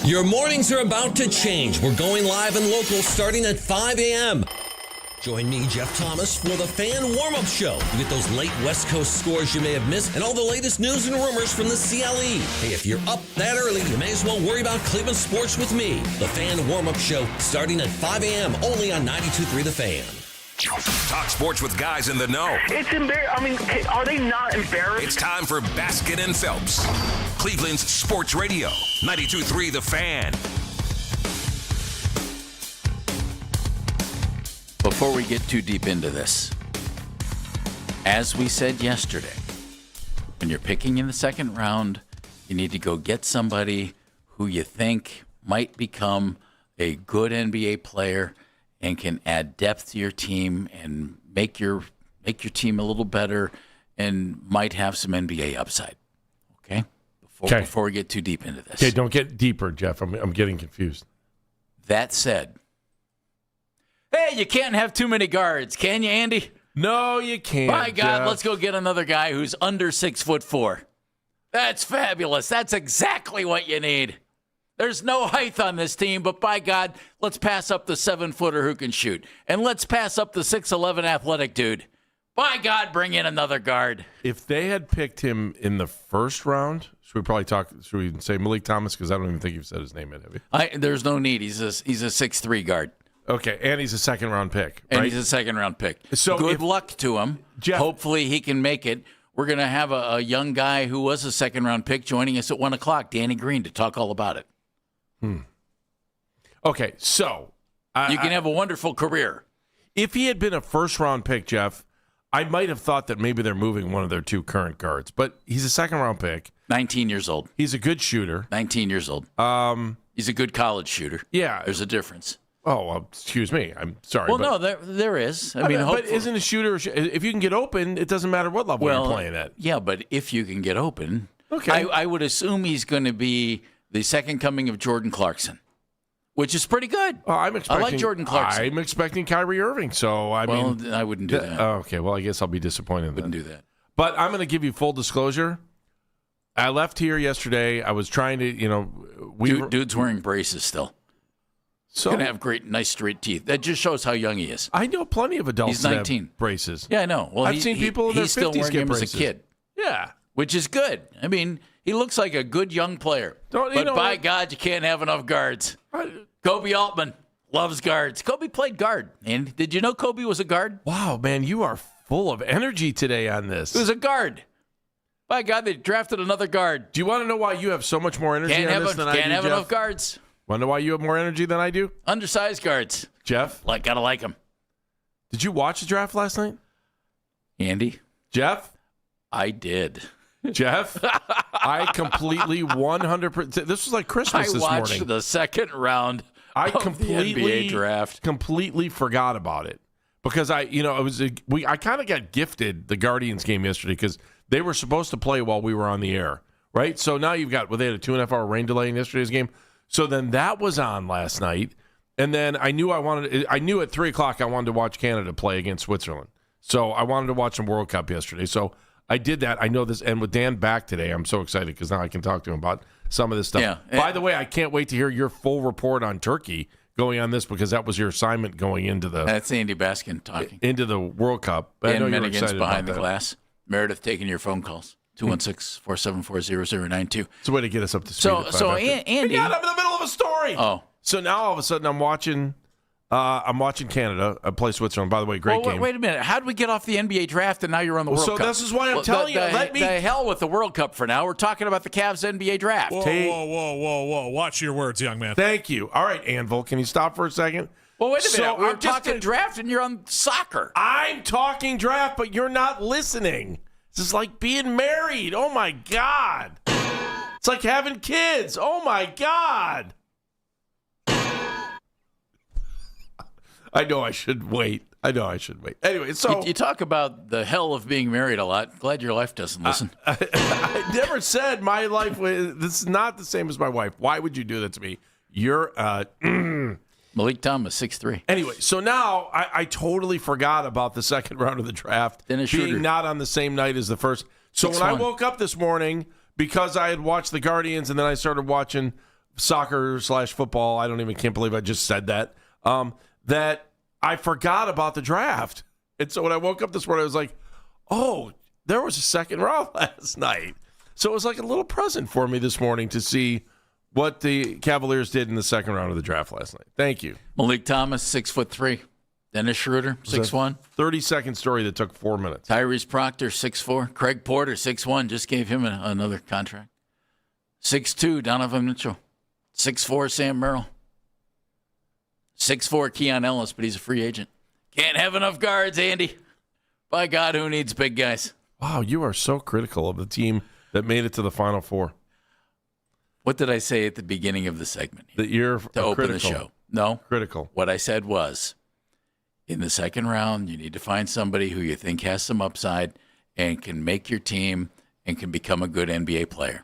Your mornings are about to change. We're going live and local starting at 5 a.m. Join me, Jeff Thomas, for the Fan Warm-Up Show. You get those late West Coast scores you may have missed and all the latest news and rumors from the CLE. Hey, if you're up that early, you may as well worry about Cleveland sports with me. The Fan Warm-Up Show starting at 5 a.m. only on 92.3 The Fan. Talk sports with guys in the know. It's embarrassing. I mean, are they not embarrassed? It's time for Baskin and Phelps, Cleveland's sports radio, 92.3 The Fan. Before we get too deep into this, as we said yesterday, when you're picking in the second round, you need to go get somebody who you think might become a good NBA player and can add depth to your team and make your team a little better and might have some NBA upside. Okay? Before we get too deep into this. Okay, don't get deeper, Jeff. I'm getting confused. That said, hey, you can't have too many guards, can you, Andy? No, you can't. My God, Jeff. let's go get another guy who's under 6'4". That's fabulous. That's exactly what you need. There's no height on this team, but by God, let's pass up the 7-footer who can shoot. And let's pass up the 6'11" athletic dude. By God, bring in another guard. If they had picked him in the first round, should we say Malik Thomas? Because I don't even think you've said his name yet, have you? There's no need. He's a 6'3" guard. Okay, and he's a second-round pick, right? And he's a second-round pick. So good luck to him. Jeff, hopefully he can make it. We're going to have a young guy who was a second-round pick joining us at 1 o'clock, Danny Green, to talk all about it. Okay, so you can have a wonderful career. If he had been a first-round pick, Jeff, I might have thought that maybe they're moving one of their two current guards. But he's a second-round pick. 19 years old. He's a good shooter. 19 years old. He's a good college shooter. Yeah. There's a difference. Oh, well, excuse me. I'm sorry. Well, no, there is. I mean, but isn't a shooter, if you can get open, it doesn't matter what level you're playing at. Yeah, but if you can get open, okay. I would assume he's going to be the second coming of Jordan Clarkson, which is pretty good. I like Jordan Clarkson. I'm expecting Kyrie Irving, so I mean. I wouldn't do that. Okay, well, I guess I'll be disappointed. Wouldn't do that. But I'm going to give you full disclosure. I left here yesterday. I was trying to, Dude's wearing braces still. So going to have great, nice, straight teeth. That just shows how young he is. I know plenty of adults He's that 19. have braces. Yeah, I know. Well, I've seen people in their 50s he's still wearing get him braces. as a kid. Yeah. Which is good. I mean, he looks like a good young player. But by God, you can't have enough guards. Kobe Altman loves guards. Kobe played guard. And did you know Kobe was a guard? Wow, man, you are full of energy today on this. He was a guard. By God, they drafted another guard. Do you want to know why you have so much more energy on this than I do, Can't have Jeff? enough guards. Want to know why you have more energy than I do? Undersized guards. Jeff? Gotta like them. Did you watch the draft last night? Andy? Jeff? I did. Jeff? I completely 100%. This was like Christmas this morning. I watched the second round of the NBA draft. Completely forgot about it because I kind of got gifted the Guardians game yesterday because they were supposed to play while we were on the air, right? So now you've got, they had a 2.5-hour rain delay in yesterday's game. So then that was on last night. And then I knew at 3 o'clock I wanted to watch Canada play against Switzerland. So I wanted to watch some World Cup yesterday. So I did that. I know this. And with Dan back today, I'm so excited because now I can talk to him about some of this stuff. Yeah. By the way, I can't wait to hear your full report on Turkey going on this because that was your assignment going into the. That's Andy Baskin talking. Into the World Cup. I know you're excited behind the about that. glass. Meredith taking your phone calls. 216-474-0092. It's a way to get us up to speed. So Andy. I'm in the middle of a story. Oh. So now all of a sudden I'm watching Canada play Switzerland. By the way, great game. Wait a minute. How did we get off the NBA draft and now you're on the World Cup? So this is why I'm telling you. The hell with the World Cup for now. We're talking about the Cavs NBA draft. Whoa. Watch your words, young man. Thank you. All right, Anvil, can you stop for a second? Well, wait a minute. We're I'm just talking draft and you're on soccer. I'm talking draft, but you're not listening. This is like being married. Oh, my God. It's like having kids. Oh, my God. I know I should wait. Anyway, so you talk about the hell of being married a lot. Glad your wife doesn't listen. I never said my life was. This is not the same as my wife. Why would you do that to me? You're Malik Thomas, 6'3". Anyway, so now I totally forgot about the second round of the draft being not on the same night as the first. So when I woke up this morning, because I had watched the Guardians and then I started watching soccer/football. I can't believe I just said that. That I forgot about the draft. And so when I woke up this morning, I was like, oh, there was a second round last night. So it was like a little present for me this morning to see what the Cavaliers did in the second round of the draft last night. Thank you. Malik Thomas, 6'3". Dennis Schroeder, 6'1". 30-second story that took 4 minutes. Tyrese Proctor, 6'4". Craig Porter, 6'1". Just gave him another contract. 6'2", Donovan Mitchell. 6'4", Sam Merrill. 6'4", Keon Ellis, but he's a free agent. Can't have enough guards, Andy. By God, who needs big guys? Wow, you are so critical of the team that made it to the Final Four. What did I say at the beginning of the segment? That you're to open the show. No. Critical. What I said was, in the second round, you need to find somebody who you think has some upside and can make your team and can become a good NBA player.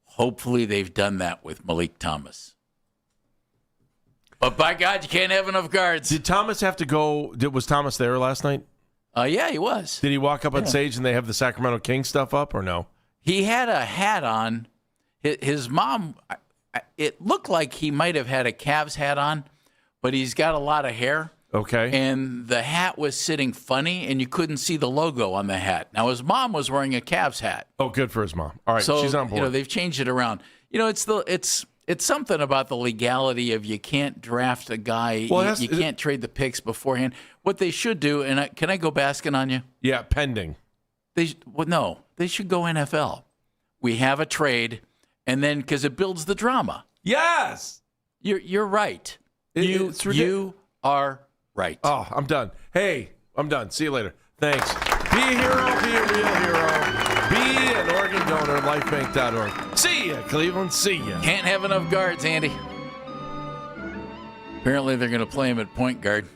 Hopefully they've done that with Malik Thomas. But by God, you can't have enough guards. Did Thomas have to go? Was Thomas there last night? Yeah, he was. Did he walk up on stage and they have the Sacramento Kings stuff up or no? He had a hat on. His mom, it looked like he might have had a Cavs hat on, but he's got a lot of hair. Okay. And the hat was sitting funny, and you couldn't see the logo on the hat. Now, his mom was wearing a Cavs hat. Oh, good for his mom. All right, so, she's on board. They've changed it around. It's something about the legality of you can't draft a guy. Well, you can't trade the picks beforehand. What they should do, and can I go basking on you? Yeah, pending. They should go NFL. We have a trade, and then because it builds the drama. Yes, you're right. You are right. Oh, I'm done. Hey, I'm done. See you later. Thanks. Be a hero. Be a real hero. Be an organ donor. Lifebank.org. See ya, Cleveland. See ya. Can't have enough guards, Andy. Apparently, they're going to play him at point guard.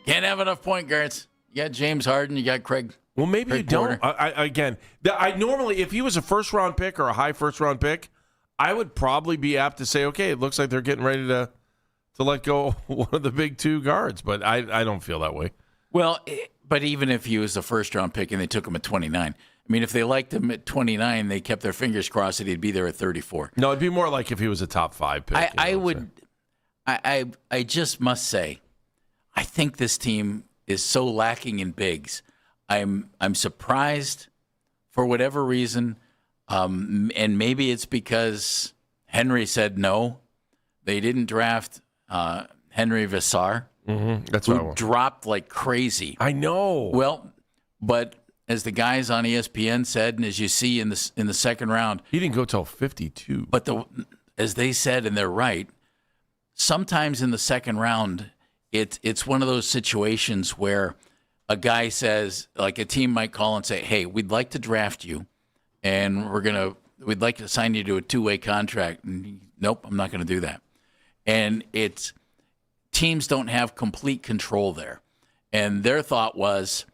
Can't have enough point guards. You got James Harden. You got Craig. Well, maybe Craig you don't. Porter. I normally, if he was a first-round pick or a high first-round pick, I would probably be apt to say, okay, it looks like they're getting ready to let go of one of the big two guards. But I don't feel that way. Well, but even if he was a first-round pick and they took him at 29, I mean, if they liked him at 29, they kept their fingers crossed that he'd be there at 34. No, it'd be more like if he was a top 5 pick. I just must say, I think this team is so lacking in bigs. I'm surprised for whatever reason, and maybe it's because Henry said no. They didn't draft Henry Vassar, That's who dropped like crazy. I know. Well, but as the guys on ESPN said, and as you see in the second round, he didn't go till 52. But as they said, and they're right, sometimes in the second round, it's one of those situations where a guy says, like a team might call and say, "Hey, we'd like to draft you, and we'd like to sign you to a 2-way contract." And nope, I'm not going to do that. And teams don't have complete control there, and their thought was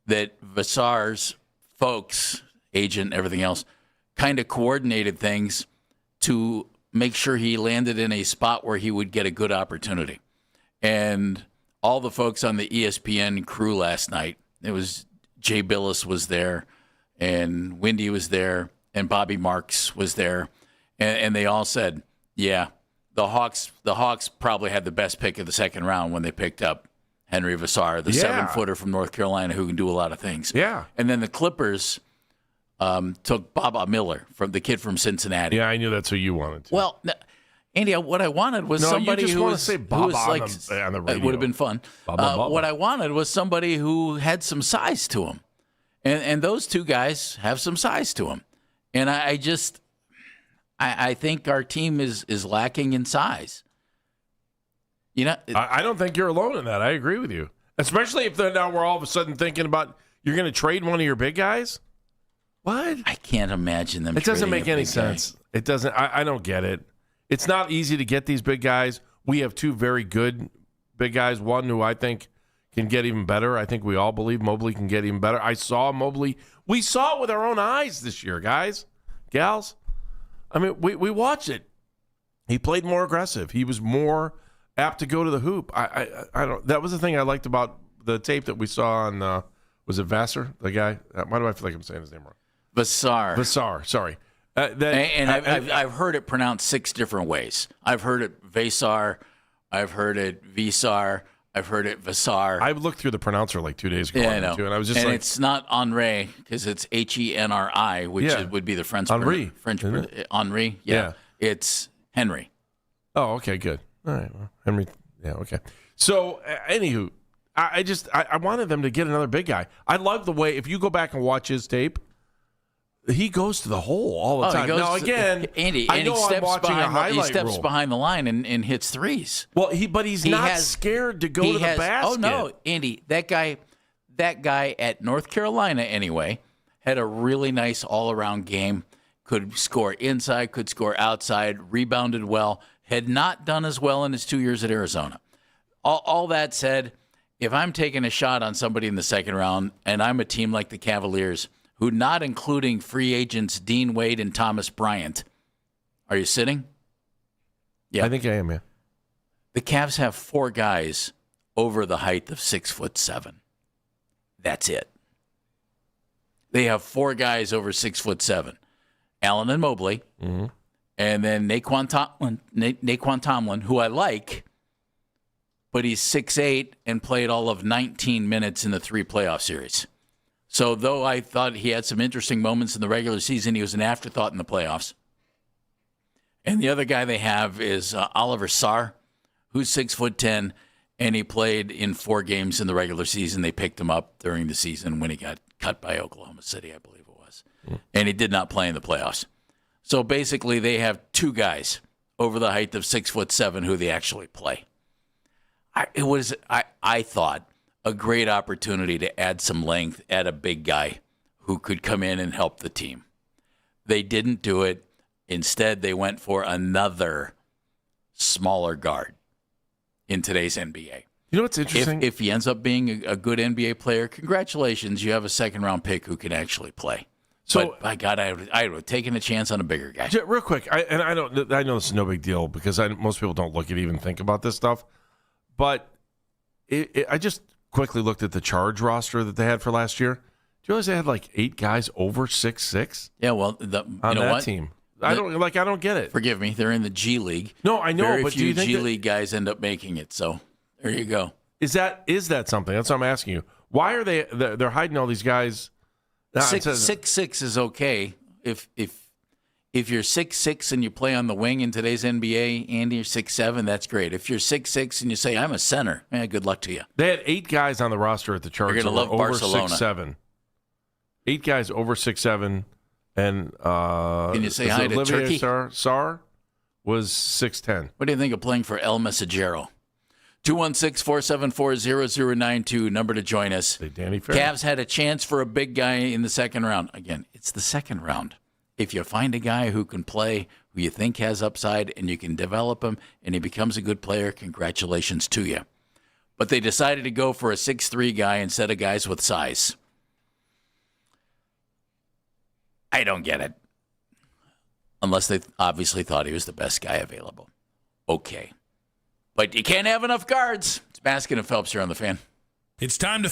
that Vassar's folks, agent, everything else, kind of coordinated things to make sure he landed in a spot where he would get a good opportunity. And all the folks on the ESPN crew last night, it was Jay Billis was there, and Wendy was there, and Bobby Marks was there, and they all said, yeah, the Hawks probably had the best pick of the second round when they picked up Henry Vassar, the 7-footer from North Carolina who can do a lot of things. Yeah. And then the Clippers took Baba Miller, from the kid from Cincinnati. Yeah, I knew that's who you wanted to. Well, Andy, what I wanted was somebody who was, on the radio. It would have been fun. What I wanted was somebody who had some size to him. And those two guys have some size to them. And I think our team is lacking in size. You know, I don't think you're alone in that. I agree with you. Especially if now we're all of a sudden thinking about you're going to trade one of your big guys. What? I can't imagine them. It doesn't make any sense. It doesn't. I don't get it. It's not easy to get these big guys. We have two very good big guys. One who I think can get even better. I think we all believe Mobley can get even better. I saw Mobley. We saw it with our own eyes this year, guys, gals. I mean, we watched it. He played more aggressive. He was more apt to go to the hoop. I don't. That was the thing I liked about the tape that we saw on. Was it Vassar, the guy? Why do I feel like I'm saying his name wrong? Vassar. Sorry. I've heard it pronounced 6 different ways. I've heard it Vasar, I've heard it Visar, I've heard it Vasar. I looked through the pronouncer like 2 days ago. Yeah, I know. Too, and I was just and it's not Henri because it's Henri, which would be the French. Henri. Henri. Yeah. It's Henry. Oh, okay, good. All right, well, Henry. Yeah, okay. So, anywho, I wanted them to get another big guy. I love the way, if you go back and watch his tape, he goes to the hole all the time. Now, again, Andy, I know I'm watching a highlight he steps rule. behind the line and hits threes. Well, he's not scared to go to the basket. Oh, no, Andy, that guy at North Carolina, anyway, had a really nice all-around game. Could score inside, could score outside, rebounded well, had not done as well in his 2 years at Arizona. All that said, if I'm taking a shot on somebody in the second round and I'm a team like the Cavaliers, who not including free agents Dean Wade and Thomas Bryant, are you sitting? Yeah. I think I am, yeah. The Cavs have 4 guys over the height of 6'7". That's it. They have 4 guys over 6'7". Allen and Mobley, and then Naquan Tomlin, who I like, but he's 6'8" and played all of 19 minutes in the 3 playoff series. So though I thought he had some interesting moments in the regular season, he was an afterthought in the playoffs. And the other guy they have is Oliver Sarr, who's 6'10", and he played in 4 games in the regular season. They picked him up during the season when he got cut by Oklahoma City, I believe. And he did not play in the playoffs. So basically, they have 2 guys over the height of 6'7" who they actually play. I thought, a great opportunity to add some length, add a big guy who could come in and help the team. They didn't do it. Instead, they went for another smaller guard in today's NBA. You know what's interesting? If he ends up being a good NBA player, congratulations, you have a second-round pick who can actually play. So, but by God, I would have taken a chance on a bigger guy. Real quick, I know this is no big deal because most people don't look at even think about this stuff. But I just quickly looked at the Charge roster that they had for last year. Do you realize they had like 8 guys over 6'6"? Yeah, well, on that team. I don't get it. Forgive me, they're in the G League. No, I know, Very but few do you think G League guys end up making it? So there you go. Is that something? That's what I'm asking you. Why are they're hiding all these guys? 6'6" is okay. If you're 6'6" and you play on the wing in today's NBA, Andy, you're 6'7", that's great. If you're 6'6" and you say, I'm a center, good luck to you. They had 8 guys on the roster at the Chargers You're going to love over Barcelona. 6'7". 8 guys over 6'7", and can you say hi to Olivier Turkey? Sarr was 6'10". What do you think of playing for El Mensajero? 216-474-0092, number to join us. Hey, Danny Fair. Cavs had a chance for a big guy in the second round. Again, it's the second round. If you find a guy who can play, who you think has upside, and you can develop him, and he becomes a good player, congratulations to you. But they decided to go for a 6'3" guy instead of guys with size. I don't get it. Unless they obviously thought he was the best guy available. Okay. But you can't have enough guards. It's Baskin and Phelps here on The Fan. It's time to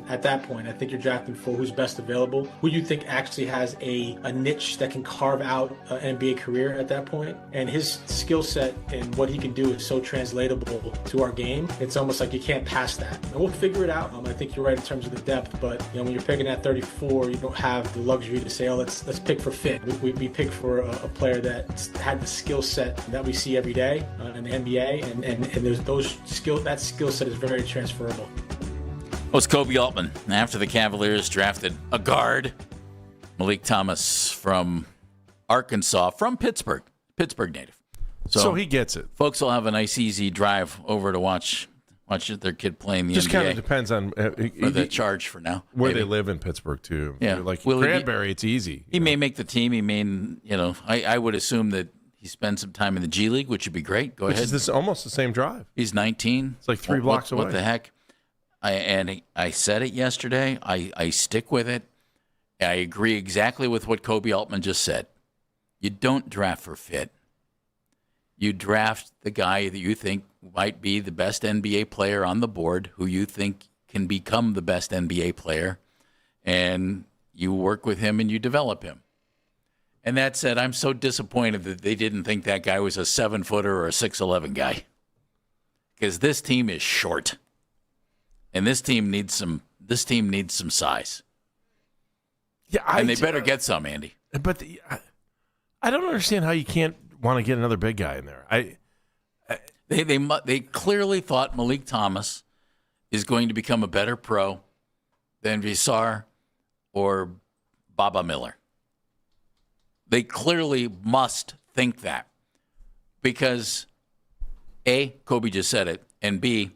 at that point. I think you're drafting for who's best available, who you think actually has a niche that can carve out an NBA career at that point. And his skill set and what he can do is so translatable to our game. It's almost like you can't pass that. And we'll figure it out. I think you're right in terms of the depth, but when you're picking at 34, you don't have the luxury to say, oh, let's pick for fit. We pick for a player that had the skill set that we see every day in the NBA, and there's that skill set is very transferable. Well, it's Kobe Altman. After the Cavaliers drafted a guard, Malik Thomas from Arkansas, from Pittsburgh native. So he gets it. Folks will have a nice, easy drive over to watch their kid playing the NBA. Just kind of depends on or the charge for now. Where they live in Pittsburgh, too. Yeah. Like Cranberry, it's easy. He may make the team. He may, I would assume that he spends some time in the G League, which would be great. Go ahead. This is almost the same drive. He's 19. It's like 3 blocks away. What the heck? I said it yesterday. I stick with it. I agree exactly with what Kobe Altman just said. You don't draft for fit. You draft the guy that you think might be the best NBA player on the board, who you think can become the best NBA player, and you work with him and you develop him. And that said, I'm so disappointed that they didn't think that guy was a 7-footer or a 6'11" guy, because this team is short, and this team needs some size. Yeah, and they better get some, Andy. But I don't understand how you can't want to get another big guy in there. They clearly thought Malik Thomas is going to become a better pro than Visar or Baba Miller. They clearly must think that, because A, Kobe just said it, and B,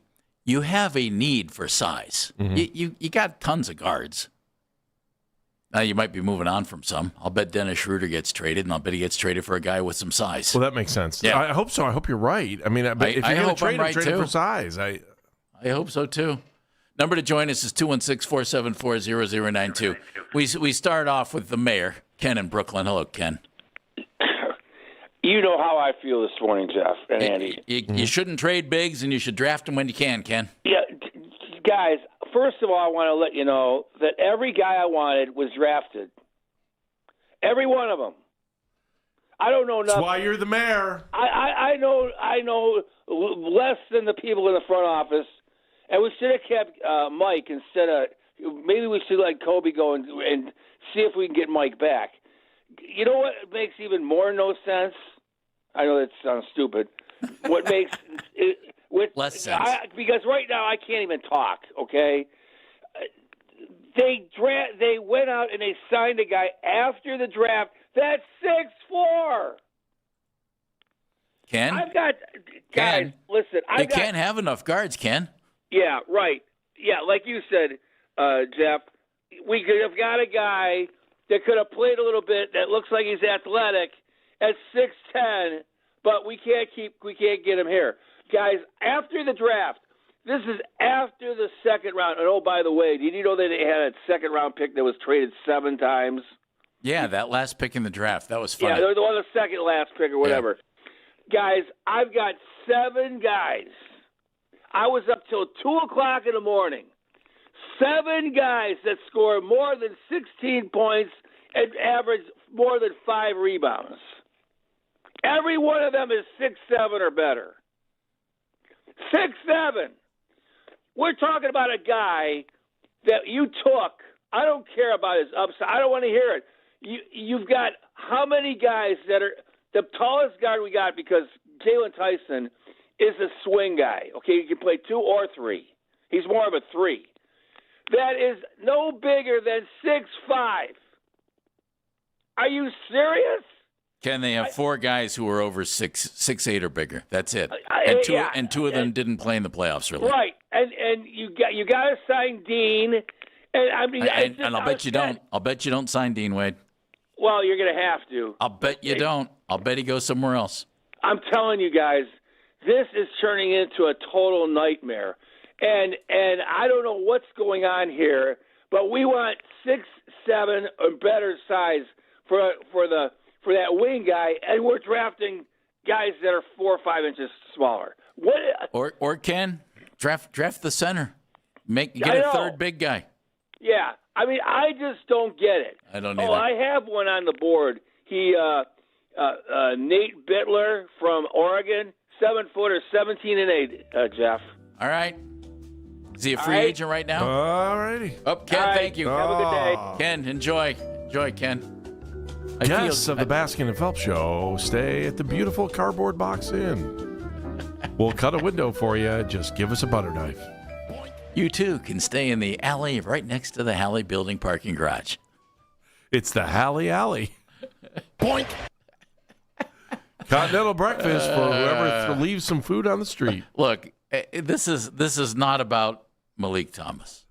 you have a need for size. Mm-hmm. You got tons of guards. Now you might be moving on from some. I'll bet Dennis Schroeder gets traded, and I'll bet he gets traded for a guy with some size. Well, that makes sense. Yeah. I hope so. I hope you're right. I mean, but if you're going to trade him, trade him for size. I hope so, too. Number to join us is 216-474-0092. We start off with the mayor, Ken in Brooklyn. Hello, Ken. You know how I feel this morning, Jeff and Andy. You shouldn't trade bigs, and you should draft them when you can, Ken. Yeah, guys, first of all, I want to let you know that every guy I wanted was drafted. Every one of them. I don't know nothing. That's why you're the mayor. I know less than the people in the front office, and we should have kept Mike instead of – maybe we should let Kobe go and see if we can get Mike back. You know what makes even more no sense? I know that sounds stupid. What makes it less sense? Because right now I can't even talk. Okay, they went out and they signed a guy after the draft that's 6'4". Ken, I've got guys. Listen, they can't have enough guards, Ken. Yeah, right. Yeah, like you said, Jeff, we could have got a guy that could have played a little bit that looks like he's athletic at 6'10", but we can't get him here. Guys, after the draft, this is after the second round. And, oh, by the way, did you know that they had a second-round pick that was traded 7 times? Yeah, that last pick in the draft. That was funny. Yeah, the one, the second last pick or whatever. Yeah. Guys, I've got 7 guys. I was up till 2 o'clock in the morning. 7 guys that score more than 16 points and average more than 5 rebounds. Every one of them is 6'7" or better. 6'7". We're talking about a guy that you took. I don't care about his upside. I don't want to hear it. You've got how many guys that are the tallest guard we got, because Jalen Tyson is a swing guy. Okay, he can play 2 or 3. He's more of a 3. That is no bigger than 6'5". Are you serious? Ken, they have 4 guys who are over 6'8" or bigger. That's it. And two of them didn't play in the playoffs, really. Right, and you got to sign Dean, and I mean, and I'll bet you don't. I'll bet you don't sign Dean Wade. Well, you're going to have to. I'll bet you don't. I'll bet he goes somewhere else. I'm telling you guys, this is turning into a total nightmare. And I don't know what's going on here, but we want 6'7" or better size for that wing guy, and we're drafting guys that are 4 or 5 inches smaller. What? Or Ken, draft the center. Get a third big guy. Yeah. I mean, I just don't get it. I don't either. Oh, I have one on the board. Nate Bittler from Oregon, 7-footer, 17-8, Jeff. All right. Is he a free agent right now? All righty. Oh, Ken, thank you. Have a good day. Ken, enjoy. Enjoy, Ken. Guests of the Baskin and Phelps Show, stay at the beautiful Cardboard Box Inn. We'll cut a window for you. Just give us a butter knife. You, too, can stay in the alley right next to the Halley Building parking garage. It's the Halley Alley. Boink. Continental breakfast for whoever leaves some food on the street. Look, this is not about Malik Thomas.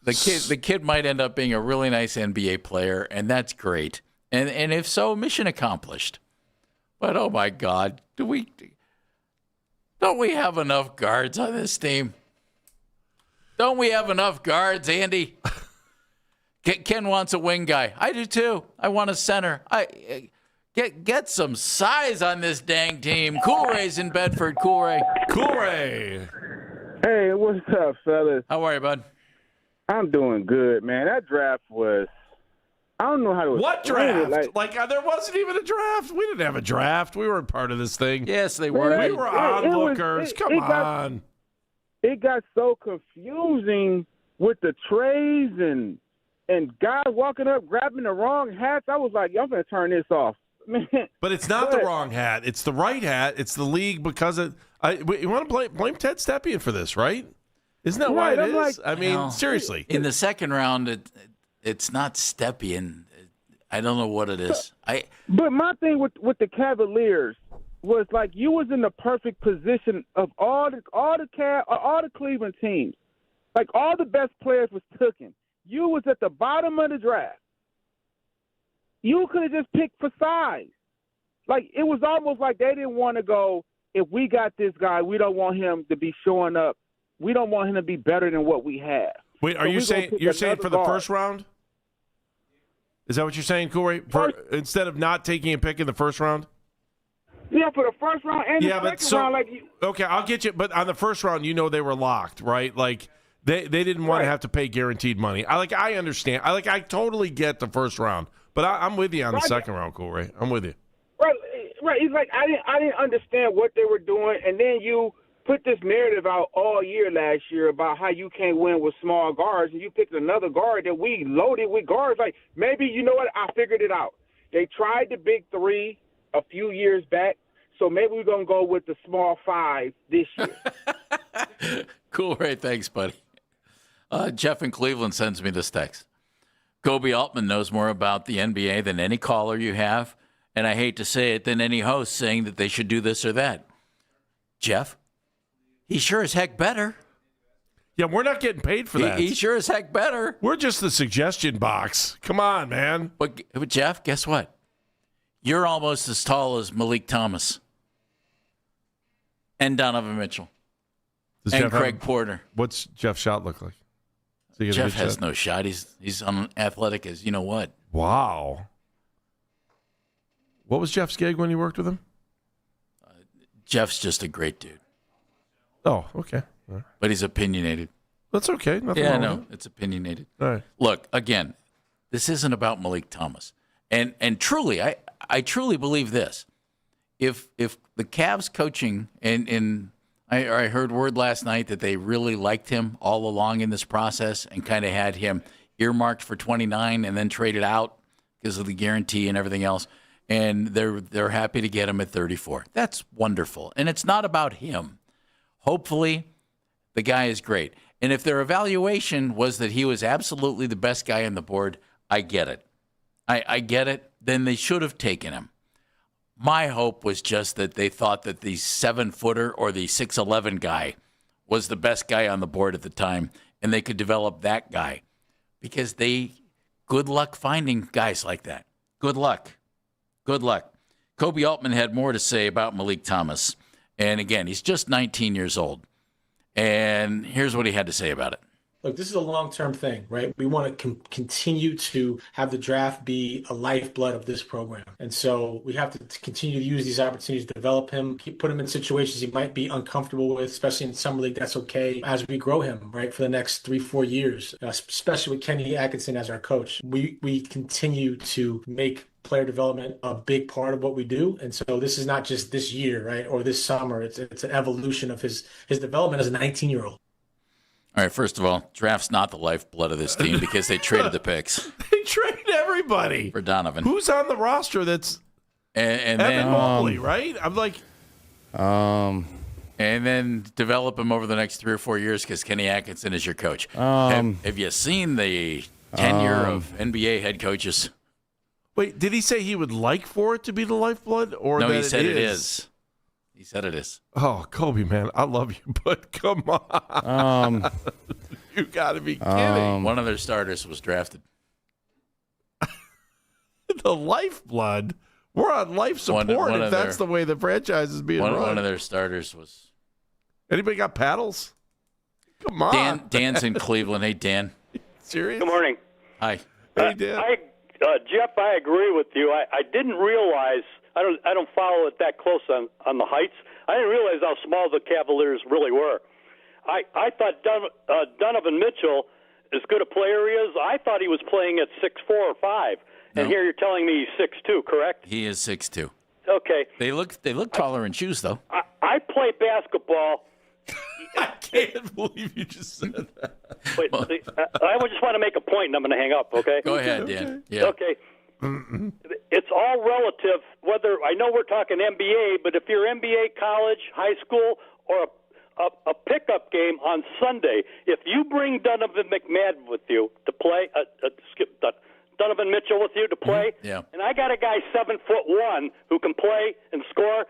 The kid might end up being a really nice NBA player, and that's great. And if so, mission accomplished. But oh my God, don't we have enough guards on this team? Don't we have enough guards, Andy? Ken wants a wing guy. I do too. I want a center. Get some size on this dang team. Cool Ray's in Bedford. Cool Ray. Cool Ray. Hey, what's up, fellas? How are you, bud? I'm doing good, man. That draft was, I don't know how to What explain draft? it. There wasn't even a draft. We didn't have a draft. We weren't part of this thing. Yes, they were. We were onlookers. Come on. It got so confusing with the trades and guys walking up grabbing the wrong hats. I was like, I'm going to turn this off. Man. But it's not the wrong hat. It's the right hat. It's the league because you want to blame Ted Stepien for this, right? Isn't that why it is? I mean, seriously. In the second round, it's not Stepien. I don't know what it is. But my thing with the Cavaliers was like you was in the perfect position of all the Cleveland teams. Like all the best players was taken. You was at the bottom of the draft. You could have just picked for size. Like it was almost like they didn't want to go, if we got this guy, we don't want him to be showing up. We don't want him to be better than what we have. Wait, are you saying for the first round? Is that what you're saying, Corey? Instead of not taking a pick in the first round? Yeah, for the first round and the second round. Okay, I'll get you. But on the first round, they were locked, right? Like they didn't want to have to pay guaranteed money. I understand. I totally get the first round, but I'm with you on the second round, Corey. I'm with you. Right. It's like I didn't understand what they were doing, and then you put this narrative out all year last year about how you can't win with small guards, and you picked another guard that we loaded with guards. Like, maybe, you know what, I figured it out. They tried the big three a few years back, so maybe we're going to go with the small five this year. Cool, Ray. Thanks, buddy. Jeff in Cleveland sends me this text. Kobe Altman knows more about the NBA than any caller you have, and I hate to say it, than any host saying that they should do this or that. Jeff? He sure as heck better. Yeah, we're not getting paid for that. He sure as heck better. We're just the suggestion box. Come on, man. But Jeff, guess what? You're almost as tall as Malik Thomas and Donovan Mitchell and Craig Porter. What's Jeff's shot look like? Jeff has no shot. He's unathletic as you know what. Wow. What was Jeff's gig when you worked with him? Jeff's just a great dude. Oh, okay. Right. But he's opinionated. That's okay. Nothing wrong with it. It's opinionated. All right. Look, again, this isn't about Malik Thomas. And truly, I truly believe this. If the Cavs coaching, and I heard word last night that they really liked him all along in this process and kind of had him earmarked for 29 and then traded out because of the guarantee and everything else. And they're happy to get him at 34. That's wonderful. And it's not about him. Hopefully, the guy is great. And if their evaluation was that he was absolutely the best guy on the board, I get it. I get it. Then they should have taken him. My hope was just that they thought that the 7-footer or the 6'11 guy was the best guy on the board at the time, and they could develop that guy. Because good luck finding guys like that. Good luck. Good luck. Kobe Altman had more to say about Malik Thomas. And again, he's just 19 years old. And here's what he had to say about it. Look, this is a long-term thing, right? We want to continue to have the draft be a lifeblood of this program. And so we have to continue to use these opportunities to develop him, put him in situations he might be uncomfortable with, especially in summer league. That's okay as we grow him, right, for the next 3-4 years, especially with Kenny Atkinson as our coach. We continue to make player development a big part of what we do. And so this is not just this year, right, or this summer. It's an evolution of his development as a 19-year-old. All right, first of all, draft's not the lifeblood of this team because they traded the picks. They traded everybody for Donovan. Who's on the roster that's and Evan then Mobley, right? I'm like, and then develop him over the next 3 or 4 years because Kenny Atkinson is your coach. Have you seen the tenure of NBA head coaches? Wait, did he say he would like for it to be the lifeblood, or no? that He said it is. He said it is. Oh, Kobe, man, I love you, but come on. You got to be kidding. One of their starters was drafted. The lifeblood? We're on life support if that's the way the franchise is being run. One of their starters was. Anybody got paddles? Come on. Dan's in Cleveland. Hey, Dan. Serious? Good morning. Hi. Hey, Dan. Jeff, I agree with you. I didn't realize I don't follow it that close on the heights. I didn't realize how small the Cavaliers really were. I thought Donovan Mitchell, as good a player he is, I thought he was playing at 6'4" or 5", and here you're telling me he's 6'2", correct? He is 6'2". Okay. They look taller in shoes, though. I play basketball. I can't believe you just said that. Wait, I just want to make a point, and I'm going to hang up. Okay. Go ahead, Dan. Yeah. Okay. It's all relative. Whether I know we're talking NBA, but if you're NBA, college, high school, or a pickup game on Sunday, if you bring Donovan McMahon with you to play, Donovan Mitchell with you to play, and I got a guy 7'1" who can play and score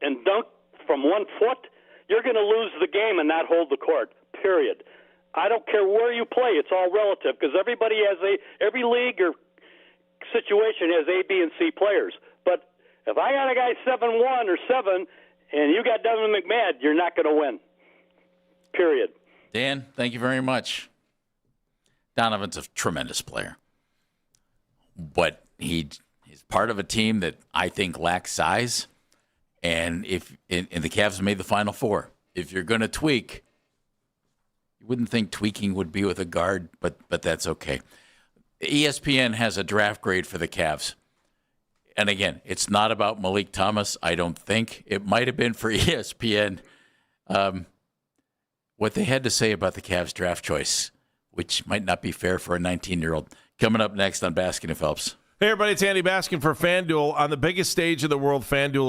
and dunk from 1 foot, you're going to lose the game and not hold the court. Period. I don't care where you play; it's all relative because everybody has every league or situation has A, B, and C players. But if I got a guy 7'1" or 7", and you got Donovan McMahon, you're not going to win. Period. Dan, thank you very much. Donovan's a tremendous player, but he's part of a team that I think lacks size. And the Cavs made the Final Four. If you're going to tweak, you wouldn't think tweaking would be with a guard, but that's okay. ESPN has a draft grade for the Cavs. And again, it's not about Malik Thomas, I don't think. It might have been for ESPN. What they had to say about the Cavs draft choice, which might not be fair for a 19-year-old. Coming up next on Baskin and Phelps. Hey, everybody, it's Andy Baskin for FanDuel on the biggest stage in the world, FanDuel.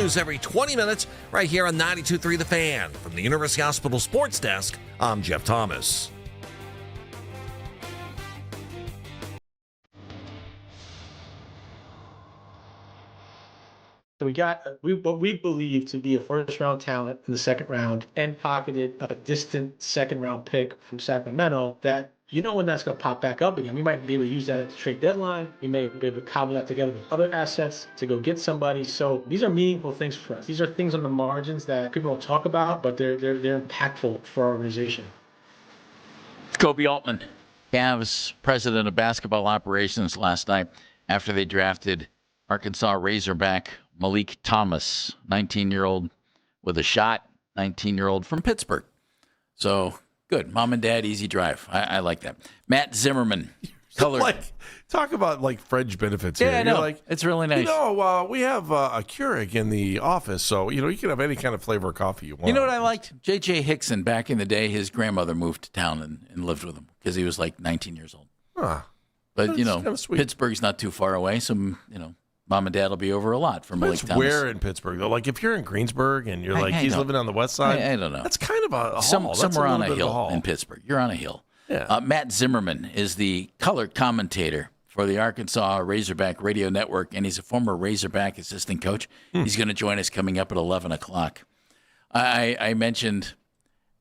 news every 20 minutes right here on 92.3 The Fan. From the University Hospital Sports Desk, I'm Jeff Thomas. So we got what we believe to be a first-round talent in the second round, and pocketed a distant second-round pick from Sacramento that when that's going to pop back up again. We might be able to use that at the trade deadline. We may be able to cobble that together with other assets to go get somebody. So these are meaningful things for us. These are things on the margins that people don't talk about, but they're impactful for our organization. Kobe Altman, Cavs president of basketball operations, last night after they drafted Arkansas Razorback Malik Thomas, 19-year-old with a shot, 19-year-old from Pittsburgh. So good. Mom and dad, easy drive. I like that. Matt Zimmerman. Color. Talk about fringe benefits here. Yeah, I know. It's really nice. We have a Keurig in the office, so you can have any kind of flavor of coffee you want. You know what I liked? J.J. Hickson, back in the day, his grandmother moved to town and lived with him because he was 19 years old. Huh. But, kinda sweet. Pittsburgh's not too far away, so, Mom and Dad will be over a lot for Malik Thomas. Where in Pittsburgh, though? If you're in Greensburg and you're he's living on the west side? I don't know. That's kind of a haul. Somewhere on a hill in Pittsburgh. You're on a hill. Yeah. Matt Zimmerman is the color commentator for the Arkansas Razorback Radio Network, and he's a former Razorback assistant coach. He's going to join us coming up at 11 o'clock. I mentioned,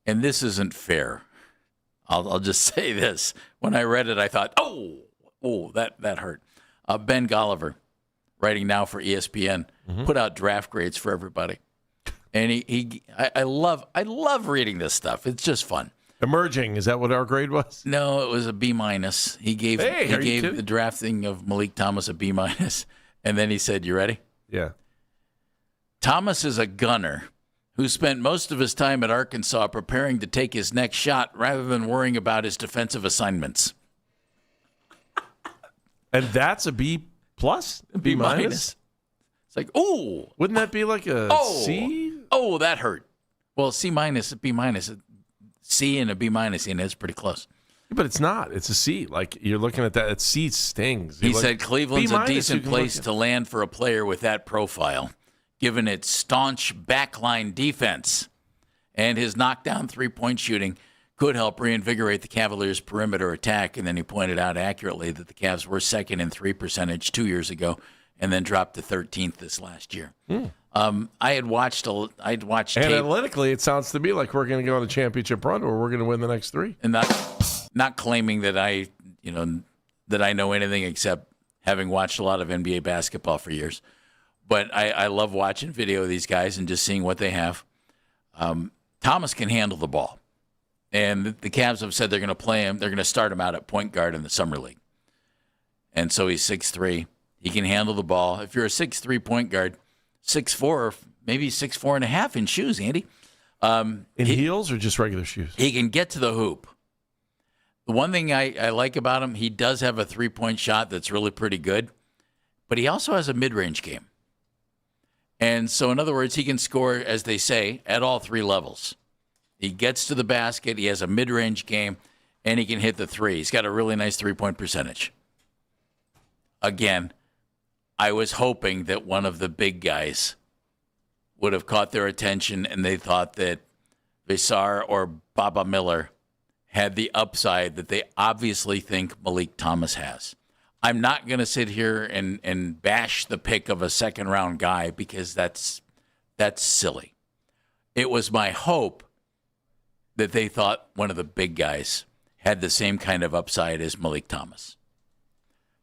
and this isn't fair, I'll just say this. When I read it, I thought, that hurt. Ben Golliver, writing now for ESPN, put out draft grades for everybody. And I love reading this stuff. It's just fun. Emerging, is that what our grade was? No, it was a B-. He gave the drafting of Malik Thomas a B-, and then he said, "You ready?" Yeah. Thomas is a gunner who spent most of his time at Arkansas preparing to take his next shot rather than worrying about his defensive assignments. And that's a B+? B-? It's ooh. Wouldn't that be a C? Oh, that hurt. Well, C-, B-. C and a B-, and it's pretty close. But it's not. It's a C. You're looking at that. C stings. He said Cleveland's a decent place to land for a player with that profile, given its staunch backline defense. And his knockdown three-point shooting could help reinvigorate the Cavaliers' perimeter attack. And then he pointed out accurately that the Cavs were second in three percentage 2 years ago and then dropped to 13th this last year. I'd watched tape. Analytically, it sounds to me like we're going to go on a championship run or we're going to win the next three. And not claiming that I know anything except having watched a lot of NBA basketball for years. But I love watching video of these guys and just seeing what they have. Thomas can handle the ball. And the Cavs have said they're going to play him. They're going to start him out at point guard in the summer league. And so he's 6'3". He can handle the ball. If you're a 6'3" point guard, 6'4", maybe 6'4.5" in shoes, Andy. In heels or just regular shoes? He can get to the hoop. The one thing I like about him, he does have a three-point shot that's really pretty good, but he also has a mid-range game. And so, in other words, he can score, as they say, at all three levels. He gets to the basket, he has a mid-range game, and he can hit the three. He's got a really nice three-point percentage. Again, I was hoping that one of the big guys would have caught their attention and they thought that Visar or Baba Miller had the upside that they obviously think Malik Thomas has. I'm not going to sit here and bash the pick of a second-round guy because that's silly. It was my hope that they thought one of the big guys had the same kind of upside as Malik Thomas.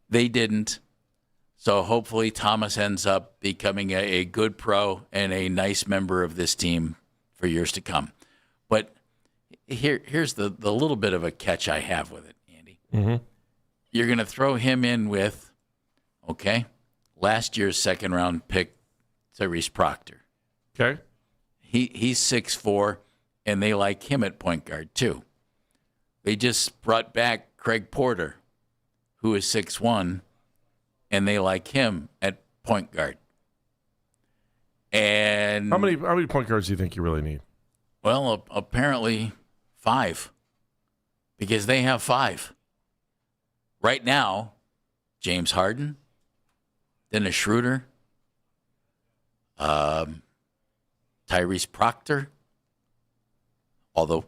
They didn't. So hopefully Thomas ends up becoming a good pro and a nice member of this team for years to come. But here's the little bit of a catch I have with it, Andy. Mm-hmm. You're going to throw him in with, last year's second-round pick, Tyrese Proctor. Okay. He's 6'4", and they like him at point guard, too. They just brought back Craig Porter, who is 6'1", and they like him at point guard. And how many point guards do you think you really need? Well, apparently 5, because they have 5. Right now, James Harden, Dennis Schroeder, Tyrese Proctor, although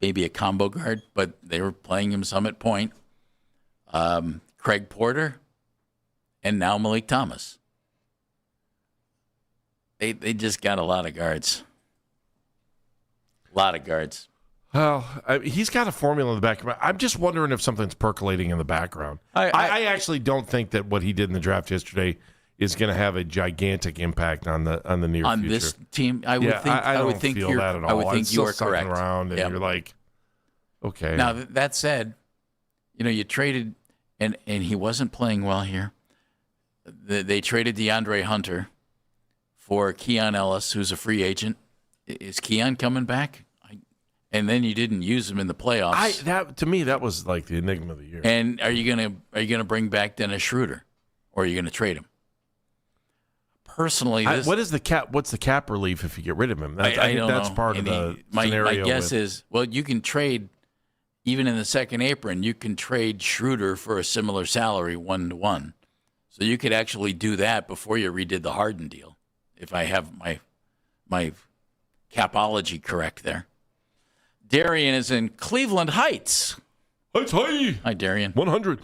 maybe a combo guard, but they were playing him some at point. Craig Porter, and now Malik Thomas. They just got a lot of guards. A lot of guards. Well, he's got a formula in the back. I'm just wondering if something's percolating in the background. I actually don't think that what he did in the draft yesterday is going to have a gigantic impact on the near future. On this team, I would think. I would think feel that at all. I would think you are correct. Around and you're like, okay. Now that said, you traded, and he wasn't playing well here. They traded DeAndre Hunter for Keon Ellis, who's a free agent. Is Keon coming back? And then you didn't use him in the playoffs. To me, that was like the enigma of the year. And are you gonna bring back Dennis Schroeder, or are you gonna trade him? Personally, what's the cap relief if you get rid of him? I think that's part of the scenario. My guess is, you can trade, even in the second apron, you can trade Schroeder for a similar salary 1-to-1. So you could actually do that before you redid the Harden deal, if I have my capology correct there. Darian is in Cleveland Heights. Heights high. Hi, Darian. 100.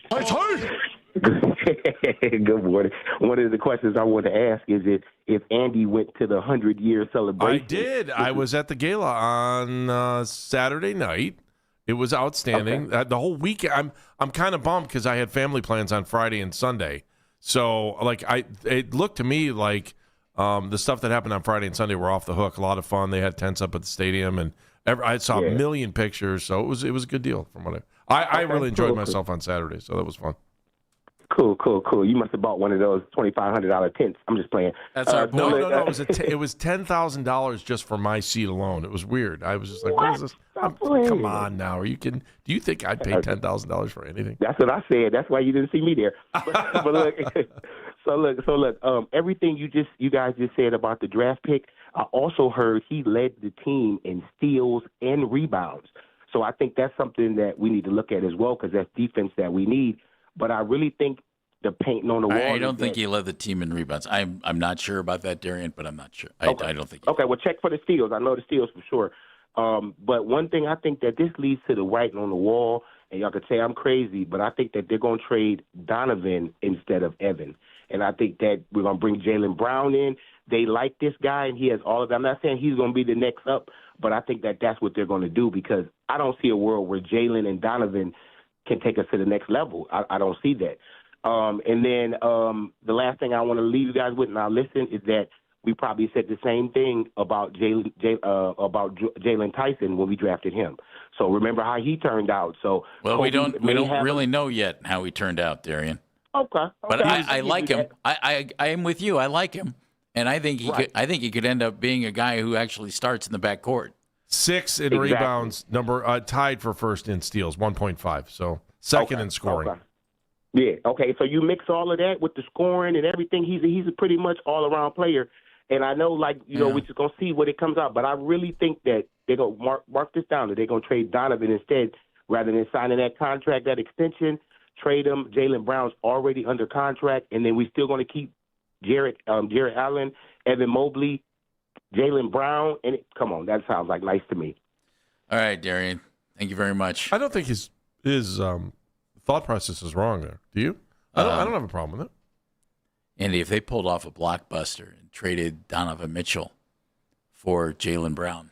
Heights high. Good morning. One of the questions I want to ask is if Andy went to the 100-year celebration. I did. I was at the gala on Saturday night. It was outstanding. Okay. The whole weekend. I'm kind of bummed because I had family plans on Friday and Sunday. So it looked to me like the stuff that happened on Friday and Sunday were off the hook. A lot of fun. They had tents up at the stadium, and I saw a million pictures. So it was a good deal from what I really enjoyed myself on Saturday. So that was fun. Cool. You must have bought one of those $2,500 tents. I'm just playing. That's our point. No. It was $10,000 just for my seat alone. It was weird. I was just like, what is this? Come on now. Are you kidding? Do you think I'd pay $10,000 for anything? That's what I said. That's why you didn't see me there. But look. Everything you guys just said about the draft pick, I also heard he led the team in steals and rebounds. So I think that's something that we need to look at as well, because that's defense that we need. But I really think the painting on the wall. I don't think he led the team in rebounds. I'm not sure about that, Darian, but I'm not sure. I don't think. Okay, well, check for the steals. I know the steals for sure. But one thing I think that this leads to the writing on the wall, and y'all could say I'm crazy, but I think that they're going to trade Donovan instead of Evan. And I think that we're going to bring Jaylen Brown in. They like this guy, and he has all of that. I'm not saying he's going to be the next up, but I think that that's what they're going to do, because I don't see a world where Jaylen and Donovan can take us to the next level. I don't see that. And then the last thing I want to leave you guys with, and I'll listen, is that we probably said the same thing about Jalen Tyson when we drafted him. So remember how he turned out. So we don't really know yet how he turned out, Darian. Okay. But I like him. I am with you. I like him, and I think he could end up being a guy who actually starts in the backcourt. 6 in rebounds, tied for first in steals, 1.5. So second in scoring. Okay. Yeah. Okay. So you mix all of that with the scoring and everything. He's a pretty much all around player. And I know, we're just gonna see what it comes out. But I really think that they're gonna mark this down, that they're gonna trade Donovan instead, rather than signing that contract, that extension. Trade him. Jaylen Brown's already under contract, and then we're still gonna keep Jarrett Allen, Evan Mobley, Jaylen Brown, and come on, that sounds like nice to me. All right, Darian. Thank you very much. I don't think his thought process is wrong there. Do you? I don't have a problem with it. Andy, if they pulled off a blockbuster and traded Donovan Mitchell for Jaylen Brown,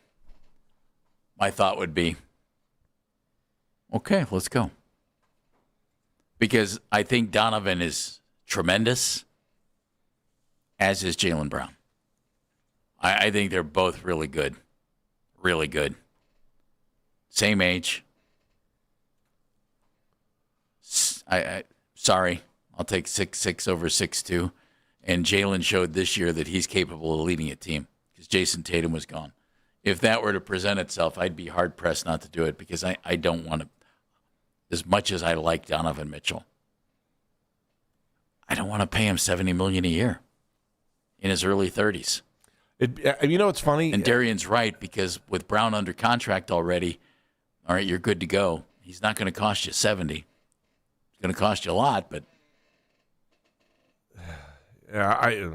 my thought would be, okay, let's go. Because I think Donovan is tremendous, as is Jaylen Brown. I think they're both really good. Really good. Same age. Sorry, I'll take 6'6" over 6'2". And Jaylen showed this year that he's capable of leading a team because Jason Tatum was gone. If that were to present itself, I'd be hard-pressed not to do it, because I don't want to, as much as I like Donovan Mitchell, I don't want to pay him $70 million a year in his early 30s. It's funny. And Darian's right, because with Brown under contract already, all right, you're good to go. He's not going to cost you 70. It's going to cost you a lot, but yeah,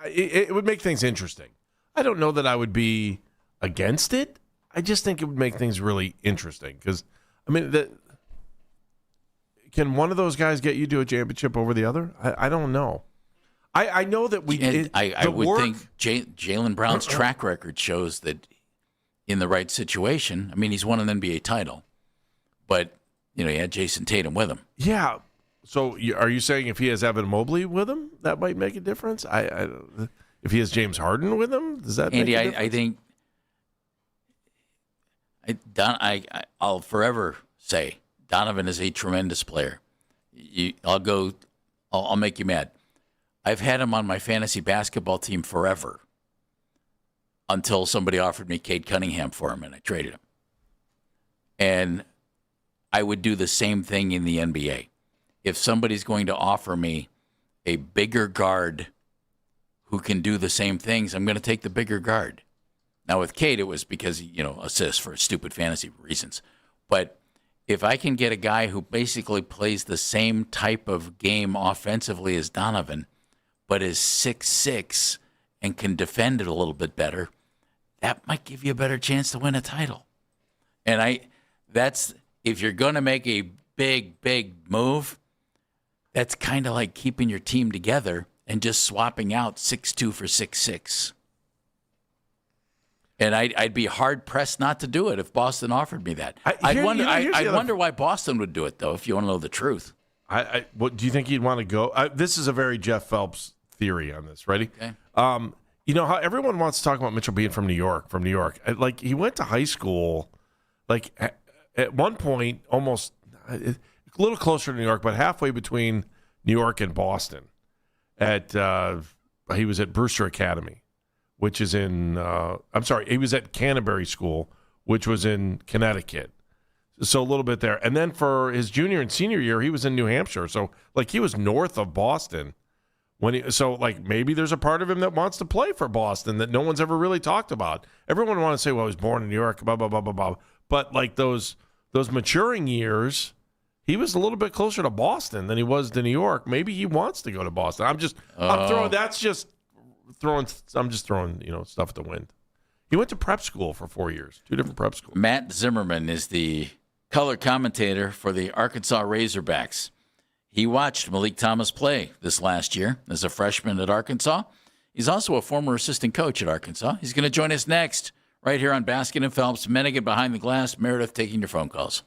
it would make things interesting. I don't know that I would be against it. I just think it would make things really interesting because, I mean, can one of those guys get you to a championship over the other? I don't know. I know that we. I would think Jaylen Brown's track record shows that in the right situation. I mean, he's won an NBA title, but he had Jason Tatum with him. Yeah. So are you saying if he has Evan Mobley with him, that might make a difference? If he has James Harden with him, does that Andy, make a difference? I think I'll forever say Donovan is a tremendous player. I'll make you mad. I've had him on my fantasy basketball team forever until somebody offered me Cade Cunningham for him, and I traded him. And I would do the same thing in the NBA. If somebody's going to offer me a bigger guard who can do the same things, I'm going to take the bigger guard. Now, with Cade, it was because, assists for stupid fantasy reasons. But if I can get a guy who basically plays the same type of game offensively as Donovan, but is 6'6", and can defend it a little bit better, that might give you a better chance to win a title. And if you're going to make a big move, that's kind of like keeping your team together and just swapping out 6'2" for 6'6". And I'd be hard pressed not to do it if Boston offered me that. I'd wonder why Boston would do it, though, if you want to know the truth. What do you think he'd want to go? This is a very Jeff Phelps theory on this. Ready? Okay. You know how everyone wants to talk about Mitchell being from New York. Like, he went to high school, like, at one point, almost a little closer to New York, but halfway between New York and Boston. He was at Brewster Academy, which is in, he was at Canterbury School, which was in Connecticut. So a little bit there. And then for his junior and senior year, he was in New Hampshire. So, like, he was north of Boston. Maybe there's a part of him that wants to play for Boston that no one's ever really talked about. Everyone wants to say, well, he was born in New York, blah, blah, blah, blah, blah. But, like, those maturing years, he was a little bit closer to Boston than he was to New York. Maybe he wants to go to Boston. I'm just throwing stuff at the wind. He went to prep school for 4 years, 2 different prep schools. Matt Zimmerman is the color commentator for the Arkansas Razorbacks. He watched Malik Thomas play this last year as a freshman at Arkansas. He's also a former assistant coach at Arkansas. He's going to join us next right here on Baskin and Phelps. Mennigan behind the glass. Meredith taking your phone calls.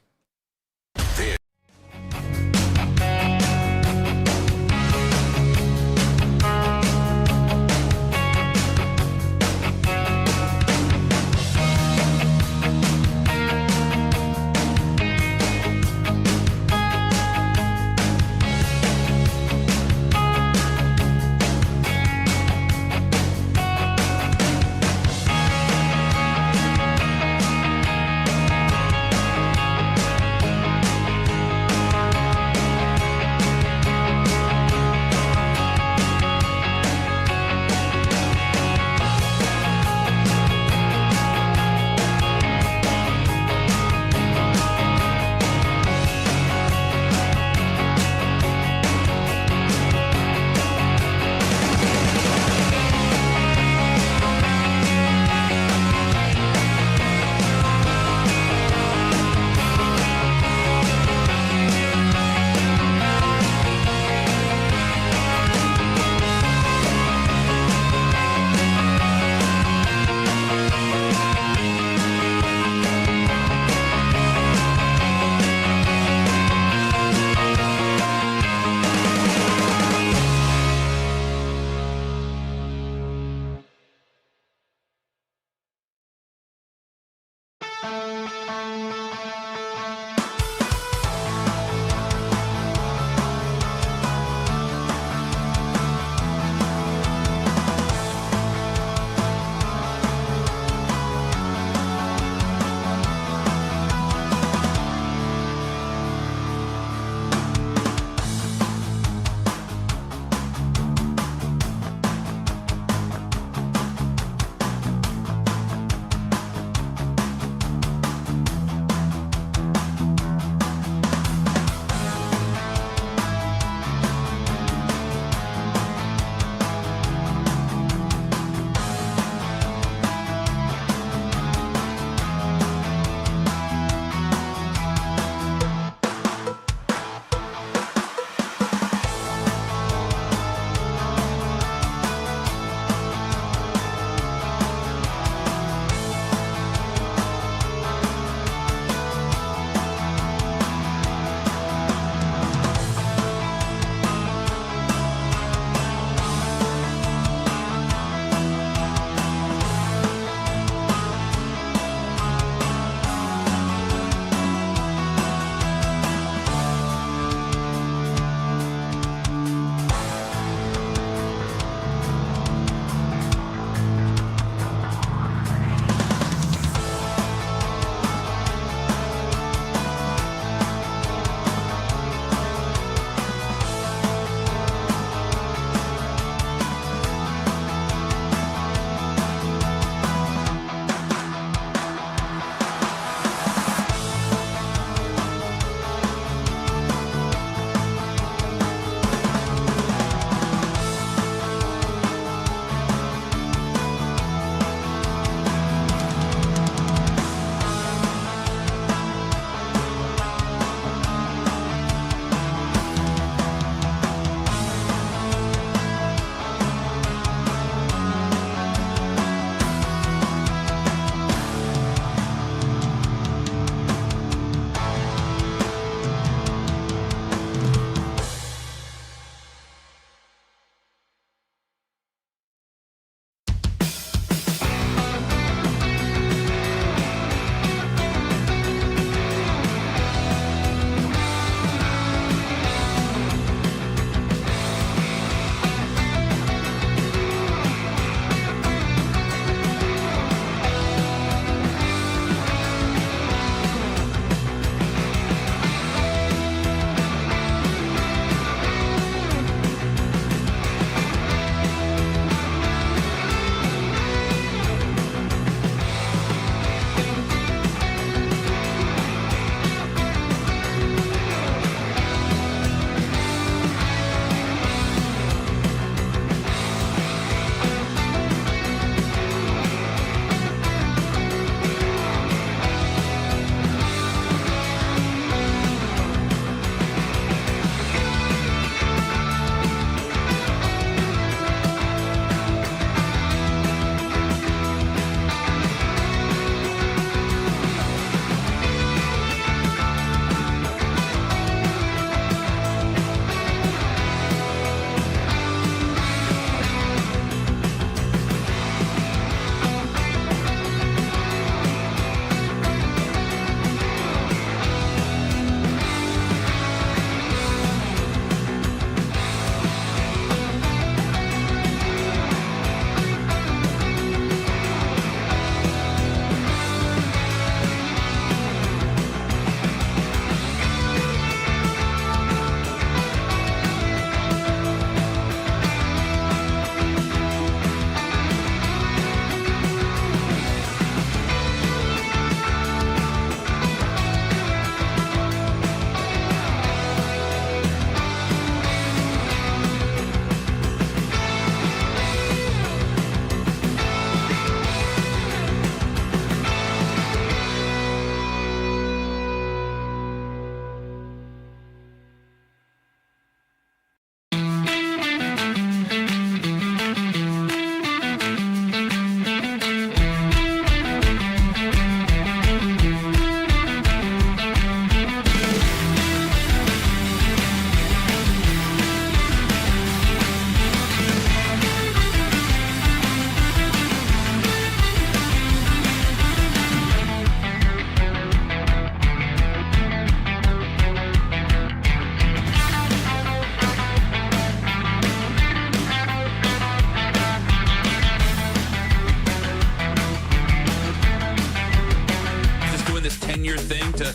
10-year thing to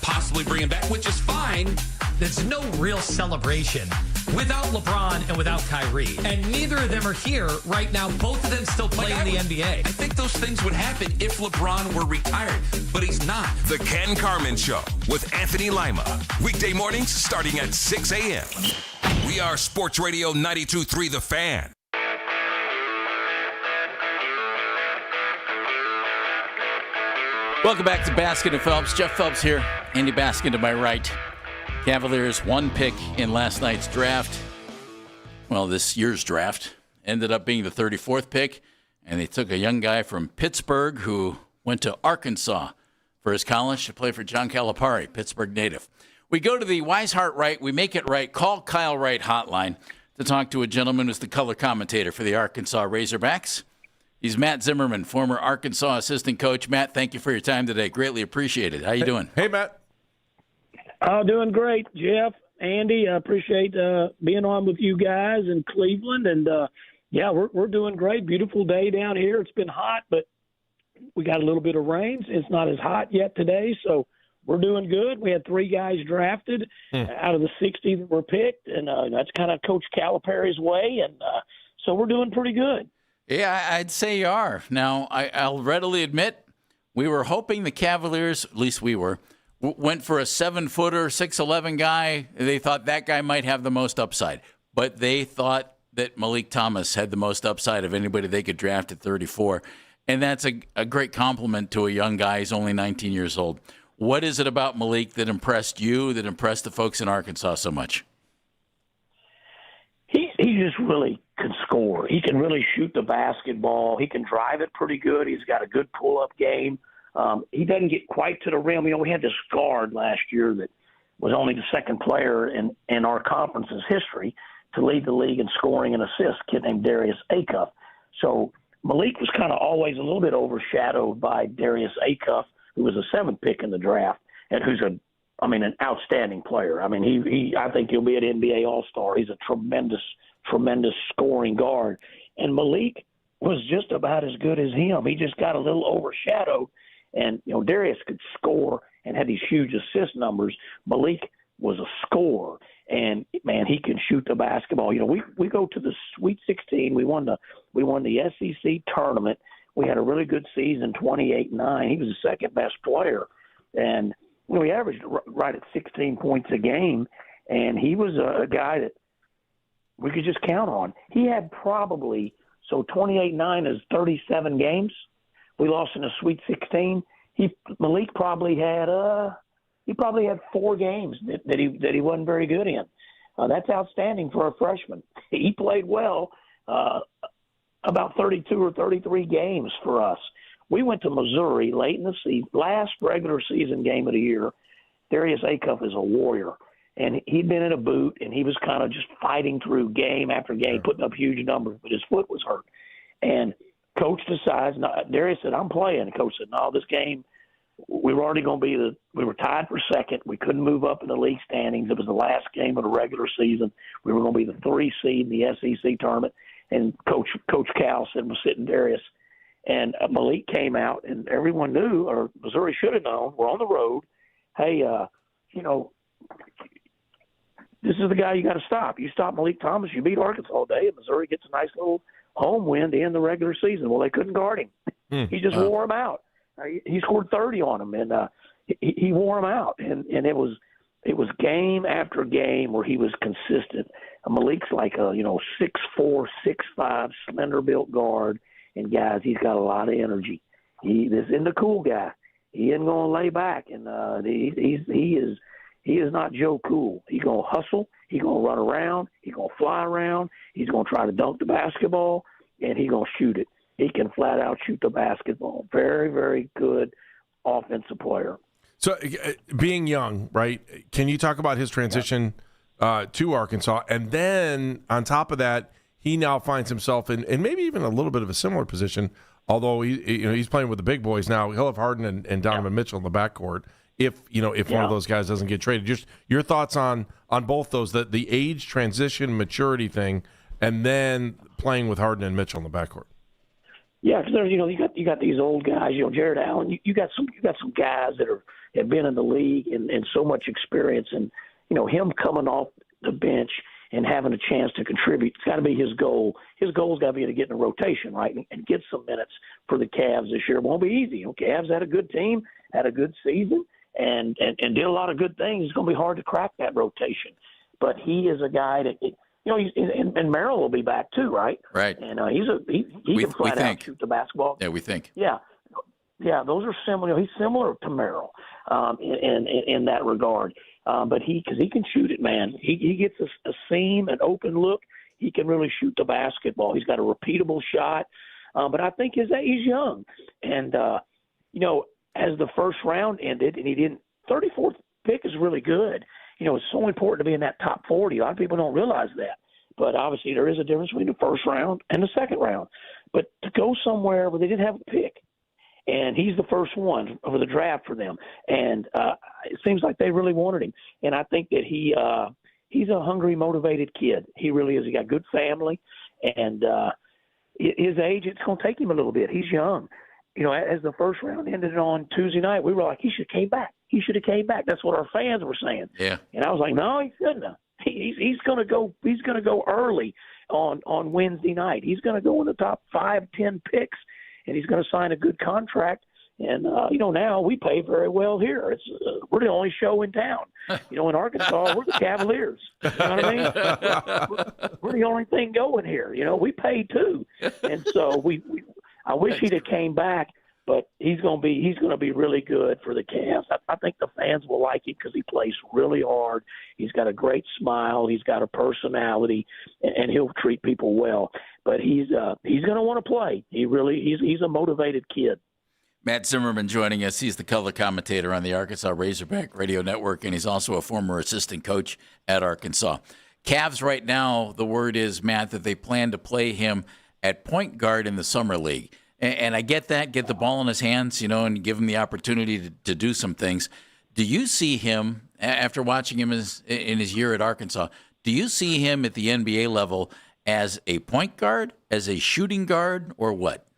possibly bring him back, which is fine. There's no real celebration without LeBron and without Kyrie. And neither of them are here right now. Both of them still play in the NBA. I think those things would happen if LeBron were retired, but he's not. The Ken Carman Show with Anthony Lima. Weekday mornings starting at 6 a.m. We are Sports Radio 92.3 The Fan. Welcome back to Baskin and Phelps. Jeff Phelps here. Andy Baskin to my right. Cavaliers one pick in last night's draft. Well, this year's draft ended up being the 34th pick, and they took a young guy from Pittsburgh who went to Arkansas for his college to play for John Calipari, Pittsburgh native. We go to the Wise Heart Right, we make it right, call Kyle Wright hotline to talk to a gentleman who's the color commentator for the Arkansas Razorbacks. He's Matt Zimmerman, former Arkansas assistant coach. Matt, thank you for your time today. Greatly appreciate it. How you doing? Hey, Matt. Doing great, Jeff, Andy. I appreciate being on with you guys in Cleveland. And, we're doing great. Beautiful day down here. It's been hot, but we got a little bit of rain. It's not as hot yet today, so we're doing good. We had 3 guys drafted out of the 60 that were picked, and that's kind of Coach Calipari's way, and so we're doing pretty good. Yeah, I'd say you are. Now, I'll readily admit we were hoping the Cavaliers, at least we were, went for a 7-footer, 6'11" guy. They thought that guy might have the most upside. But they thought that Malik Thomas had the most upside of anybody they could draft at 34. And that's a great compliment to a young guy. He's only 19 years old. What is it about Malik that impressed you, that impressed the folks in Arkansas so much? He just really can score. He can really shoot the basketball. He can drive it pretty good. He's got a good pull-up game. He doesn't get quite to the rim. We had this guard last year that was only the second player in our conference's history to lead the league in scoring and assists, a kid named Darius Acuff. So Malik was kind of always a little bit overshadowed by Darius Acuff, who was a 7th pick in the draft, and who's an outstanding player. I mean, I think he'll be an NBA All-Star. He's a tremendous scoring guard. And Malik was just about as good as him. He just got a little overshadowed. And, Darius could score and had these huge assist numbers. Malik was a scorer. And, man, he can shoot the basketball. We go to the Sweet 16. We won the SEC tournament. We had a really good season, 28-9. He was the second-best player. And, we averaged right at 16 points a game. And he was a guy that we could just count on. He had probably, 28-9 is 37 games. We lost in the Sweet 16. Malik probably had 4 games that he wasn't very good in. That's outstanding for a freshman. He played well about 32 or 33 games for us. We went to Missouri late in the season, last regular season game of the year. Darius Acuff is a warrior, and he'd been in a boot, and he was kind of just fighting through game after game, putting up huge numbers, but his foot was hurt. And coach decides, Darius said, I'm playing. And coach said, no, this game, we were already going to be we were tied for second. We couldn't move up in the league standings. It was the last game of the regular season. We were going to be the 3 seed in the SEC tournament. And Coach Cal said, we're sitting Darius. And Malik came out, and everyone knew, or Missouri should have known, we're on the road. Hey, this is the guy you got to stop. You stop Malik Thomas, you beat Arkansas all day, and Missouri gets a nice little home win to end the regular season. Well, they couldn't guard him. He just wore him out. He scored 30 on him, and he wore him out. And it was game after game where he was consistent. Malik's like a 6'4", 6'5", slender-built guard. And, guys, he's got a lot of energy. He isn't a cool guy. He isn't going to lay back. And he is not Joe Cool. He's going to hustle. He's going to run around. He's going to fly around. He's going to try to dunk the basketball, and he's going to shoot it. He can flat out shoot the basketball. Very, very good offensive player. So being young, right, can you talk about his transition to Arkansas? And then on top of that, he now finds himself in maybe even a little bit of a similar position, although he's playing with the big boys now. He'll have Harden and Donovan Mitchell in the backcourt if one of those guys doesn't get traded. Just your thoughts on both those, the age transition, maturity thing, and then playing with Harden and Mitchell in the backcourt. Yeah, because there's you got these old guys, Jared Allen. You got some guys that have been in the league and so much experience, and him coming off the bench and having a chance to contribute. It's got to be his goal. His goal's got to be to get in the rotation, right, and get some minutes for the Cavs this year. It won't be easy. Cavs had a good team, had a good season, and did a lot of good things. It's going to be hard to crack that rotation. But he is a guy that and Merrill will be back too, right? Right. And he can flat out shoot the basketball. Yeah, we think. Yeah, those are similar. He's similar to Merrill in that regard. But because he can shoot it, man. He gets a seam, an open look. He can really shoot the basketball. He's got a repeatable shot. But I think he's young. And, as the first round ended and he didn't – 34th pick is really good. It's so important to be in that top 40. A lot of people don't realize that. But obviously there is a difference between the first round and the second round. But to go somewhere where they didn't have a pick, and he's the first one of the draft for them. And it seems like they really wanted him. And I think that he's a hungry, motivated kid. He really is. He got good family. And his age, it's going to take him a little bit. He's young. As the first round ended on Tuesday night, we were like, he should have came back. He should have came back. That's what our fans were saying. Yeah. And I was like, no, he shouldn't have. He's going to go. He's going to go early on Wednesday night. He's going to go in the top 5-10 picks. And he's going to sign a good contract. And, now we pay very well here. We're the only show in town. In Arkansas, we're the Cavaliers. You know what I mean? We're the only thing going here. We pay too. And so I wish he'd have came back, but he's going to be really good for the Cavs. I think the fans will like him because he plays really hard. He's got a great smile. He's got a personality, and he'll treat people well. But he's going to want to play. He's a motivated kid. Matt Zimmerman joining us. He's the color commentator on the Arkansas Razorback Radio Network, and he's also a former assistant coach at Arkansas. Cavs right now, the word is, Matt, that they plan to play him at point guard in the Summer League. And I get that, get the ball in his hands, and give him the opportunity to do some things. Do you see him, after watching him in his year at Arkansas, do you see him at the NBA level as a point guard, as a shooting guard, or what?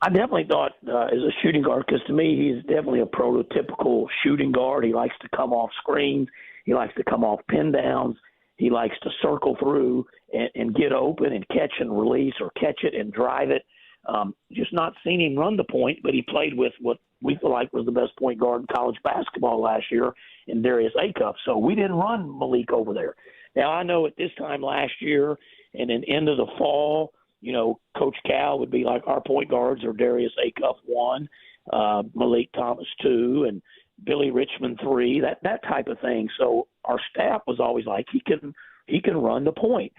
I definitely thought as a shooting guard, because to me he's definitely a prototypical shooting guard. He likes to come off screens. He likes to come off pin downs. He likes to circle through and get open and catch and release, or catch it and drive it. Just not seen him run the point, but he played with what we feel like was the best point guard in college basketball last year in Darius Acuff. So we didn't run Malik over there. Now, I know at this time last year and then end of the fall, Coach Cal would be like, our point guards are Darius Acuff 1, Malik Thomas 2, and Billy Richmond 3, that type of thing. So our staff was always like, he can run the point.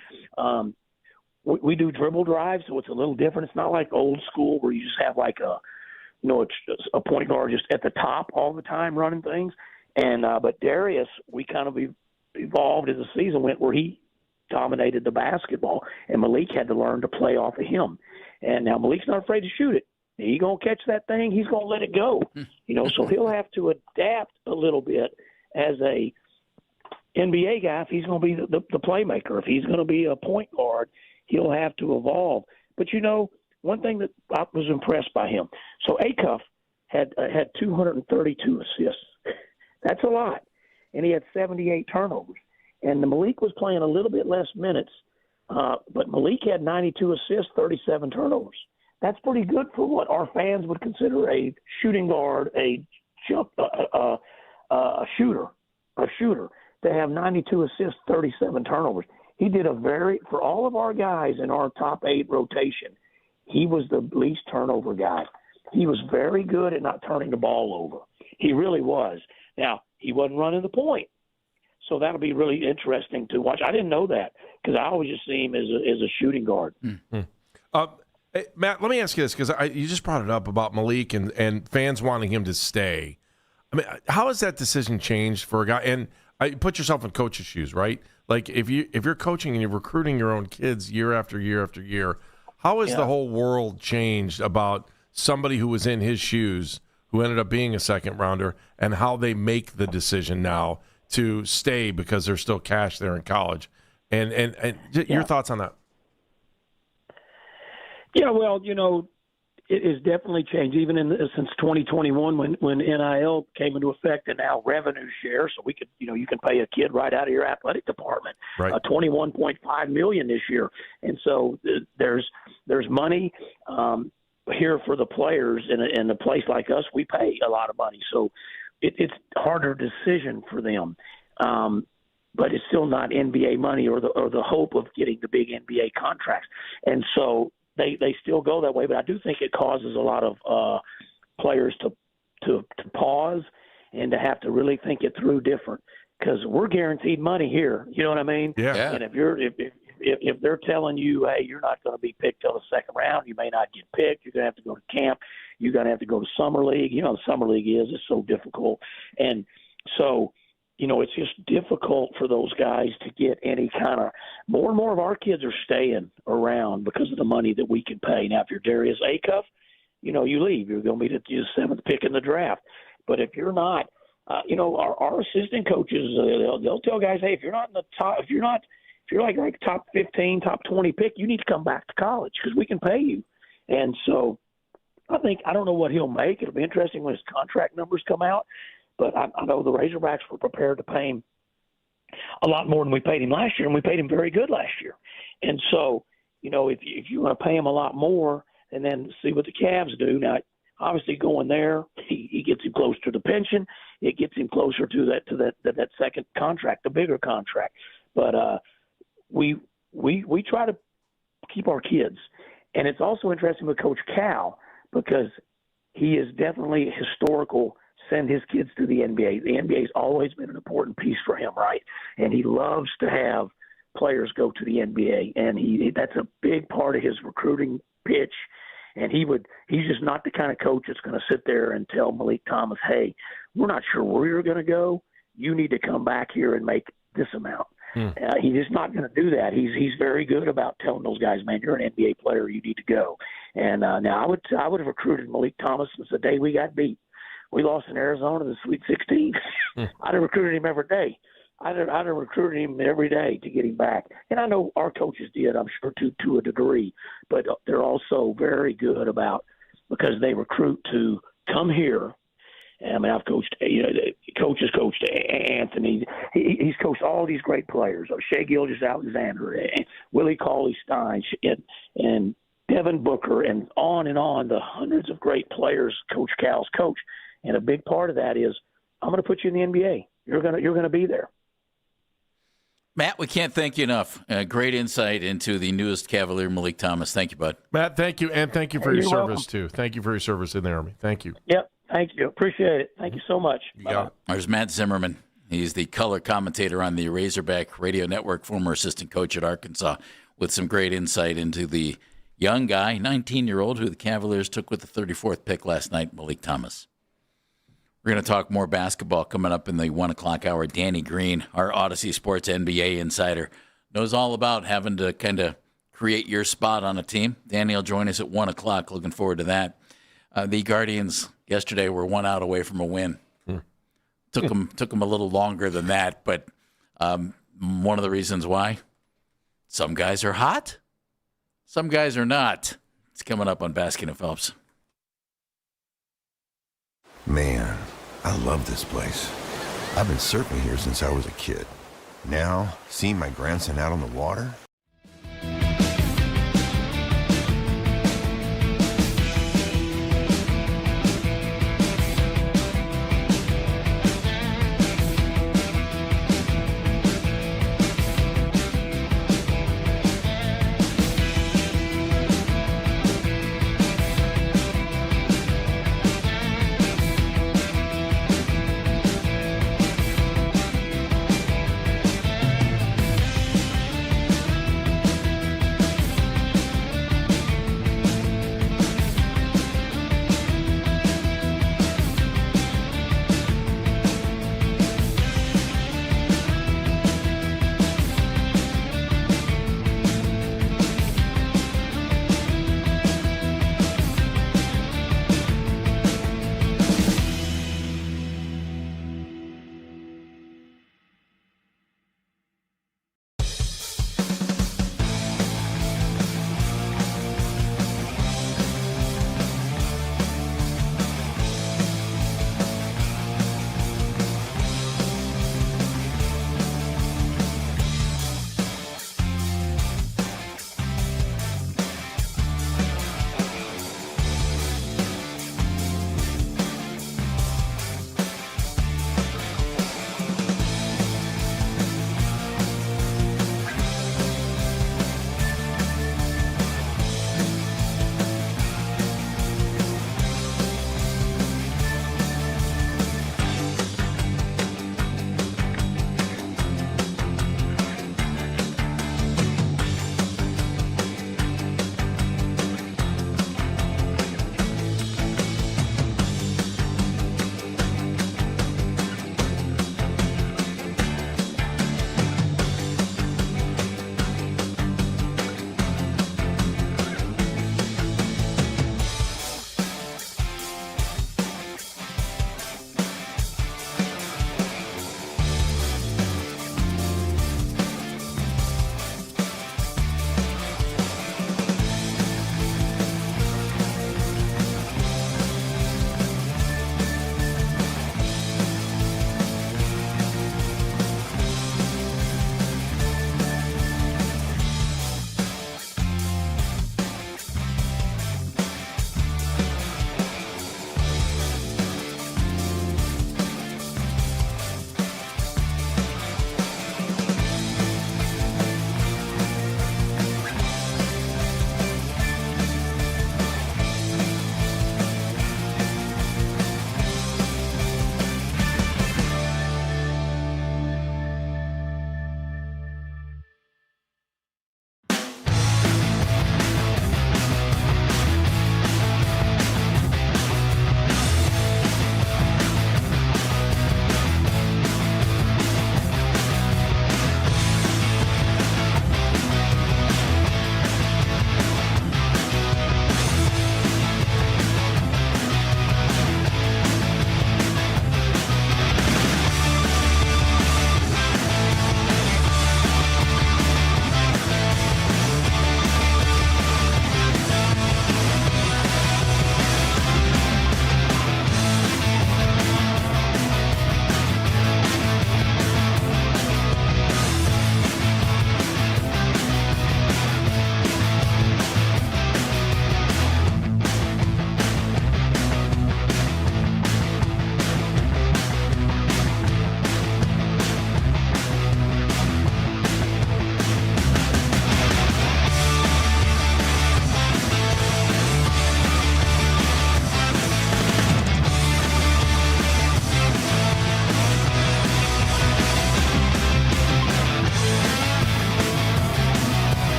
We do dribble drives, so it's a little different. It's not like old school where you just have like it's a point guard just at the top all the time running things. And but Darius, we kind of evolved as the season went, where he dominated the basketball, and Malik had to learn to play off of him. And now Malik's not afraid to shoot it. He's going to catch that thing. He's going to let it go. So he'll have to adapt a little bit as a NBA guy if he's going to be the playmaker. If he's going to be a point guard, he'll have to evolve. But, one thing that I was impressed by him. So Acuff had 232 assists. That's a lot. And he had 78 turnovers. And Malik was playing a little bit less minutes, but Malik had 92 assists, 37 turnovers. That's pretty good for what our fans would consider a shooting guard, a shooter, to have 92 assists, 37 turnovers. He did for all of our guys in our top 8 rotation, he was the least turnover guy. He was very good at not turning the ball over. He really was. Now, he wasn't running the point. So that'll be really interesting to watch. I didn't know that because I always just see him as a shooting guard. Mm-hmm. Hey, Matt, let me ask you this, because you just brought it up about Malik and fans wanting him to stay. I mean, how has that decision changed for a guy? And put yourself in coach's shoes, right? Like if you're coaching and you're recruiting your own kids year after year after year, how has the whole world changed about somebody who was in his shoes, who ended up being a second rounder, and how they make the decision now to stay because there's still cash there in college? And your thoughts on that? Yeah, well, it has definitely changed, even since 2021 when NIL came into effect, and now revenue share. So we could, you can pay a kid right out of your athletic department, right. $21.5 million this year, and so there's money here for the players. In a place like us, we pay a lot of money, so it's a harder decision for them. But it's still not NBA money or the hope of getting the big NBA contracts, and so. They still go that way, but I do think it causes a lot of players to pause and to have to really think it through different, because we're guaranteed money here. You know what I mean? Yeah. And if they're telling you, hey, you're not going to be picked till the second round, you may not get picked. You're going to have to go to camp. You're going to have to go to summer league. The summer league is so difficult, and so. It's just difficult for those guys to get any kind of – more and more of our kids are staying around because of the money that we can pay. Now, if you're Darius Acuff, you leave. You're going to be the seventh pick in the draft. But if you're not our assistant coaches, they'll tell guys, hey, if you're not in the top – if you're like top 15, top 20 pick, you need to come back to college because we can pay you. And so I don't know what he'll make. It'll be interesting when his contract numbers come out. But I know the Razorbacks were prepared to pay him a lot more than we paid him last year, and we paid him very good last year. And so, if you want to pay him a lot more and then see what the Cavs do, now obviously going there, he gets him closer to the pension. It gets him closer to that second contract, the bigger contract. But we try to keep our kids, and it's also interesting with Coach Cal because he is definitely historical. Send his kids to the NBA. The NBA's always been an important piece for him, right? And he loves to have players go to the NBA, and that's a big part of his recruiting pitch. And he's just not the kind of coach that's going to sit there and tell Malik Thomas, hey, we're not sure where you're going to go. You need to come back here and make this amount. He's just not going to do that. He's very good about telling those guys, man, you're an NBA player, you need to go. And now I would have recruited Malik Thomas since the day we got beat. We lost in Arizona in the Sweet 16. I'd have recruited him every day. I'd have recruited him every day to get him back. And I know our coaches did, I'm sure, to a degree. But they're also very good about because they recruit to come here. I mean, I've coached, coaches coached Anthony. He's coached all these great players. Shai Gilgeous-Alexander, and Willie Cauley-Stein, and Devin Booker, and on, the hundreds of great players Coach Cal's coached. And a big part of that is, I'm going to put you in the NBA. You're going to be there. Matt, we can't thank you enough. Great insight into the newest Cavalier, Malik Thomas. Thank you, bud. Matt, thank you, and thank you for your You're service, welcome. too. Thank you for your service in the Army. Thank you. Yep, thank you. Appreciate it. Thank you so much. There's Matt Zimmerman. He's the color commentator on the Razorback Radio Network, former assistant coach at Arkansas, with some great insight into the young guy, 19-year-old, who the Cavaliers took with the 34th pick last night, Malik Thomas. We're going to talk more basketball coming up in the 1 o'clock hour. Danny Green, our Odyssey Sports NBA insider, knows all about having to kind of create your spot on a team. Danny will join us at 1 o'clock. Looking forward to that. The Guardians yesterday were 1 out away from a win. Took them a little longer than that, but one of the reasons why, some guys are hot, some guys are not. It's coming up on Baskin and Phelps. Man, I love this place. I've been surfing here since I was a kid. Now, seeing my grandson out on the water...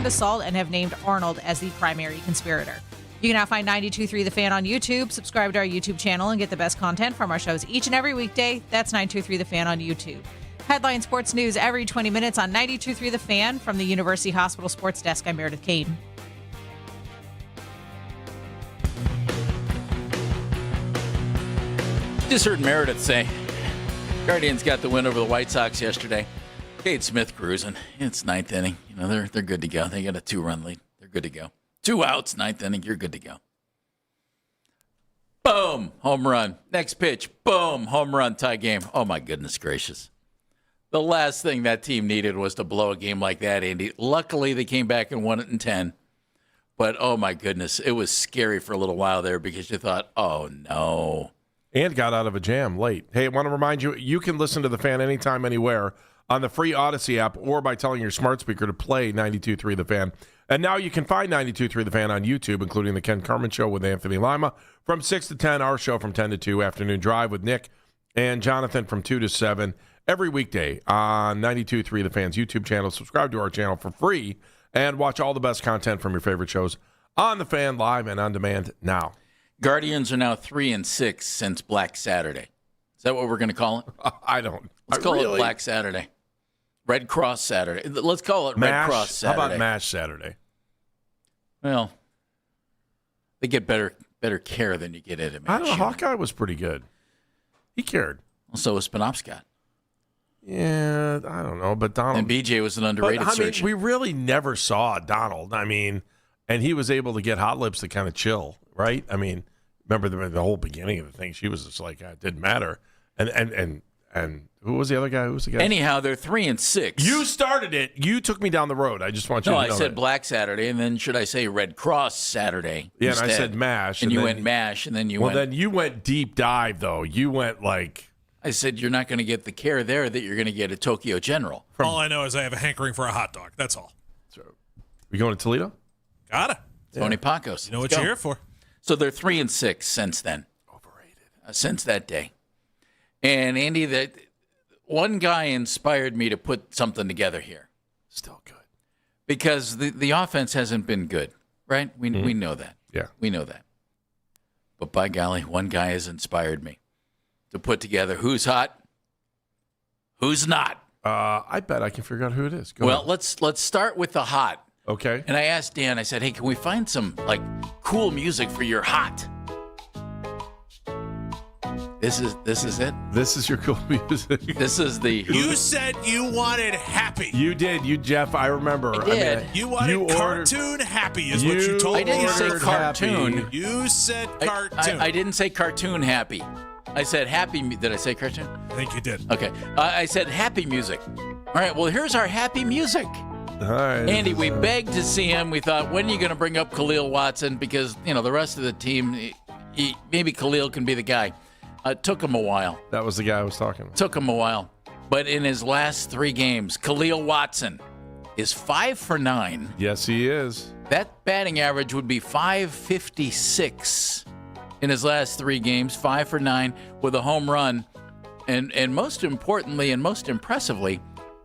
and assault and have named Arnold as the primary conspirator. You can now find 92.3 The Fan on YouTube. Subscribe to our YouTube channel and get the best content from our shows each and every weekday. That's 92.3 The Fan on YouTube. Headline sports news every 20 minutes on 92.3 The Fan. From the University Hospital Sports Desk, I'm Meredith Kane. Just heard Meredith say, Guardians got the win over the White Sox yesterday. Cade Smith cruising. It's ninth inning. They're good to go. They got a 2-run lead. They're good to go. 2 outs, ninth inning. You're good to go. Boom, home run. Next pitch, boom, home run, tie game. Oh, my goodness gracious. The last thing that team needed was to blow a game like that, Andy. Luckily, they came back and won it in 10. But, oh, my goodness, it was scary for a little while there because you thought, oh, no. And got out of a jam late. Hey, I want to remind you, you can listen to The Fan anytime, anywhere on the free Odyssey app or by telling your smart speaker to play 92.3 The Fan. And now you can find 92.3 The Fan on YouTube, including the Ken Carman Show with Anthony Lima from 6 to 10, our show from 10 to 2, Afternoon Drive with Nick and Jonathan from 2 to 7, every weekday on 92.3 The Fan's YouTube channel. Subscribe to our channel for free and watch all the best content from your favorite shows on The Fan, live and on demand now. Guardians are now 3-6 since Black Saturday. Is that what we're going to call it? Let's call it Black Saturday. Red Cross Saturday. Let's call it Red Cross Saturday. How about MASH Saturday? Well, they get better care than you get at a MASH. I don't know. Hawkeye was pretty good. He cared. Well, so was Penobscot. Yeah, I don't know. But Donald. And BJ was an underrated surgeon. We really never saw Donald. And he was able to get Hot Lips to kind of chill, right? Remember the whole beginning of the thing? She was just like, it didn't matter. And who was the other guy? Who was the guy? Anyhow, they're 3-6. You started it. You took me down the road. I just want you to know. No, I said Black Saturday, and then should I say Red Cross Saturday? Yeah, instead? and I said MASH. And you went MASH, and then you went. Well, then you went deep dive, though. You went like. I said you're not going to get the care there that you're going to get at Tokyo General. All I know is I have a hankering for a hot dog. That's all. So, we going to Toledo? Gotta. Tony Pacos. You know what you're here for. So they're 3-6 since then. Overrated. Since that day. And Andy, that one guy inspired me to put something together here. Still good. Because the offense hasn't been good, right? We know that. Yeah. We know that. But by golly, one guy has inspired me to put together who's hot, who's not. I bet I can figure out who it is. Go well, ahead. let's start with the hot. Okay. And I asked Dan, I said, hey, can we find some cool music for your hot? This is it. This is your cool music. This is the. You said you wanted happy. You did, Jeff. I remember. I did. You wanted cartoon happy, is what you told me. I didn't say cartoon. Happy. You said cartoon. I didn't say cartoon happy. I said happy. Did I say cartoon? I think you did. Okay. I said happy music. All right. Well, here's our happy music. All right. Andy, we begged to see him. We thought, when are you going to bring up Khalil Watson? Because, the rest of the team, maybe Khalil can be the guy. It took him a while. That was the guy I was talking about. Took him a while. But in his last 3 games, Khalil Watson is 5 for 9. Yes, he is. That batting average would be .556 in his last 3 games, 5 for 9 with a home run. And most importantly and most impressively,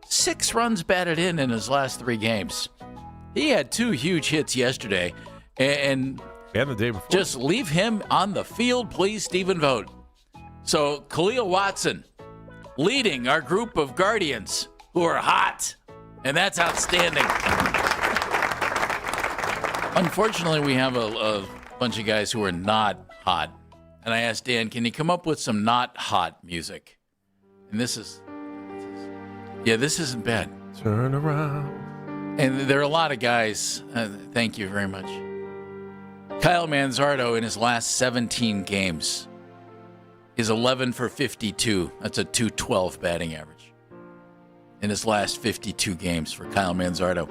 6 runs batted in his last 3 games. He had 2 huge hits yesterday. And the day before. Just leave him on the field, please, Stephen Vogt. So Khalil Watson leading our group of Guardians who are hot, and that's outstanding. Unfortunately, we have a bunch of guys who are not hot, and I asked Dan, can you come up with some not hot music? And this isn't bad. Turn around. And there are a lot of guys. Thank you very much. Kyle Manzardo in his last 17 games is 11 for 52. That's a .212 batting average in his last 52 games for Kyle Manzardo.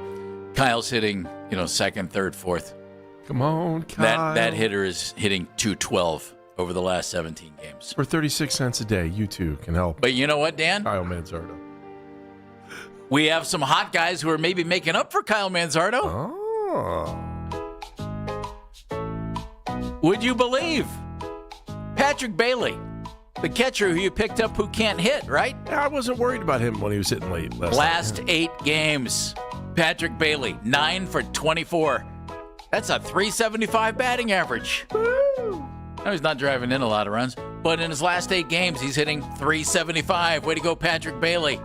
Kyle's hitting, second, third, fourth. Come on, Kyle. That hitter is hitting .212 over the last 17 games. For 36 cents a day, you too can help. But you know what, Dan? Kyle Manzardo. We have some hot guys who are maybe making up for Kyle Manzardo. Oh. Would you believe? Patrick Bailey, the catcher who you picked up who can't hit, right? I wasn't worried about him when he was hitting late last 8 games. Patrick Bailey, 9 for 24. That's a 375 batting average. Woo! Now, he's not driving in a lot of runs, but in his last 8 games, he's hitting 375. Way to go, Patrick Bailey.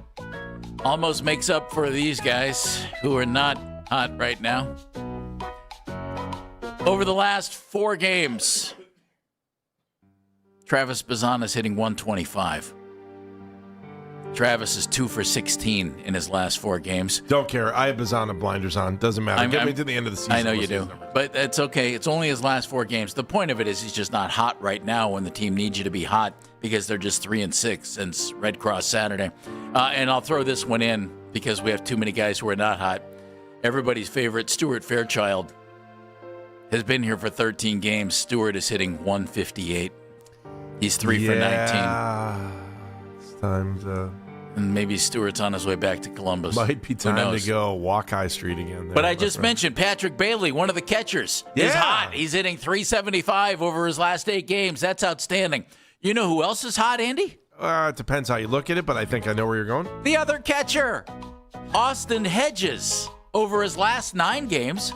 Almost makes up for these guys who are not hot right now. Over the last 4 games, Travis Bazan is hitting 125. Travis is 2 for 16 in his last 4 games. Don't care. I have Bazana blinders on. Doesn't matter. Get me to the end of the season. I know you do. But it's okay. It's only his last 4 games. The point of it is he's just not hot right now when the team needs you to be hot because they're just 3-6 since Red Cross Saturday. And I'll throw this one in because we have too many guys who are not hot. Everybody's favorite, Stuart Fairchild, has been here for 13 games. Stuart is hitting 158. He's 3 for 19. It's time to... And maybe Stewart's on his way back to Columbus. Might be time to go walk High Street again. There, but I just mentioned Patrick Bailey, one of the catchers, is hot. He's hitting 375 over his last 8 games. That's outstanding. You know who else is hot, Andy? It depends how you look at it, but I think I know where you're going. The other catcher, Austin Hedges, over his last 9 games,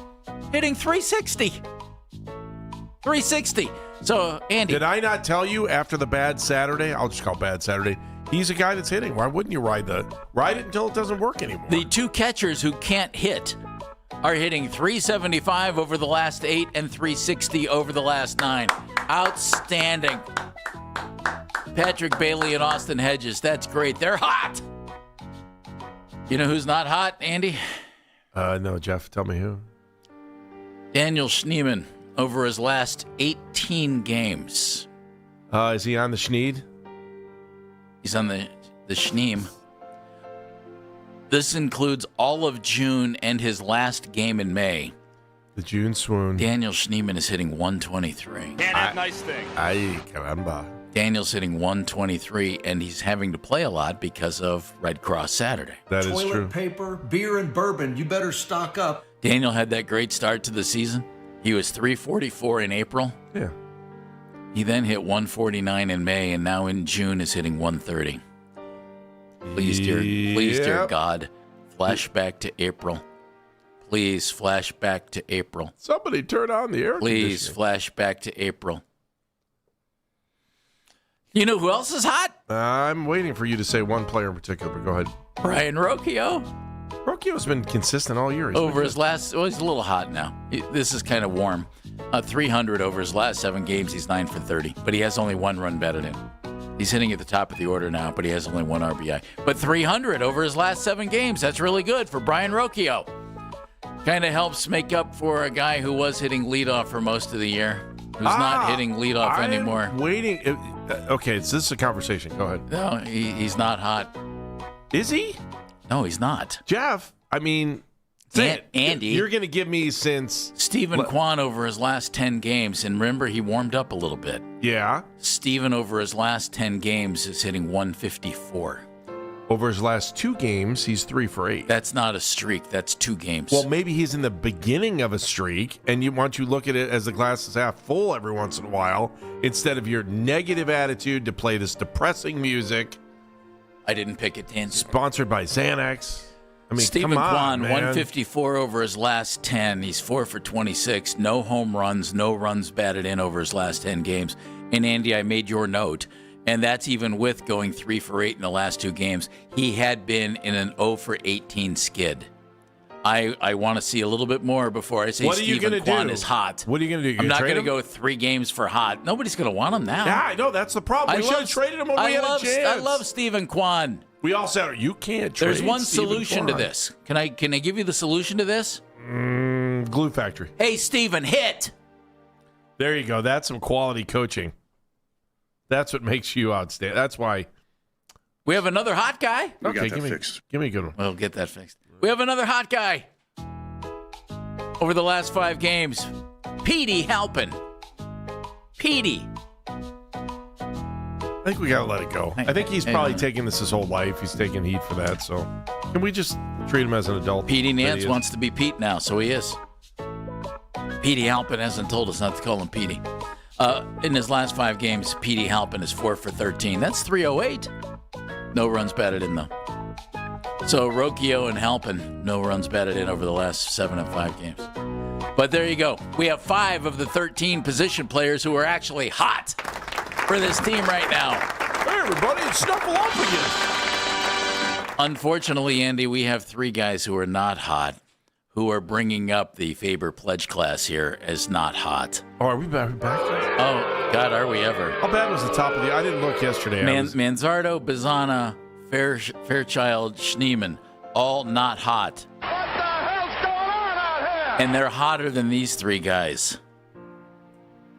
hitting 360. 360. So, Andy. Did I not tell you after the bad Saturday? I'll just call it bad Saturday. He's a guy that's hitting. Why wouldn't you ride it until it doesn't work anymore? The 2 catchers who can't hit are hitting 375 over the last 8 and 360 over the last 9. Outstanding. Patrick Bailey and Austin Hedges. That's great. They're hot. You know who's not hot, Andy? No, Jeff. Tell me who. Daniel Schneemann over his last 18 games. Is he on the Schneed? He's on the Schneem. This includes all of June and his last game in May. The June swoon. Daniel Schneemann is hitting 123. Can't have nice things. Ay, caramba. Daniel's hitting 123, and he's having to play a lot because of Red Cross Saturday. That is true. Toilet paper, beer, and bourbon. You better stock up. Daniel had that great start to the season. He was 344 in April. Yeah. He then hit 149 in May, and now in June is hitting 130. Please, dear God, flash back to April. Please flash back to April. Somebody turn on the air Please conditioning. flash back to April. You know who else is hot? I'm waiting for you to say one player in particular, but go ahead. Brian Rocchio. Rocchio's been consistent all year. Over his last, well, he's a little hot now. This is kind of warm. 300 over his last 7 games. He's 9 for 30, but he has only 1 run batted in. He's hitting at the top of the order now, but he has only 1 RBI. But 300 over his last 7 games. That's really good for Brian Rocchio. Kind of helps make up for a guy who was hitting leadoff for most of the year, who's not hitting leadoff anymore. Waiting. Okay, so this is a conversation. Go ahead. No, he's not hot. Is he? No, he's not. Jeff, I mean, Andy, you're going to give me since Stephen Kwan over his last 10 games, and remember he warmed up a little bit. Yeah. Stephen over his last 10 games is hitting 154. Over his last 2 games, he's 3 for 8. That's not a streak. That's 2 games. Well, maybe he's in the beginning of a streak, and you look at it as the glass is half full every once in a while, instead of your negative attitude to play this depressing music. I didn't pick it, Dan. Sponsored by Xanax. I mean, Stephen come on, Kwan, man. 154 over his last 10. He's 4 for 26. No home runs, no runs batted in over his last 10 games. And Andy, I made your note. And that's even with going 3 for 8 in the last 2 games. He had been in an 0 for 18 skid. I want to see a little bit more before I say Stephen Kwan is hot. What are you going to do? I'm not going to go 3 games for hot. Nobody's going to want him now. Yeah, I know. That's the problem. We should have traded him when we had a chance. I love Stephen Kwan. We all said, you can't trade There's one Stephen solution Kwan. to this. Can I give you the solution to this? Glue factory. Hey, Stephen, hit. There you go. That's some quality coaching. That's what makes you outstanding. That's why. We have another hot guy. Okay, give me a good one. We'll get that fixed. We have another hot guy. Over the last 5 games, Petey Halpin. Petey. I think we got to let it go. I think he's probably taking this his whole life. He's taking heat for that. So can we just treat him as an adult? Petey Nance wants to be Pete now, so he is. Petey Halpin hasn't told us not to call him Petey. In his last 5 games, Petey Halpin is 4 for 13. That's 308. No runs batted in, though. So Rocchio and Halpin, no runs batted in over the last 7 of 5 games. But there you go. We have 5 of the 13 position players who are actually hot for this team right now. Hey, everybody, it's Snuffleupagus. Unfortunately, Andy, we have 3 guys who are not hot, who are bringing up the Faber pledge class here as not hot. Oh, are we back? Oh, God, are we ever? How bad was the top of the... I didn't look yesterday. Manzardo, Bazana, Fairchild, Schneemann, all not hot. What the hell's going on out here? And they're hotter than these 3 guys.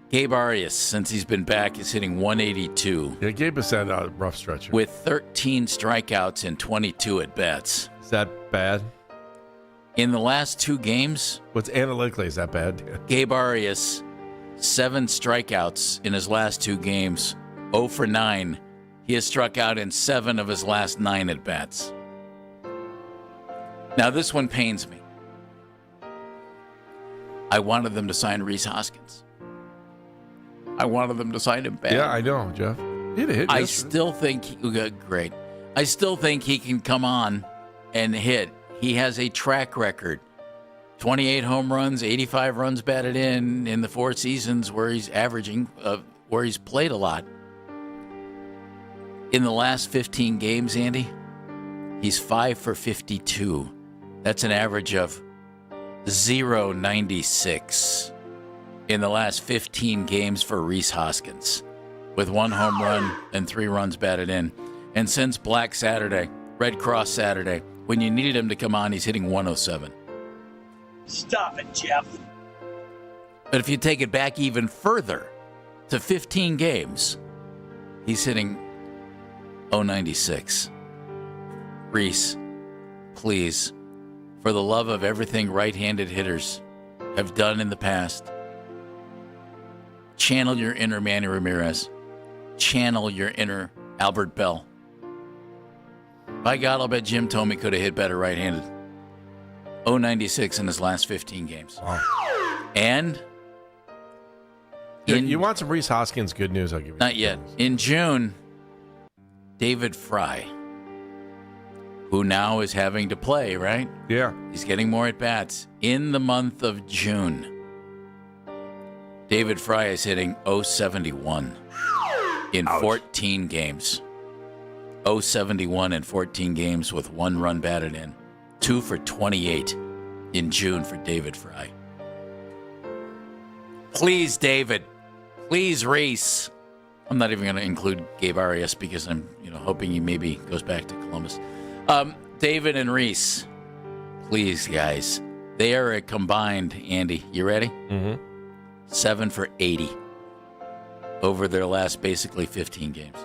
Gabe Arias, since he's been back, is hitting 182. Yeah, Gabe has had a rough stretch. With 13 strikeouts and 22 at-bats. Is that bad? In the last 2 games... What's analytically, is that bad? Gabe Arias, 7 strikeouts in his last 2 games, 0 for 9. He has struck out in 7 of his last 9 at-bats. Now, this one pains me. I wanted them to sign Rhys Hoskins. I wanted them to sign him bad. Yeah, I know, Jeff. Hit a hit. I still think great. I still think he can come on and hit. He has a track record. 28 home runs, 85 runs batted in the 4 seasons where he's averaging, where he's played a lot. In the last 15 games, Andy, he's 5 for 52. That's an average of 0.96 in the last 15 games for Rhys Hoskins, with 1 home run and 3 runs batted in. And since Black Saturday, Red Cross Saturday, when you needed him to come on, he's hitting 107. Stop it, Jeff. But if you take it back even further to 15 games, he's hitting 0.96. Rhys, please, for the love of everything right-handed hitters have done in the past, channel your inner Manny Ramirez. Channel your inner Albert Bell. By God, I'll bet Jim Thome could have hit better right-handed. 0.96 in his last 15 games. Wow. And... you want some Rhys Hoskins good news? I'll give you. Not yet. In June, David Fry, who now is having to play, right? Yeah. He's getting more at-bats. In the month of June, David Fry is hitting 0.71 in 14 games. 0.71 in 14 games with 1 run batted in. 2 for 28 in June for David Fry. Please, David. Please, Rhys. I'm not even going to include Gabe Arias because I'm hoping he maybe goes back to Columbus. David and Rhys, please, guys. They are a combined, Andy, you ready? Mm-hmm. 7 for 80 over their last basically 15 games.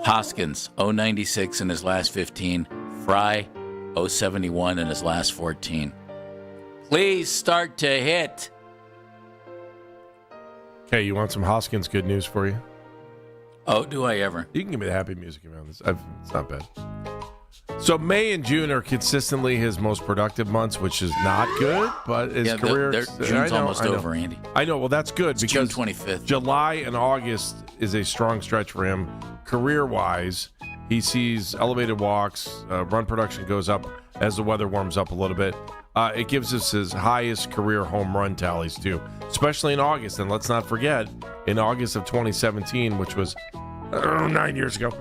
Hoskins, 0.96 in his last 15. Fry, 0.71 in his last 14. Please start to hit. Okay, you want some Hoskins good news for you? Oh, do I ever? You can give me the happy music around this. It's not bad. So May and June are consistently his most productive months, which is not good, but his career... June's almost over, Andy. I know. Well, that's good because June 25th. July and August is a strong stretch for him career-wise. He sees elevated walks, run production goes up as the weather warms up a little bit. It gives us his highest career home run tallies, too, especially in August. And let's not forget, in August of 2017, which was 9 years ago,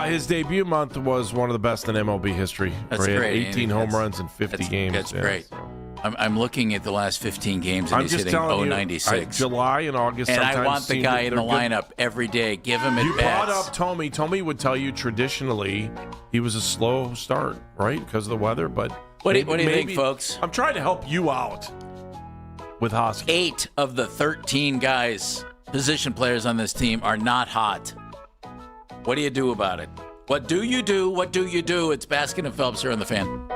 his debut month was one of the best in MLB history. That's he had great. 18 home runs in 50 games. That's great. I'm looking at the last 15 games, and I'm he's just hitting telling you, 0.96. July and August, and sometimes I want the guy in the lineup every day. Give him at-bats. You brought up Thome. Thome would tell you traditionally he was a slow start, right, because of the weather. But what do you think, folks? I'm trying to help you out with Hoskins. 8 of the 13 guys, position players on this team, are not hot. What do you do about it? What do you do? What do you do? It's Baskin and Phelps here on The Fan.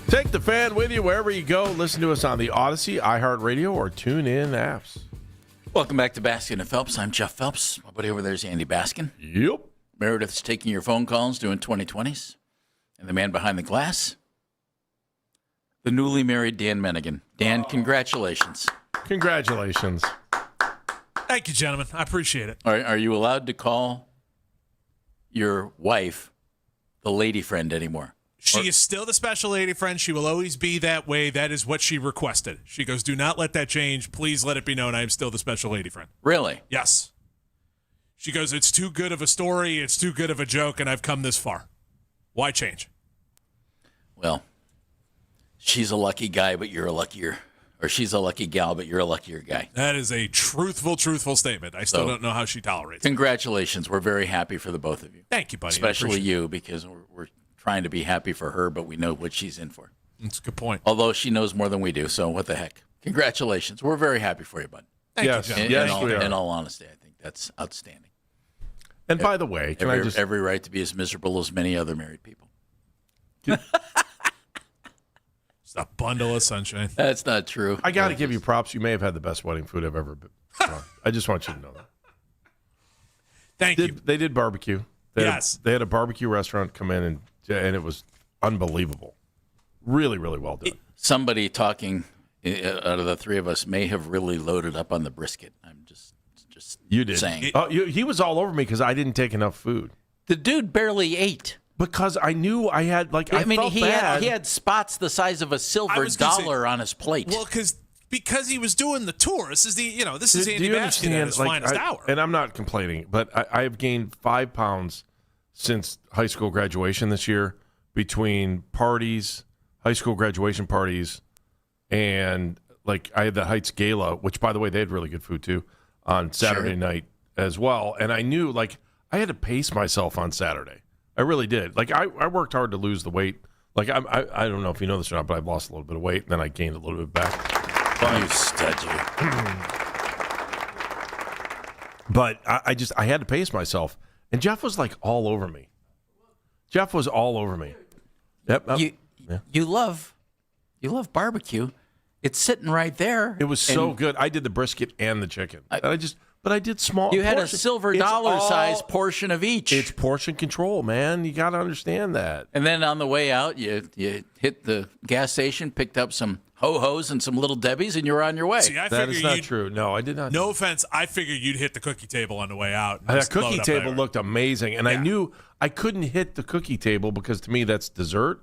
Take the fan with you wherever you go. Listen to us on the Odyssey, iHeartRadio, or TuneIn apps. Welcome back to Baskin and Phelps. I'm Jeff Phelps. My buddy over there is Andy Baskin. Yep. Meredith's taking your phone calls, doing 2020s. And the man behind the glass, the newly married Dan Mennigan. Dan, congratulations. Congratulations. Thank you, gentlemen. I appreciate it. Are you allowed to call your wife the lady friend anymore? She is still the special lady friend. She will always be that way. That is what she requested. She goes, do not let that change. Please let it be known I am still the special lady friend. Really? Yes. She goes, it's too good of a story. It's too good of a joke, and I've come this far. Why change? Well, she's a lucky guy, but you're a luckier. Or she's a lucky gal, but you're a luckier guy. That is a truthful statement. I still don't know how she tolerates it. Congratulations. We're very happy for the both of you. Thank you, buddy. Especially you, because we're trying to be happy for her, but we know what she's in for. That's a good point. Although she knows more than we do, so what the heck. Congratulations. We're very happy for you, bud. Thank you, John. Yes, we are. In all honesty, I think that's outstanding. And by the way, every right to be as miserable as many other married people. It's a bundle of sunshine. That's not true. I got to give you props. You may have had the best wedding food I've ever been. I just want you to know that. Thank you. They did barbecue. They had a barbecue restaurant come in, and it was unbelievable. Really, really well done. Somebody talking out of the three of us may have really loaded up on the brisket. I'm just you did. saying. He was all over me because I didn't take enough food. The dude barely ate. Because I knew I had, I felt bad. He had spots the size of a silver dollar on his plate. Well, because he was doing the tour. This is Andy Baskin at his finest hour. And I'm not complaining, but I have gained 5 pounds since high school graduation this year between parties, high school graduation parties, and I had the Heights Gala, which, by the way, they had really good food too on Saturday night as well. And I knew I had to pace myself on Saturday. I really did. I worked hard to lose the weight. I don't know if you know this or not, but I've lost a little bit of weight, and then I gained a little bit back. But, you stodgy. But I had to pace myself, and Jeff was all over me. Jeff was all over me. Yep. You love barbecue. It's sitting right there. It was so good. I did the brisket and the chicken. But I did small. You had a silver dollar size portion of each. It's portion control, man. You got to understand that. And then on the way out, you hit the gas station, picked up some ho-hos and some Little Debbies, and you were on your way. See, that is not true. No, I did not. No offense. I figured you'd hit the cookie table on the way out. That cookie table looked amazing, and I knew I couldn't hit the cookie table because to me that's dessert.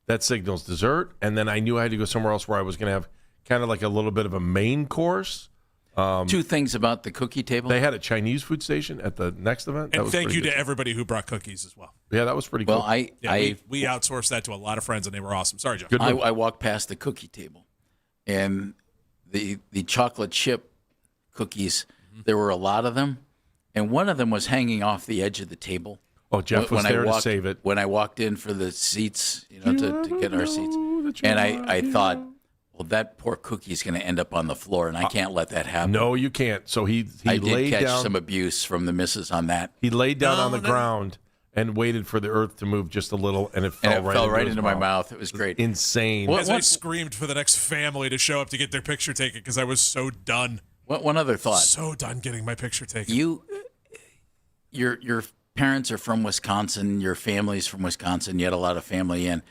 That signals dessert. And then I knew I had to go somewhere else where I was going to have kind of a little bit of a main course. 2 things about the cookie table. They had a Chinese food station at the next event. And thank you to everybody who brought cookies as well. Yeah, that was pretty cool. Well, we outsourced that to a lot of friends, and they were awesome. Sorry, Joe. I walked past the cookie table, and the chocolate chip cookies, there were a lot of them, and one of them was hanging off the edge of the table. Oh, Jeff was there to save it. When I walked in for the seats, to get our seats, and I thought, well, that poor cookie's going to end up on the floor, and I can't let that happen. No, you can't. So I did catch down, some abuse from the missus on that. He laid down on the ground and waited for the earth to move just a little, and it fell right into my mouth. It was great. Insane. As I screamed for the next family to show up to get their picture taken because I was so done. One other thought. So done getting my picture taken. Your parents are from Wisconsin. Your family's from Wisconsin. You had a lot of family in.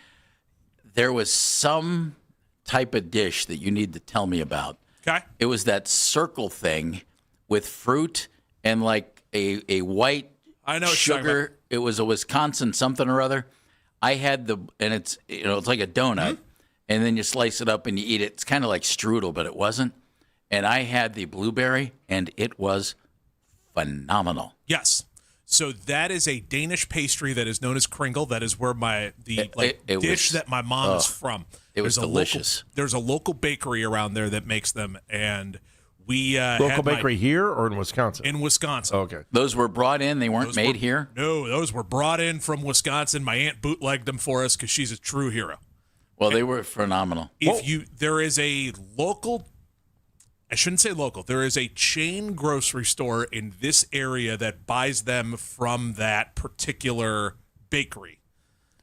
There was some type of dish that you need to tell me about. Okay. It was that circle thing with fruit and a white sugar. It was a Wisconsin something or other. I had and it's it's like a donut, and then you slice it up and you eat it. It's kind of like strudel, but it wasn't. And I had the blueberry, and it was phenomenal. Yes. So that is a Danish pastry that is known as kringle. That is where dish that my mom is from. It was delicious. There's a local bakery around there that makes them, and we local bakery here or in Wisconsin? In Wisconsin. Oh, okay. Those were brought in. They weren't made here. No, those were brought in from Wisconsin. My aunt bootlegged them for us because she's a true hero. Well, they were phenomenal. There is a local. I shouldn't say local. There is a chain grocery store in this area that buys them from that particular bakery.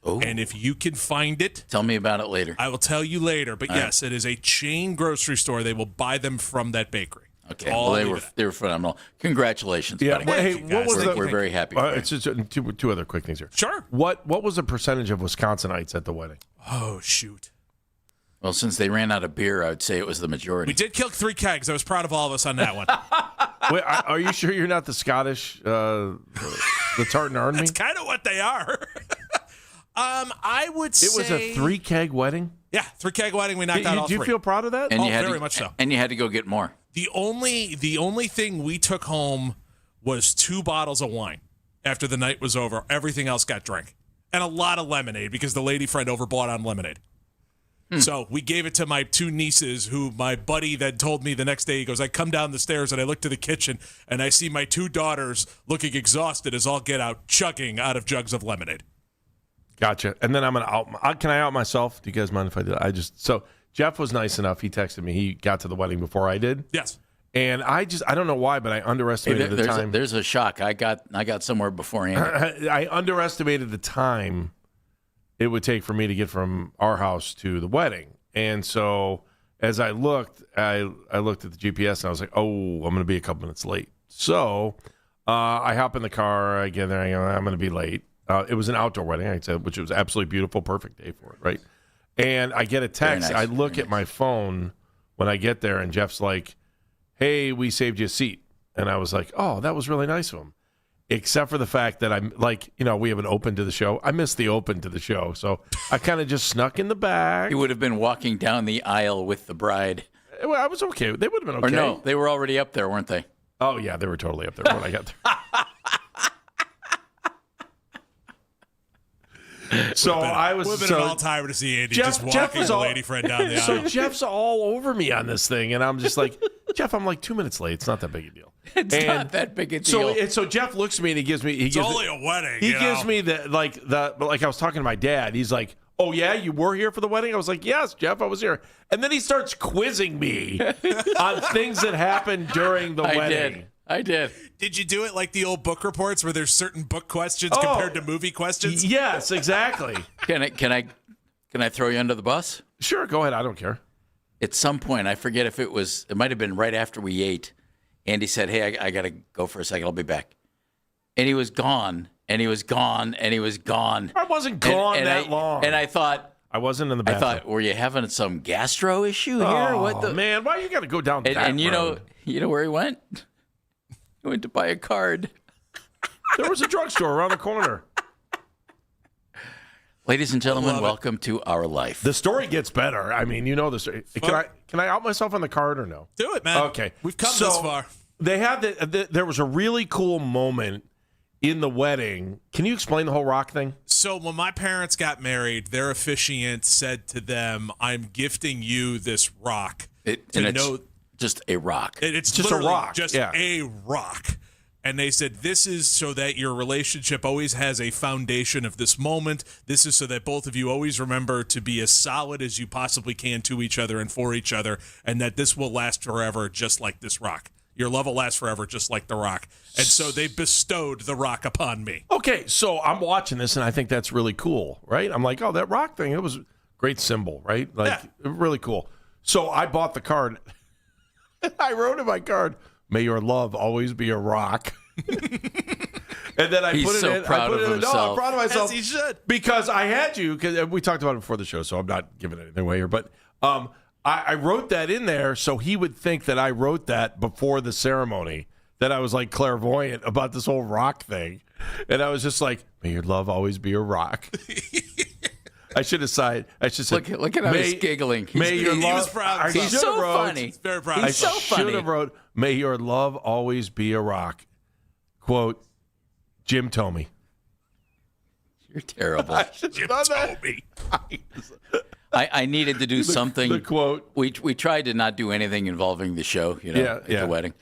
Oh. And if you can find it, tell me about it later. I will tell you later. But All yes, it is a chain grocery store. They will buy them from that bakery. Okay, well, they were phenomenal. Congratulations, Yeah. buddy. Well, hey, what was we're very happy. It's just two other quick things here. Sure. What was the percentage of Wisconsinites at the wedding? Oh, shoot. Well, since they ran out of beer, I would say it was the majority. We did kill 3 kegs. I was proud of all of us on that one. Wait, are you sure you're not the Scottish, the Tartan Army? That's kind of what they are. I would say it was a 3-keg wedding. Yeah, 3-keg wedding. We knocked out all 3. Do you feel proud of that? And very much so. And you had to go get more. The only thing we took home was 2 bottles of wine after the night was over. Everything else got drank. And a lot of lemonade because the lady friend overbought on lemonade. So we gave it to my 2 nieces, who my buddy then told me the next day, he goes, I come down the stairs and I look to the kitchen and I see my 2 daughters looking exhausted as all get out, chugging out of jugs of lemonade. Gotcha. And then I'm going to can I out myself? Do you guys mind if I do that? So Jeff was nice enough. He texted me. He got to the wedding before I did. Yes. And I don't know why, but I underestimated the time. There's a shock. I got somewhere before Andy. I underestimated the time it would take for me to get from our house to the wedding. And so as I looked at the GPS and I was like, oh, I'm going to be a couple minutes late. So I hop in the car. I get there. I go, I'm going to be late. It was an outdoor wedding, I said, which was absolutely beautiful, perfect day for it, right? And I get a text. Nice, I look at my phone when I get there, and Jeff's like, hey, we saved you a seat. And I was like, oh, that was really nice of him. Except for the fact that I'm like, we have an open to the show. I missed the open to the show. So I kind of just snuck in the back. You would have been walking down the aisle with the bride. Well, I was okay. They would have been okay. Or no, they were already up there, weren't they? Oh, yeah, they were totally up there when I got there. So I was would have been an all-timer to see Andy just walking a lady friend down the aisle. So Jeff's all over me on this thing, and I'm just like, Jeff, I'm like 2 minutes late. It's not that big a deal. It's not that big a deal. So Jeff looks at me and he gives me. It's only a wedding. He gives me like I was talking to my dad. He's like, oh yeah, you were here for the wedding? I was like, yes, Jeff, I was here. And then he starts quizzing me on things that happened during the wedding. I did. Did you do it like the old book reports where there's certain book questions compared to movie questions? Yes, exactly. Can I throw you under the bus? Sure, go ahead. I don't care. At some point, I forget if it might have been right after we ate. Andy said, hey, I got to go for a second. I'll be back. And he was gone, and he was gone, and he was gone. I wasn't gone long. And I thought, I wasn't in the bathroom. I thought, were you having some gastro issue here? Oh, man, why you got to go down that and you road? know where he went? He went to buy a card. There was a drugstore around the corner. Ladies and gentlemen, welcome to our life. The story gets better. I mean, you know the story. Can I out myself on the card or no? Do it, man. Okay. We've come this far. They had there was a really cool moment in the wedding. Can you explain the whole rock thing? So when my parents got married, their officiant said to them, I'm gifting you this rock. It's just a rock. It's just a rock. Just a rock. And they said, this is so that your relationship always has a foundation of this moment. This is so that both of you always remember to be as solid as you possibly can to each other and for each other, and that this will last forever just like this rock. Your love will last forever just like the rock. And so they bestowed the rock upon me. Okay, so I'm watching this, and I think that's really cool, right? I'm like, oh, that rock thing, it was a great symbol, right? Like, really cool. So I bought the card. I wrote in my card, may your love always be a rock. And then I He's put it so in. proud of himself. No, I'm proud of myself. As he should. Because I had you, because we talked about it before the show, so I'm not giving anything away here. But I wrote that in there so he would think that I wrote that before the ceremony, that I was like clairvoyant about this whole rock thing. And I was just like, may your love always be a rock. I should have said. Look at how he's giggling. May your love. He was proud. He's so funny. He's very proud. He's so funny. I should have wrote, may your love always be a rock. Quote, Jim Tomey. You're terrible. Jim Tomey. I needed to do something. The quote. We tried to not do anything involving the show, at the wedding.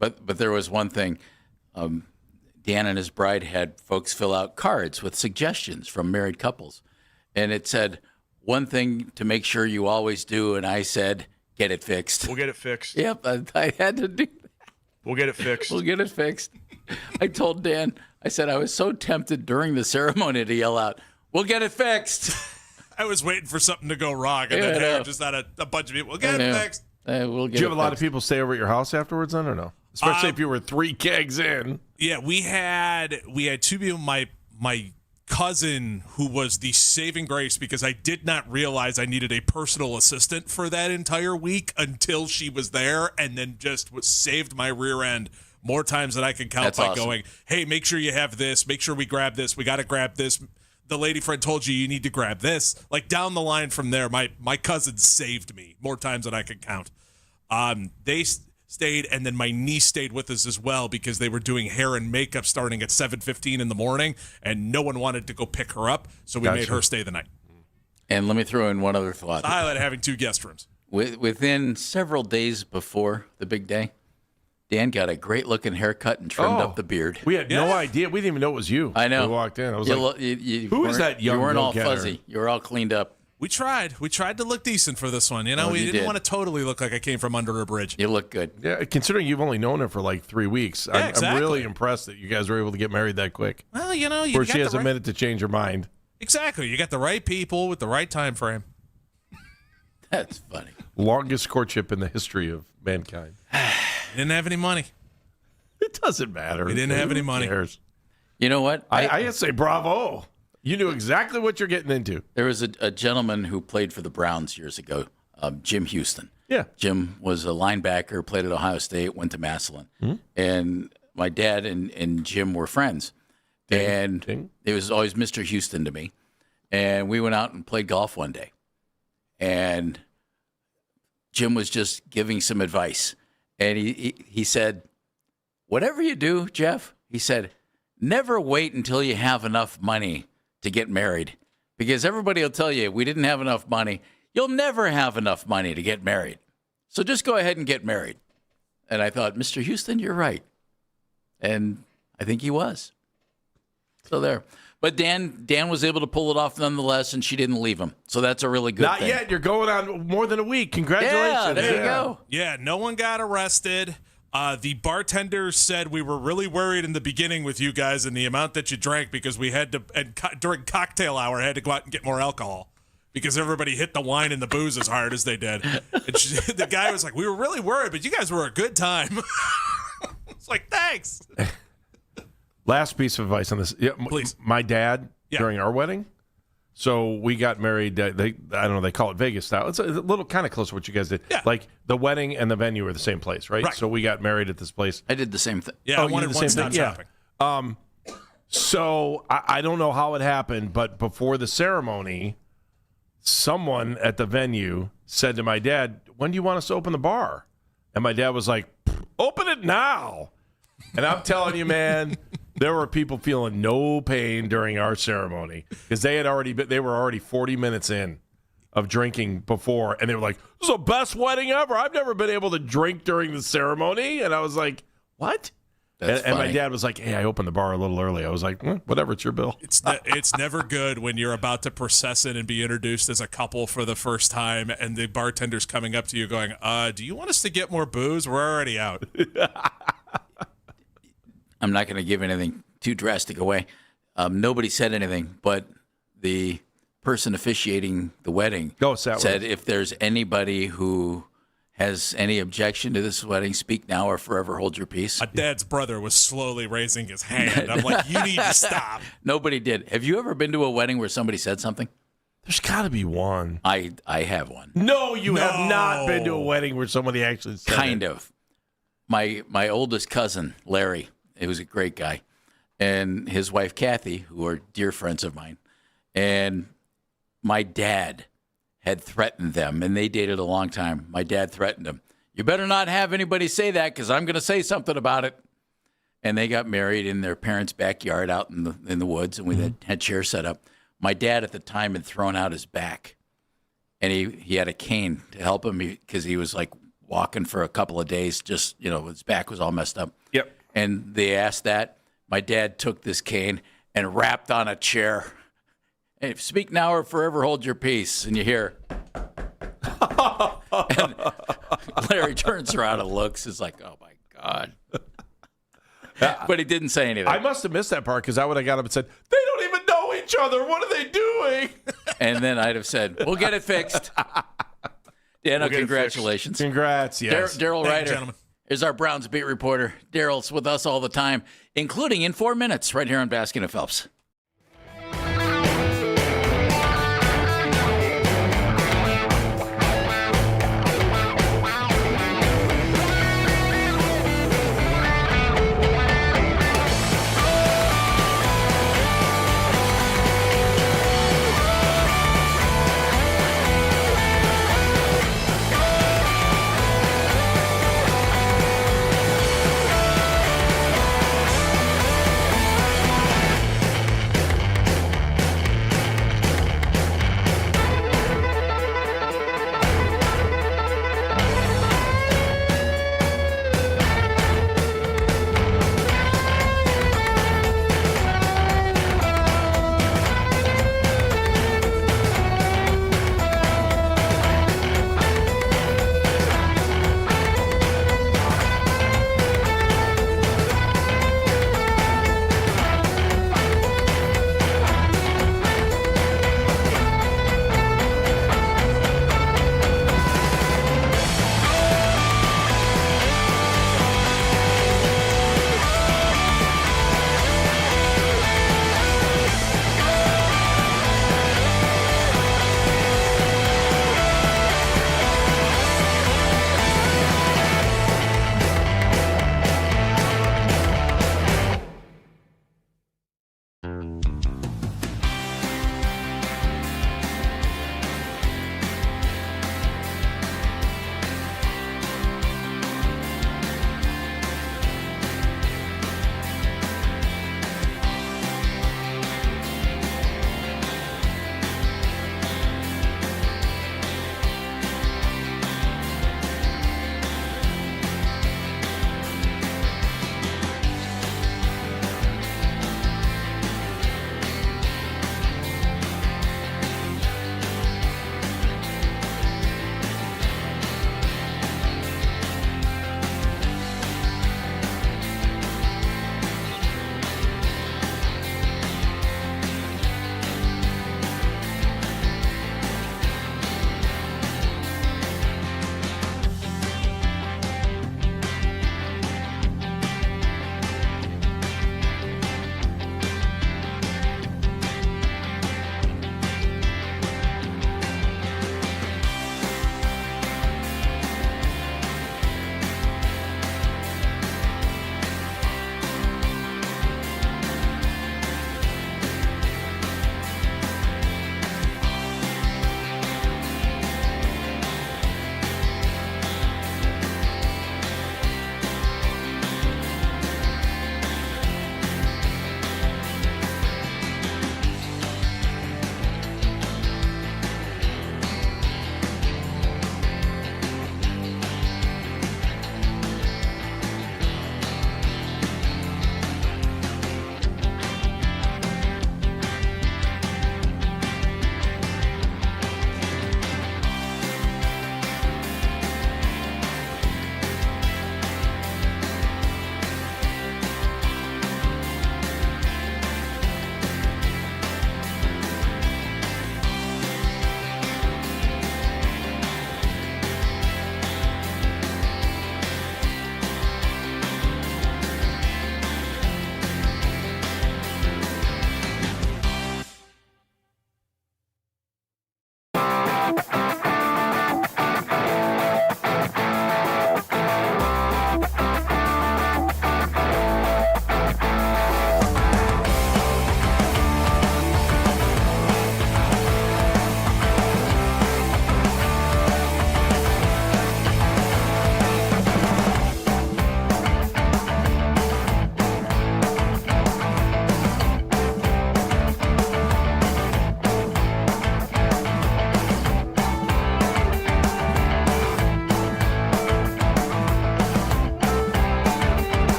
But there was one thing. Dan and his bride had folks fill out cards with suggestions from married couples. And it said, one thing to make sure you always do. And I said, get it fixed. We'll get it fixed. Yep, I had to do that. We'll get it fixed. We'll get it fixed. I told Dan, I said I was so tempted during the ceremony to yell out, We'll get it fixed. I was waiting for something to go wrong, and then there just not a bunch of people. We'll get it fixed. We'll get Did you have a lot of people stay over at your house afterwards then, or no? Especially if you were 3 kegs in. Yeah, we had 2 people. My cousin, who was the saving grace, because I did not realize I needed a personal assistant for that entire week until she was there, and then just saved my rear end more times than I can count. That's by awesome. Going, hey, make sure you have this. Make sure we grab this. We got to grab this. The lady friend told you need to grab this. Like down the line from there, my cousin saved me more times than I can count. They stayed, and then my niece stayed with us as well because they were doing hair and makeup starting at 7:15 in the morning, and no one wanted to go pick her up, so we made her stay the night. And let me throw in one other thought. I highlight having 2 guest rooms. Within several days before the big day, Dan got a great-looking haircut and trimmed up the beard. We had no idea. We didn't even know it was you. I know. We walked in. I was like, who is that young You weren't all go-getter? fuzzy. You were all cleaned up. We tried to look decent for this one. You know, we didn't want to totally look like I came from under a bridge. You look good. Yeah, considering you've only known her for like 3 weeks, I'm really impressed that you guys were able to get married that quick. Well, you know, where she has a minute to change her mind. Exactly. You got the right people with the right time frame. That's funny. Longest courtship in the history of mankind. Didn't have any money. It doesn't matter. We didn't have any money. Cares? You know what? I just say bravo. You knew exactly what you're getting into. There was a gentleman who played for the Browns years ago, Jim Houston. Yeah. Jim was a linebacker, played at Ohio State, went to Massillon. Mm-hmm. And my dad and Jim were friends. And it was always Mr. Houston to me. And we went out and played golf one day. And Jim was just giving some advice. And he said, whatever you do, Jeff, he said, never wait until you have enough money to get married, because everybody will tell you we didn't have enough money. You'll never have enough money to get married. So just go ahead and get married. And I thought, Mr. Houston, you're right. And I think he was. So there. But Dan was able to pull it off nonetheless, and she didn't leave him. So that's a really good thing. Not yet. You're going on more than a week. Congratulations. Yeah, there you go. Yeah, no one got arrested. The bartender said we were really worried in the beginning with you guys and the amount that you drank, because we had to, during cocktail hour, had to go out and get more alcohol because everybody hit the wine and the booze as hard as they did. And the guy was like, we were really worried, but you guys were a good time. It's like, thanks. Last piece of advice on this. Yeah, please. My dad, during our wedding, so we got married, I don't know, they call it Vegas style. It's a little kind of close to what you guys did. Yeah. Like the wedding and the venue are the same place, right? So we got married at this place. I did the same thing. Yeah, I wanted one-stop shopping. Yeah. So I don't know how it happened, but before the ceremony, someone at the venue said to my dad, when do you want us to open the bar? And my dad was like, open it now. And I'm telling you, man, there were people feeling no pain during our ceremony because they were already 40 minutes in of drinking before, and they were like, this is the best wedding ever. I've never been able to drink during the ceremony. And I was like, what? And my dad was like, hey, I opened the bar a little early. I was like, whatever, it's your bill. It's never good when you're about to process it and be introduced as a couple for the first time, and the bartender's coming up to you going, do you want us to get more booze? We're already out. I'm not going to give anything too drastic away. Nobody said anything, but the person officiating the wedding said if there's anybody who has any objection to this wedding, speak now or forever hold your peace. My dad's brother was slowly raising his hand. I'm like, you need to stop. Nobody did. Have you ever been to a wedding where somebody said something? There's got to be one. I have one. No, you have not been to a wedding where somebody actually said Kind of. My oldest cousin, Larry, he was a great guy, and his wife, Kathy, who are dear friends of mine, and my dad had threatened them, and they dated a long time. My dad threatened them. You better not have anybody say that because I'm going to say something about it. And they got married in their parents' backyard out in the woods, and we had chairs set up. My dad at the time had thrown out his back, and he had a cane to help him because he was like walking for a couple of days, just, his back was all messed up. Yep. And they asked that. My dad took this cane and rapped on a chair. Hey, speak now or forever hold your peace. And you hear. And Larry turns around and looks. Is like, oh, my God. But he didn't say anything. I must have missed that part because I would have got up and said, they don't even know each each other. What are they doing? And then I'd have said, we'll get it fixed. Dano, congratulations. Congrats, yes. Daryl Ryder gentlemen. is our Browns beat reporter. Daryl's with us all the time, including in 4 minutes right here on Baskin and Phelps.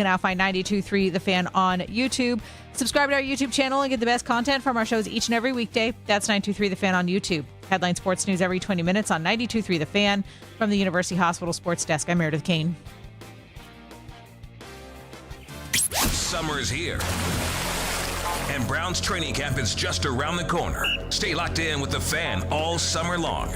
now find 92.3 The Fan on YouTube. Subscribe to our YouTube channel and get the best content from our shows each and every weekday. That's 92.3 The Fan on YouTube. Headline sports news every 20 minutes on 92.3 The Fan. From the University Hospital Sports Desk, I'm Meredith Kane. Summer's here, and Brown's training camp is just around the corner. Stay locked in with The Fan all summer long.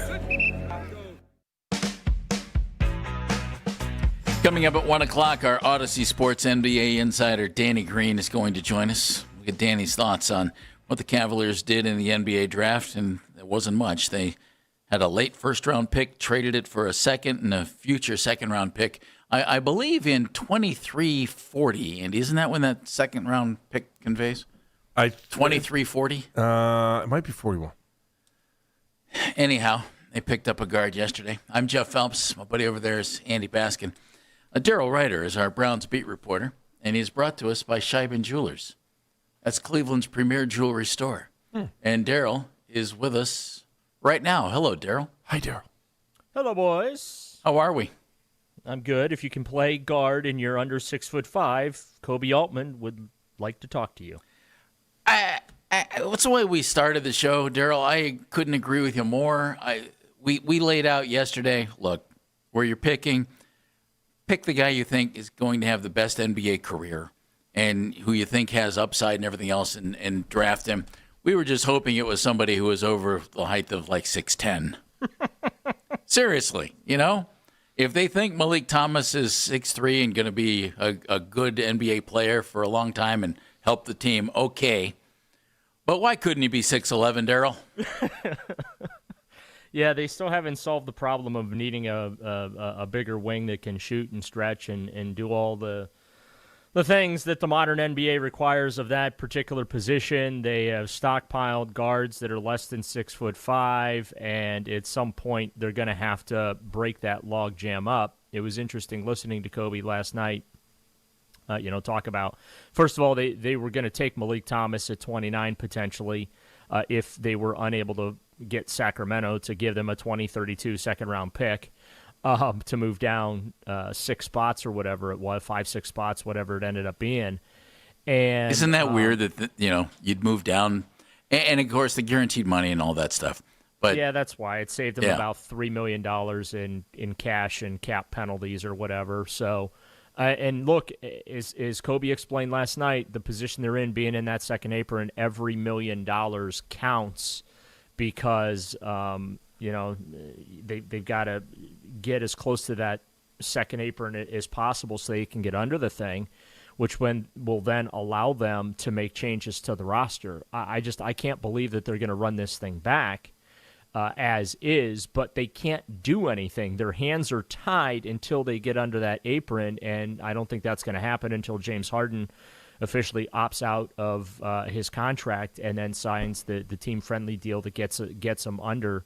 Coming up at 1 o'clock, our Odyssey Sports NBA insider Danny Green is going to join us. We'll get Danny's thoughts on what the Cavaliers did in the NBA draft, and it wasn't much. They had a late first-round pick, traded it for a second and a future second-round pick. I believe in 2340, and isn't that when that second-round pick conveys? 2340? It might be 41. Anyhow, they picked up a guard yesterday. I'm Jeff Phelps. My buddy over there is Andy Baskin. Daryl Ryder is our Browns beat reporter, and he's brought to us by Scheiben Jewelers. That's Cleveland's premier jewelry store. And Daryl is with us right now. Hello, Daryl. Hi, Daryl. Hello, boys. How are we? I'm good. If you can play guard and you're under 6'5", Kobe Altman would like to talk to you. What's the way we started the show, Daryl? I couldn't agree with you more. We laid out yesterday, look, where you're picking, pick the guy you think is going to have the best NBA career and who you think has upside and everything else and draft him. We were just hoping it was somebody who was over the height of like 6'10". Seriously, you know? If they think Malik Thomas is 6'3" and going to be a good NBA player for a long time and help the team, okay. But why couldn't he be 6'11", Daryl? Yeah, they still haven't solved the problem of needing a bigger wing that can shoot and stretch and do all the things that the modern NBA requires of that particular position. They have stockpiled guards that are less than 6'5", and at some point they're going to have to break that log jam up. It was interesting listening to Kobe last night. Talk about, first of all, they were going to take Malik Thomas at 29 potentially if they were unable to get Sacramento to give them a 2032 second-round pick to move down 6 spots or whatever it was, 5-6 spots, whatever it ended up being. And isn't that weird that you'd move down, and of course the guaranteed money and all that stuff. But yeah, that's why it saved them about $3 million in cash and cap penalties or whatever. So. And look, as Kobe explained last night, the position they're in, being in that second apron, every $1 million counts because, they've got to get as close to that second apron as possible so they can get under the thing, which will then allow them to make changes to the roster. I can't believe that they're going to run this thing back. As is, but they can't do anything. Their hands are tied until they get under that apron, and I don't think that's going to happen until James Harden officially opts out of his contract and then signs the team-friendly deal that gets him under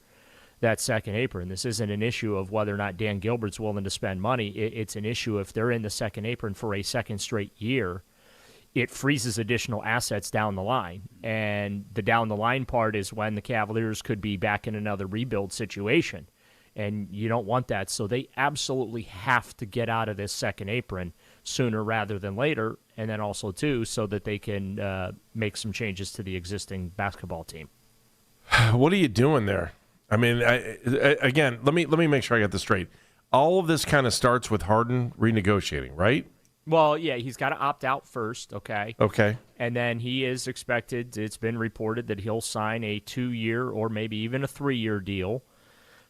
that second apron. This isn't an issue of whether or not Dan Gilbert's willing to spend money. It's an issue if they're in the second apron for a second straight year. It freezes additional assets down the line. And the down the line part is when the Cavaliers could be back in another rebuild situation. And you don't want that. So they absolutely have to get out of this second apron sooner rather than later. And then also, too, so that they can make some changes to the existing basketball team. What are you doing there? I mean, again, let me make sure I got this straight. All of this kind of starts with Harden renegotiating, right? Well, yeah, he's got to opt out first, okay? Okay. And then he is expected, it's been reported that he'll sign a 2-year or maybe even a 3-year deal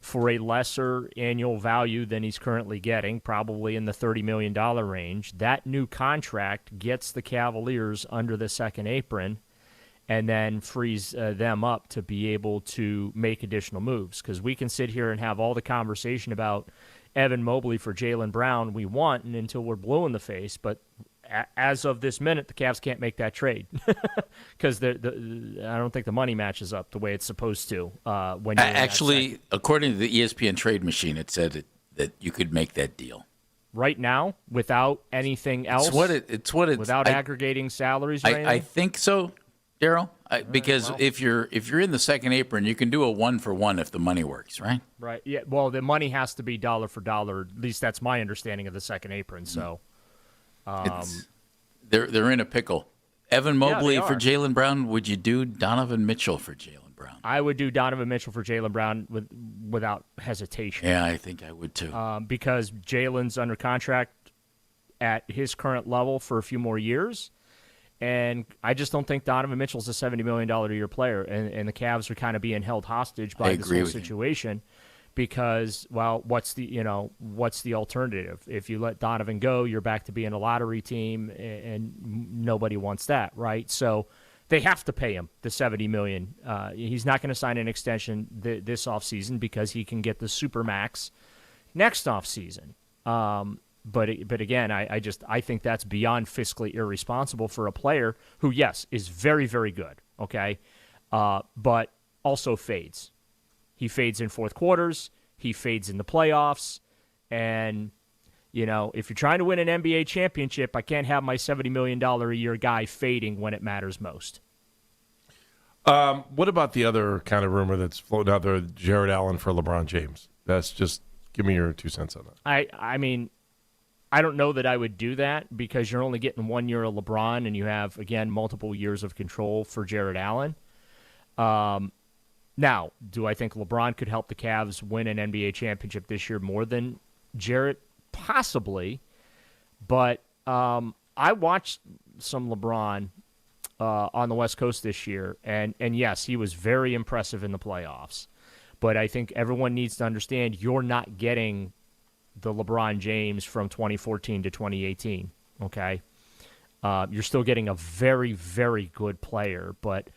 for a lesser annual value than he's currently getting, probably in the $30 million range. That new contract gets the Cavaliers under the second apron and then frees them up to be able to make additional moves. Because we can sit here and have all the conversation about Evan Mobley for Jaylen Brown we want, and until we're blue in the face. But as of this minute, the Cavs can't make that trade because I don't think the money matches up the way it's supposed to. When actually, according to the ESPN trade machine, it said that you could make that deal right now without anything else. It's what it's without aggregating salaries. Or anything? I think so, Daryl. Because if you're in the second apron, you can do a 1-for-1 if the money works, right? Right. Yeah. Well, the money has to be dollar for dollar. At least that's my understanding of the second apron. So, They're in a pickle. Evan Mobley they for are. Jaylen Brown. Would you do Donovan Mitchell for Jaylen Brown? I would do Donovan Mitchell for Jaylen Brown without hesitation. Yeah, I think I would too. Because Jaylen's under contract at his current level for a few more years. And I just don't think Donovan Mitchell's a $70 million a year player. And the Cavs are kind of being held hostage by this whole situation because, well, what's the alternative? If you let Donovan go, you're back to being a lottery team, and nobody wants that, right? So they have to pay him the $70 million. He's not going to sign an extension this offseason because he can get the Supermax next offseason. But again, I think that's beyond fiscally irresponsible for a player who, yes, is very, very good, okay, but also fades. He fades in fourth quarters. He fades in the playoffs. And, if you're trying to win an NBA championship, I can't have my $70 million a year guy fading when it matters most. What about the other kind of rumor that's floating out there, Jared Allen for LeBron James? That's just, give me your 2 cents on that. I mean, I don't know that I would do that because you're only getting 1 year of LeBron and you have, again, multiple years of control for Jared Allen. Now, do I think LeBron could help the Cavs win an NBA championship this year more than Jared? Possibly. But I watched some LeBron on the West Coast this year, and yes, he was very impressive in the playoffs. But I think everyone needs to understand you're not getting the LeBron James from 2014 to 2018, okay? You're still getting a very, very good player, but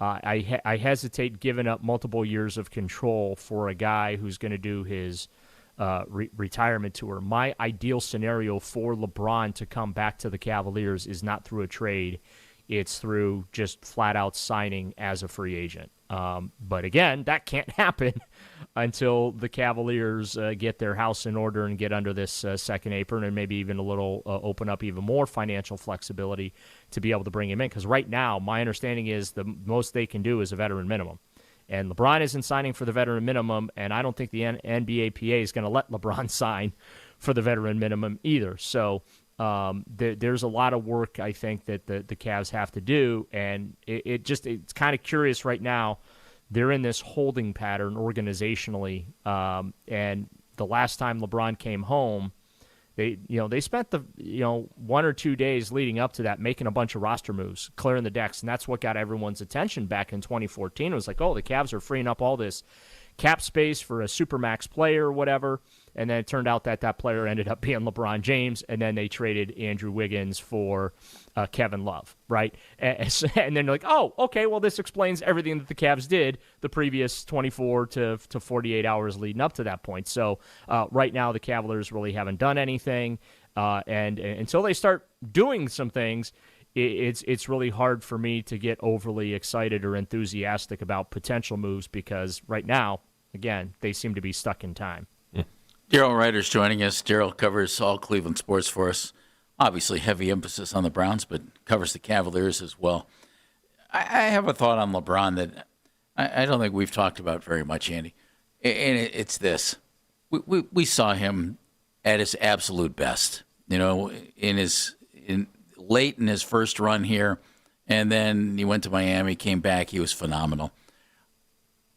I hesitate giving up multiple years of control for a guy who's going to do his retirement tour. My ideal scenario for LeBron to come back to the Cavaliers is not through a trade. It's through just flat-out signing as a free agent. But again, that can't happen until the Cavaliers get their house in order and get under this second apron and maybe even a little open up even more financial flexibility to be able to bring him in. Because right now, my understanding is the most they can do is a veteran minimum. And LeBron isn't signing for the veteran minimum, and I don't think the NBAPA is going to let LeBron sign for the veteran minimum either. So there's a lot of work, I think, that the Cavs have to do, and it's kind of curious right now. They're in this holding pattern organizationally, and the last time LeBron came home, they spent the 1 or 2 days leading up to that making a bunch of roster moves, clearing the decks, and that's what got everyone's attention back in 2014. It was like, oh, the Cavs are freeing up all this cap space for a supermax player or whatever. And then it turned out that player ended up being LeBron James, and then they traded Andrew Wiggins for Kevin Love, right? And then they're like, oh, okay, well, this explains everything that the Cavs did the previous 24 to 48 hours leading up to that point. So right now the Cavaliers really haven't done anything, and until they start doing some things, it's really hard for me to get overly excited or enthusiastic about potential moves because right now, again, they seem to be stuck in time. Daryl Ryder's joining us. Daryl covers all Cleveland sports for us. Obviously, heavy emphasis on the Browns, but covers the Cavaliers as well. I have a thought on LeBron that I don't think we've talked about very much, Andy. And it's this. We saw him at his absolute best, late in his first run here, and then he went to Miami, came back. He was phenomenal.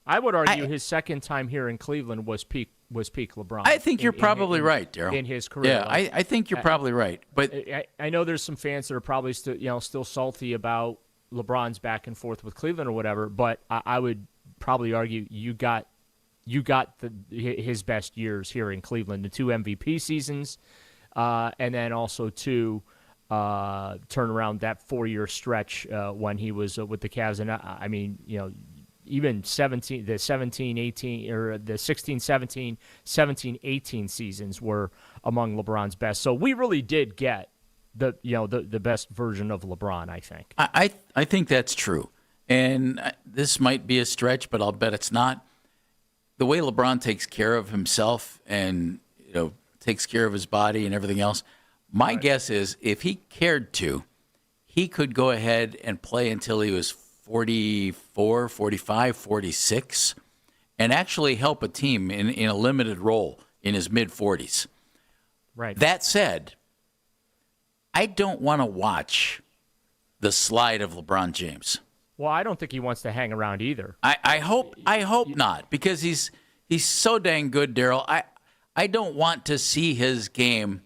I would argue his second time here in Cleveland was peak LeBron. I think you're probably right, Daryl. In his career. Yeah, I think you're probably right. But I know there's some fans that are probably still salty about LeBron's back and forth with Cleveland or whatever, but I would probably argue you got his best years here in Cleveland, the 2 MVP seasons, and then also 2 turn around that 4-year stretch when he was with the Cavs. And I mean, even the 16, 17, 18 seasons were among LeBron's best. So we really did get the best version of LeBron, I think. I think that's true. And this might be a stretch, but I'll bet it's not. The way LeBron takes care of himself and takes care of his body and everything else, my guess is if he cared to, he could go ahead and play until he was 44, 45, 46, and actually help a team in a limited role in his mid-40s. Right. That said, I don't want to watch the slide of LeBron James. Well, I don't think he wants to hang around either. I hope not, because he's so dang good, Daryl. I don't want to see his game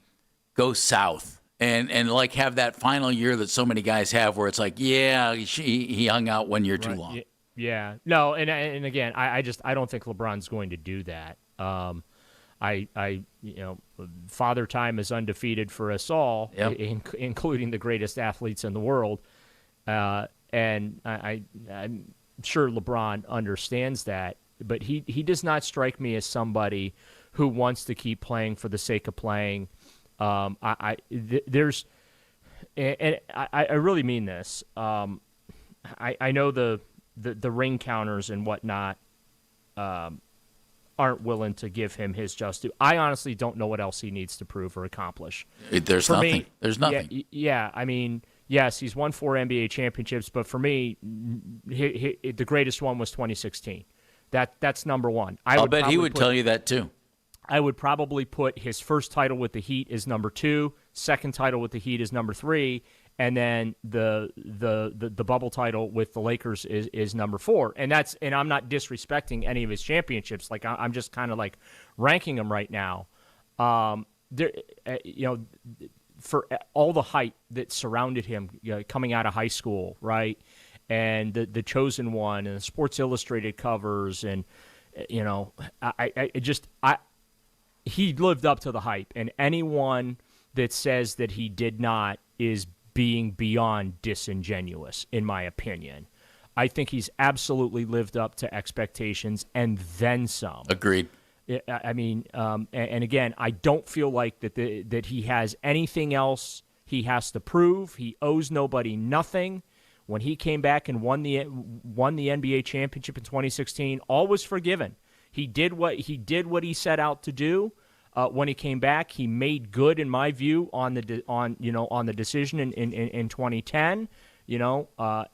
go south and like have that final year that so many guys have, where it's like, yeah, he hung out 1 year too long. Yeah, no, and again, I don't think LeBron's going to do that. Father Time is undefeated for us all, including the greatest athletes in the world. And I'm sure LeBron understands that, but he does not strike me as somebody who wants to keep playing for the sake of playing. I really mean this. I know the ring counters and whatnot aren't willing to give him his just due. I honestly don't know what else he needs to prove or accomplish. There's nothing. There's nothing. Yeah, I mean, yes, he's won 4 NBA championships, but for me, the greatest one was 2016. That's number one. I'll bet he would tell you that too. I would probably put his first title with the Heat as number 2, second title with the Heat as number 3, and then the bubble title with the Lakers is number 4. And I'm not disrespecting any of his championships. Like, I'm just kind of like ranking them right now. For all the hype that surrounded him coming out of high school, right? And the Chosen One and the Sports Illustrated covers, and he lived up to the hype. And anyone that says that he did not is being beyond disingenuous, in my opinion. I think he's absolutely lived up to expectations and then some. Agreed. I mean, and again, I don't feel like that he has anything else he has to prove. He owes nobody nothing. When he came back and won the NBA championship in 2016, all was forgiven. He did what he set out to do. When he came back, he made good, in my view, on the decision in 2010.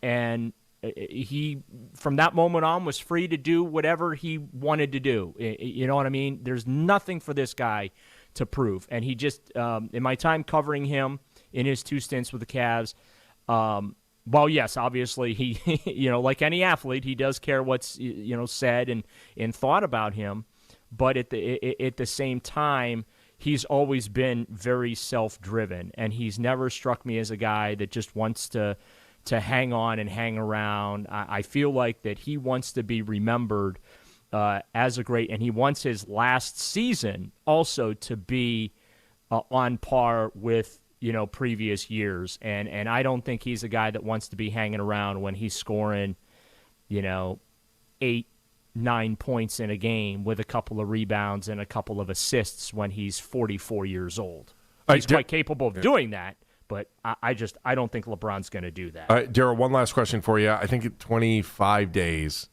And he, from that moment on, was free to do whatever he wanted to do. You know what I mean? There's nothing for this guy to prove. And he just, in my time covering him in his 2 stints with the Cavs, well, yes, obviously he, like any athlete, he does care what's, said and thought about him. But at the same time, he's always been very self-driven, and he's never struck me as a guy that just wants to hang on and hang around. I feel like that he wants to be remembered as a great, and he wants his last season also to be on par with previous years. And I don't think he's a guy that wants to be hanging around when he's scoring 8-9 points in a game with a couple of rebounds and a couple of assists when he's 44 years old. He's quite capable of doing that. But I don't think LeBron's going to do that. All right, Daryl, one last question for you. I think in 25 days,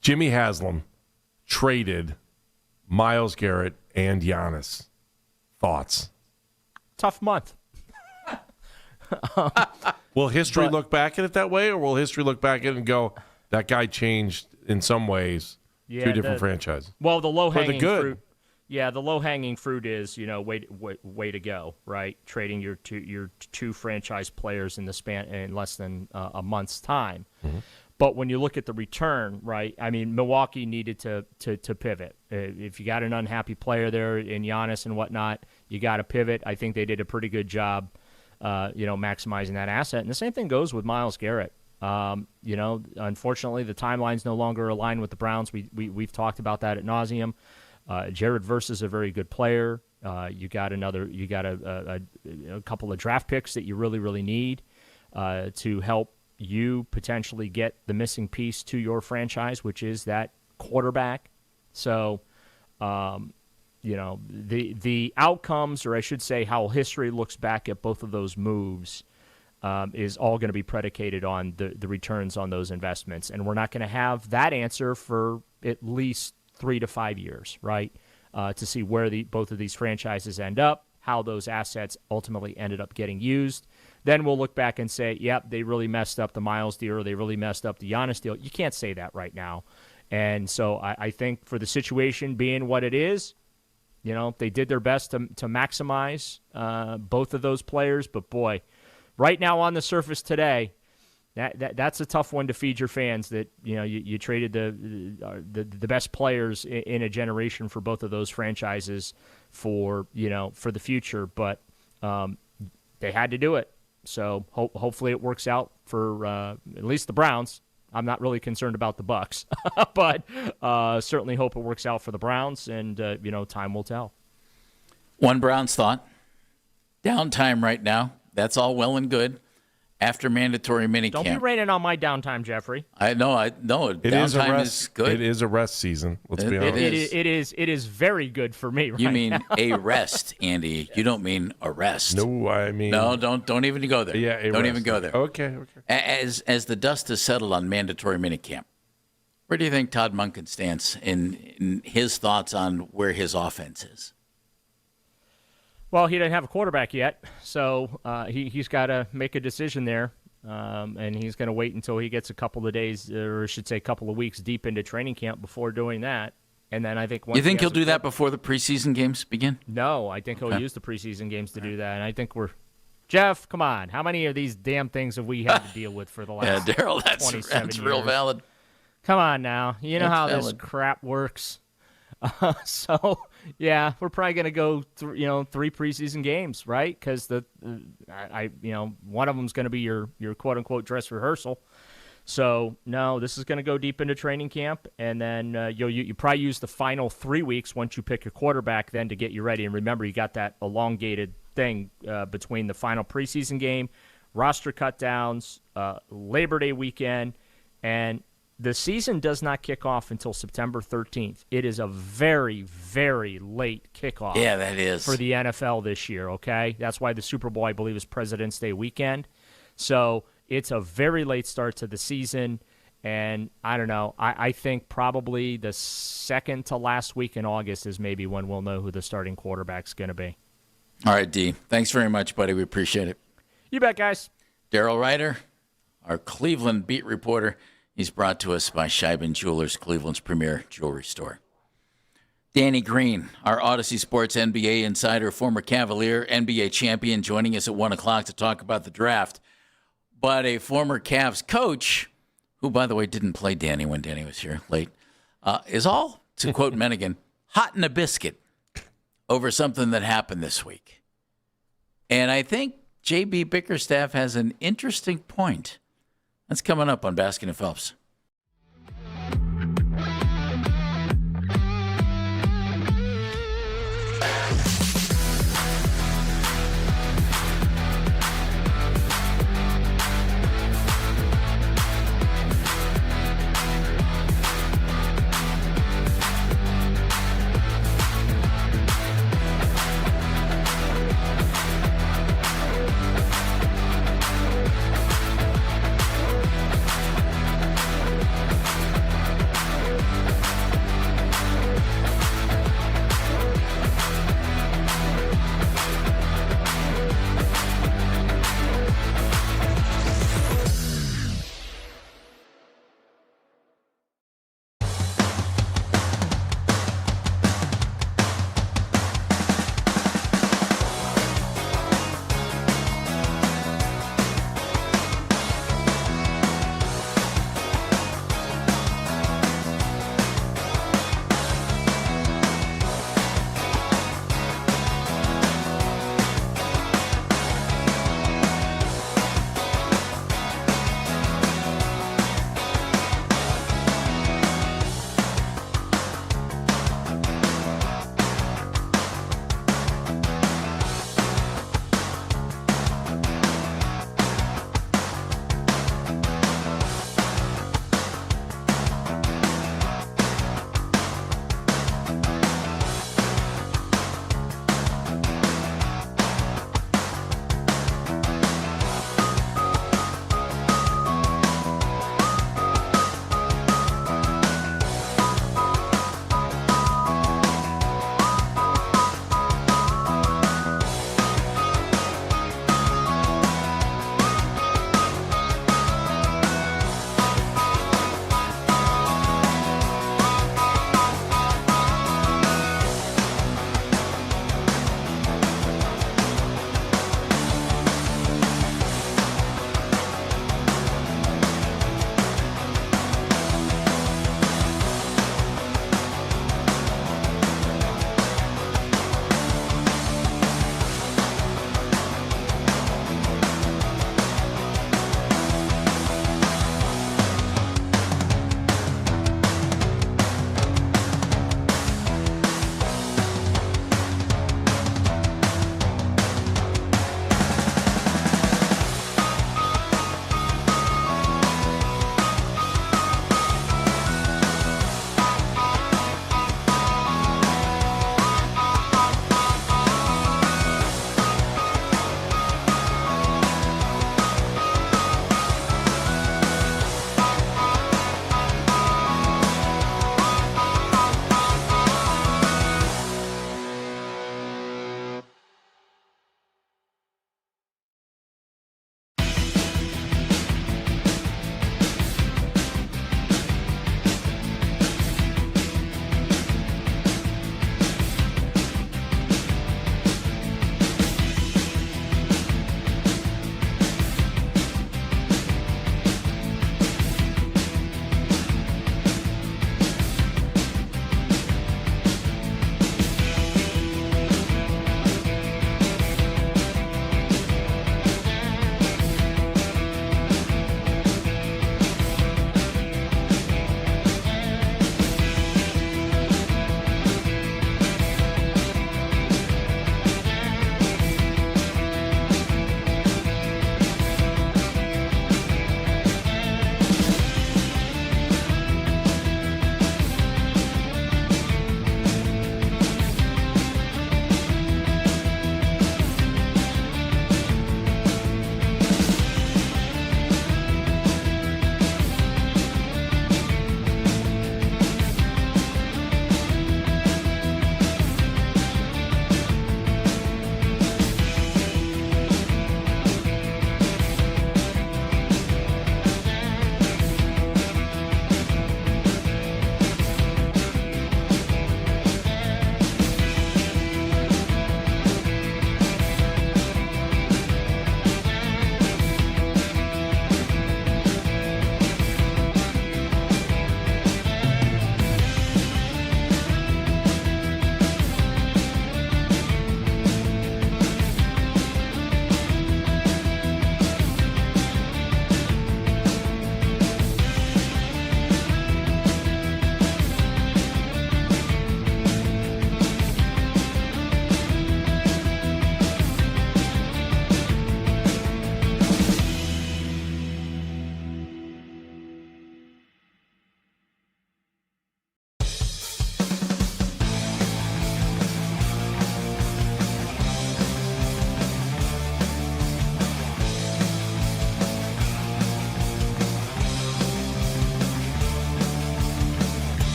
Jimmy Haslam traded Myles Garrett and Giannis. Thoughts? Tough month. Will history look back at it that way, or will history look back at it and go, that guy changed in some ways 2 different franchises? Well, the low-hanging fruit. Yeah, the low-hanging fruit is, way to go, right? Trading your two franchise players in less than a month's time. Mm-hmm. But when you look at the return, right? I mean, Milwaukee needed to pivot. If you got an unhappy player there in Giannis and whatnot, you got to pivot. I think they did a pretty good job, maximizing that asset. And the same thing goes with Myles Garrett. Unfortunately, the timeline's no longer aligned with the Browns. We've talked about that ad nauseum. Jared Verse is a very good player. You got a couple of draft picks that you really, really need to help you potentially get the missing piece to your franchise, which is that quarterback. So, the outcomes, or I should say how history looks back at both of those moves, is all going to be predicated on the returns on those investments. And we're not going to have that answer for at least 3 to 5 years, right, to see where both of these franchises end up, how those assets ultimately ended up getting used. Then we'll look back and say, yep, they really messed up the Myles deal, or they really messed up the Giannis deal. You can't say that right now. And so I think for the situation being what it is, they did their best to maximize both of those players. But, boy, right now on the surface today, that's a tough one to feed your fans that, you traded the best players in a generation for both of those franchises for the future. But they had to do it. So hopefully it works out for at least the Browns. I'm not really concerned about the Bucks, but certainly hope it works out for the Browns, and time will tell. One Browns thought: downtime right now. That's all well and good. After mandatory minicamp. Don't be raining on my downtime, Jeffrey. I know. Downtime is good. It is a rest season. Let's be honest. It is very good for me. You right mean now. a rest, Andy? You don't mean arrest. No, I mean no. Don't even go there. Yeah, don't even go there. Okay. As the dust has settled on mandatory minicamp, where do you think Todd Monken stands in his thoughts on where his offense is? Well, he doesn't have a quarterback yet, so he's got to make a decision there, and he's going to wait until he gets a couple of days, or I should say a couple of weeks deep into training camp before doing that. And then I think once you think he'll do that before the preseason games begin? No, I think he'll use the preseason games to do that. And I think Jeff, come on, how many of these damn things have we had to deal with for the last Daryl, 27 that's years? real valid. Come on now, you know That's how valid. this crap works. So yeah, we're probably going to go through, 3 preseason games, right? Because one of them's going to be your quote unquote dress rehearsal. So no, this is going to go deep into training camp, and then you probably use the final 3 weeks once you pick your quarterback then to get you ready. And remember, you got that elongated thing between the final preseason game, roster cutdowns, Labor Day weekend, and the season does not kick off until September 13th. It is a very, very late kickoff. Yeah, that is. For the NFL this year, okay? That's why the Super Bowl, I believe, is President's Day weekend. So it's a very late start to the season. And I don't know. I think probably the second to last week in August is maybe when we'll know who the starting quarterback's going to be. All right, D. Thanks very much, buddy. We appreciate it. You bet, guys. Daryl Ryder, our Cleveland beat reporter. He's brought to us by Scheiben Jewelers, Cleveland's premier jewelry store. Danny Green, our Odyssey Sports NBA insider, former Cavalier, NBA champion, joining us at 1 o'clock to talk about the draft. But a former Cavs coach, who, by the way, didn't play Danny when Danny was here late, is all, to quote Mennigan, hot in a biscuit over something that happened this week. And I think J.B. Bickerstaff has an interesting point. That's coming up on Baskin and Phelps.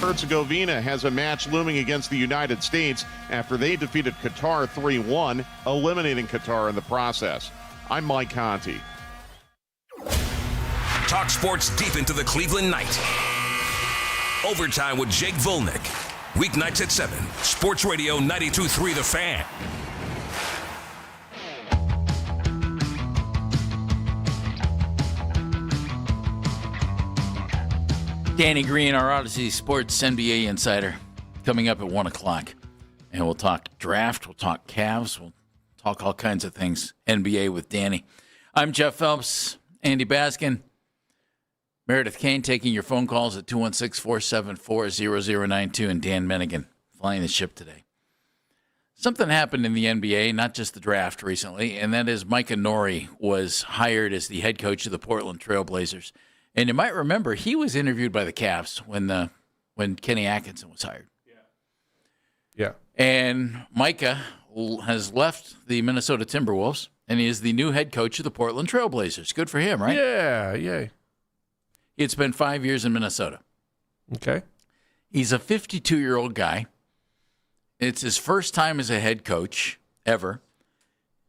Herzegovina has a match looming against the United States after they defeated Qatar 3-1, eliminating Qatar in the process. I'm Mike Conti. Talk sports deep into the Cleveland night. Overtime with Jake Volnick. Weeknights at 7. Sports Radio 92.3 The Fan. Danny Green, our Odyssey Sports NBA insider, coming up at 1 o'clock. And we'll talk draft, we'll talk Cavs, we'll talk all kinds of things NBA with Danny. I'm Jeff Phelps, Andy Baskin, Meredith Kane taking your phone calls at 216-474-0092, and Dan Menigan flying the ship today. Something happened in the NBA, not just the draft recently, and that is Micah Nori was hired as the head coach of the Portland Trail Blazers. And you might remember he was interviewed by the Cavs when Kenny Atkinson was hired. Yeah. And Micah has left the Minnesota Timberwolves, and he is the new head coach of the Portland Trail Blazers. Good for him, right? Yeah, yay. He had spent 5 years in Minnesota. Okay. He's a 52-year-old guy. It's his first time as a head coach ever.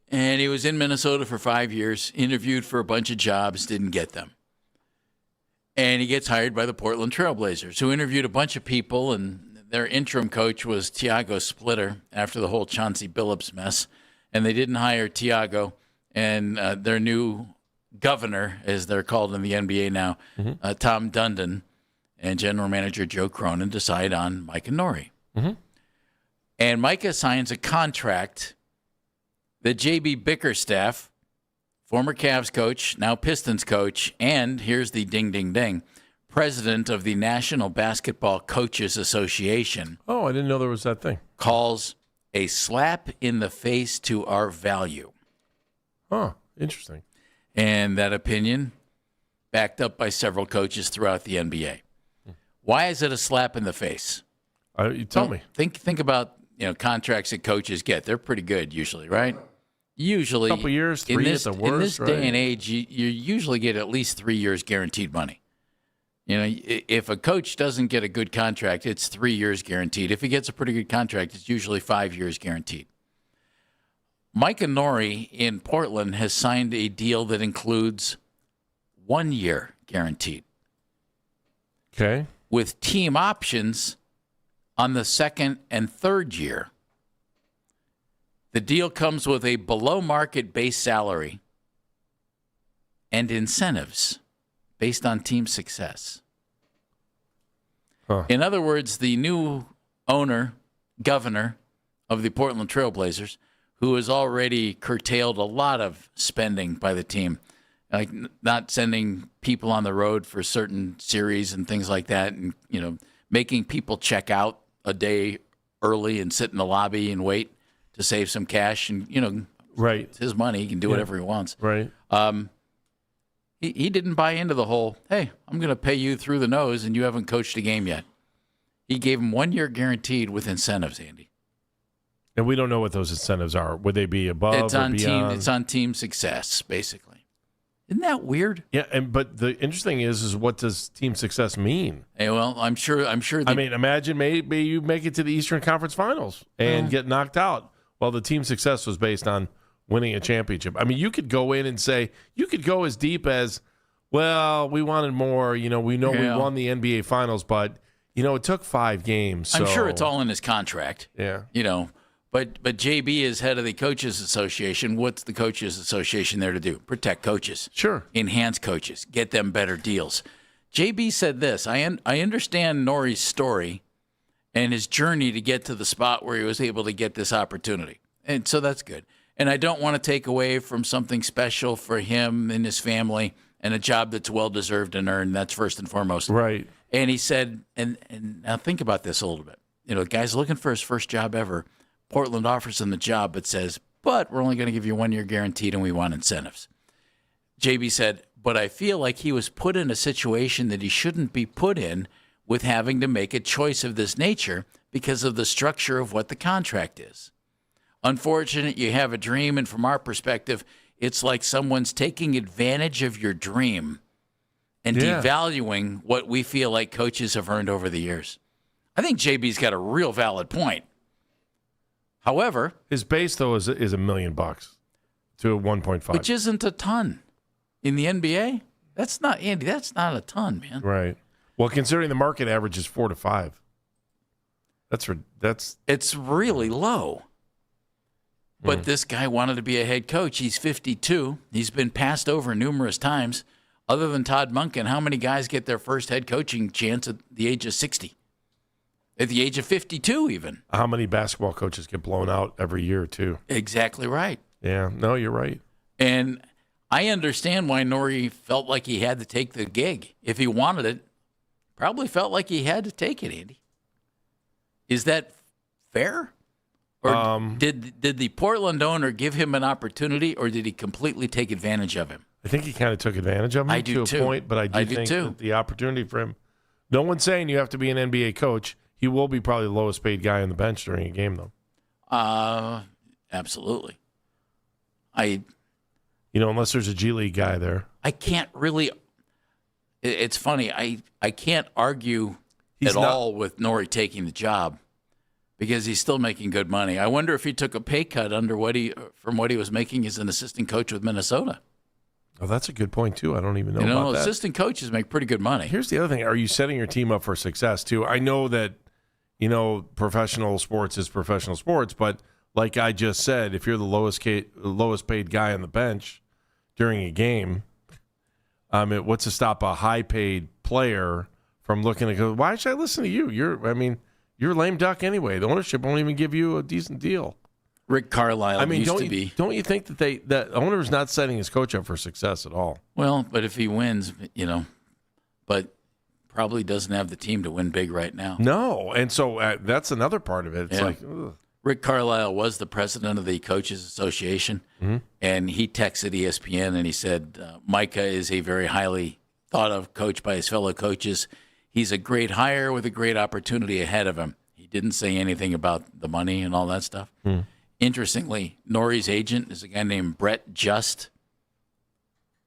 And he was in Minnesota for 5 years, interviewed for a bunch of jobs, didn't get them. And he gets hired by the Portland Trail Blazers, who interviewed a bunch of people, and their interim coach was Tiago Splitter after the whole Chauncey Billups mess. And they didn't hire Tiago, and their new governor, as they're called in the NBA now, Tom Dundon, and general manager Joe Cronin decide on Micah Nori. Mm-hmm. And Micah signs a contract that J.B. Bickerstaff, former Cavs coach, now Pistons coach, and here's the ding, ding, ding, president of the National Basketball Coaches Association. Oh, I didn't know there was that thing. Calls a slap in the face to our value. Oh, interesting. And that opinion backed up by several coaches throughout the NBA. Why is it a slap in the face? You tell me. Think about contracts that coaches get. They're pretty good usually, right? Usually, a couple years, 3 at the worst. In this right? day and age, you usually get at least 3 years guaranteed money. If a coach doesn't get a good contract, it's 3 years guaranteed. If he gets a pretty good contract, it's usually 5 years guaranteed. Micah Nori in Portland has signed a deal that includes 1 year guaranteed. Okay. With team options on the second and third year. The deal comes with a below-market base salary and incentives based on team success. Huh. In other words, the new governor of the Portland Trail Blazers, who has already curtailed a lot of spending by the team, like not sending people on the road for certain series and things like that, and making people check out a day early and sit in the lobby and wait to save some cash, and right, it's his money, he can do whatever he wants. Right. He didn't buy into the whole, hey, I'm going to pay you through the nose and you haven't coached a game yet. He gave him 1 year guaranteed with incentives, Andy. And we don't know what those incentives are. Would they be above it's on or beyond? It's on team success, basically. Isn't that weird? Yeah, but the interesting thing is what does team success mean? Hey, well, I'm sure. Imagine maybe you make it to the Eastern Conference Finals and get knocked out. Well, the team success was based on winning a championship. I mean, you could go in and say, you could go as deep as, well, we wanted more. We know we won the NBA Finals, but, it took 5 games. So. I'm sure it's all in his contract. Yeah. But JB is head of the Coaches Association. What's the Coaches Association there to do? Protect coaches. Sure. Enhance coaches. Get them better deals. JB said this. I understand Nori's story and his journey to get to the spot where he was able to get this opportunity. And so that's good. And I don't want to take away from something special for him and his family and a job that's well-deserved and earned. That's first and foremost. Right. And he said, and now think about this a little bit. The guy's looking for his first job ever. Portland offers him the job but says, but we're only going to give you 1 year guaranteed and we want incentives. JB said, but I feel like he was put in a situation that he shouldn't be put in with having to make a choice of this nature because of the structure of what the contract is. Unfortunate, you have a dream, and from our perspective, it's like someone's taking advantage of your dream and devaluing what we feel like coaches have earned over the years. I think JB's got a real valid point. However, his base though is $1 million to 1.5, which isn't a ton in the NBA. That's not Andy. That's not a ton, man. Right. Well, considering the market average is 4 to 5, it's really low. But this guy wanted to be a head coach. He's 52. He's been passed over numerous times. Other than Todd Monken, how many guys get their first head coaching chance at the age of 60? At the age of 52, even. How many basketball coaches get blown out every year, too? Exactly right. Yeah, no, you're right. And I understand why Norrie felt like he had to take the gig. If he wanted it, probably felt like he had to take it, Andy. Is that fair? Or did the Portland owner give him an opportunity, or did he completely take advantage of him? I think he kind of took advantage of him to a point, but I do think that the opportunity for him. No one's saying you have to be an NBA coach. He will be probably the lowest paid guy on the bench during a game, though. Absolutely. Unless there's a G League guy there. I can't really. It's funny. I can't argue all with Norrie taking the job because he's still making good money. I wonder if he took a pay cut from what he was making as an assistant coach with Minnesota. Oh, that's a good point, too. I don't even know about that. Assistant coaches make pretty good money. Here's the other thing. Are you setting your team up for success, too? I know that, professional sports is professional sports, but like I just said, if you're the lowest paid guy on the bench during a game, what's to stop a high-paid player from looking to go, why should I listen to you? You're a lame duck anyway. The ownership won't even give you a decent deal. Rick Carlisle used to be. Don't you think that the owner is not setting his coach up for success at all? Well, but if he wins, but probably doesn't have the team to win big right now. No, and so that's another part of it. It's like, ugh. Rick Carlisle was the president of the Coaches Association, and he texted ESPN and he said, Micah is a very highly thought of coach by his fellow coaches. He's a great hire with a great opportunity ahead of him. He didn't say anything about the money and all that stuff. Interestingly, Norrie's agent is a guy named Brett Just,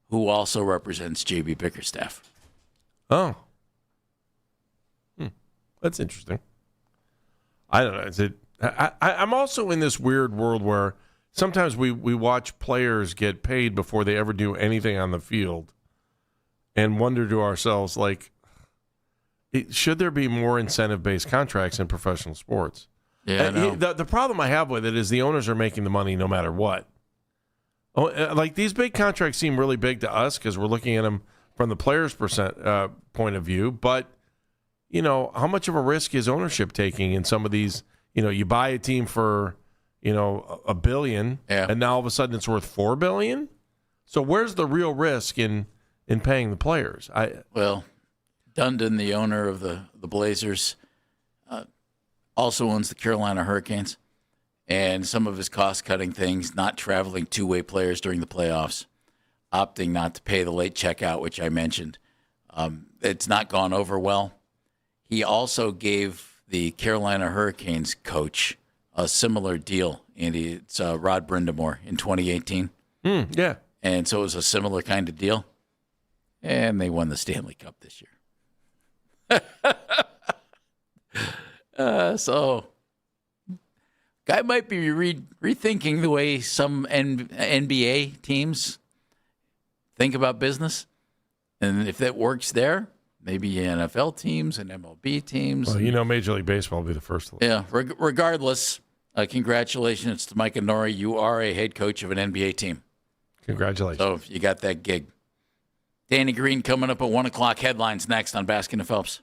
who also represents J.B. Bickerstaff. Oh. That's interesting. I don't know. I'm also in this weird world where sometimes we watch players get paid before they ever do anything on the field and wonder to ourselves, like, should there be more incentive-based contracts in professional sports? Yeah, the problem I have with it is the owners are making the money no matter what. Like, these big contracts seem really big to us because we're looking at them from the player's point of view. But, how much of a risk is ownership taking in some of these? You buy a team for, $1 billion, and now all of a sudden it's worth $4 billion. So where's the real risk in paying the players? Dundon, the owner of the Blazers, also owns the Carolina Hurricanes, and some of his cost-cutting things, not traveling two-way players during the playoffs, opting not to pay the late checkout, which I mentioned. It's not gone over well. He also gave the Carolina Hurricanes coach a similar deal, Andy. It's Rod Brindamore in 2018. Yeah. And so it was a similar kind of deal. And they won the Stanley Cup this year. So guy might be rethinking the way some NBA teams think about business. And if that works there, maybe NFL teams and MLB teams. Well, Major League Baseball will be the first one. Yeah, regardless, congratulations to Mike and Norrie. You are a head coach of an NBA team. Congratulations. So you got that gig. Danny Green coming up at 1 o'clock. Headlines next on Baskin and Phelps.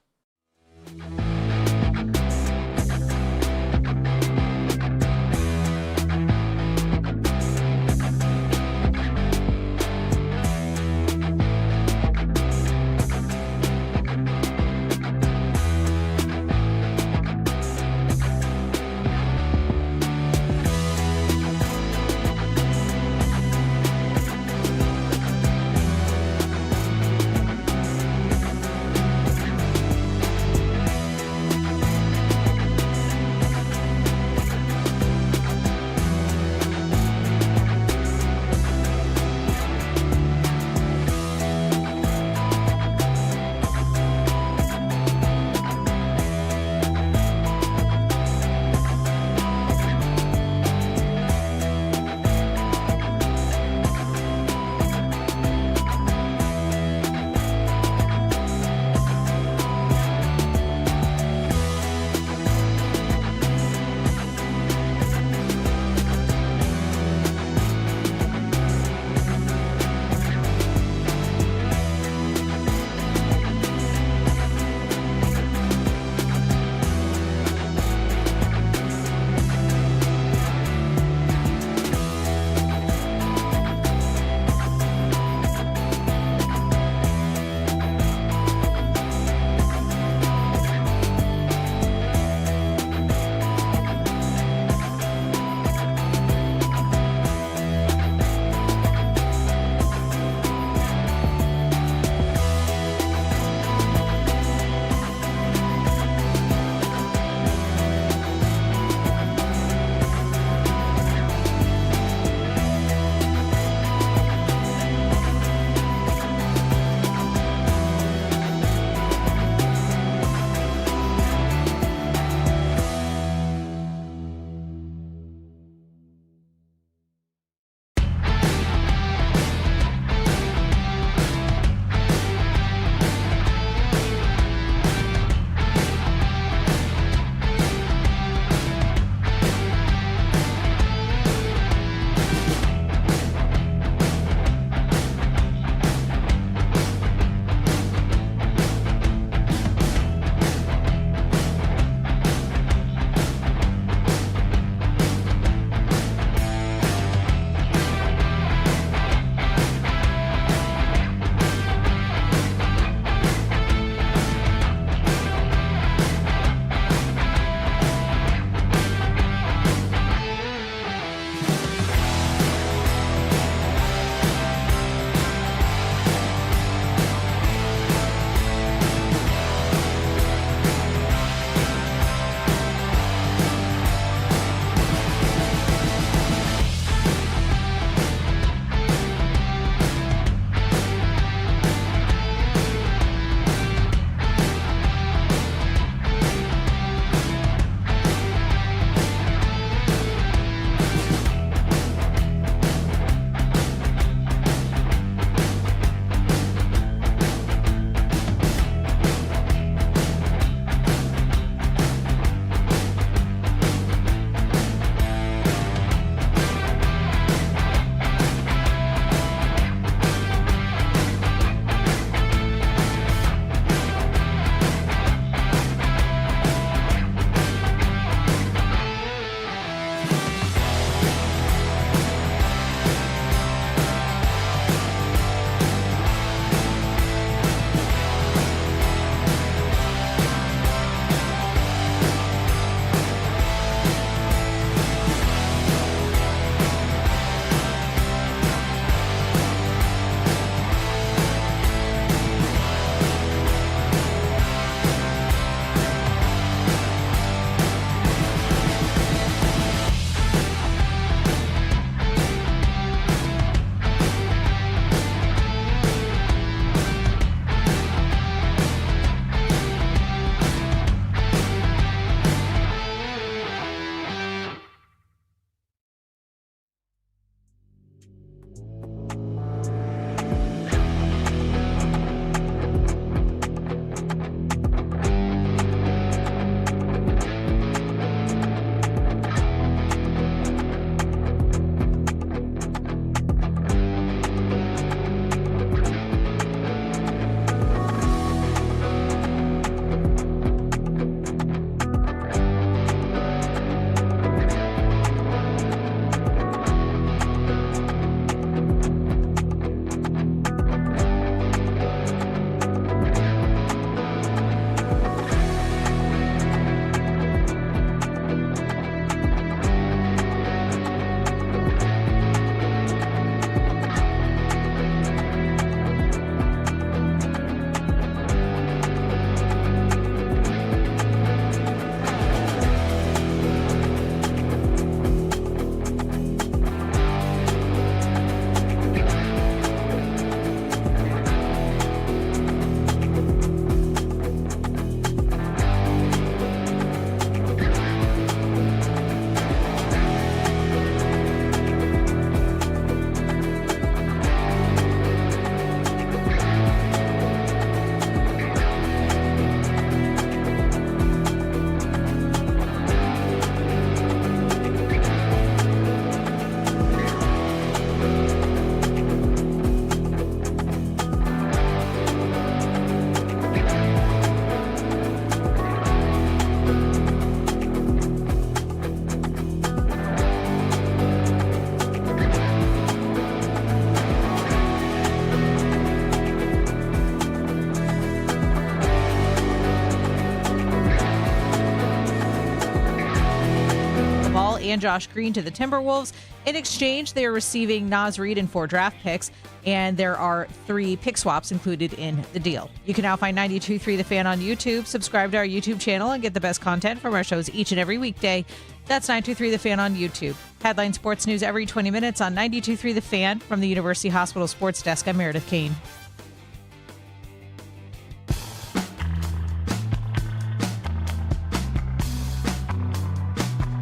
and Josh Green to the Timberwolves. In exchange, they are receiving Naz Reid and 4 draft picks, and there are 3 pick swaps included in the deal. You can now find 92.3 The Fan on YouTube, subscribe to our YouTube channel, and get the best content from our shows each and every weekday. That's 92.3 The Fan on YouTube. Headline sports news every 20 minutes on 92.3 The Fan. From the University Hospital Sports Desk, I'm Meredith Kane.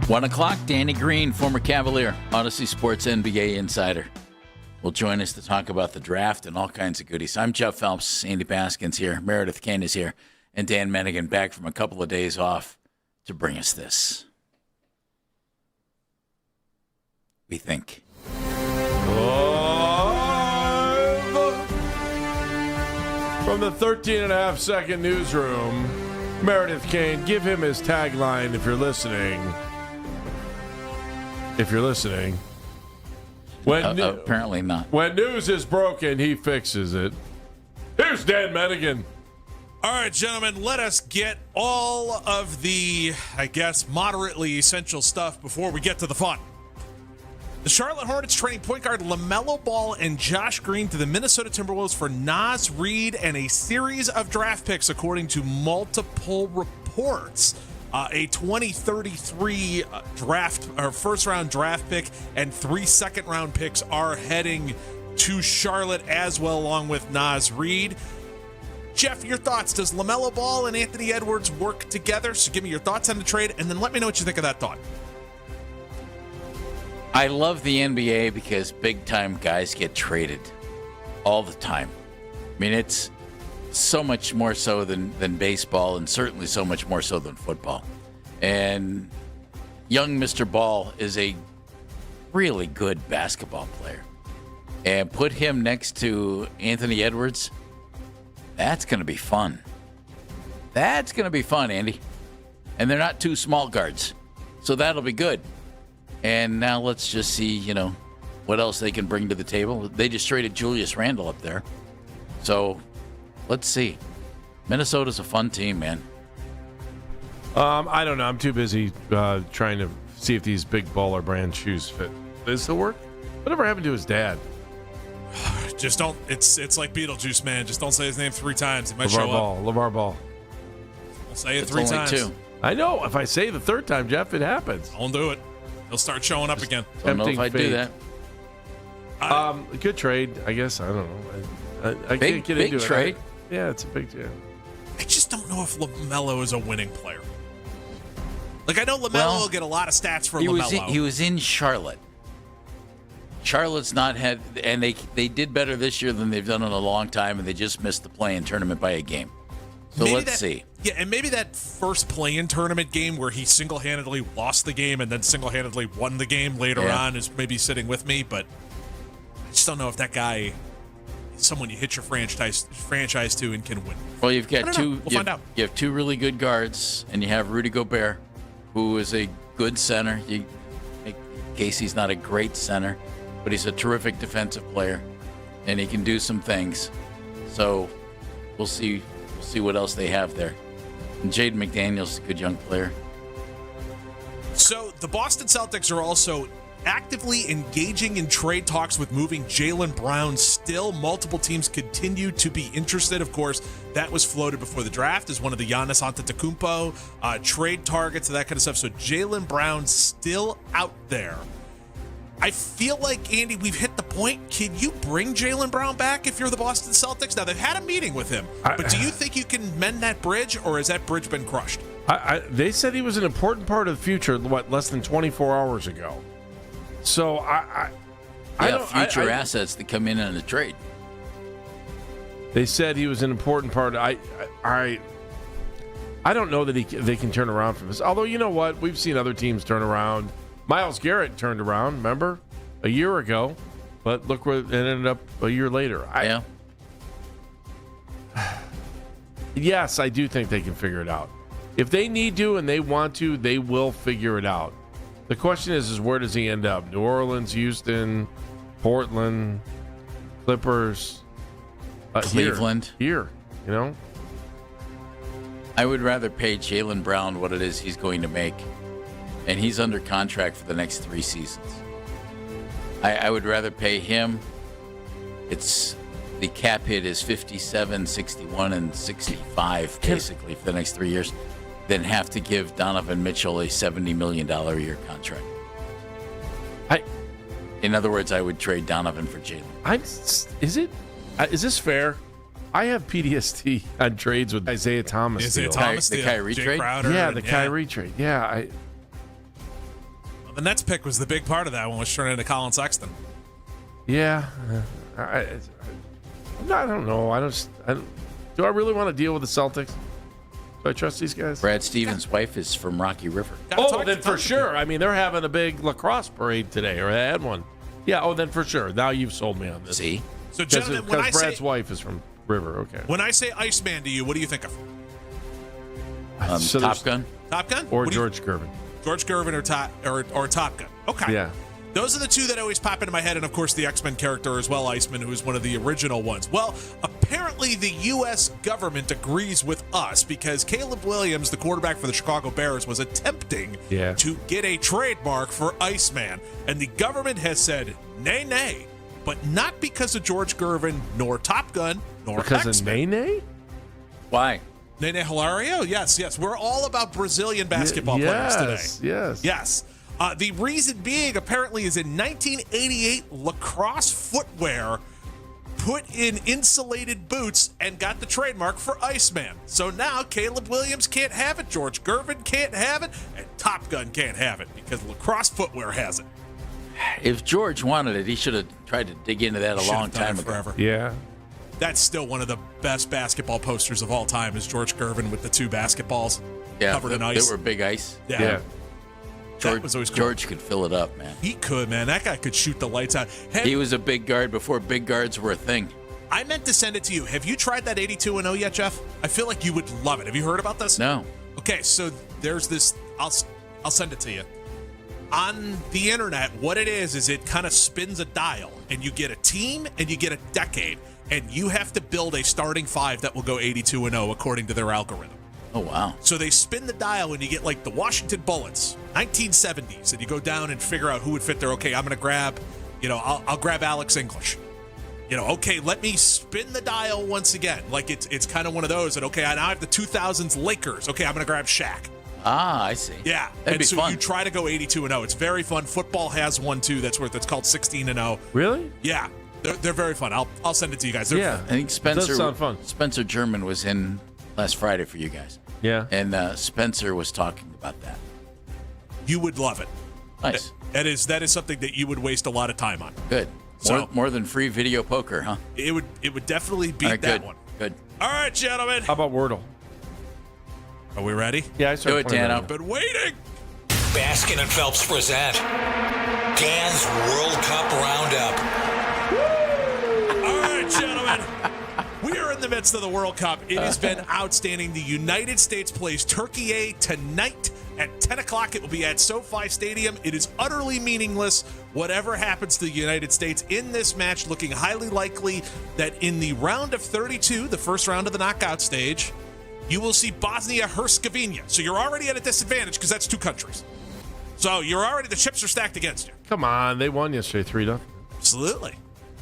One o'clock, Danny Green, former Cavalier, Odyssey Sports NBA insider, will join us to talk about the draft and all kinds of goodies. I'm Jeff Phelps, Andy Baskin's here, Meredith Kane is here, and Dan Mennigan back from a couple of days off to bring us this. We think. From the 13.5-second newsroom, Meredith Kane, give him his tagline if you're listening. If you're listening. Apparently not. When news is broken, he fixes it. Here's Dan Mennigan. All right, gentlemen, let us get all of the, I guess, moderately essential stuff before we get to the fun. The Charlotte Hornets trading point guard LaMelo Ball and Josh Green to the Minnesota Timberwolves for Naz Reid and a series of draft picks, according to multiple reports. A 2033 draft or first-round draft pick and 3 second-round picks are heading to Charlotte as well, along with Naz Reid. Jeff, your thoughts. Does LaMelo Ball and Anthony Edwards work together? So give me your thoughts on the trade, and then let me know what you think of that thought. I love the NBA because big-time guys get traded all the time. I mean, it's so much more so than baseball, and certainly so much more so than football. And young Mr. Ball is a really good basketball player. And put him next to Anthony Edwards, that's going to be fun. That's going to be fun, Andy. And they're not 2 small guards, so that'll be good. And now let's just see, what else they can bring to the table. They just traded Julius Randle up there. So let's see. Minnesota's a fun team, man. I don't know. I'm too busy trying to see if these big baller brand shoes fit. Does it work? Whatever happened to his dad? Just don't. It's like Beetlejuice, man. Just don't say his name 3 times. He might show up. LeVar Ball. I'll say it 3 times. 2. I know. If I say the 3rd time, Jeff, it happens. Don't do it. He'll start showing up again. Don't know if I do that. Good trade, I guess. I don't know. I can't get big into trade. it. Yeah, it's a big trade. I just don't know if LaMelo is a winning player. Like, I know LaMelo will get a lot of stats for LaMelo. He was in Charlotte. Charlotte's not had, and they did better this year than they've done in a long time, and they just missed the play-in tournament by a game. So let's see. Yeah, and maybe that first play-in tournament game where he single-handedly lost the game and then single-handedly won the game later on is maybe sitting with me, but I just don't know if that guy is someone you hit your franchise to and can win. Well, you've got two. We'll find out. You have 2 really good guards, and you have Rudy Gobert, who is a good center. Casey's not a great center, but he's a terrific defensive player, and he can do some things. So we'll see. We'll see what else they have there. And Jaden McDaniels is a good young player. So the Boston Celtics are also actively engaging in trade talks with moving Jaylen Brown. Still, multiple teams continue to be interested. Of course, that was floated before the draft as one of the Giannis Antetokounmpo trade targets and that kind of stuff. So Jaylen Brown still out there. I feel like, Andy, we've hit the point. Can you bring Jaylen Brown back if you're the Boston Celtics? Now, they've had a meeting with him, but do you think you can mend that bridge, or has that bridge been crushed? They said he was an important part of the future, less than 24 hours ago. So, future assets that come in on a trade. They said he was an important part. I don't know that they can turn around from this. Although, you know what? We've seen other teams turn around. Myles Garrett turned around, remember? A year ago. But look where it ended up a year later. Yes, I do think they can figure it out. If they need to and they want to, they will figure it out. The question is where does he end up? New Orleans, Houston, Portland, Clippers, Cleveland. Here, you know? I would rather pay Jaylen Brown what it is he's going to make and he's under contract for the next 3 seasons. I would rather pay him. The cap hit is 57, 61, and 65 basically for the next 3 years, than have to give Donovan Mitchell a $70 million a year contract. In other words, I would trade Donovan for Jalen. Is this fair? I have PTSD on trades with Isaiah Thomas. The Kyrie Jay trade? Crowder, Kyrie trade. Yeah. The Nets pick was the big part of that one, was turning into Colin Sexton. Yeah. I don't know. Do I really want to deal with the Celtics? Do I trust these guys? Brad Stevens' wife is from Rocky River. Then for sure. I mean, they're having a big lacrosse parade today, or they had one. Yeah, then for sure. Now you've sold me on this. See? So, gentlemen, when I Because Brad's say wife is from River, okay. when I say Iceman to you, what do you think of? Top Gun? Top Gun? Or George Gervin. George Gervin or Top Gun. Okay. Yeah. Those are the two that always pop into my head, and of course the X-Men character as well, Iceman, who is one of the original ones. Well, apparently the U.S. government agrees with us because Caleb Williams, the quarterback for the Chicago Bears, was attempting to get a trademark for Iceman, and the government has said nay, but not because of George Gervin, nor Top Gun, nor Because X-Men. of nay? Why? Nene Hilario? Yes. We're all about Brazilian basketball players today. Yes. The reason being, apparently, is in 1988, lacrosse footwear put in insulated boots and got the trademark for Iceman. So now Caleb Williams can't have it, George Gervin can't have it, and Top Gun can't have it because lacrosse footwear has it. If George wanted it, he should have tried to dig into that a long time ago. Forever. Yeah. That's still one of the best basketball posters of all time is George Gervin with the 2 basketballs covered in ice. They were big ice. Yeah. George, was always cool. George could fill it up, man. He could, man. That guy could shoot the lights out. He was a big guard before big guards were a thing. I meant to send it to you. Have you tried that 82-0 yet, Jeff? I feel like you would love it. Have you heard about this? No. Okay, so there's this. I'll send it to you. On the internet, what it is it kind of spins a dial, and you get a team and you get a decade, and you have to build a starting 5 that will go 82-0 according to their algorithm. Oh, wow. So they spin the dial and you get like the Washington Bullets, 1970s, and you go down and figure out who would fit there. Okay, I'm going to grab, I'll grab Alex English. Okay, let me spin the dial once again. Like it's kind of one of those. And okay, I now have the 2000s Lakers. Okay, I'm going to grab Shaq. Ah, I see. Yeah. That'd be fun. You try to go 82-0. It's very fun. Football has one too. That's called 16-0. Really? Yeah. They're very fun. I'll send it to you guys. Yeah. I think Spencer. Does sound fun. Spencer German was in last Friday for you guys. Yeah. And Spencer was talking about that. You would love it. Nice. That is something that you would waste a lot of time on. Good. More than free video poker, huh? It would definitely beat that one. Good. All right, gentlemen. How about Wordle? Are we ready? Yeah, I started Do it, Dan. I've been waiting. Baskin and Phelps present Dan's World Cup Roundup. All right, gentlemen. We are in the midst of the World Cup. It has been outstanding. The United States plays Turkey A tonight at 10 o'clock. It will be at SoFi Stadium. It is utterly meaningless. Whatever happens to the United States in this match, looking highly likely that in the round of 32, the first round of the knockout stage, you will see Bosnia-Herzegovina. So you're already at a disadvantage because that's 2 countries. So the chips are stacked against you. Come on, they won yesterday 3-0. Absolutely.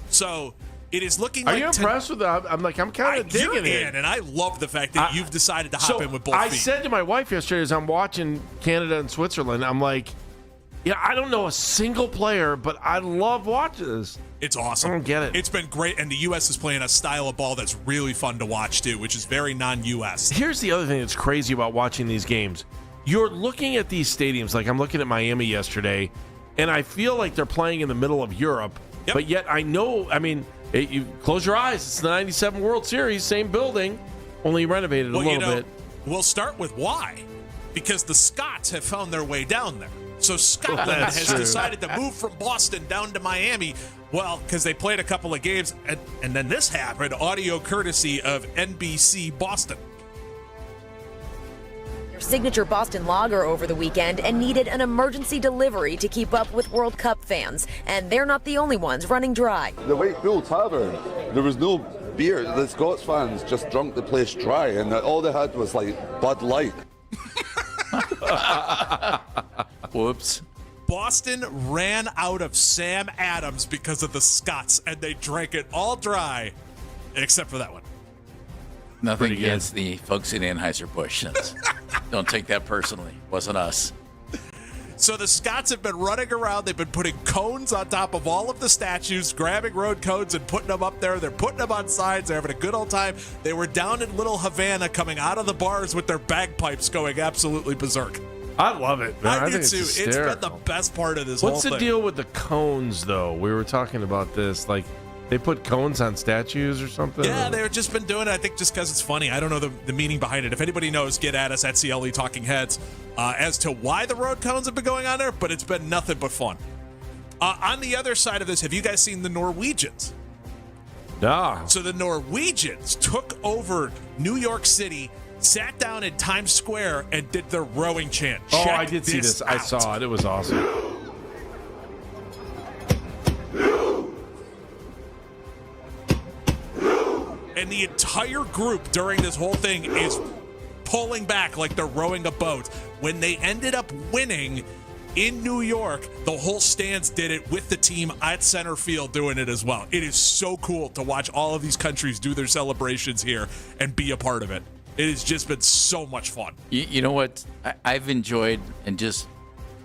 So it is looking Are like... you impressed with that? I'm kind of digging it. And I love the fact that you've decided to hop in with both feet. I said to my wife yesterday as I'm watching Canada and Switzerland, I'm like, I don't know a single player, but I love watching this. It's awesome. I don't get it. It's been great, and the U.S. is playing a style of ball that's really fun to watch, too, which is very non-U.S. Here's the other thing that's crazy about watching these games. You're looking at these stadiums, like I'm looking at Miami yesterday, and I feel like they're playing in the middle of Europe, but yet I know, you close your eyes, it's the 97 World Series, same building, only renovated a little bit. We'll start with why. Because the Scots have found their way down there. So Scotland has decided to move from Boston down to Miami. Well, because they played a couple of games, and then this happened, audio courtesy of NBC Boston. Their signature Boston lager over the weekend and needed an emergency delivery to keep up with World Cup fans. And they're not the only ones running dry. The White Bull Tavern, there was no beer. The Scots fans just drunk the place dry, and all they had was like Bud Light. Whoops. Boston ran out of Sam Adams because of the Scots, and they drank it all dry, except for that one. Nothing against the folks in Anheuser-Busch. Don't take that personally. Wasn't us. So the Scots have been running around. They've been putting cones on top of all of the statues, grabbing road cones and putting them up there. They're putting them on signs. They're having a good old time. They were down in Little Havana coming out of the bars with their bagpipes going absolutely berserk. I love it, man. I did too. It's been the best part of this whole thing. What's the deal with the cones, though? We were talking about this. Like, they put cones on statues or something? Yeah, they've just been doing it, I think, just because it's funny. I don't know the meaning behind it. If anybody knows, get at us at CLE Talking Heads as to why the road cones have been going on there, but it's been nothing but fun. On the other side of this, have you guys seen the Norwegians? No. So the Norwegians took over New York City, sat down in Times Square, and did their rowing chant. Oh, Check I did see this. out. I saw it. It was awesome. And the entire group during this whole thing is pulling back like they're rowing a boat. When they ended up winning in New York, the whole stands did it with the team at center field doing it as well. It is so cool to watch all of these countries do their celebrations here and be a part of it. It has just been so much fun. You know what? I've enjoyed and just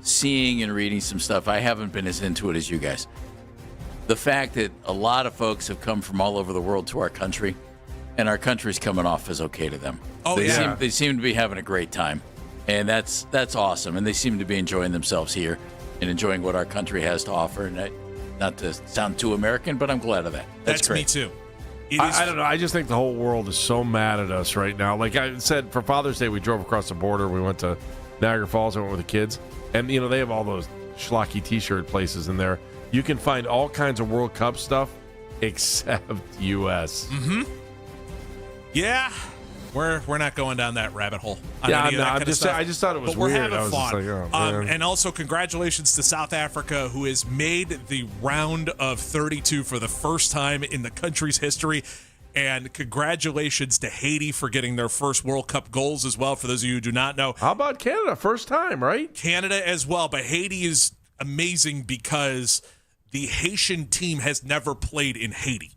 seeing and reading some stuff. I haven't been as into it as you guys. The fact that a lot of folks have come from all over the world to our country, and our country's coming off as okay to them. Oh, They seem to be having a great time, and that's awesome. And they seem to be enjoying themselves here and enjoying what our country has to offer. And not to sound too American, but I'm glad of that. That's great. Me too. I don't know. I just think the whole world is so mad at us right now. Like I said, for Father's Day, we drove across the border. We went to Niagara Falls. I went with the kids. And, they have all those schlocky T-shirt places in there. You can find all kinds of World Cup stuff except U.S. Mm-hmm. Yeah. We're not going down that rabbit hole. Yeah, no, I just thought it was but we're weird. having I was fun. just like, oh, man. And also, congratulations to South Africa, who has made the round of 32 for the first time in the country's history. And congratulations to Haiti for getting their first World Cup goals as well, for those of you who do not know. How about Canada? First time, right? Canada as well. But Haiti is amazing because the Haitian team has never played in Haiti.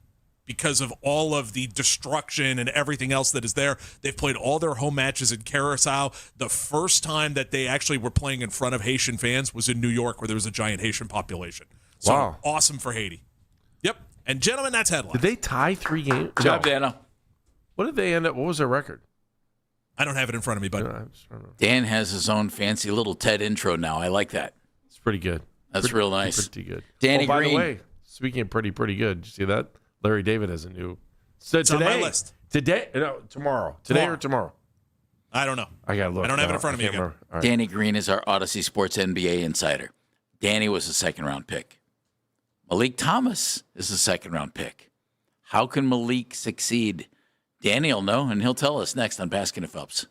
Because of all of the destruction and everything else that is there. They've played all their home matches in Curacao. The first time that they actually were playing in front of Haitian fans was in New York, where there was a giant Haitian population. So wow. Awesome for Haiti. Yep. And gentlemen, that's headline. Did they tie 3 games? Good job, Dana. What did they end up? What was their record? I don't have it in front of me, but Dan has his own fancy little TED intro now. I like that. It's pretty good. That's real nice. Pretty good. Danny by Green. the way, speaking of pretty good, did you see that? Larry David has a new. So it's today, on my list. Today? No, tomorrow. Today or tomorrow? I don't know. I got to look. I don't have it in front of me again. Right. Danny Green is our Odyssey Sports NBA insider. Danny was a second-round pick. Malik Thomas is a second-round pick. How can Malik succeed? Danny will know, and he'll tell us next on Baskin and Phelps.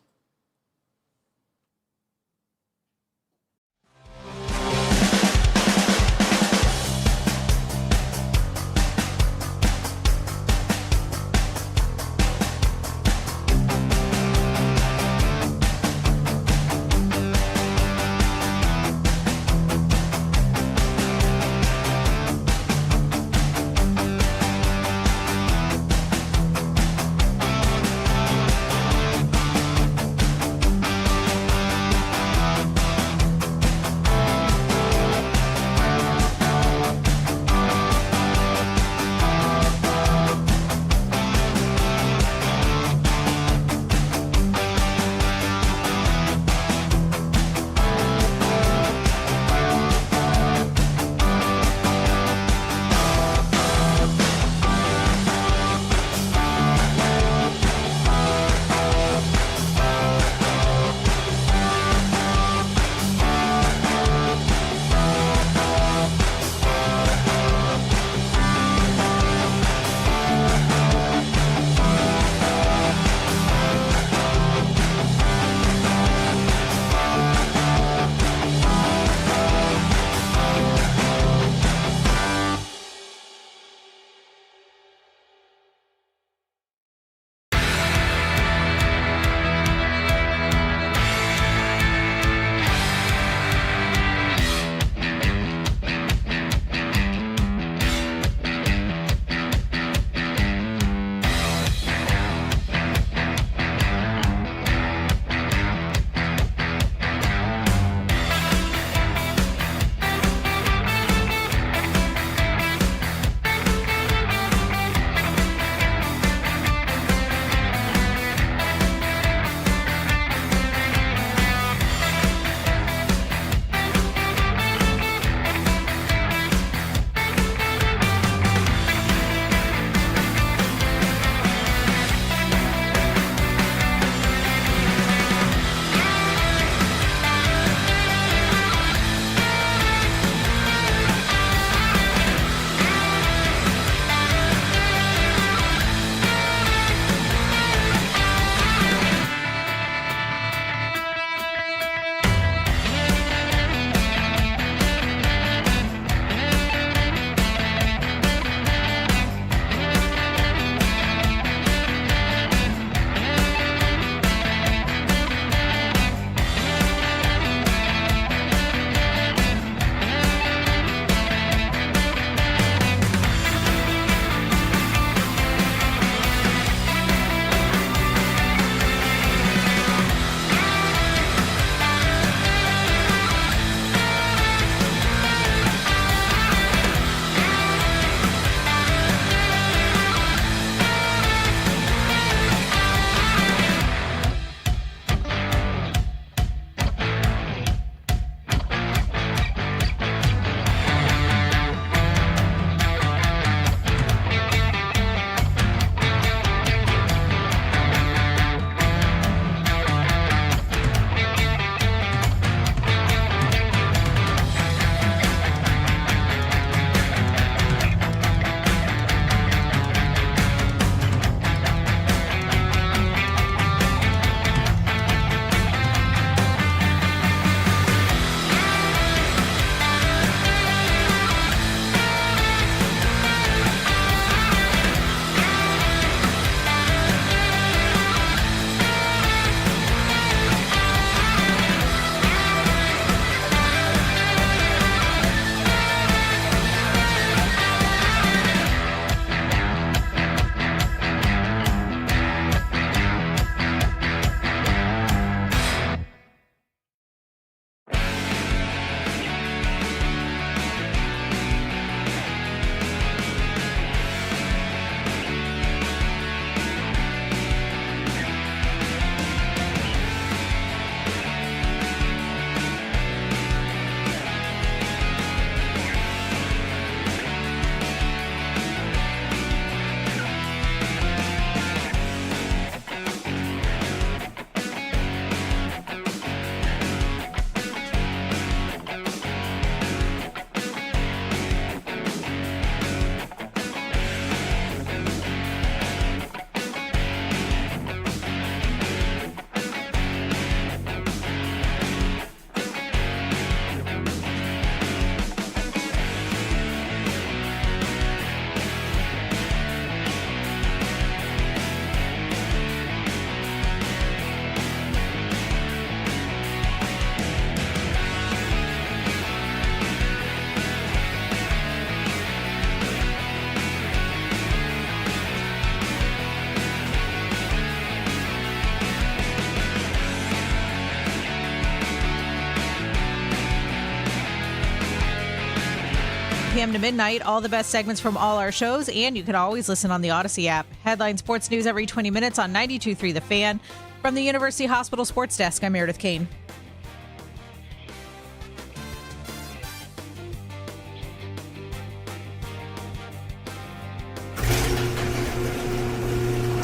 p.m. to midnight. All the best segments from all our shows, and you can always listen on the Odyssey app. Headline sports news every 20 minutes on 92.3 The Fan. From the University Hospital Sports Desk, I'm Meredith Kane.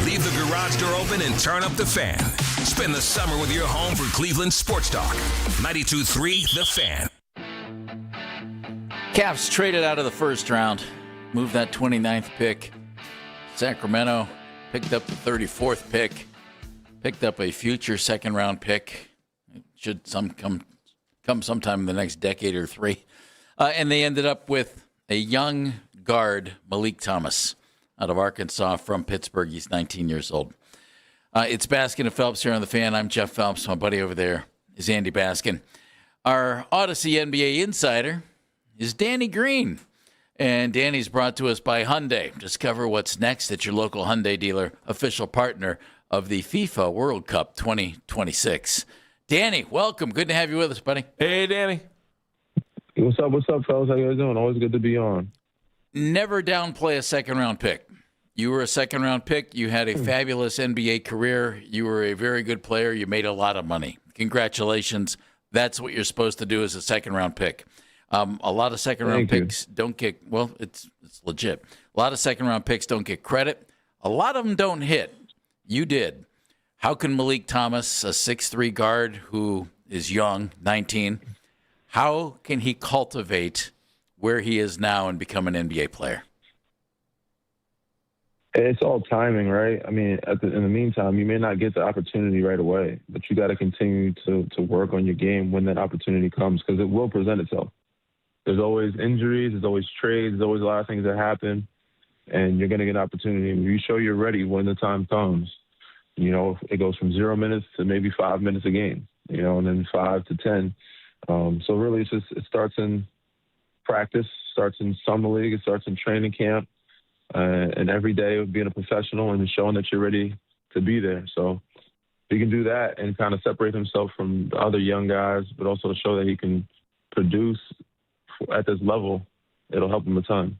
Leave the garage door open and turn up the fan. Spend the summer with your home for Cleveland Sports Talk. 92.3 The Fan. Cavs traded out of the first round, moved that 29th pick. Sacramento picked up the 34th pick, picked up a future second-round pick. It should come sometime in the next decade or three. And they ended up with a young guard, Malik Thomas, out of Arkansas from Pittsburgh. He's 19 years old. It's Baskin and Phelps here on The Fan. I'm Jeff Phelps. My buddy over there is Andy Baskin. Our Odyssey NBA insider is Danny Green. And Danny's brought to us by Hyundai. Discover what's next at your local Hyundai dealer, official partner of the FIFA World Cup 2026. Danny, welcome. Good to have you with us, buddy. Hey, Danny. What's up, fellas? How you guys doing? Always good to be on. Never downplay a second-round pick. You were a second-round pick. You had a fabulous NBA career. You were a very good player. You made a lot of money. Congratulations. That's what you're supposed to do as a second-round pick. A lot of second-round picks don't get, well, it's legit. A lot of second-round picks don't get credit. A lot of them don't hit. You did. How can Malik Thomas, a 6'3" guard who is young, 19, how can he cultivate where he is now and become an NBA player? It's all timing, right? I mean, in the meantime, you may not get the opportunity right away, but you got to continue to work on your game when that opportunity comes, because it will present itself. There's always injuries, there's always trades, there's always a lot of things that happen, and you're going to get an opportunity. And if you show you're ready when the time comes, you know, it goes from 0 minutes to maybe 5 minutes a game, you know, and then 5 to 10. So really, it starts in practice, starts in summer league, it starts in training camp, and every day of being a professional and showing that you're ready to be there. So he can do that and kind of separate himself from the other young guys, but also show that he can produce at this level. It'll help him a ton.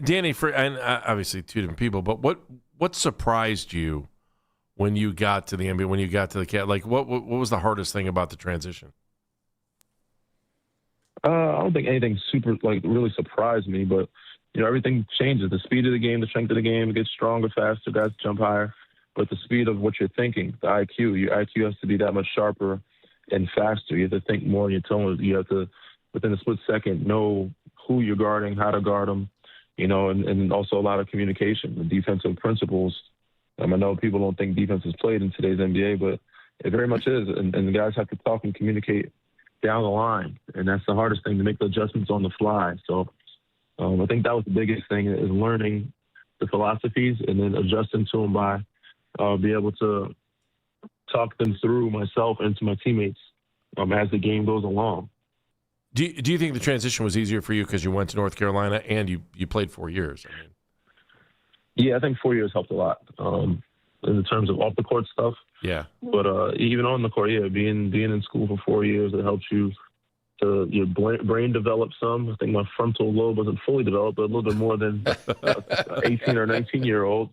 Danny, and obviously two different people, but what surprised you when you got to the NBA, when you got to the Cavs? Like, what was the hardest thing about the transition? I don't think anything super, really surprised me, but, you know, everything changes. The speed of the game, the strength of the game, it gets stronger, faster, guys jump higher. But the speed of what you're thinking, the IQ, your IQ has to be that much sharper and faster. You have to think more on your toes. You have to, within a split second, know who you're guarding, how to guard them, you know, and also a lot of communication, the defensive principles. I know people don't think defense is played in today's NBA, but it very much is. And the guys have to talk and communicate down the line. And that's the hardest thing, to make the adjustments on the fly. So I think that was the biggest thing, is learning the philosophies and then adjusting to them by be able to talk them through myself and to my teammates as the game goes along. Do you think the transition was easier for you because you went to North Carolina and you played 4 years? I mean, yeah, I think 4 years helped a lot in terms of off the court stuff. Yeah, but even on the court, yeah, being in school for 4 years, it helps you to your brain develop some. I think my frontal lobe wasn't fully developed, but a little bit more than 18 or 19-year-olds.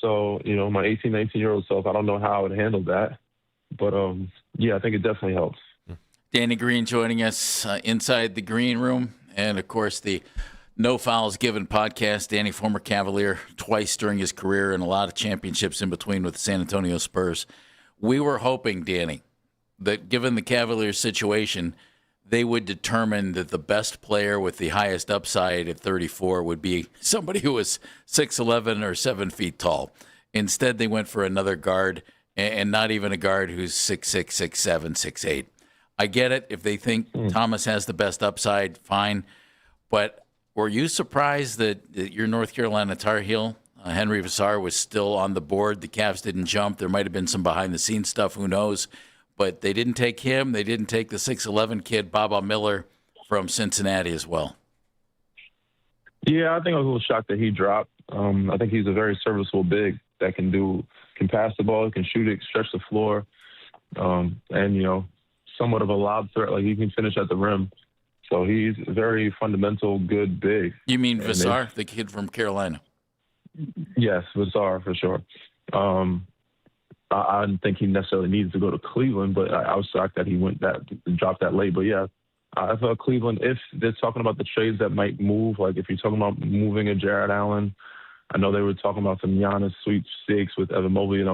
So, you know, my 18, 19-year-old self, I don't know how I would handle that. But, yeah, I think it definitely helps. Danny Green joining us inside the green room. And, of course, the No Fouls Given podcast. Danny, former Cavalier, twice during his career, and a lot of championships in between with the San Antonio Spurs. We were hoping, Danny, that given the Cavaliers' situation, they would determine that the best player with the highest upside at 34 would be somebody who was 6'11" or 7 feet tall. Instead, they went for another guard, and not even a guard who's 6'6", 6'7", 6'8". I get it. If they think Thomas has the best upside, fine. But were you surprised that your North Carolina Tar Heel, Henry Vassar, was still on the board? The Cavs didn't jump. There might have been some behind-the-scenes stuff. Who knows? But they didn't take him. They didn't take the 6'11" kid, Baba Miller, from Cincinnati as well. Yeah, I think I was a little shocked that he dropped. I think he's a very serviceable big that can pass the ball, can shoot it, stretch the floor, and, you know, somewhat of a lob threat. Like, he can finish at the rim. So he's a very fundamental, good big. You mean Vassar, the kid from Carolina? Yes, Vassar for sure. I didn't think he necessarily needed to go to Cleveland, but I was shocked that he dropped that late. But yeah, I thought Cleveland, if they're talking about the trades that might move, like if you're talking about moving a Jared Allen, I know they were talking about some Giannis sweepstakes with Evan Mobley.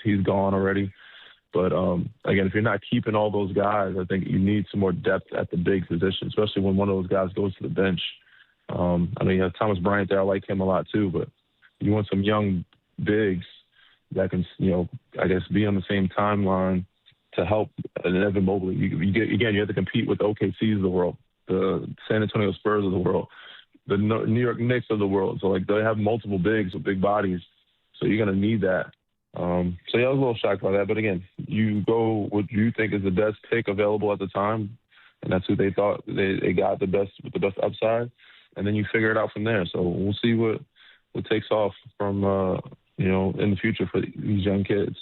He's gone already. But again, if you're not keeping all those guys, I think you need some more depth at the big position, especially when one of those guys goes to the bench. I know you have Thomas Bryant there. I like him a lot too, but you want some young bigs that can, I guess, be on the same timeline to help Evan Mobley. You have to compete with the OKCs of the world, the San Antonio Spurs of the world, the New York Knicks of the world. So, they have multiple bigs with big bodies. So you're going to need that. I was a little shocked by that. But, again, you go what you think is the best pick available at the time, and that's who they thought they got the best with the best upside. And then you figure it out from there. So we'll see what takes off from in the future for these young kids.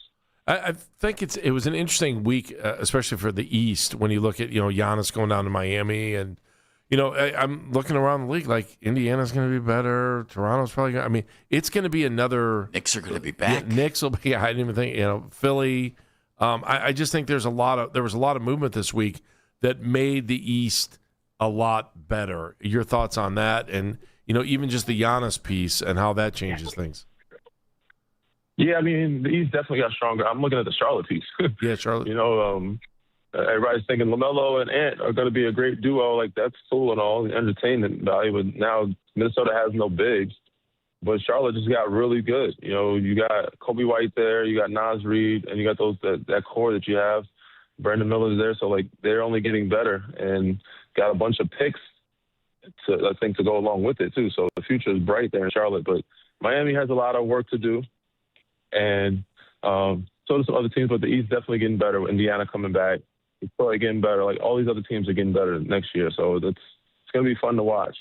I think it was an interesting week, especially for the East, when you look at, Giannis going down to Miami. And, I'm looking around the league like Indiana's going to be better. Toronto's probably going to, it's going to be another. Knicks are going to be back. Knicks will be, I didn't even think, Philly. I just think there was a lot of movement this week that made the East a lot better. Your thoughts on that? And, even just the Giannis piece and how that changes things. Yeah, the East definitely got stronger. I'm looking at the Charlotte piece. Yeah, Charlotte. Everybody's thinking LaMelo and Ant are going to be a great duo. Like, that's cool and all, the entertainment value. But now Minnesota has no bigs. But Charlotte just got really good. You got Kobe White there, you got Naz Reid, and you got that core that you have. Brandon Miller's there, so, they're only getting better and got a bunch of picks to go along with it, too. So the future is bright there in Charlotte. But Miami has a lot of work to do. And so do some other teams, but the East definitely getting better. With Indiana coming back, it's probably getting better. All these other teams are getting better next year, so it's going to be fun to watch.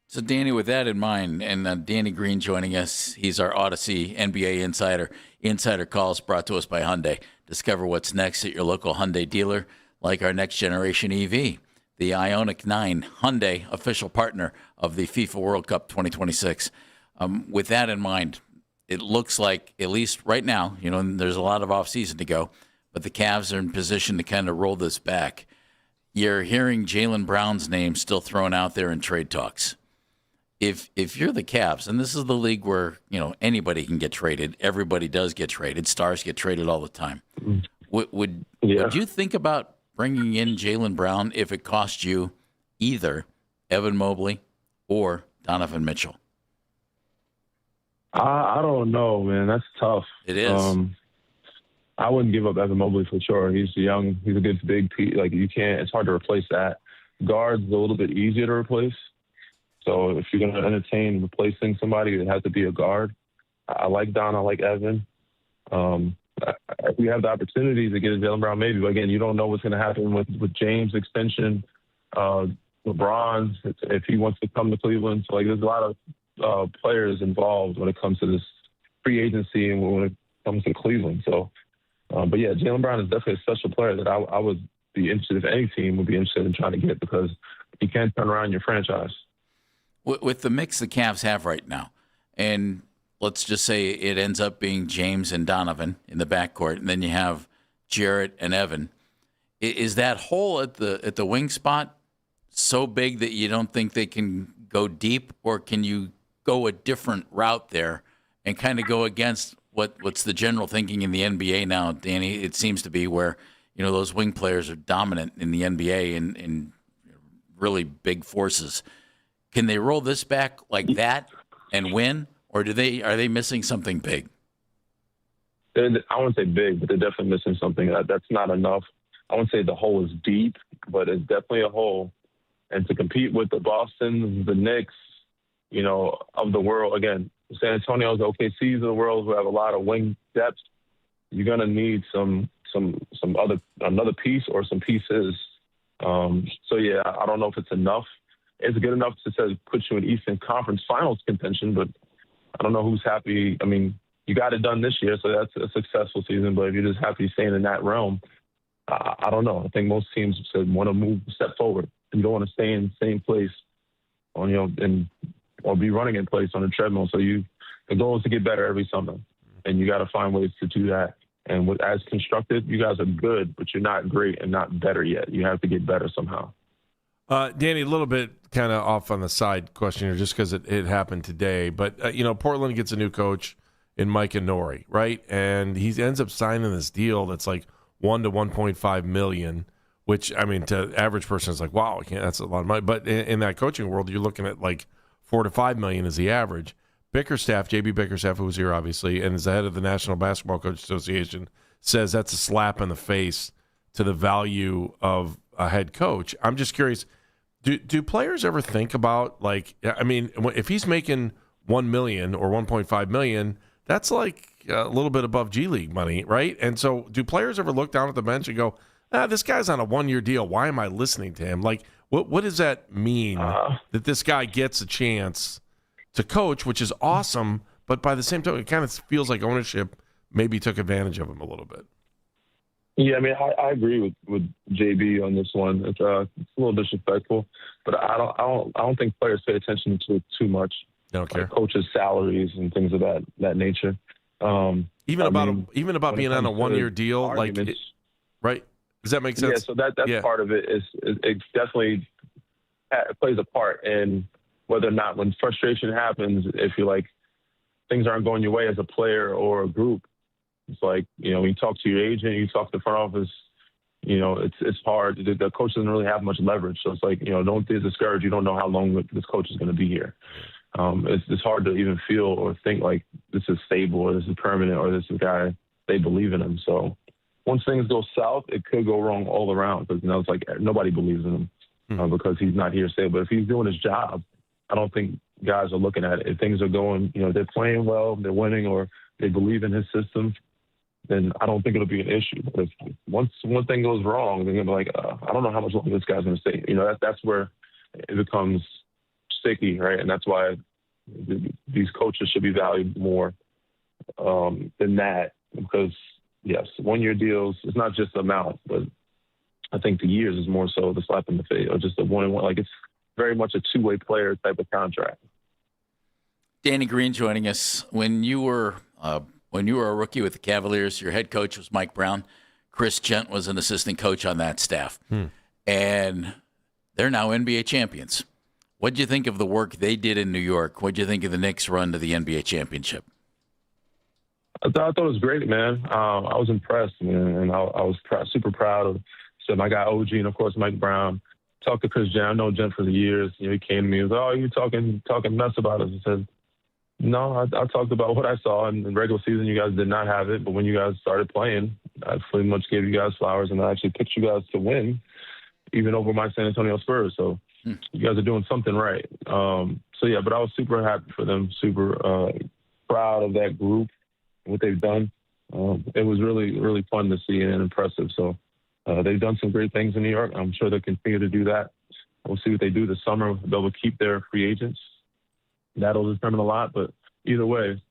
So, Danny, with that in mind, and Danny Green joining us, he's our Odyssey NBA insider. Insider Calls brought to us by Hyundai. Discover what's next at your local Hyundai dealer, like our next generation EV, the Ioniq 9, Hyundai, official partner of the FIFA World Cup 2026. With that in mind, it looks like, at least right now, there's a lot of offseason to go, but the Cavs are in position to kind of roll this back. You're hearing Jaylen Brown's name still thrown out there in trade talks. If you're the Cavs, and this is the league where, anybody can get traded, everybody does get traded, stars get traded all the time. Would you think about bringing in Jaylen Brown if it cost you either Evan Mobley or Donovan Mitchell? I don't know, man. That's tough. It is. I wouldn't give up Evan Mobley for sure. He's young. He's a good big piece. You can't. It's hard to replace that. Guard's a little bit easier to replace. So if you're going to entertain replacing somebody, it has to be a guard. I like Don. I like Evan. If we have the opportunity to get a Jaylen Brown, maybe. But again, you don't know what's going to happen with James' extension, LeBron, if he wants to come to Cleveland. So there's a lot of players involved when it comes to this free agency and when it comes to Cleveland. So, but yeah, Jaylen Brown is definitely a special player that I would be interested, if any team would be interested in trying to get, because he can turn around your franchise. With the mix the Cavs have right now, and let's just say it ends up being James and Donovan in the backcourt, and then you have Jarrett and Evan, is that hole at the wing spot so big that you don't think they can go deep, or can you go a different route there and kind of go against what's the general thinking in the NBA now, Danny? It seems to be where, those wing players are dominant in the NBA and really big forces. Can they roll this back like that and win, or are they missing something big? I wouldn't say big, but they're definitely missing something. That's not enough. I wouldn't say the hole is deep, but it's definitely a hole. And to compete with the Bostons, the Knicks, of the world, again, San Antonio's, OKC's of the world, who have a lot of wing depth, you're gonna need another piece or some pieces. So yeah, I don't know if it's enough. It's good enough to put you in Eastern Conference Finals contention, but I don't know who's happy. You got it done this year, so that's a successful season. But if you're just happy staying in that realm, I don't know. I think most teams want to move a step forward. You don't want to stay in the same place or be running in place on a treadmill. So the goal is to get better every summer, and you got to find ways to do that. And as constructed, you guys are good, but you're not great and not better yet. You have to get better somehow. Danny, a little bit kind of off on the side question here, just because it happened today. But, Portland gets a new coach in Mike and Nori, right? And he ends up signing this deal that's like $1 to $1.5 million, which, I mean, to average person is like, wow, that's a lot of money. But in that coaching world, you're looking at like $4 to $5 million is the average. Bickerstaff, JB Bickerstaff, who was here obviously, and is the head of the National Basketball Coaches Association, says that's a slap in the face to the value of a head coach. I'm just curious, do players ever think about, like, I mean, if he's making $1 million or $1.5 million, that's like a little bit above G League money, right? And so do players ever look down at the bench and go, this guy's on a one-year deal. Why am I listening to him? Like, what does that mean that this guy gets a chance to coach, which is awesome, but by the same time, it kind of feels like ownership maybe took advantage of him a little bit. Yeah, I mean, I agree with JB on this one. It's a little disrespectful, but I don't think players pay attention to it too much. Don't care. Coaches' salaries and things of that nature. Even about being on a one-year deal, right? Does that make sense? Yeah, so that's part of it. It definitely plays a part in whether or not, when frustration happens, if you're like things aren't going your way as a player or a group, it's like, when you talk to your agent, you talk to the front office, it's hard. The coach doesn't really have much leverage. So it's like, don't get discouraged. You don't know how long this coach is going to be here. It's hard to even feel or think like this is stable or this is permanent or this is a guy, they believe in him. So once things go south, it could go wrong all around because it's like nobody believes in him because he's not here stable. But if he's doing his job, I don't think guys are looking at it. If things are going, they're playing well, they're winning, or they believe in his system, then I don't think it'll be an issue. But if once one thing goes wrong, they're going to be like, I don't know how much longer this guy's going to stay. That's where it becomes sticky, right? And that's why these coaches should be valued more than that. Because, yes, one-year deals, it's not just the amount, but I think the years is more so the slap in the face or just the one-on-one. Like, it's very much a two-way player type of contract. Danny Green joining us. When you were a rookie with the Cavaliers, your head coach was Mike Brown. Chris Gent was an assistant coach on that staff. And they're now NBA champions. What did you think of the work they did in New York? What did you think of the Knicks' run to the NBA championship? I thought it was great, man. I was impressed, man, and I was super proud of my guy OG and, of course, Mike Brown. Talked to Chris Gent. I know Gent for the years. He came to me and was, "Oh, you talking nuts about us?" I said, "No, I talked about what I saw. In the regular season, you guys did not have it, but when you guys started playing, I pretty much gave you guys flowers, and I actually picked you guys to win, even over my San Antonio Spurs. So you guys are doing something right." But I was super happy for them, super proud of that group, what they've done. It was really, really fun to see and impressive. So they've done some great things in New York. I'm sure they'll continue to do that. We'll see what they do this summer. They'll keep their free agents. That'll determine a lot. But either way,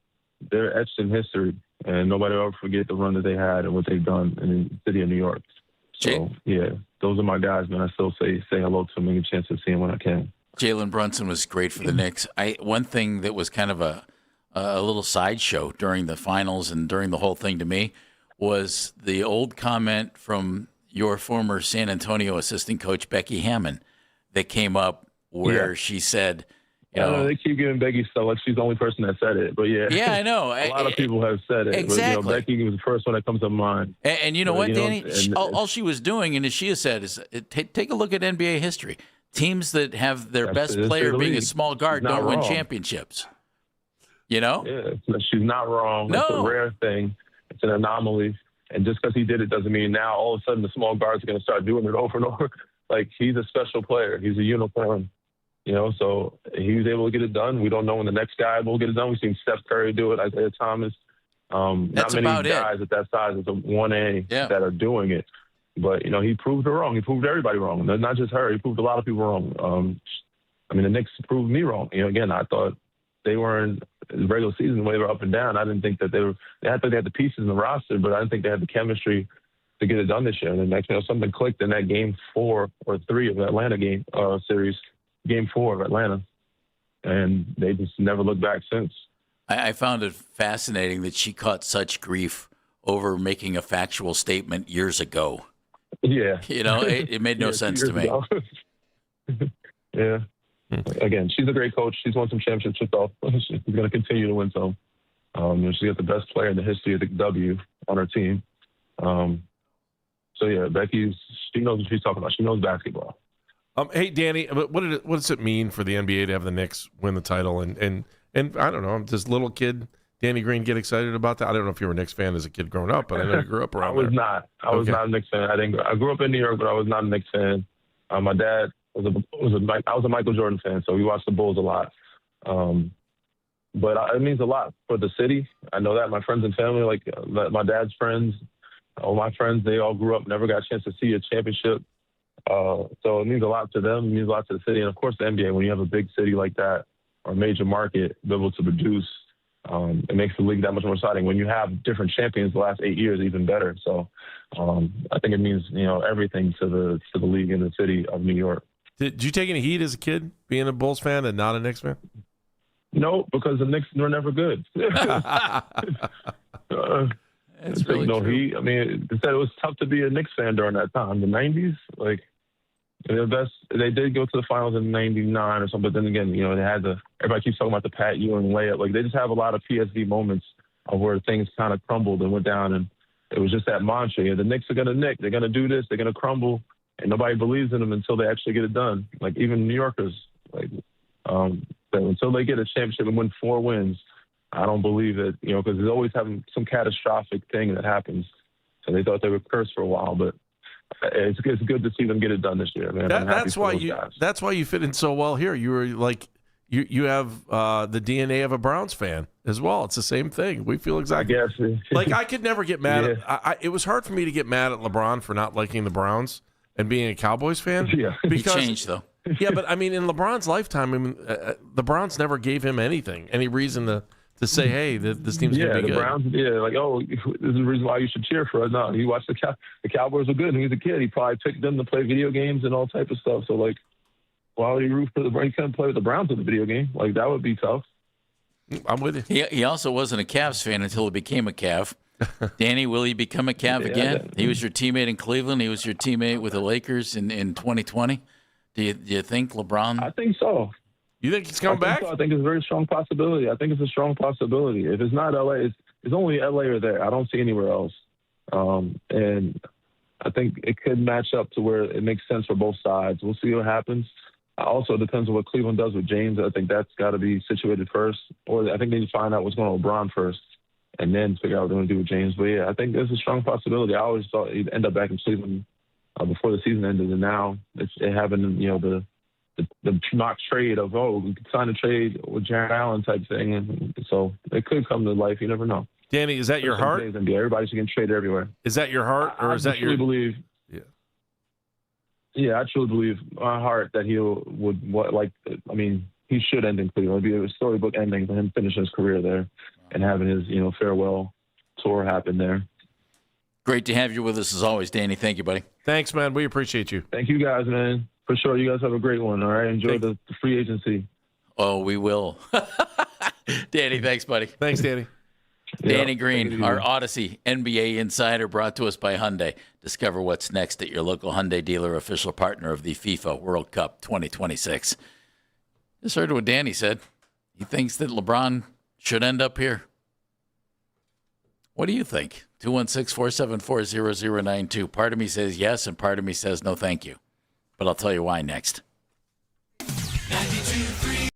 they're etched in history, and nobody will ever forget the run that they had and what they've done in the city of New York. So, yeah, those are my guys, man. I still say hello to them and get a chance to see them when I can. Jalen Brunson was great for the Knicks. One thing that was kind of a little sideshow during the finals and during the whole thing to me was the old comment from your former San Antonio assistant coach, Becky Hammond, that came up where she said, they keep giving Becky stuff like she's the only person that said it. But, yeah, I know. A lot of people have said it. Exactly. But, Becky was the first one that comes to mind. And you know what, Danny? All she was doing, and as she has said, is take a look at NBA history. Teams that have their best player being a small guard don't win championships. Yeah, she's not wrong. No. It's a rare thing. It's an anomaly. And just because he did it doesn't mean now all of a sudden the small guards are going to start doing it over and over. Like, he's a special player. He's a unicorn, so he was able to get it done. We don't know when the next guy will get it done. We've seen Steph Curry do it, Isaiah Thomas. Not many guys at that size, it's a 1A that are doing it. But, he proved her wrong. He proved everybody wrong. Not just her. He proved a lot of people wrong. The Knicks proved me wrong. Again, I thought they were in the regular season when they were up and down. I didn't think that they had the pieces in the roster, but I didn't think they had the chemistry to get it done this year. And then next, something clicked in that game 4 or 3 of the Atlanta game series, game 4 of Atlanta, and they just never looked back since. I found it fascinating that she caught such grief over making a factual statement years ago. Yeah. It made no sense to me. Yeah. Again, she's a great coach. She's won some championships herself. She's going to continue to win some. She's got the best player in the history of the W on her team. So, yeah, she knows what she's talking about. She knows basketball. Hey, Danny, what does it mean for the NBA to have the Knicks win the title? And I don't know, does little kid Danny Green get excited about that? I don't know if you were a Knicks fan as a kid growing up, but I know you grew up around there. I was not a Knicks fan. I grew up in New York, but I was not a Knicks fan. My dad I was a Michael Jordan fan, so we watched the Bulls a lot. But it means a lot for the city. I know that my friends and family, my dad's friends, all my friends, they all grew up, never got a chance to see a championship. So it means a lot to them. It means a lot to the city. And, of course, the NBA, when you have a big city like that or a major market, be able to produce, it makes the league that much more exciting. When you have different champions the last 8 years, even better. So I think it means, everything to the league and the city of New York. Did you take any heat as a kid being a Bulls fan and not a Knicks fan? No, because the Knicks were never good. That's really no true. heat. I mean, they said it was tough to be a Knicks fan during that time. The 90s, the best. They did go to the finals in '99 or something. But then again, they had everybody keeps talking about the Pat Ewing layup. They just have a lot of PSV moments of where things kind of crumbled and went down, and it was just that mantra. The Knicks are gonna nick. They're gonna do this. They're gonna crumble, and nobody believes in them until they actually get it done. Even New Yorkers, until they get a championship and win 4 wins, I don't believe it. Because there's always having some catastrophic thing that happens. So they thought they were cursed for a while, but it's good to see them get it done this year, man. That's why you fit in so well here. You were you have the DNA of a Browns fan as well. It's the same thing. We feel exactly. I guess. I could never get mad. Yeah. It was hard for me to get mad at LeBron for not liking the Browns and being a Cowboys fan. Yeah. Because, he changed though. Yeah, but in LeBron's lifetime, the Browns never gave him any reason to say, hey, this team's going to be good. Browns, this is the reason why you should cheer for us. No, he watched the Cowboys were good. And he was a kid. He probably picked them to play video games and all type of stuff. So, why would he root for the Browns? He couldn't play with the Browns in the video game. That would be tough. I'm with you. He also wasn't a Cavs fan until he became a Cav. Danny, will he become a Cav again? He was your teammate in Cleveland. He was your teammate with the Lakers in 2020. Do you think LeBron? I think so. You think he's coming back? I think it's a very strong possibility. I think it's a strong possibility. If it's not LA, it's only LA or there. I don't see anywhere else. And I think it could match up to where it makes sense for both sides. We'll see what happens. Also, it depends on what Cleveland does with James. I think that's got to be situated first. Or I think they need to find out what's going on with LeBron first and then figure out what they're going to do with James. But, yeah, I think there's a strong possibility. I always thought he'd end up back in Cleveland before the season ended. And now it's having, the mock trade of, we could sign a trade with Jared Allen type thing. And so it could come to life. You never know. Danny, is that your heart? Everybody's getting traded everywhere. Is that your heart, or is that your? I truly believe. Yeah. Yeah, I truly believe my heart that he should end in Cleveland. It'd be a storybook ending for him finishing his career there and having his farewell tour happen there. Great to have you with us as always, Danny. Thank you, buddy. Thanks, man. We appreciate you. Thank you, guys, man. For sure. You guys have a great one. All right. Enjoy the free agency. Oh, we will. Danny, thanks, buddy. Thanks, Danny. Danny Green, our Odyssey NBA insider, brought to us by Hyundai. Discover what's next at your local Hyundai dealer, official partner of the FIFA World Cup 2026. Just heard what Danny said. He thinks that LeBron should end up here. What do you think? 216-474-0092. Part of me says yes, and part of me says no, thank you. But I'll tell you why next. 92.3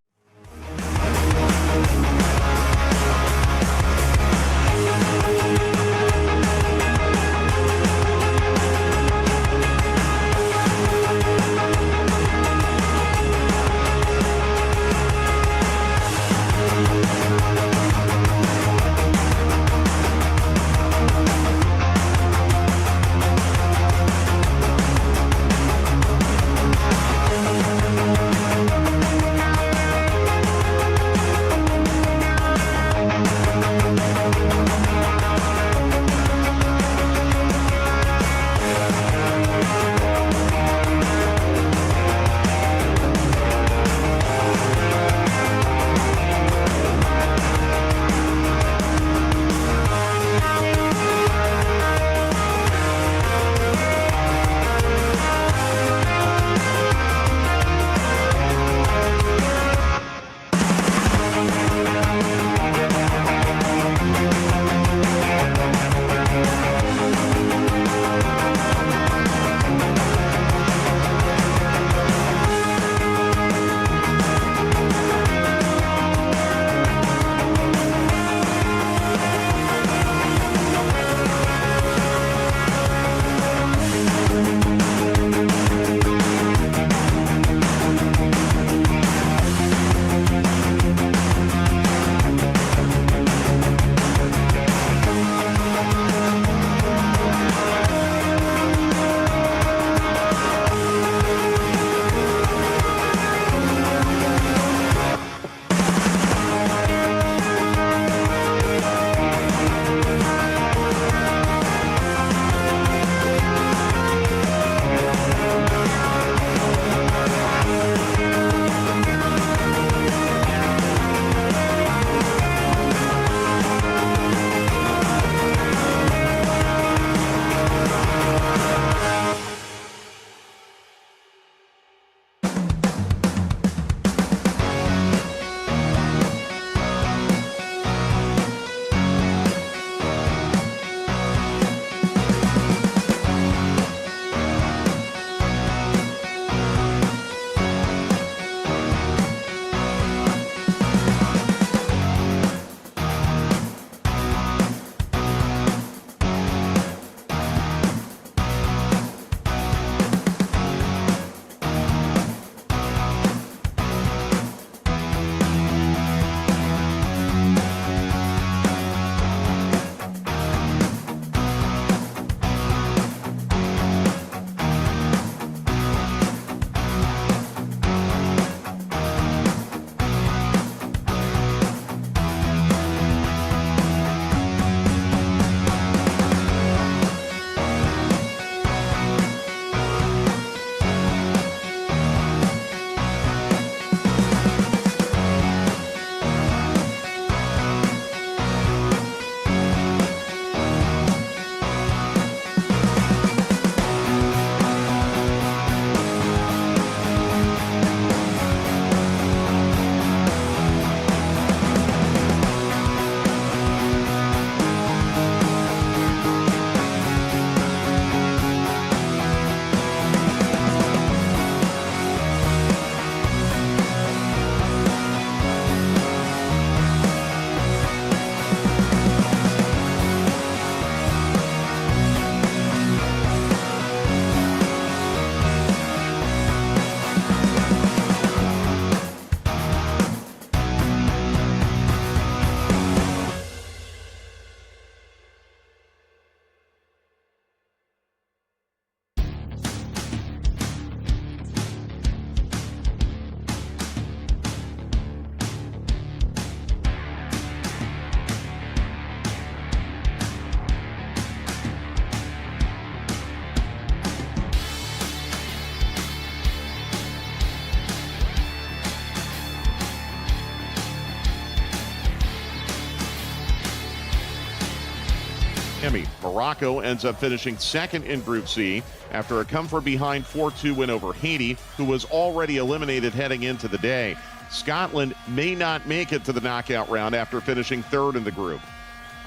Miami. Morocco ends up finishing second in Group C after a come-from-behind 4-2 win over Haiti, who was already eliminated heading into the day. Scotland may not make it to the knockout round after finishing third in the group.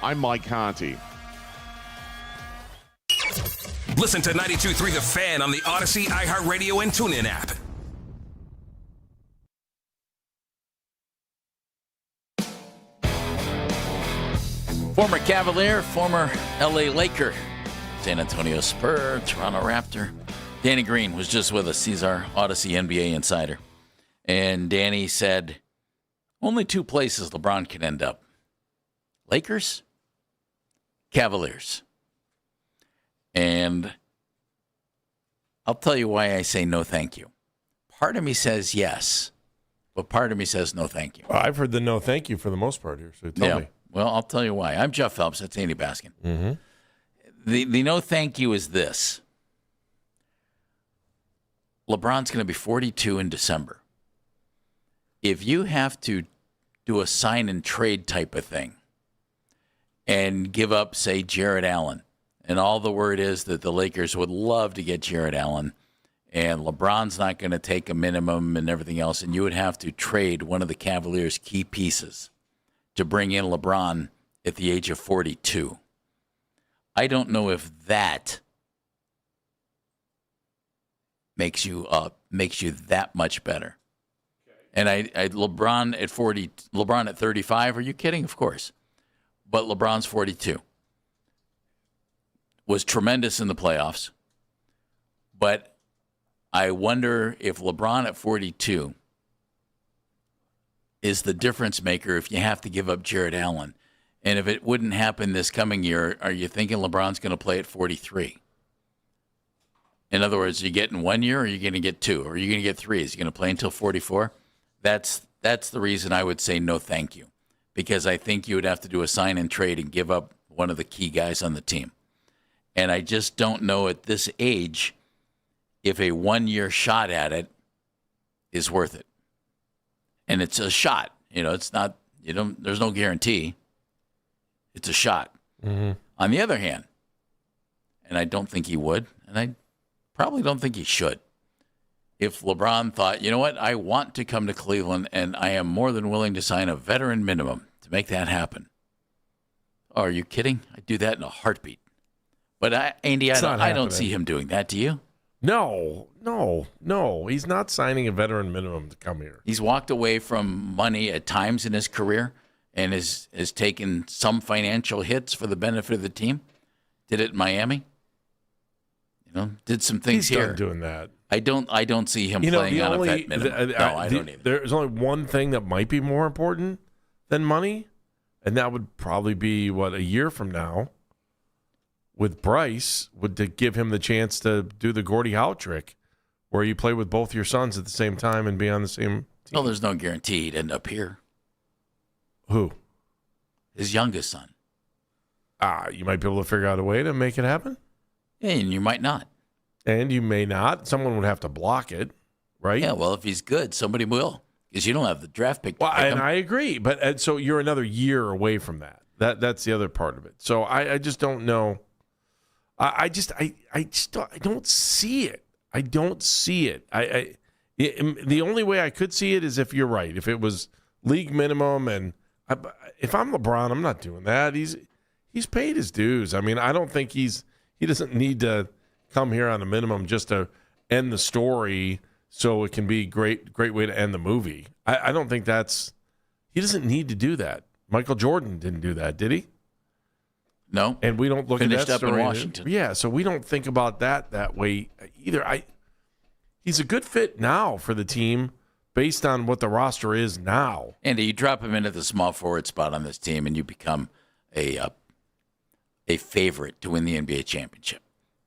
I'm Mike Conti. Listen to 92.3 The Fan on the Odyssey, iHeartRadio, and TuneIn app. Former Cavalier, former LA Laker, San Antonio Spur, Toronto Raptor. Danny Green was just with us. He's our Odyssey NBA insider. And Danny said, only two places LeBron can end up. Lakers, Cavaliers. And I'll tell you why I say no thank you. Part of me says yes, but part of me says no thank you. Well, I've heard the no thank you for the most part here, so tell me. Well, I'll tell you why. I'm Jeff Phelps. That's Andy Baskin. Mm-hmm. The no thank you is this. LeBron's going to be 42 in December. If you have to do a sign and trade type of thing and give up, say, Jared Allen, and all the word is that the Lakers would love to get Jared Allen, and LeBron's not going to take a minimum and everything else, and you would have to trade one of the Cavaliers' key pieces to bring in LeBron at the age of 42. I don't know if that makes you that much better. And LeBron at 35, are you kidding? Of course. But LeBron's 42. Was tremendous in the playoffs. But I wonder if LeBron at 42 is the difference maker if you have to give up Jared Allen. And if it wouldn't happen this coming year, are you thinking LeBron's going to play at 43? In other words, are you getting 1 year or are you going to get 2? Or are you going to get 3? Is he going to play until 44? That's the reason I would say no thank you. Because I think you would have to do a sign and trade and give up one of the key guys on the team. And I just don't know at this age if a 1 year shot at it is worth it. And it's a shot. It's not, there's no guarantee. It's a shot. Mm-hmm. On the other hand, and I don't think he would, and I probably don't think he should, if LeBron thought, you know what, I want to come to Cleveland and I am more than willing to sign a veteran minimum to make that happen. Oh, are you kidding? I'd do that in a heartbeat. But Andy, I don't see him doing that, do you? No. He's not signing a veteran minimum to come here. He's walked away from money at times in his career and has taken some financial hits for the benefit of the team. Did it in Miami. Did some things He's here. done doing that. I don't see him playing on a vet minimum. I don't either. There's only one thing that might be more important than money, and that would probably be, a year from now with Bryce, would to give him the chance to do the Gordie Howe trick, where you play with both your sons at the same time and be on the same team. Well, there's no guarantee he'd end up here. Who? His youngest son. You might be able to figure out a way to make it happen. And you might not. And you may not. Someone would have to block it, right? Yeah, well, if he's good, somebody will, because you don't have the draft pick. Well, and I agree, but so you're another year away from that. That's the other part of it. So I just don't know. I don't see it. I don't see it. The only way I could see it is if you're right. If it was league minimum, and if I'm LeBron, I'm not doing that. He's paid his dues. I mean, I don't think he doesn't need to come here on a minimum just to end the story so it can be great way to end the movie. I don't think he doesn't need to do that. Michael Jordan didn't do that, did he? No. And we don't look at that Finished up story. in Washington. Yeah, so we don't think about that way either. He's a good fit now for the team based on what the roster is now. And you drop him into the small forward spot on this team and you become a favorite to win the NBA championship.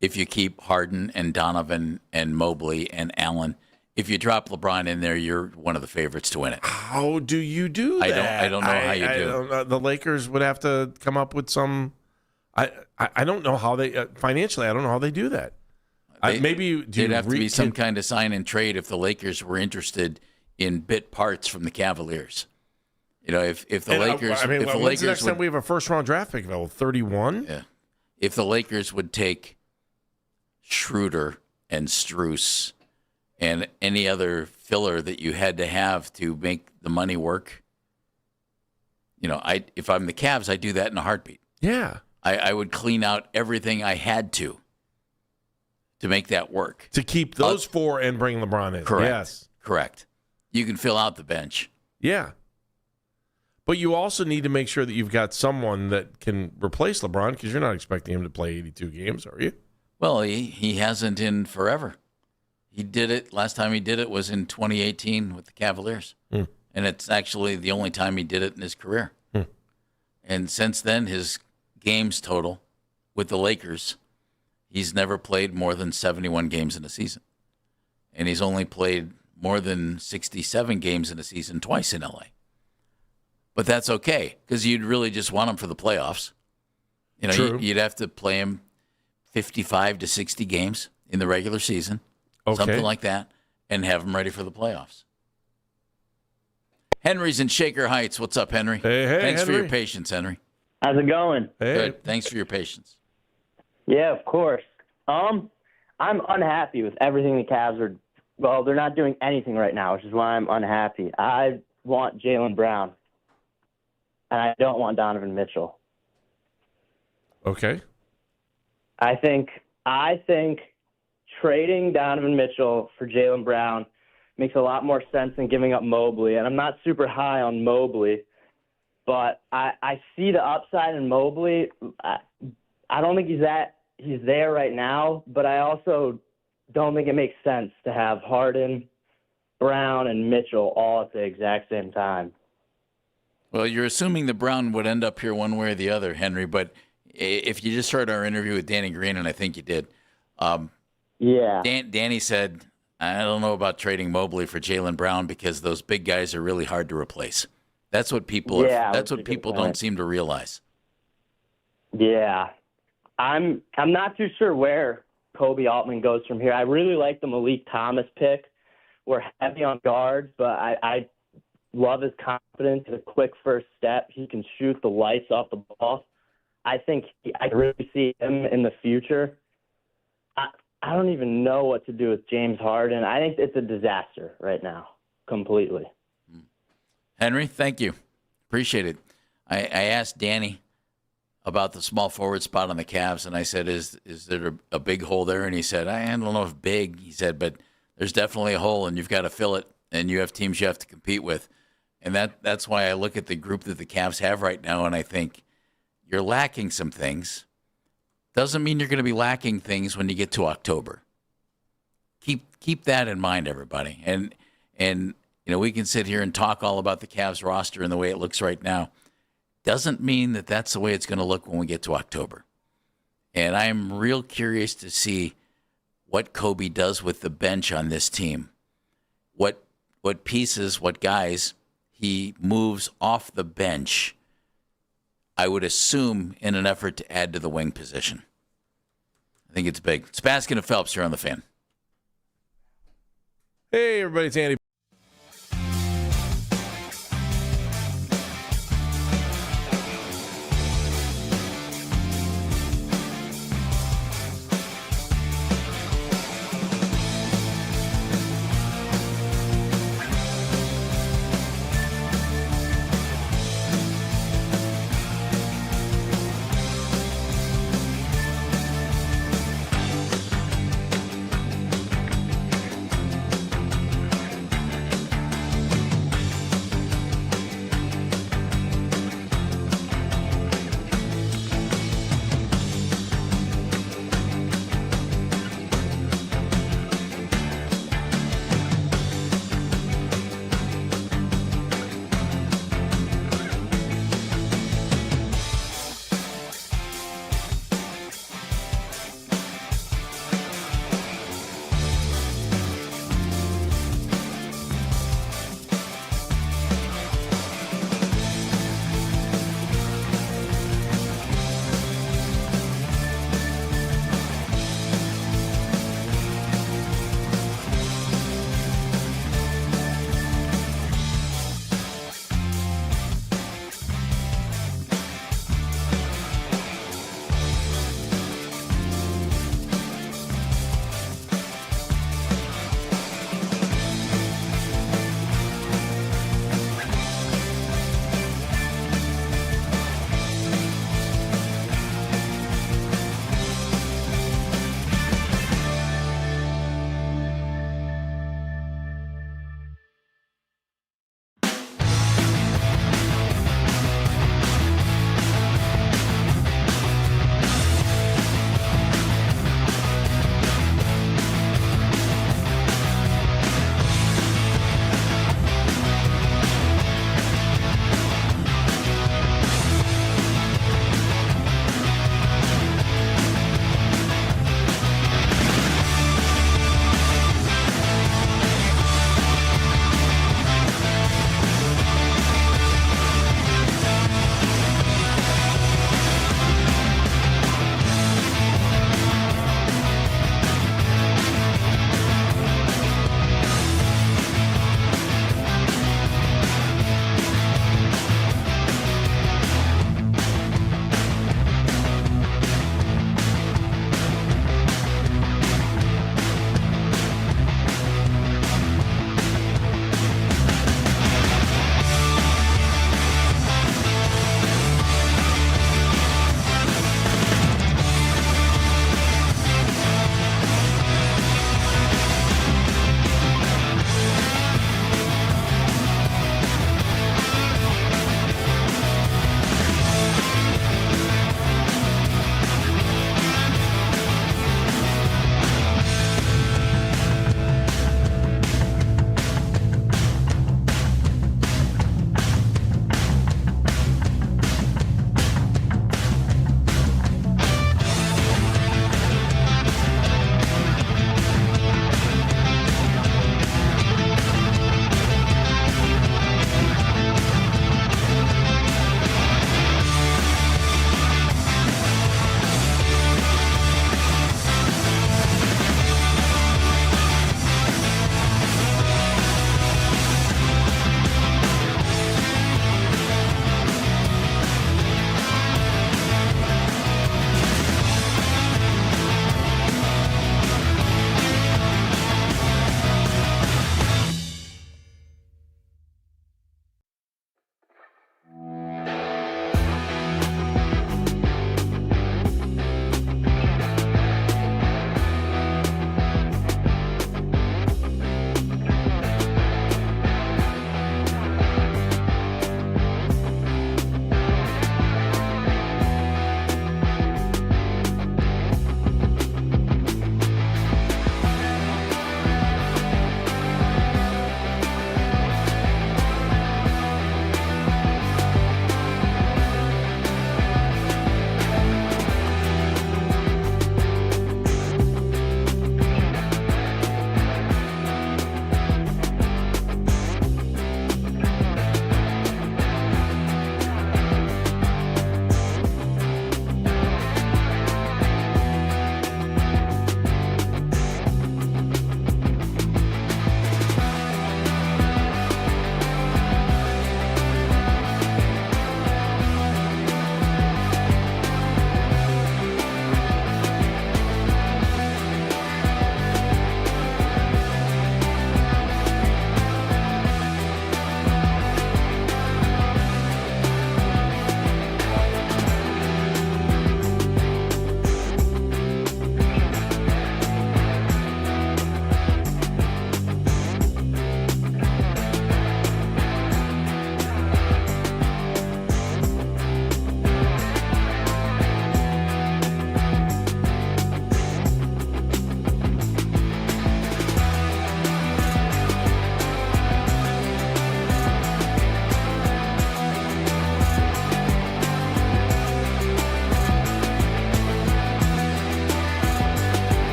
If you keep Harden and Donovan and Mobley and Allen, if you drop LeBron in there, you're one of the favorites to win it. How do you do that? I don't know how you do. The Lakers would have to come up with some. I don't know how they financially. I don't know how they do that. There'd have to be some kind of sign and trade if the Lakers were interested in bit parts from the Cavaliers. If the Lakers, when's the next time we have a first round draft pick available? 31. Yeah. if the Lakers would take Schroeder and Strus and any other filler that you had to have to make the money work, if I'm the Cavs, I'd do that in a heartbeat. Yeah. I would clean out everything I had to make that work. To keep those four and bring LeBron in. Correct. Yes. Correct. You can fill out the bench. Yeah. But you also need to make sure that you've got someone that can replace LeBron, because you're not expecting him to play 82 games, are you? Well, he hasn't in forever. He did it. Last time he did it was in 2018 with the Cavaliers. And it's actually the only time he did it in his career. And since then, his games total with the Lakers, he's never played more than 71 games in a season. And he's only played more than 67 games in a season twice in L.A. But that's okay, because you'd really just want him for the playoffs. True. You'd have to play him 55 to 60 games in the regular season, something like that, and have him ready for the playoffs. Henry's in Shaker Heights. What's up, Henry? Hey, Thanks Henry. for your patience, Henry. How's it going? Hey. Good. Thanks for your patience. Yeah, of course. I'm unhappy with everything the Cavs are. Well, they're not doing anything right now, which is why I'm unhappy. I want Jaylen Brown, and I don't want Donovan Mitchell. Okay. I think trading Donovan Mitchell for Jaylen Brown makes a lot more sense than giving up Mobley. And I'm not super high on Mobley, but I see the upside in Mobley. I don't think he's there right now, but I also don't think it makes sense to have Harden, Brown, and Mitchell all at the exact same time. Well, you're assuming that Brown would end up here one way or the other, Henry, but if you just heard our interview with Danny Green, and I think you did, Danny said, I don't know about trading Mobley for Jaylen Brown because those big guys are really hard to replace. That's what people don't seem to realize. Yeah. I'm not too sure where Kobe Altman goes from here. I really like the Malik Thomas pick. We're heavy on guards, but I love his confidence, his quick first step. He can shoot the lights off the ball. I think I really see him in the future. I don't even know what to do with James Harden. I think it's a disaster right now, completely. Henry, thank you. Appreciate it. I asked Danny about the small forward spot on the Cavs, and I said, is there a big hole there? And he said, I don't know if big. He said, but there's definitely a hole, and you've got to fill it, and you have teams you have to compete with. And that's why I look at the group that the Cavs have right now, and I think you're lacking some things. Doesn't mean you're going to be lacking things when you get to October. Keep that in mind, everybody. And we can sit here and talk all about the Cavs roster and the way it looks right now. Doesn't mean that that's the way it's going to look when we get to October. And I'm real curious to see what Kobe does with the bench on this team. What pieces, what guys he moves off the bench, I would assume in an effort to add to the wing position. I think it's big. It's Baskin and Phelps here on The Fan. Hey, everybody, it's Andy.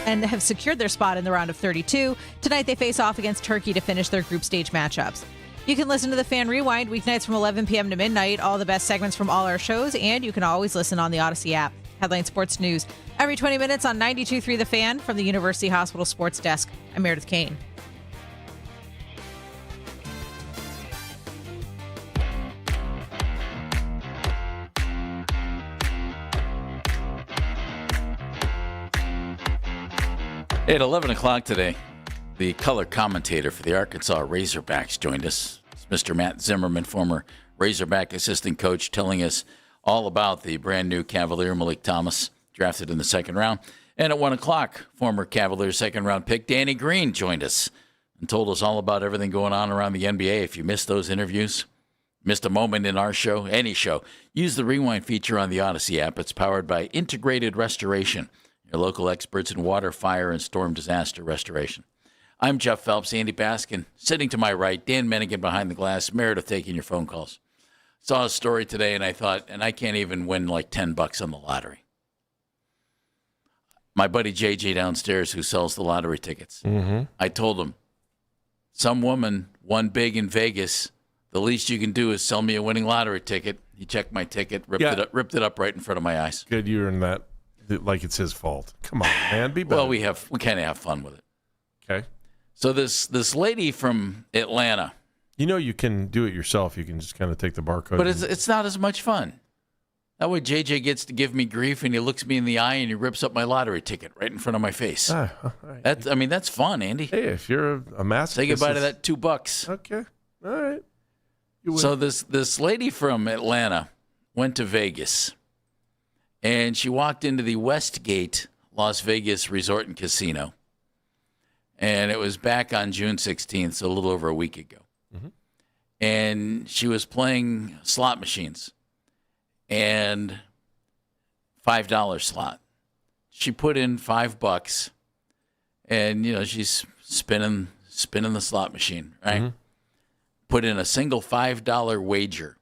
and have secured their spot in the round of 32. Tonight they face off against Turkey to finish their group stage matchups. You can listen to the Fan Rewind weeknights from 11 p.m. to midnight, all the best segments from all our shows, and you can always listen on the Odyssey app. Headline Sports News every 20 minutes on 92.3 The Fan from the University Hospital Sports Desk. I'm Meredith Kane. At 11 o'clock today, the color commentator for the Arkansas Razorbacks joined us. It's Mr. Matt Zimmerman, former Razorback assistant coach, telling us all about the brand-new Cavalier Malik Thomas, drafted in the second round. And at 1 o'clock, former Cavalier second-round pick Danny Green joined us and told us all about everything going on around the NBA. If you missed those interviews, missed a moment in our show, any show, use the Rewind feature on the Odyssey app. It's powered by Integrated Restoration, your local experts in water, fire, and storm disaster restoration. I'm Jeff Phelps, Andy Baskin, sitting to my right, Dan Mennigan behind the glass, Meredith taking your phone calls. Saw a story today, and I thought, and I can't even win like $10 on the lottery. My buddy JJ downstairs who sells the lottery tickets, I told him, some woman won big in Vegas. The least you can do is sell me a winning lottery ticket. He checked my ticket, ripped it up right in front of my eyes. Good, you earned that like it's his fault. Come on, man, be better. Well, we kind of have fun with it. Okay. So this lady from Atlanta. You know you can do it yourself. You can just kind of take the barcode. But it's not as much fun. That way JJ gets to give me grief, and he looks me in the eye, and he rips up my lottery ticket right in front of my face. All right. That's fun, Andy. Hey, if you're a masochist. Say goodbye to that $2. Okay. All right. So this lady from Atlanta went to Vegas, and she walked into the Westgate Las Vegas Resort and Casino. And it was back on June 16th, so a little over a week ago. And she was playing slot machines and $5 slot. She put in $5, and she's spinning the slot machine, right? Put in a single $5 wager.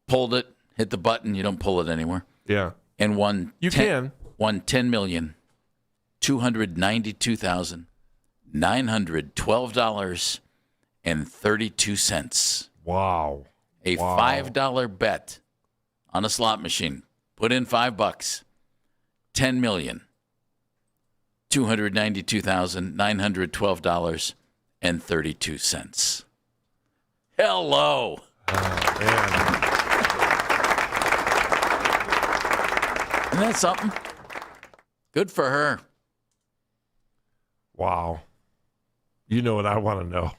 Pulled it, hit the button. You don't pull it anymore. Yeah. And won. You can. Won $10,292,912.32. Wow. A $5 bet on a slot machine. Put in $5. $10,292,912.32. Hello. Man. Isn't that something? Good for her. Wow. You know what I want to know.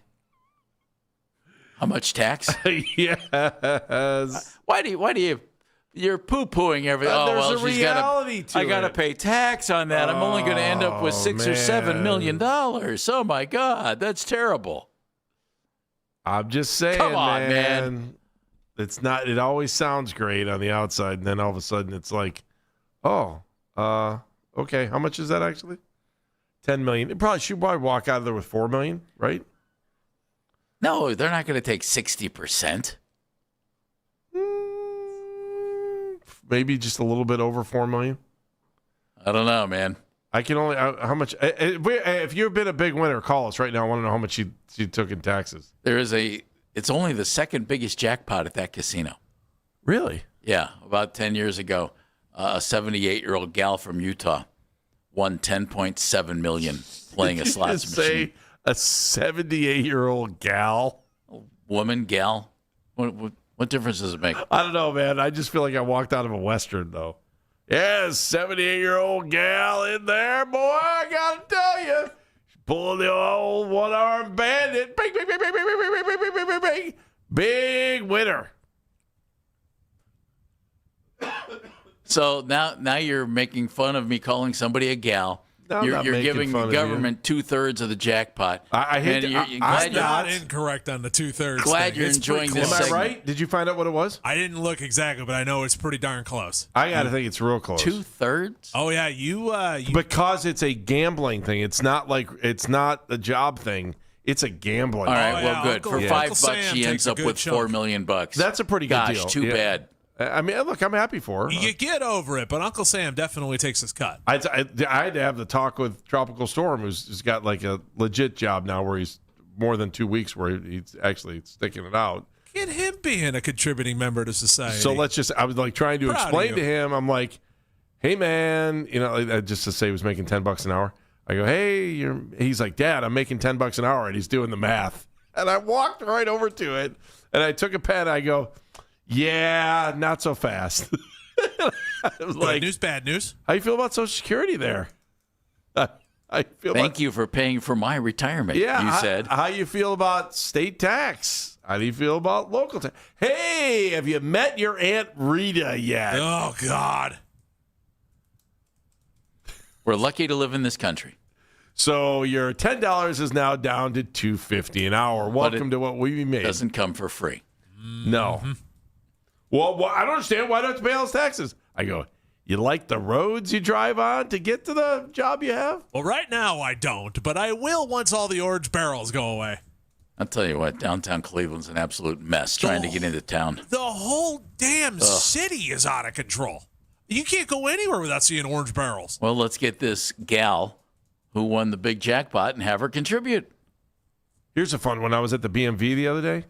How much tax? Yes. Why do you you're poo-pooing everything? There's a reality to it. I got to pay tax on that. I'm only going to end up with $6 or $7 million. Oh my God, that's terrible. I'm just saying, come on, man. It's not. It always sounds great on the outside, and then all of a sudden it's like, okay, how much is that actually? $10 million. She'd probably walk out of there with $4 million, right? No, they're not going to take 60%. Maybe just a little bit over $4 million. I don't know, man. I can only how much. If you've been a big winner, call us right now. I want to know how much she took in taxes. It's only the second biggest jackpot at that casino. Really? Yeah, about 10 years ago, a 78-year-old gal from Utah won $10.7 million playing a slots machine. Say a 78-year-old gal, woman, gal. What difference does it make? I don't know, man. I just feel like I walked out of a Western, though. Yeah, 78-year-old gal in there, boy. I gotta tell you, pulling the old one-armed bandit. Bing, bing, bing, bing, bing, bing, bing, bing, bing, bing, bing. Big winner. So now you're making fun of me calling somebody a gal. No, you're giving the government 2/3 of the jackpot. I hate I'm not incorrect on the 2/3. Glad you're enjoying this. Am I right? Did you find out what it was? I didn't look exactly, but I know it's pretty darn close. I got to think it's real close. 2/3? Oh yeah, you because it's a gambling thing. It's not a job thing. It's a gambling. All right, well, good. For $5, she ends up with $4 million. That's a pretty good deal. Gosh, too bad. I mean, look, I'm happy for her. You get over it, but Uncle Sam definitely takes his cut. I had to have the talk with Tropical Storm, who's got like a legit job now where he's more than 2 weeks where he's actually sticking it out. Get him being a contributing member to society. So I was like trying to explain to him, I'm like, hey, man, just to say he was making $10 an hour. I go, hey, he's like, Dad, I'm making $10 an hour, and he's doing the math. And I walked right over to it, and I took a pen, and I go, yeah, not so fast. I was Good like, news, bad news. How you feel about Social Security there? Thank you for paying for my retirement, yeah, you said. How you feel about state tax? How do you feel about local tax? Hey, have you met your Aunt Rita yet? Oh, God. We're lucky to live in this country. So your $10 is now down to $2.50 an hour. Welcome to what we made. Doesn't come for free. No. Well, I don't understand. Why don't you pay all those taxes? I go, you like the roads you drive on to get to the job you have? Well, right now I don't, but I will once all the orange barrels go away. I'll tell you what, downtown Cleveland's an absolute mess trying to get into town. The whole damn city is out of control. You can't go anywhere without seeing orange barrels. Well, let's get this gal who won the big jackpot and have her contribute. Here's a fun one. I was at the BMV the other day,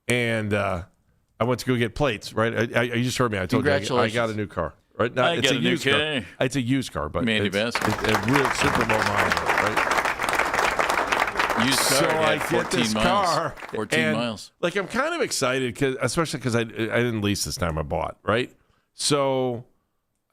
and I went to go get plates, right? You just heard me. I told you I got a new car. Right? Now, it's a used car. It's a used car, but Mandy it's a real super low miles, right? Used car, so I get this car, 14 miles. Like I'm kind of excited, especially because I didn't lease this time. I bought, right? So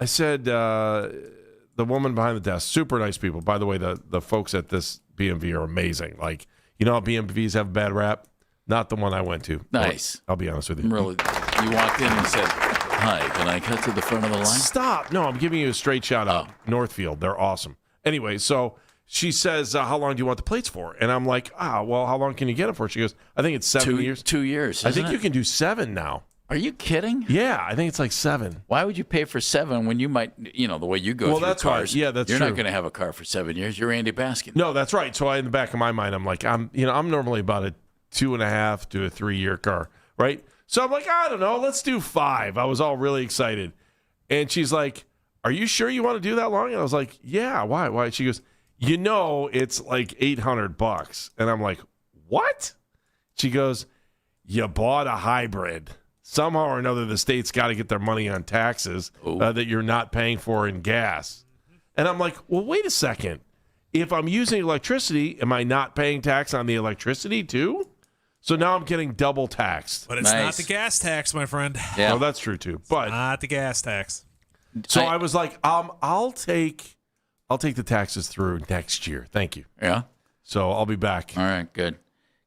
I said, the woman behind the desk, super nice people. By the way, the folks at this BMV are amazing. Like, you know how BMVs have a bad rap? Not the one I went to. Nice. I'll be honest with you. Really, you walked in and said, hi, can I cut to the front of the line? Stop. No, I'm giving you a straight shout out. Northfield, they're awesome. Anyway, so she says, how long do you want the plates for? And I'm like, well, how long can you get them for? She goes, I think it's 7 years. 2 years, I think you can do 7 now. Are you kidding? Yeah, I think it's like 7. Why would you pay for 7 when you might, the way you go through cars? Right. Yeah, that's You're true. not going to have a car for 7 years. You're Andy Baskin. No, that's right. So in the back of my mind, I'm like, I'm normally about a 2.5 to a 3 year car, right? So I'm like, I don't know, let's do 5. I was all really excited. And she's like, are you sure you want to do that long? And I was like, yeah, why? She goes, it's like $800. And I'm like, what? She goes, you bought a hybrid. Somehow or another, the state's got to get their money on taxes that you're not paying for in gas. And I'm like, well, wait a second. If I'm using electricity, am I not paying tax on the electricity too? So now I'm getting double taxed. But it's not the gas tax, my friend. Yeah. Well, that's true too. But not the gas tax. So I was like, I'll take the taxes through next year. Thank you. Yeah. So I'll be back. All right, good.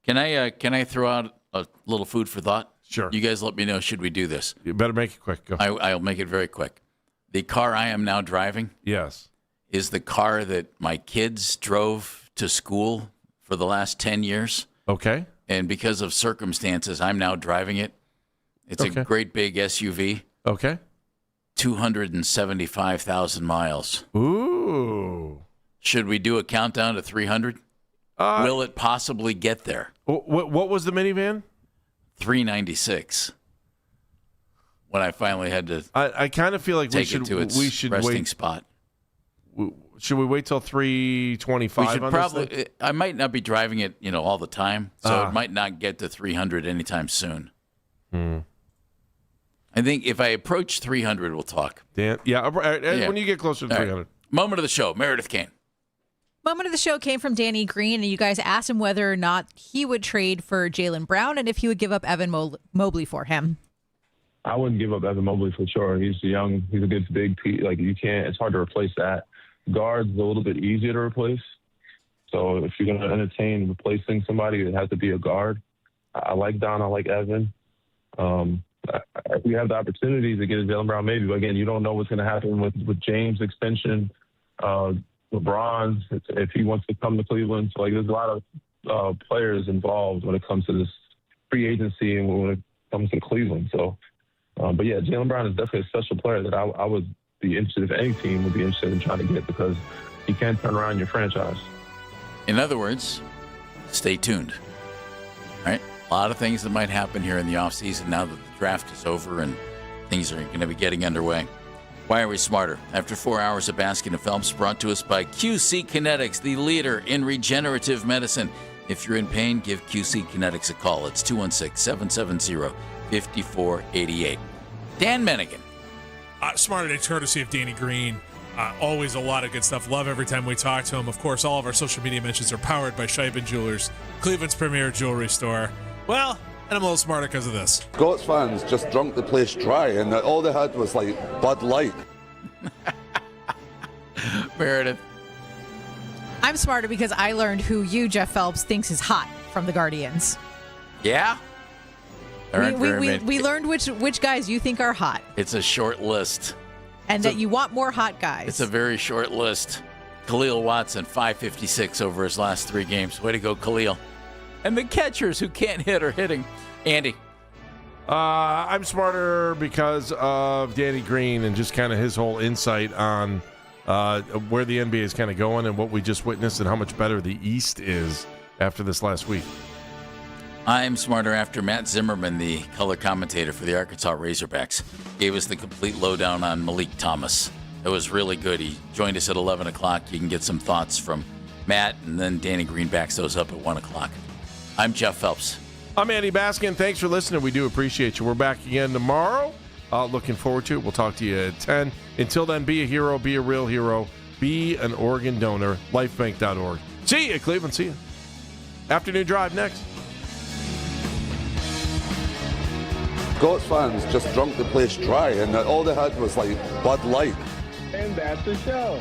Can I throw out a little food for thought? Sure. You guys let me know, should we do this? You better make it quick. Go. I'll make it very quick. The car I am now driving is the car that my kids drove to school for the last 10 years. Okay. And because of circumstances, I'm now driving it. It's a great big SUV. Okay. 275,000 miles. Ooh. Should we do a countdown to 300? Will it possibly get there? What was the minivan? 396. When I finally had to, I kind of feel like take it to its resting wait. spot. Should we wait till 325? We should on probably. this thing? I might not be driving it, all the time, so it might not get to 300 anytime soon. I think if I approach 300, we'll talk. When you get closer to 300. Right. Moment of the show, Meredith Kane. Moment of the show came from Danny Green, and you guys asked him whether or not he would trade for Jaylen Brown and if he would give up Evan Mobley for him. I wouldn't give up Evan Mobley for sure. He's young. He's a good big piece. Like, it's hard to replace that. Guard's a little bit easier to replace. So if you're going to entertain replacing somebody, it has to be a guard. I like Don. I like Evan. If we have the opportunity to get a Jaylen Brown, maybe. But again, you don't know what's going to happen with James' extension. LeBron, if he wants to come to Cleveland. So, there's a lot of players involved when it comes to this free agency and when it comes to Cleveland. So, but yeah, Jaylen Brown is definitely a special player that I would be interested, if any team would be interested in trying to get, because he can turn around your franchise. In other words, stay tuned. All right? A lot of things that might happen here in the offseason now that the draft is over and things are going to be getting underway. Why are we smarter? After 4 hours of Baskin and Phelps, brought to us by QC Kinetics, the leader in regenerative medicine. If you're in pain, give QC Kinetics a call. It's 216-770-5488. Dan Mennigan. Smarter Day, courtesy of Danny Green. Always a lot of good stuff. Love every time we talk to him. Of course, all of our social media mentions are powered by Scheibin Jewelers, Cleveland's premier jewelry store. Well, and I'm a little smarter because of this. Scots fans just drunk the place dry, and all they had was like Bud Light. Meredith. I'm smarter because I learned who you, Jeff Phelps, thinks is hot from the Guardians. Yeah? We learned which guys you think are hot. It's a short list. And that you want more hot guys. It's a very short list. Khalil Watson, 556 over his last 3 games. Way to go, Khalil. And the catchers who can't hit are hitting. Andy. I'm smarter because of Danny Green and just kind of his whole insight on where the NBA is kind of going and what we just witnessed and how much better the East is after this last week. I'm smarter after Matt Zimmerman, the color commentator for the Arkansas Razorbacks, gave us the complete lowdown on Malik Thomas. It was really good. He joined us at 11 o'clock. You can get some thoughts from Matt, and then Danny Green backs those up at 1 o'clock. I'm Jeff Phelps. I'm Andy Baskin. Thanks for listening. We do appreciate you. We're back again tomorrow. Looking forward to it. We'll talk to you at 10. Until then, be a hero, be a real hero, be an organ donor, lifebank.org. See you, Cleveland. See you. Afternoon Drive next. Scots fans just drunk the place dry, and all they had was like Bud Light. And that's the show.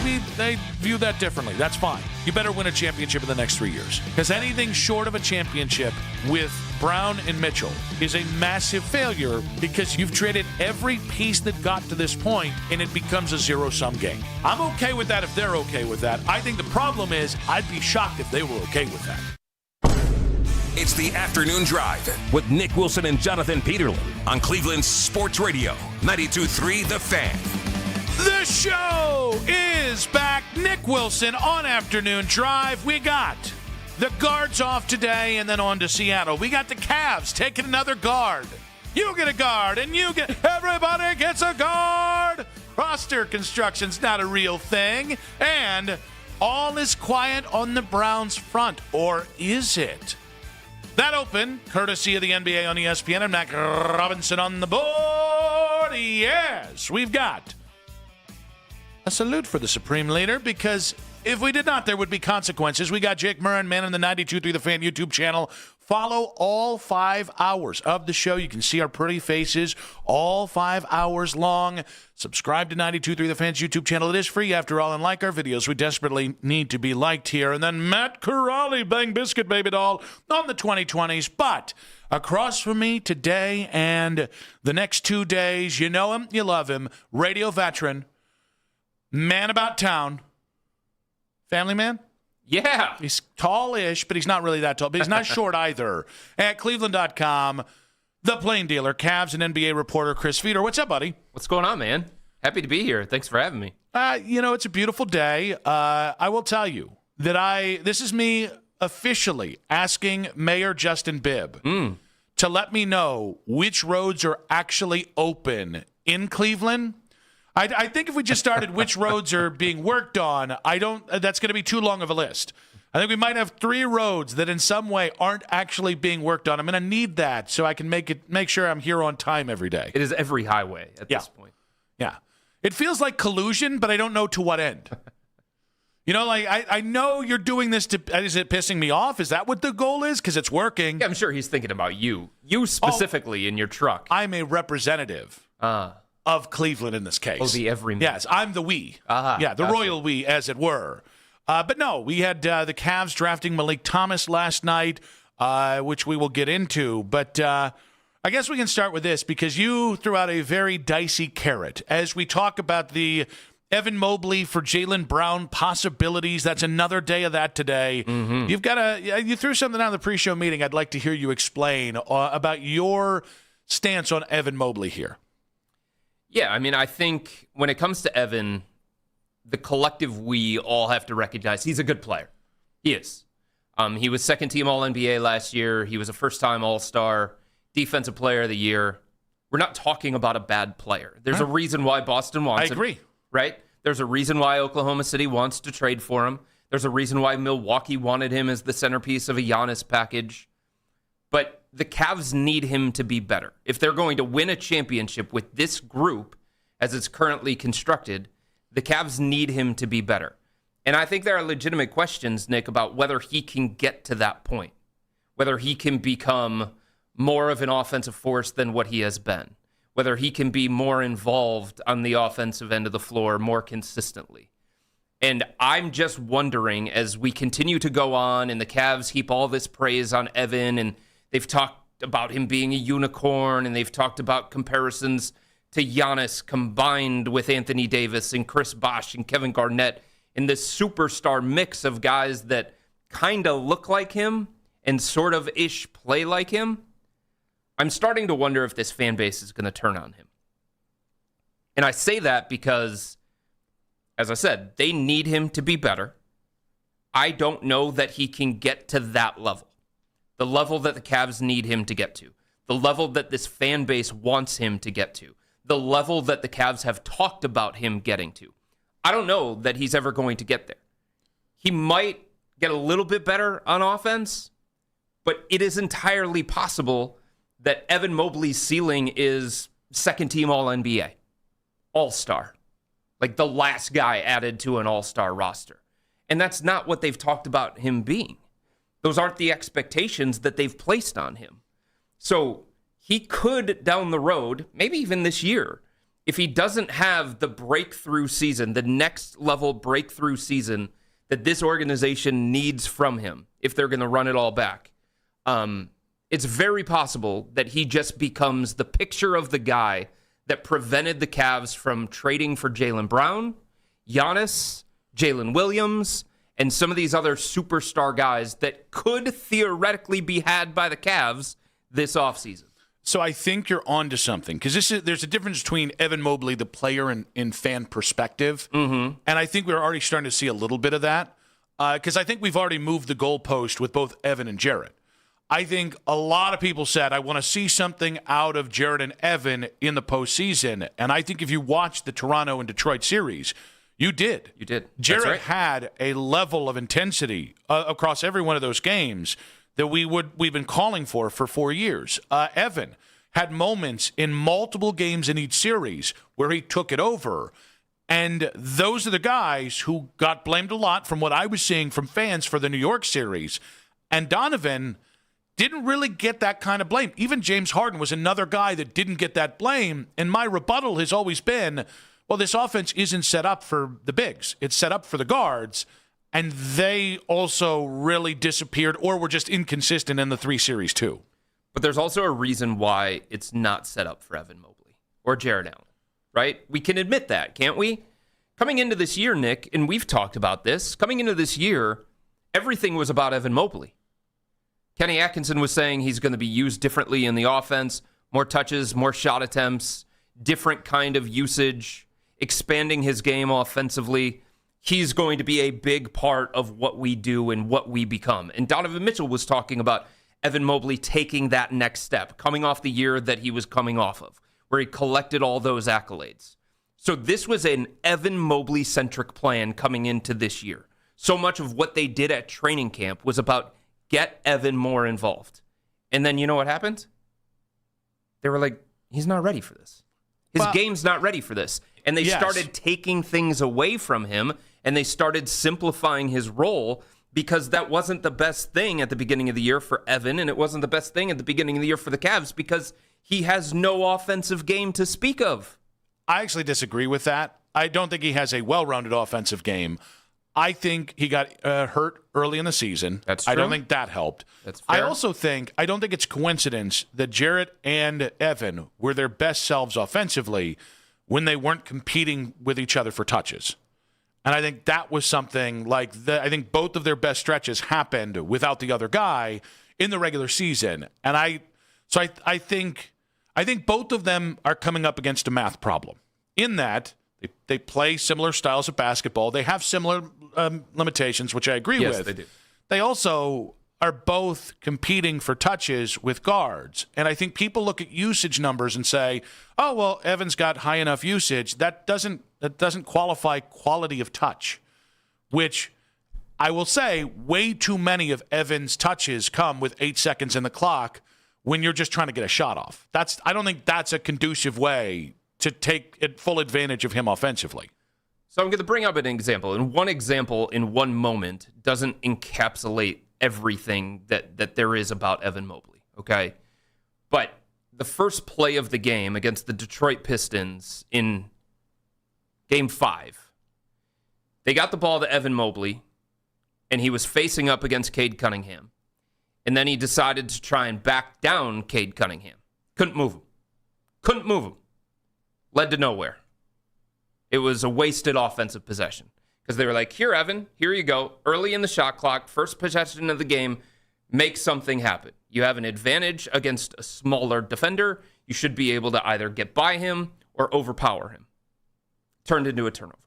maybe they view that differently. That's fine. You better win a championship in the next 3 years. Because anything short of a championship with Brown and Mitchell is a massive failure because you've traded every piece that got to this point and it becomes a zero-sum game. I'm okay with that if they're okay with that. I think the problem is I'd be shocked if they were okay with that. It's the Afternoon Drive with Nick Wilson and Jonathan Peterlin on Cleveland's Sports Radio, 92.3 The Fan. The show is back. Nick Wilson on Afternoon Drive. We got the guards off today and then on to Seattle. We got the Cavs taking another guard. You get a guard and everybody gets a guard. Roster construction's not a real thing. And all is quiet on the Browns front. Or is it? That open, courtesy of the NBA on ESPN and Mac Robinson on the board. Yes, we've got a salute for the Supreme Leader because if we did not, there would be consequences. We got Jake Murren, man on the 92.3 The Fan YouTube channel. Follow all 5 hours of the show. You can see our pretty faces all 5 hours long. Subscribe to 92.3 The Fan's YouTube channel. It is free after all, and like our videos. We desperately need to be liked here. And then Matt Corrali, Bang Biscuit Baby Doll on the 2020s. But across from me today and the next 2 days, you know him, you love him, radio veteran, man about town, family man? Yeah. He's tall-ish, but he's not really that tall. But he's not short either. At Cleveland.com, the plain dealer, Cavs and NBA reporter Chris Feeder. What's up, buddy? What's going on, man? Happy to be here. Thanks for having me. It's a beautiful day. I will tell you that this is me officially asking Mayor Justin Bibb to let me know which roads are actually open in Cleveland. I think if we just started which roads are being worked on, that's going to be too long of a list. I think we might have 3 roads that in some way aren't actually being worked on. I'm going to need that so I can make sure I'm here on time every day. It is every highway at this point. Yeah. It feels like collusion, but I don't know to what end. I know you're doing this is it pissing me off? Is that what the goal is? Because it's working. Yeah, I'm sure he's thinking about you. You specifically in your truck. I'm a representative of Cleveland in this case. Oh, the everyman. Yes, I'm the we. The gotcha. Royal we, as it were. But no, we had the Cavs drafting Malik Thomas last night, which we will get into. But I guess we can start with this because you threw out a very dicey carrot. As we talk about the Evan Mobley for Jaylen Brown possibilities, that's another day of that today. Mm-hmm. You threw something out in the pre-show meeting I'd like to hear you explain about your stance on Evan Mobley here. Yeah, I think when it comes to Evan, the collective we all have to recognize he's a good player. He is. He was second-team All-NBA last year. He was a first-time All-Star, Defensive Player of the Year. We're not talking about a bad player. There's a reason why Boston wants him. I agree. Right? There's a reason why Oklahoma City wants to trade for him. There's a reason why Milwaukee wanted him as the centerpiece of a Giannis package. But the Cavs need him to be better. If they're going to win a championship with this group as it's currently constructed, the Cavs need him to be better. And I think there are legitimate questions, Nick, about whether he can get to that point, whether he can become more of an offensive force than what he has been, whether he can be more involved on the offensive end of the floor more consistently. And I'm just wondering, as we continue to go on and the Cavs heap all this praise on Evan, and they've talked about him being a unicorn, and they've talked about comparisons to Giannis combined with Anthony Davis and Chris Bosh and Kevin Garnett in this superstar mix of guys that kind of look like him and sort of ish play like him. I'm starting to wonder if this fan base is going to turn on him. And I say that because, as I said, they need him to be better. I don't know that he can get to that level. The level that the Cavs need him to get to. The level that this fan base wants him to get to. The level that the Cavs have talked about him getting to. I don't know that he's ever going to get there. He might get a little bit better on offense, but it is entirely possible that Evan Mobley's ceiling is second-team All-NBA, All-Star, like the last guy added to an All-Star roster. And that's not what they've talked about him being. Those aren't the expectations that they've placed on him. So he could, down the road, maybe even this year, if he doesn't have the breakthrough season, the next level breakthrough season that this organization needs from him, if they're going to run it all back, it's very possible that he just becomes the picture of the guy that prevented the Cavs from trading for Jaylen Brown, Giannis, Jalen Williams, and some of these other superstar guys that could theoretically be had by the Cavs this offseason. So I think you're on to something, because there's a difference between Evan Mobley, the player, and fan perspective. Mm-hmm. And I think we're already starting to see a little bit of that, because I think we've already moved the goalpost with both Evan and Jarrett. I think a lot of people said, I want to see something out of Jarrett and Evan in the postseason. And I think if you watched the Toronto and Detroit series, you did. You did. Jarrett had a level of intensity across every one of those games that we've been calling for 4 years. Evan had moments in multiple games in each series where he took it over. And those are the guys who got blamed a lot from what I was seeing from fans for the New York series. And Donovan didn't really get that kind of blame. Even James Harden was another guy that didn't get that blame. And my rebuttal has always been, well, this offense isn't set up for the bigs. It's set up for the guards. And they also really disappeared or were just inconsistent in the 3 series too. But there's also a reason why it's not set up for Evan Mobley or Jarrett Allen, right? We can admit that, can't we? Coming into this year, Nick, and we've talked about this, coming into this year, everything was about Evan Mobley. Kenny Atkinson was saying he's going to be used differently in the offense, more touches, more shot attempts, different kind of usage, expanding his game offensively. He's going to be a big part of what we do and what we become. And Donovan Mitchell was talking about Evan Mobley taking that next step, coming off the year that he was coming off of, where he collected all those accolades. So this was an Evan Mobley-centric plan coming into this year. So much of what they did at training camp was about get Evan more involved. And then you know what happened? They were like, he's not ready for this. His game's not ready for this. And they started taking things away from him, and they started simplifying his role because that wasn't the best thing at the beginning of the year for Evan, and it wasn't the best thing at the beginning of the year for the Cavs because he has no offensive game to speak of. I actually disagree with that. I don't think he has a well-rounded offensive game. I think he got hurt early in the season. That's true. I don't think that helped. That's fair. I don't think it's coincidence that Jarrett and Evan were their best selves offensively when they weren't competing with each other for touches. And I think that was something I think both of their best stretches happened without the other guy in the regular season. And I think both of them are coming up against a math problem in that they play similar styles of basketball. They have similar limitations, which I agree with. Yes, they do. They also are both competing for touches with guards. And I think people look at usage numbers and say, oh, well, Evan's got high enough usage. That doesn't qualify quality of touch, which I will say way too many of Evan's touches come with 8 seconds in the clock when you're just trying to get a shot off. I don't think that's a conducive way to take full advantage of him offensively. So I'm going to bring up an example. And one example in one moment doesn't encapsulate everything that there is about Evan Mobley, okay? But the first play of the game against the Detroit Pistons in Game 5, they got the ball to Evan Mobley, and he was facing up against Cade Cunningham. And then he decided to try and back down Cade Cunningham. Couldn't move him. Led to nowhere. It was a wasted offensive possession because they were like, here, Evan, here you go. Early in the shot clock, first possession of the game, make something happen. You have an advantage against a smaller defender. You should be able to either get by him or overpower him. Turned into a turnover.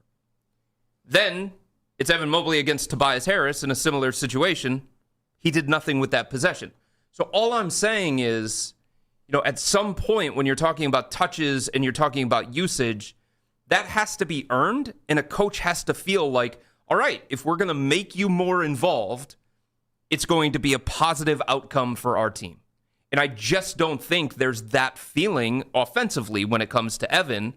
Then it's Evan Mobley against Tobias Harris in a similar situation. He did nothing with that possession. So all I'm saying is, at some point when you're talking about touches and you're talking about usage, that has to be earned, and a coach has to feel like, all right, if we're going to make you more involved, it's going to be a positive outcome for our team. And I just don't think there's that feeling offensively when it comes to Evan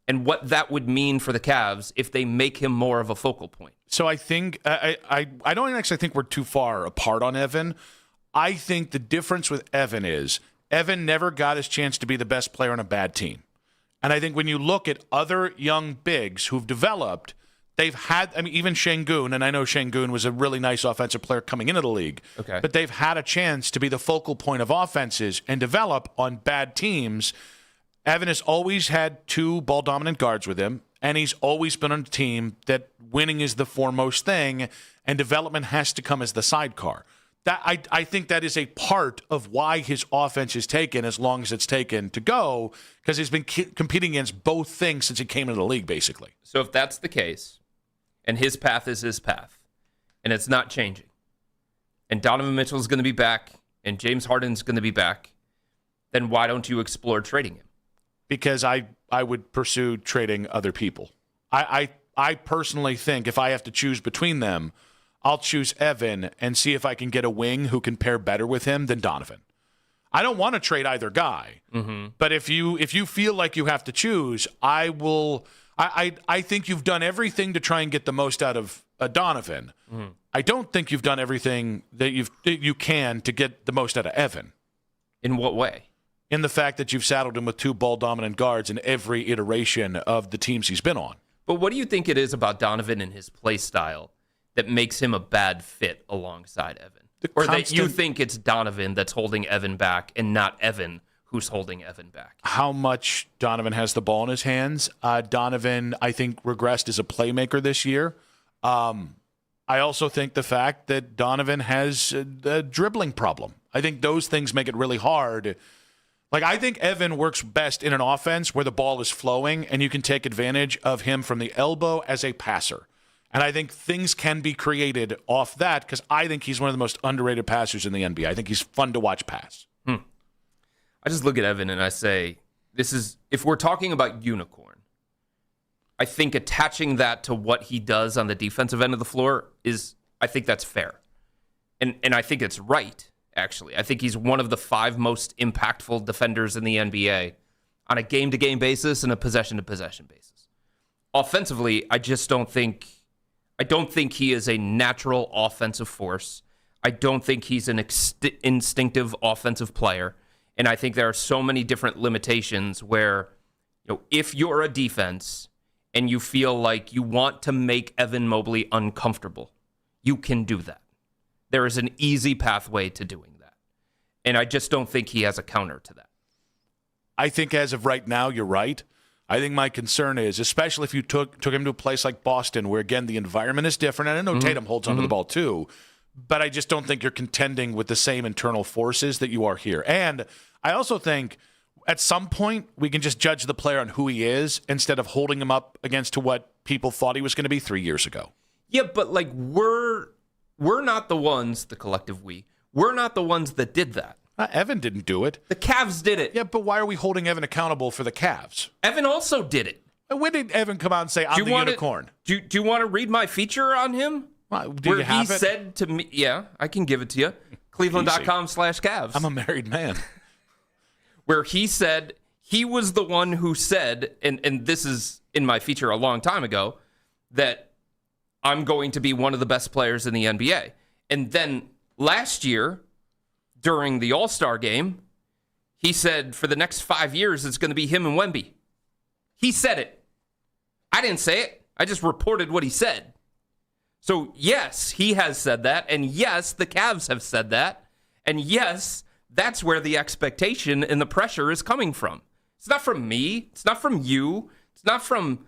and what that would mean for the Cavs if they make him more of a focal point. So I think I don't actually think we're too far apart on Evan. I think the difference with Evan is Evan never got his chance to be the best player on a bad team. And I think when you look at other young bigs who've developed, they've had, even Şengün, and I know Şengün was a really nice offensive player coming into the league, but they've had a chance to be the focal point of offenses and develop on bad teams. Evan has always had 2 ball-dominant guards with him, and he's always been on a team that winning is the foremost thing, and development has to come as the sidecar. That I think that is a part of why his offense is taken as long as it's taken to go, because he's been competing against both things since he came into the league, basically. So if that's the case, and his path is his path, and it's not changing, and Donovan Mitchell's going to be back, and James Harden's going to be back, then why don't you explore trading him? Because I would pursue trading other people. I personally think if I have to choose between them, I'll choose Evan and see if I can get a wing who can pair better with him than Donovan. I don't want to trade either guy, but if you feel like you have to choose, I will. I think you've done everything to try and get the most out of Donovan. I don't think you've done everything that you can to get the most out of Evan. In what way? In the fact that you've saddled him with 2 ball-dominant guards in every iteration of the teams he's been on. But what do you think it is about Donovan and his play style that makes him a bad fit alongside Evan? Or that you think it's Donovan that's holding Evan back and not Evan who's holding Evan back? How much Donovan has the ball in his hands. Donovan, I think, regressed as a playmaker this year. I also think the fact that Donovan has a dribbling problem. I think those things make it really hard. Like, I think Evan works best in an offense where the ball is flowing and you can take advantage of him from the elbow as a passer. And I think things can be created off that because I think he's one of the most underrated passers in the NBA. I think he's fun to watch pass. I just look at Evan and I say, if we're talking about unicorn, I think attaching that to what he does on the defensive end of the floor I think that's fair. And I think it's right, actually. I think he's one of the 5 most impactful defenders in the NBA on a game-to-game basis and a possession-to-possession basis. Offensively, I don't think he is a natural offensive force. I don't think he's an instinctive offensive player. And I think there are so many different limitations where, if you're a defense and you feel like you want to make Evan Mobley uncomfortable, you can do that. There is an easy pathway to doing that. And I just don't think he has a counter to that. I think as of right now, you're right. I think my concern is, especially if you took him to a place like Boston, where, again, the environment is different. And I know Tatum holds onto the ball too, but I just don't think you're contending with the same internal forces that you are here. And I also think at some point we can just judge the player on who he is instead of holding him up against to what people thought he was going to be 3 years ago. Yeah, but we're not the ones, the collective we're not the ones that did that. Evan didn't do it. The Cavs did it. Yeah, but why are we holding Evan accountable for the Cavs? Evan also did it. When did Evan come out and say, I'm the unicorn? Do you want to read my feature on him? Do you have it? Said to me, yeah, I can give it to you. Cleveland.com/Cavs. I'm a married man. Where he said he was the one who said, and this is in my feature a long time ago, that I'm going to be one of the best players in the NBA. And then last year, during the All-Star game, he said for the next 5 years, it's going to be him and Wemby. He said it. I didn't say it. I just reported what he said. So, yes, he has said that. And yes, the Cavs have said that. And yes, that's where the expectation and the pressure is coming from. It's not from me. It's not from you. It's not from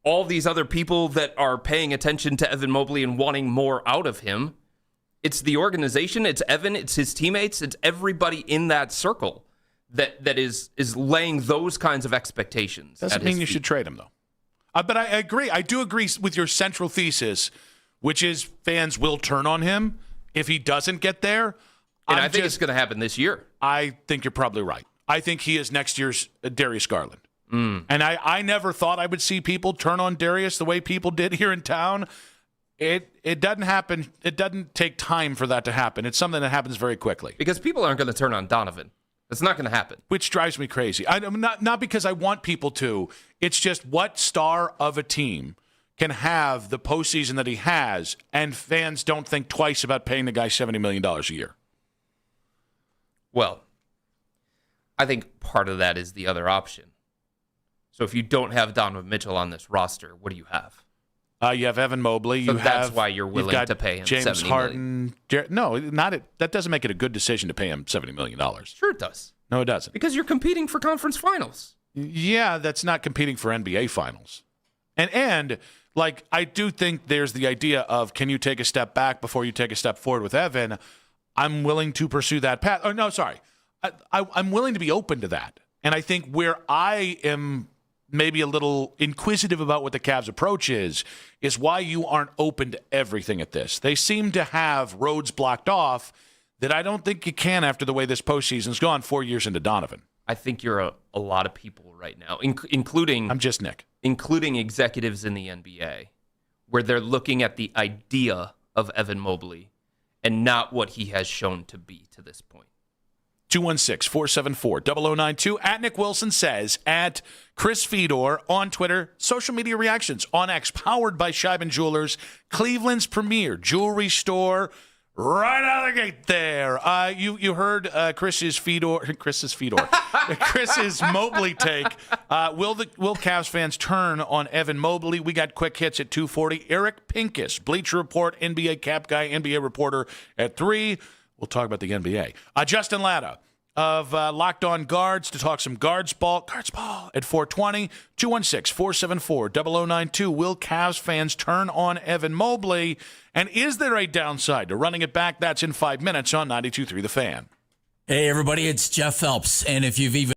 all these other people that are paying attention to Evan Mobley and wanting more out of him. It's the organization. It's Evan. It's his teammates. It's everybody in that circle that is laying those kinds of expectations. Doesn't mean you should trade him, though. But I agree. I do agree with your central thesis, which is fans will turn on him if he doesn't get there. And I think it's going to happen this year. I think you're probably right. I think he is next year's Darius Garland. And I never thought I would see people turn on Darius the way people did here in town. It doesn't happen. It doesn't take time for that to happen. It's something that happens very quickly. Because people aren't going to turn on Donovan. It's not going to happen. Which drives me crazy. Not because I want people to. It's just what star of a team can have the postseason that he has, and fans don't think twice about paying the guy $70 million a year. Well, I think part of that is the other option. So if you don't have Donovan Mitchell on this roster, what do you have? You have Evan Mobley. So that's why you're willing to pay him James $70 Harden. That doesn't make it a good decision to pay him $70 million. Sure it does. No, it doesn't. Because you're competing for conference finals. Yeah, that's not competing for NBA finals. And like, I do think there's the idea of, can you take a step back before you take a step forward with Evan? I'm willing to pursue that path. Oh, no, sorry. I'm willing to be open to that. And I think where I am maybe a little inquisitive about what the Cavs' approach is why you aren't open to everything at this. They seem to have roads blocked off that I don't think you can after the way this postseason's gone 4 years into Donovan. I think you're a lot of people right now, including... I'm just Nick. Including executives in the NBA, where they're looking at the idea of Evan Mobley and not what he has shown to be to this point. 216-474-0092. At Nick Wilson Says. At Chris Fedor on Twitter. Social media reactions on X. Powered by Scheiben Jewelers. Cleveland's premier jewelry store. Right out of the gate there. You heard Chris's Mobley take. Will Cavs fans turn on Evan Mobley? We got quick hits at 2:40. Eric Pincus, Bleacher Report, NBA cap guy, NBA reporter at 3. We'll talk about the NBA. Justin Latta of Locked On Guards to talk some guards ball at 4:20. 216-474-0092. Will Cavs fans turn on Evan Mobley? And is there a downside to running it back? That's in 5 minutes on 92.3 The Fan. Hey, everybody, it's Jeff Phelps. And if you've even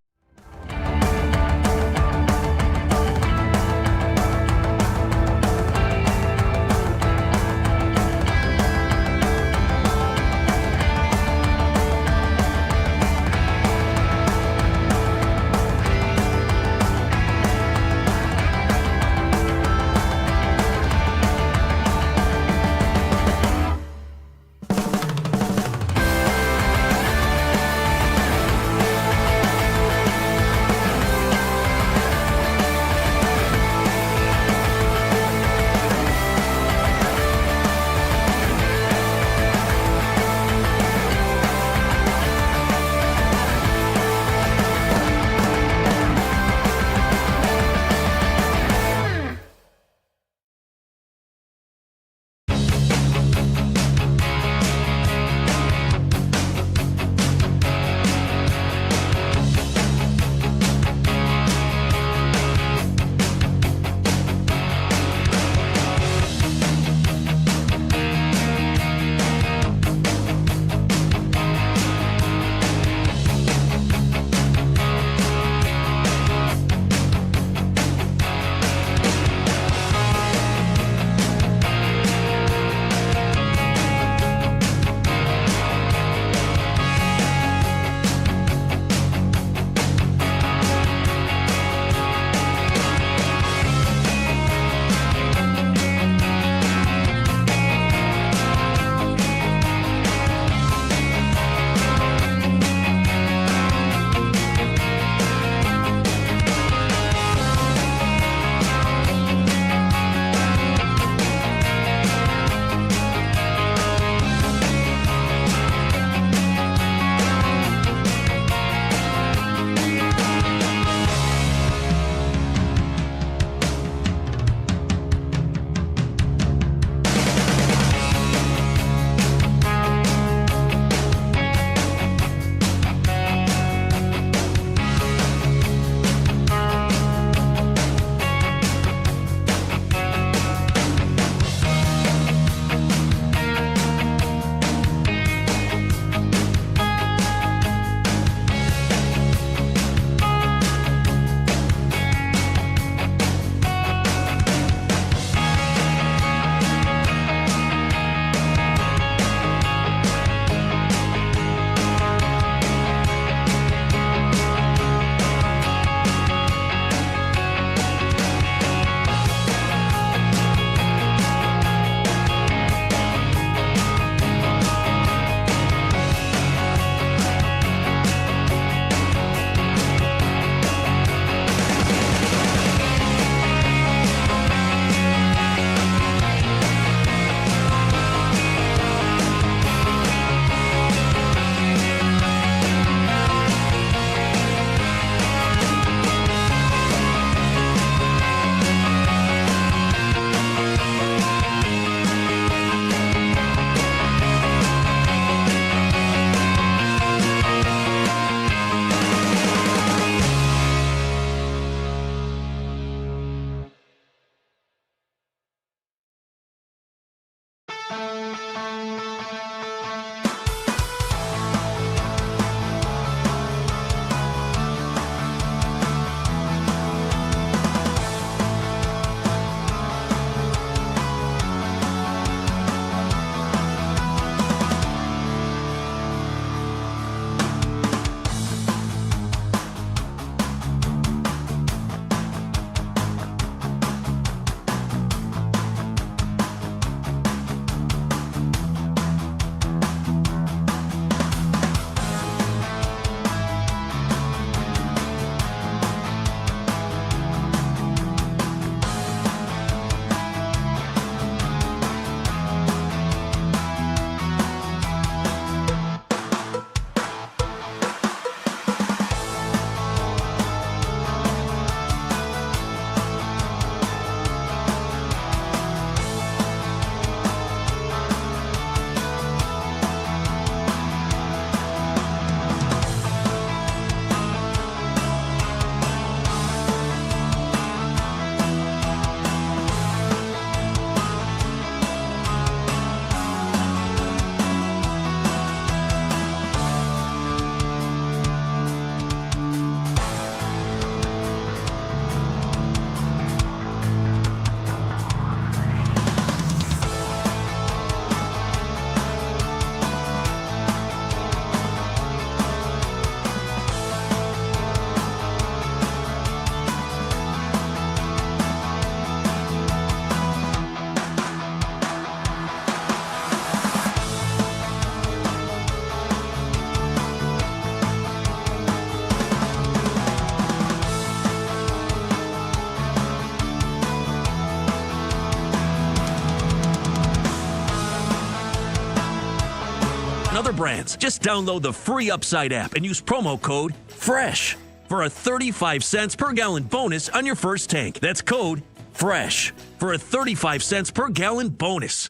favorite brands. Just download the free Upside app and use promo code FRESH for a 35 cents per gallon bonus on your first tank. That's code FRESH for a 35 cents per gallon bonus.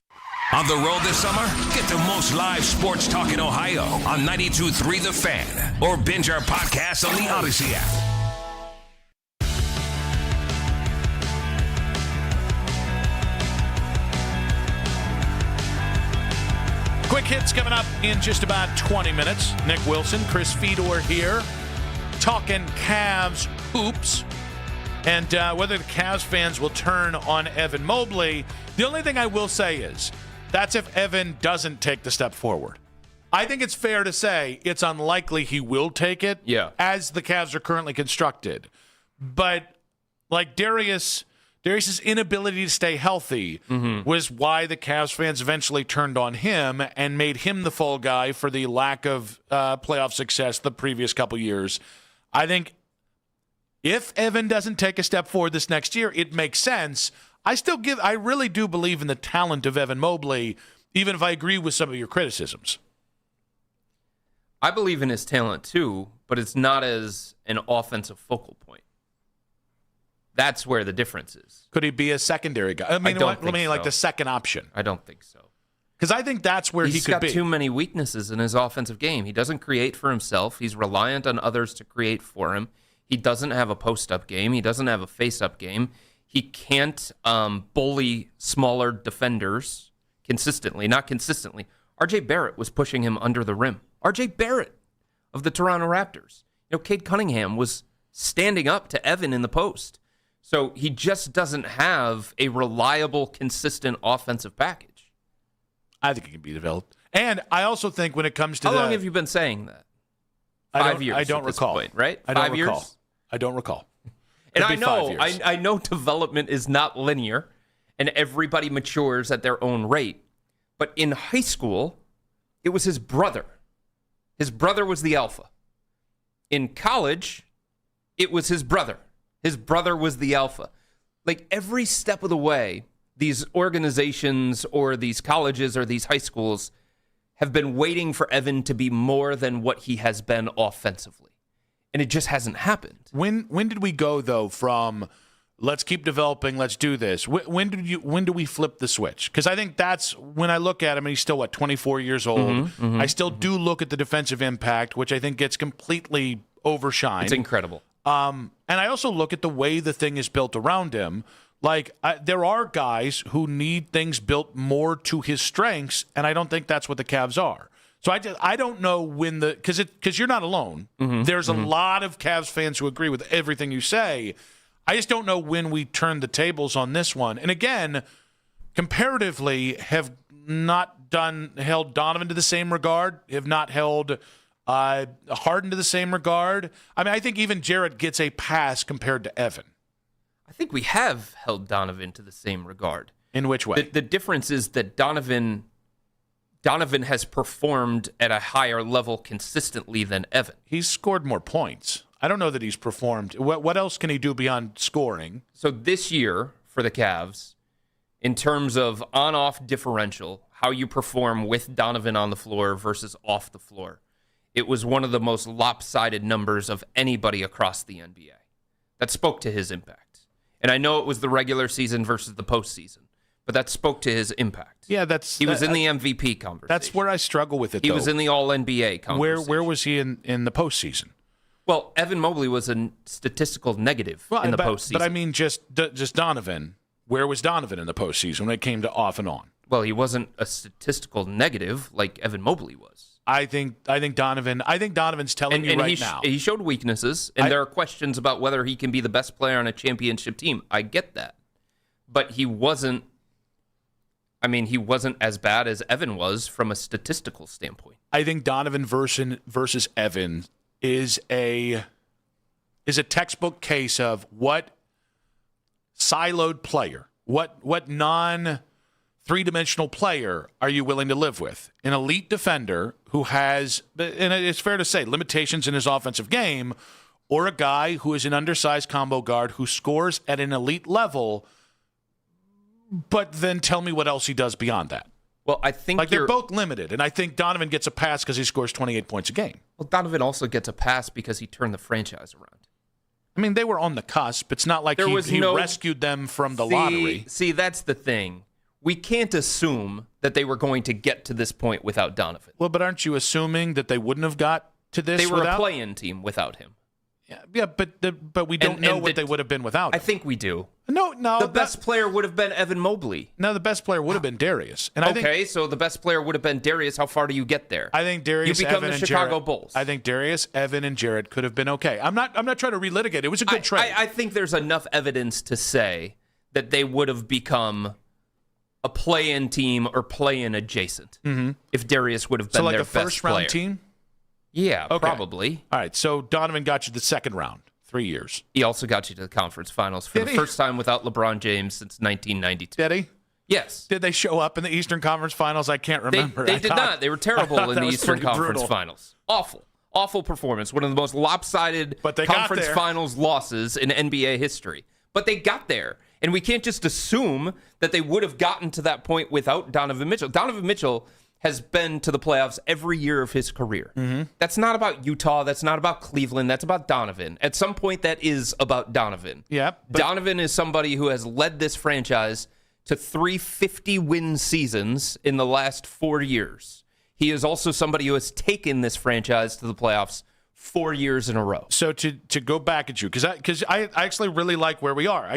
On the road this summer? Get the most live sports talk in Ohio on 92.3 The Fan. Or binge our podcast on the Odyssey app. Quick hits coming up in just about 20 minutes. Nick Wilson, Chris Fedor here, talking Cavs hoops. And whether the Cavs fans will turn on Evan Mobley. The only thing I will say is, that's if Evan doesn't take the step forward. I think it's fair to say it's unlikely he will take it as the Cavs are currently constructed. But like Darius's inability to stay healthy was why the Cavs fans eventually turned on him and made him the fall guy for the lack of playoff success the previous couple years. I think if Evan doesn't take a step forward this next year, it makes sense. I really do believe in the talent of Evan Mobley, even if I agree with some of your criticisms. I believe in his talent too, but it's not as an offensive focal point. That's where the difference is. Could he be a secondary guy? Like the second option. I don't think so. Because I think that's where he could be. He's got too many weaknesses in his offensive game. He doesn't create for himself. He's reliant on others to create for him. He doesn't have a post-up game. He doesn't have a face-up game. He can't bully smaller defenders not consistently. R.J. Barrett was pushing him under the rim. R.J. Barrett of the Toronto Raptors. Cade Cunningham was standing up to Evan in the post. So he just doesn't have a reliable, consistent offensive package. I think it can be developed. And I also think when it comes to How long have you been saying that? 5 years. I don't recall. Point, right? I don't 5 recall. years? I don't recall. And I know development is not linear and everybody matures at their own rate. But in high school, it was his brother. His brother was the alpha. In college, it was his brother. His brother was the alpha. Like every step of the way, these organizations or these colleges or these high schools have been waiting for Evan to be more than what he has been offensively. And it just hasn't happened. When did we go, though, from let's keep developing, let's do this? When do we flip the switch? Because I think that's when I look at him, and he's still, 24 years old. I still do look at the defensive impact, which I think gets completely overshined. It's incredible. And I also look at the way the thing is built around him. There are guys who need things built more to his strengths, and I don't think that's what the Cavs are. So I don't know when because you're not alone. There's a lot of Cavs fans who agree with everything you say. I just don't know when we turn the tables on this one. And again, comparatively, have not held Donovan to the same regard, have not held Harden to the same regard. I mean, I think even Jarrett gets a pass compared to Evan. I think we have held Donovan to the same regard. In which way? The difference is that Donovan has performed at a higher level consistently than Evan. He's scored more points. I don't know that he's performed. What else can he do beyond scoring? So this year for the Cavs, in terms of on-off differential, how you perform with Donovan on the floor versus off the floor, it was one of the most lopsided numbers of anybody across the NBA. That spoke to his impact. And I know it was the regular season versus the postseason, but that spoke to his impact. Yeah, he was in the MVP conversation. That's where I struggle with it. He was in the All-NBA conversation. Where was he in the postseason? Well, Evan Mobley was a statistical negative in the postseason. But I mean, just Donovan. Where was Donovan in the postseason when it came to off and on? Well, he wasn't a statistical negative like Evan Mobley was. I think Donovan's telling you right now. He showed weaknesses, and there are questions about whether he can be the best player on a championship team. I get that. But he wasn't as bad as Evan was from a statistical standpoint. I think Donovan versus Evan is a textbook case of what siloed player, what non-three-dimensional player are you willing to live with? An elite defender who has, and it's fair to say, limitations in his offensive game, or a guy who is an undersized combo guard who scores at an elite level, but then tell me what else he does beyond that. Well, I think like they're both limited, and I think Donovan gets a pass because he scores 28 points a game. Well, Donovan also gets a pass because he turned the franchise around. I mean, they were on the cusp. It's not like he rescued them from the lottery. See, that's the thing. We can't assume that they were going to get to this point without Donovan. Well, but aren't you assuming that they wouldn't have got to this without? They were a play-in team without him. Yeah, but we don't know what they would have been without him. I think we do. No. The best player would have been Evan Mobley. No, the best player would have been Darius. And so the best player would have been Darius. How far do you get there? I think Darius, you become Evan, the and Chicago Jarrett, Bulls. I think Darius, Evan, and Jarrett could have been okay. I'm not trying to relitigate. It was a good trade. I think there's enough evidence to say that they would have become a play-in team or play-in adjacent if Darius would have been their best player. So like a first-round team? Yeah, okay. Probably. All right, so Donovan got you the second round. 3 years. He also got you to the conference finals for the first time without LeBron James since 1992. Did he? Yes. Did they show up in the Eastern Conference Finals? I can't remember. They did not. They were terrible in the Eastern Conference Finals. Awful performance. One of the most lopsided conference finals losses in NBA history. But they got there. And we can't just assume that they would have gotten to that point without Donovan Mitchell. Donovan Mitchell has been to the playoffs every year of his career. That's not about Utah. That's not about Cleveland. That's about Donovan. At some point, that is about Donovan. Yeah. Donovan is somebody who has led this franchise to 3 50-win seasons in the last 4 years. He is also somebody who has taken this franchise to the playoffs 4 years in a row. So to go back at you, because I actually really like where we are.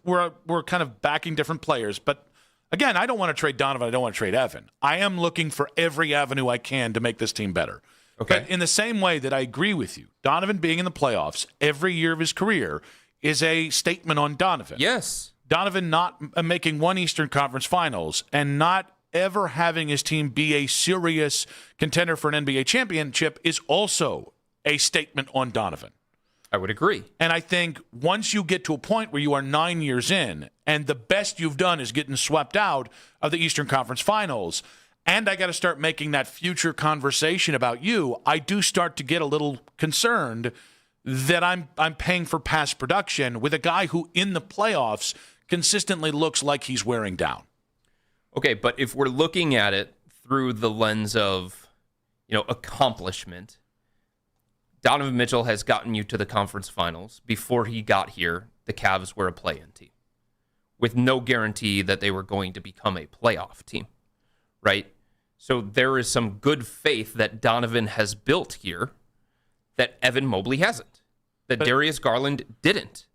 We're kind of backing different players, but again, I don't want to trade Donovan. I don't want to trade Evan. I am looking for every avenue I can to make this team better. Okay. But in the same way that I agree with you, Donovan being in the playoffs every year of his career is a statement on Donovan. Yes. Donovan not making one Eastern Conference Finals and not ever having his team be a serious contender for an NBA championship is also a statement on Donovan. I would agree. And I think once you get to a point where you are 9 years in and the best you've done is getting swept out of the Eastern Conference Finals, and I got to start making that future conversation about you, I do start to get a little concerned that I'm paying for past production with a guy who in the playoffs consistently looks like he's wearing down. Okay, but if we're looking at it through the lens of, accomplishment, Donovan Mitchell has gotten you to the conference finals. Before he got here, the Cavs were a play-in team with no guarantee that they were going to become a playoff team, right? So there is some good faith that Donovan has built here that Evan Mobley hasn't, that Darius Garland didn't,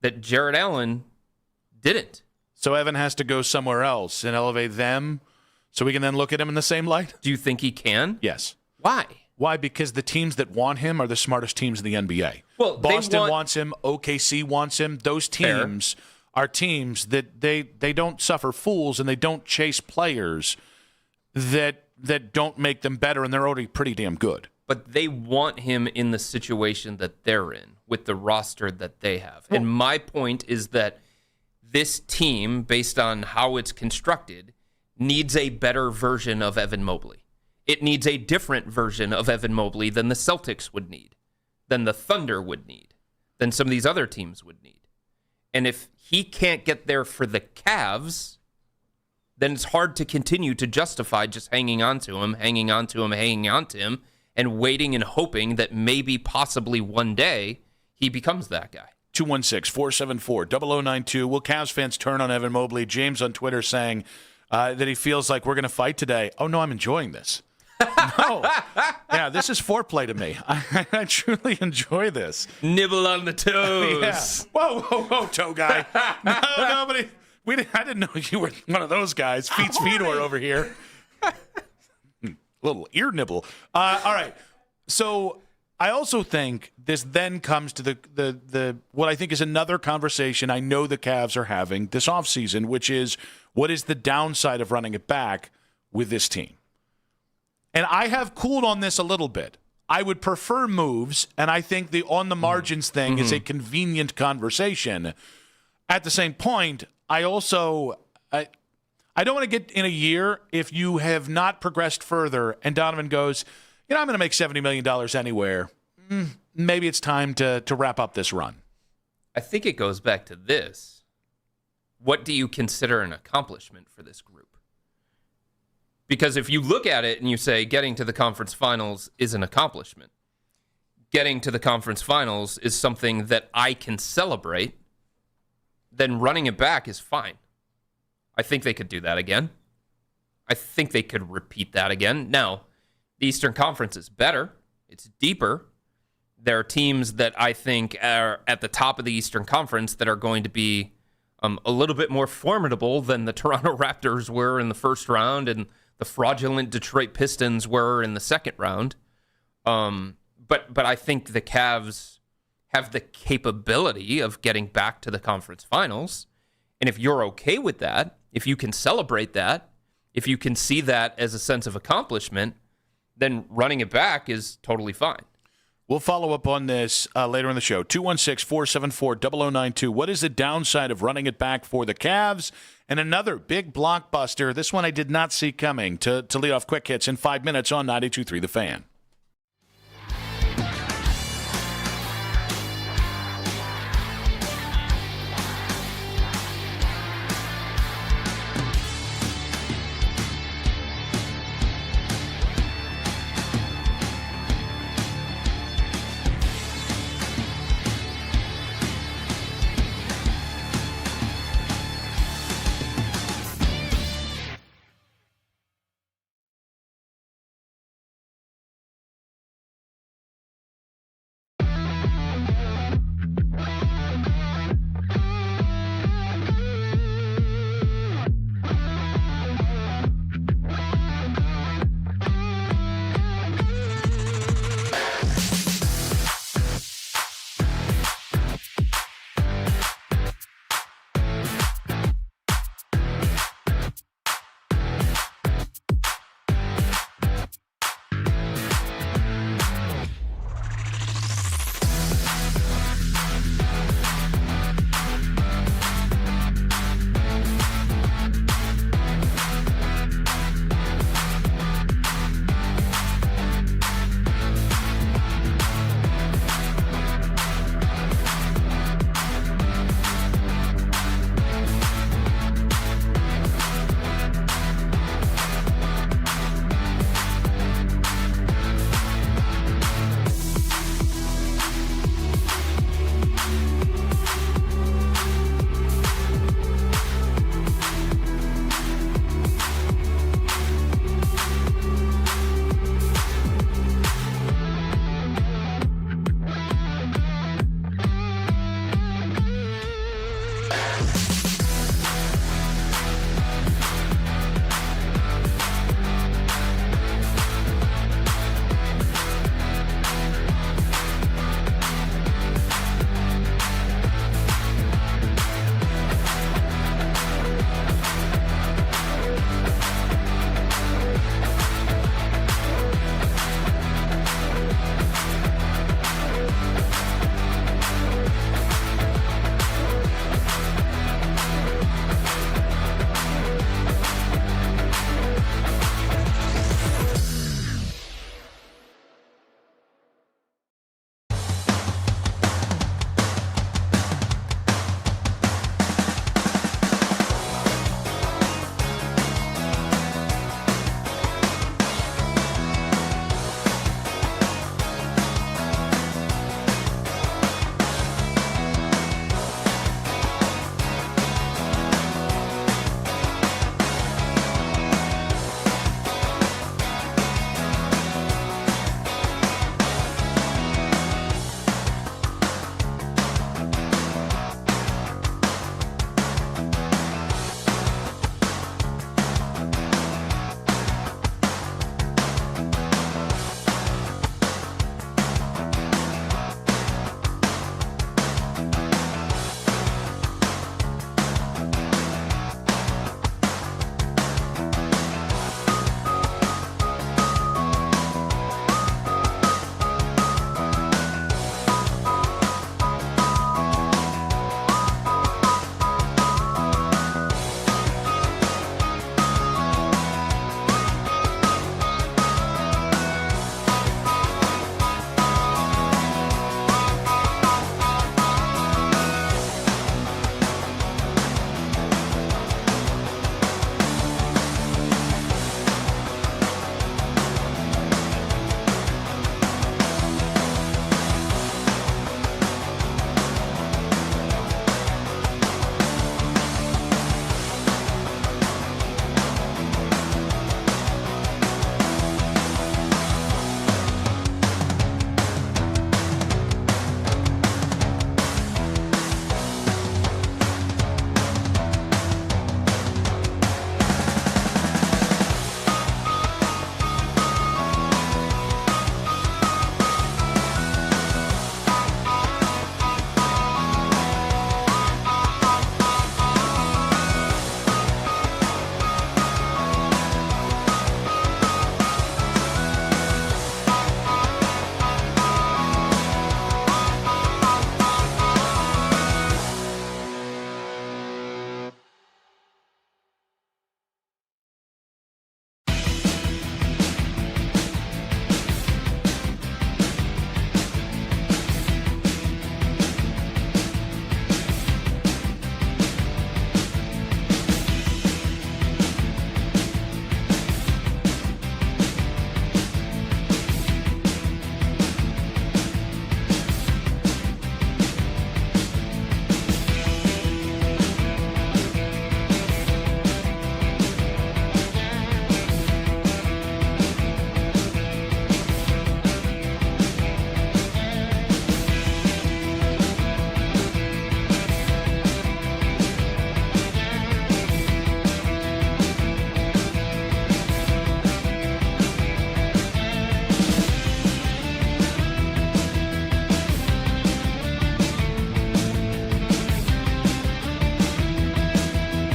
that Jarrett Allen didn't. So Evan has to go somewhere else and elevate them so we can then look at him in the same light? Do you think he can? Yes. Why? Why? Because the teams that want him are the smartest teams in the NBA. Well, Boston wants him. OKC wants him. Those teams are teams that they don't suffer fools and they don't chase players that don't make them better, and they're already pretty damn good. But they want him in the situation that they're in with the roster that they have. And my point is that this team, based on how it's constructed, needs a better version of Evan Mobley. It needs a different version of Evan Mobley than the Celtics would need, than the Thunder would need, than some of these other teams would need. And if he can't get there for the Cavs, then it's hard to continue to justify just hanging on to him, and waiting and hoping that maybe, possibly one day, he becomes that guy. 216-474-0092. Will Cavs fans turn on Evan Mobley? James on Twitter saying that he feels like we're going to fight today. Oh, no, I'm enjoying this. No. Yeah, this is foreplay to me. I truly enjoy this. Nibble on the toes. Yeah. Whoa, toe guy. No, nobody. I didn't know you were one of those guys. Feet's Fedor over here. Little ear nibble. All right. So I also think this then comes to the what I think is another conversation I know the Cavs are having this offseason, which is what is the downside of running it back with this team? And I have cooled on this a little bit. I would prefer moves, and I think the on the margins thing is a convenient conversation. At the same point, I also I don't want to get in a year if you have not progressed further and Donovan goes, I'm going to make $70 million anywhere. Maybe it's time to wrap up this run. I think it goes back to this. What do you consider an accomplishment for this group? Because if you look at it and you say getting to the conference finals is an accomplishment, getting to the conference finals is something that I can celebrate, then running it back is fine. I think they could do that again. I think they could repeat that again. Now, the Eastern Conference is better. It's deeper. There are teams that I think are at the top of the Eastern Conference that are going to be a little bit more formidable than the Toronto Raptors were in the first round and the fraudulent Detroit Pistons were in the second round. But I think the Cavs have the capability of getting back to the conference finals. And if you're okay with that, if you can celebrate that, if you can see that as a sense of accomplishment, then running it back is totally fine. We'll follow up on this later in the show. 216-474-0092. What is the downside of running it back for the Cavs? And another big blockbuster, this one I did not see coming, to lead off Quick Hits in 5 minutes on 92.3 The Fan.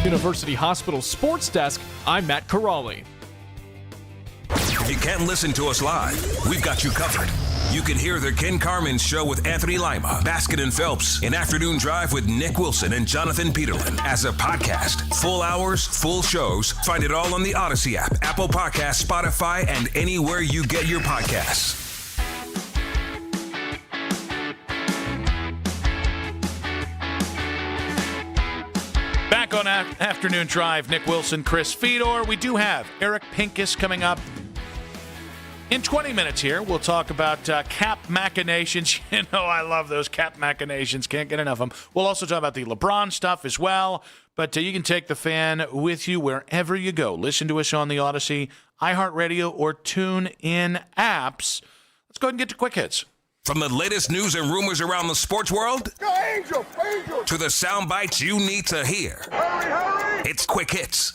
University Hospital Sports Desk, I'm Matt Corrali. If you can't listen to us live, we've got you covered. You can hear the Ken Carman Show with Anthony Lima, Baskin and Phelps, an afternoon drive with Nick Wilson and Jonathan Peterlin as a podcast. Full hours, full shows. Find it all on the Odyssey app, Apple Podcasts, Spotify, and anywhere you get your podcasts. Back on Afternoon Drive, Nick Wilson, Chris Fedor. We do have Eric Pincus coming up in 20 minutes here. We'll talk about cap machinations. You know, I love those cap machinations. Can't get enough of them. We'll also talk about the LeBron stuff as well. But you can take the Fan with you wherever you go. Listen to us on the Odyssey, iHeartRadio, or TuneIn apps. Let's go ahead and get to Quick Hits. From the latest news and rumors around the sports world Angel. to the sound bites you need to hear. Hurry. It's Quick Hits.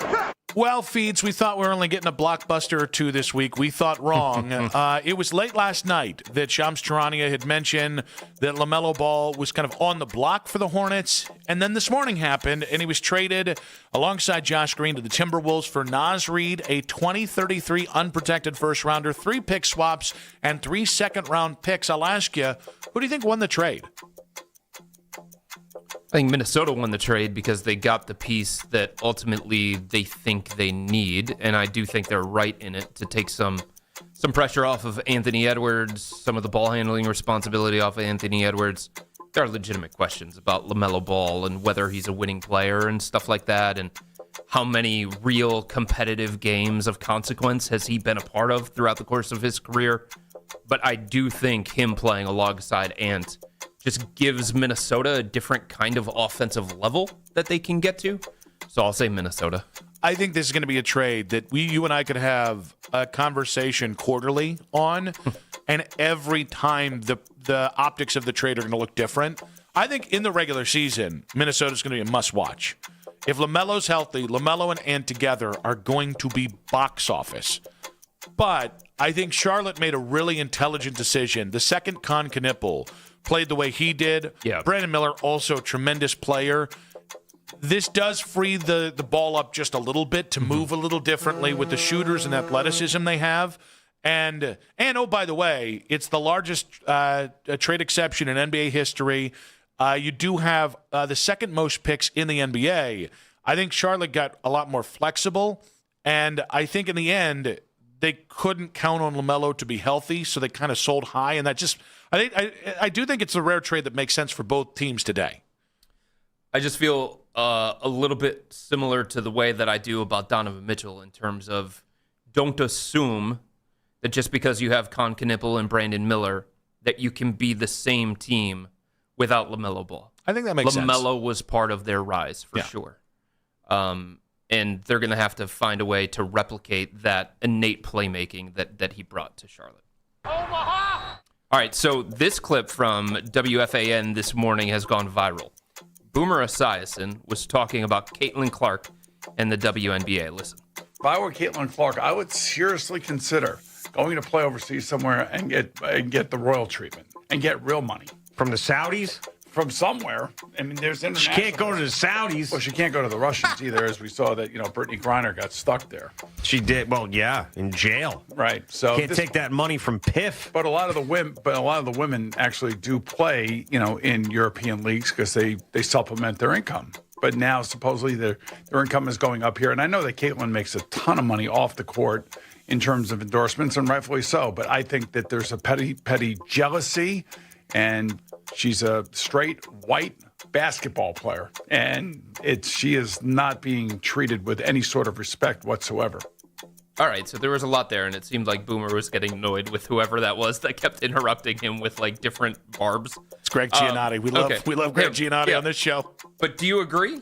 Well, Feeds, we thought we were only getting a blockbuster or two this week. We thought wrong. It was late last night that Shams Charania had mentioned that LaMelo Ball was kind of on the block for the Hornets. And then this morning happened, and he was traded alongside Josh Green to the Timberwolves for Naz Reid, a 2033 unprotected first-rounder, 3 pick swaps, and 3 second-round picks. I'll ask you, who do you think won the trade? I think Minnesota won the trade because they got the piece that ultimately they think they need, and I do think they're right in it to take some pressure off of Anthony Edwards, some of the ball handling responsibility off of Anthony Edwards. There are legitimate questions about LaMelo Ball and whether he's a winning player and stuff like that, and how many real competitive games of consequence has he been a part of throughout the course of his career. But I do think him playing alongside Ant just gives Minnesota a different kind of offensive level that they can get to. So I'll say Minnesota. I think this is going to be a trade that you and I could have a conversation quarterly on, and every time the optics of the trade are going to look different. I think in the regular season, Minnesota's going to be a must-watch. If LaMelo's healthy, LaMelo and Ant together are going to be box office. But I think Charlotte made a really intelligent decision. The second Con Knippel played the way he did. Yeah. Brandon Miller, also a tremendous player. This does free the ball up just a little bit to move a little differently with the shooters and athleticism they have. And oh, by the way, it's the largest trade exception in NBA history. You do have the second most picks in the NBA. I think Charlotte got a lot more flexible, and I think in the end they couldn't count on LaMelo to be healthy, so they kind of sold high, and that just I do think it's a rare trade that makes sense for both teams today. I just feel a little bit similar to the way that I do about Donovan Mitchell in terms of don't assume that just because you have Con Knippel and Brandon Miller that you can be the same team without LaMelo Ball. I think that makes sense. LaMelo was part of their rise for sure. And they're going to have to find a way to replicate that innate playmaking that he brought to Charlotte. Omaha! All right, so this clip from WFAN this morning has gone viral. Boomer Esiason was talking about Caitlin Clark and the WNBA. Listen. If I were Caitlin Clark, I would seriously consider going to play overseas somewhere and get the royal treatment and get real money. From the Saudis? From somewhere. I mean, there's international. She can't go to the Saudis. Well, she can't go to the Russians either, as we saw that, Brittany Griner got stuck there. She did. Well, yeah, in jail. Right. So can't take that money from PIF. But a lot of the women actually do play, in European leagues because they supplement their income. But now supposedly their income is going up here, and I know that Caitlin makes a ton of money off the court in terms of endorsements, and rightfully so. But I think that there's a petty jealousy. And she's a straight white basketball player, and she is not being treated with any sort of respect whatsoever. All right, so there was a lot there, and it seemed like Boomer was getting annoyed with whoever that was that kept interrupting him with different barbs. It's Greg Giannotti. We love Greg Giannotti on this show. But do you agree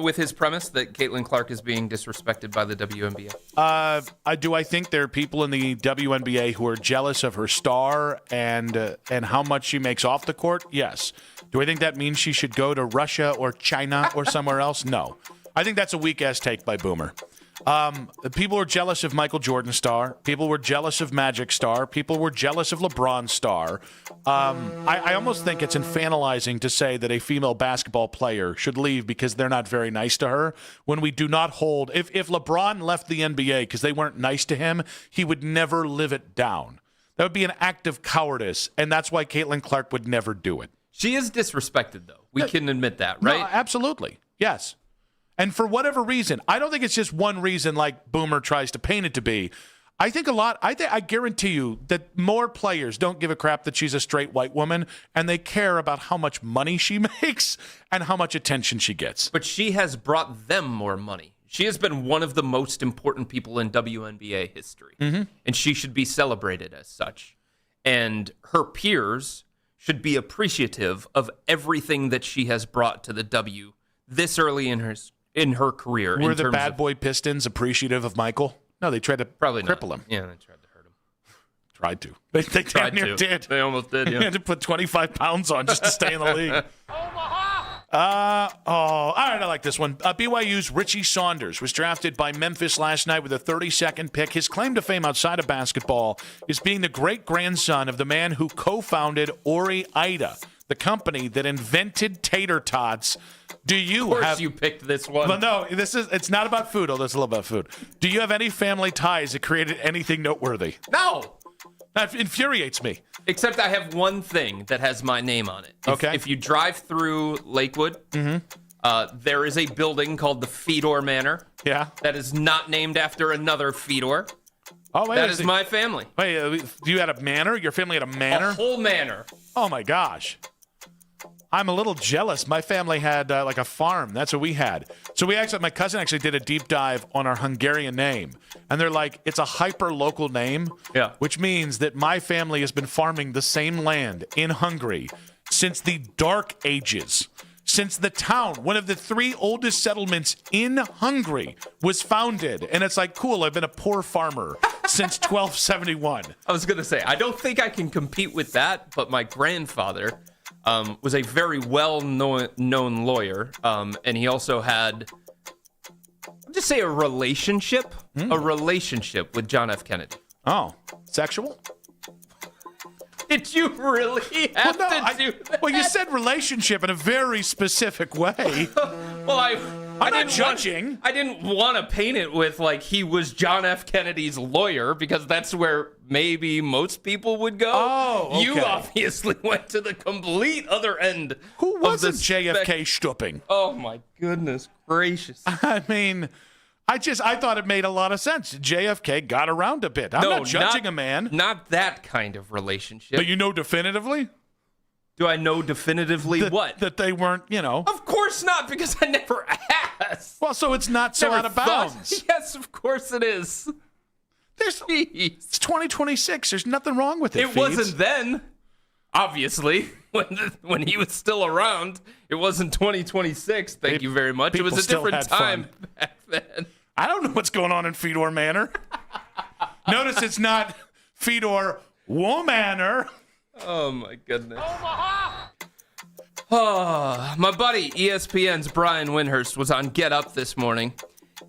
with his premise that Caitlin Clark is being disrespected by the WNBA? I think there are people in the WNBA who are jealous of her star and how much she makes off the court? Yes. Do I think that means she should go to Russia or China or somewhere else? No. I think that's a weak-ass take by Boomer. People were jealous of Michael Jordan star. People were jealous of Magic star. People were jealous of LeBron star. I almost think it's infantilizing to say that a female basketball player should leave because they're not very nice to her when we do not hold. If LeBron left the NBA because they weren't nice to him, he would never live it down. That would be an act of cowardice, and that's why Caitlin Clark would never do it. She is disrespected, though. We can admit that, right? No, absolutely. Yes. And for whatever reason, I don't think it's just one reason like Boomer tries to paint it to be. I think I guarantee you that more players don't give a crap that she's a straight white woman, and they care about how much money she makes and how much attention she gets. But she has brought them more money. She has been one of the most important people in WNBA history, and she should be celebrated as such. And her peers should be appreciative of everything that she has brought to the W this early in her career. Were the bad boy Pistons appreciative of Michael? No, they tried to cripple him. Yeah, they tried to hurt him. Tried to. They tried damn near to. did. They almost did, yeah. They had to put 25 pounds on just to stay in the league. All right, I like this one. BYU's Richie Saunders was drafted by Memphis last night with a 32nd pick. His claim to fame outside of basketball is being the great-grandson of the man who co-founded Ori Ida, the company that invented tater tots. Do you Of course you picked this one. Well, no, it's not about food, although it's a little about food. Do you have any family ties that created anything noteworthy? No. That infuriates me. Except I have one thing that has my name on it. If you drive through Lakewood, there is a building called the Fedor Manor. Yeah. That is not named after another Fedor. Oh, wait. That is my family. Wait, you had a manor? Your family had a manor? A whole manor. Oh, my gosh. I'm a little jealous. My family had like a farm. That's what we had. So my cousin actually did a deep dive on our Hungarian name. And they're like, it's a hyper-local name, which means that my family has been farming the same land in Hungary since the Dark Ages. Since the town, one of the 3 oldest settlements in Hungary, was founded. And it's like, cool, I've been a poor farmer since 1271. I was going to say, I don't think I can compete with that, but my grandfather was a very well-known lawyer, and he also had, I'll just say, a relationship with John F. Kennedy. Oh, sexual? Did you really have to do that? Well, you said relationship in a very specific way. Well, I'm not judging. I didn't want to paint it with like he was John F. Kennedy's lawyer because that's where maybe most people would go. Oh, okay. You obviously went to the complete other end. Who wasn't JFK Stupping? Oh my goodness gracious! I mean, I thought it made a lot of sense. JFK got around a bit. I'm not judging a man. Not that kind of relationship. But you know definitively? Do I know definitively what? That they weren't, Of course not, because I never asked. Well, so it's not so out of bounds. Yes, of course it is. It's 2026. There's nothing wrong with it. It wasn't then, obviously, when he was still around. It wasn't 2026. Thank you very much. It was a different time back then. I don't know what's going on in Fedor Manor. Notice it's not Fedor Womanor. Oh, my goodness. Oh, my buddy, ESPN's Brian Windhurst, was on Get Up this morning.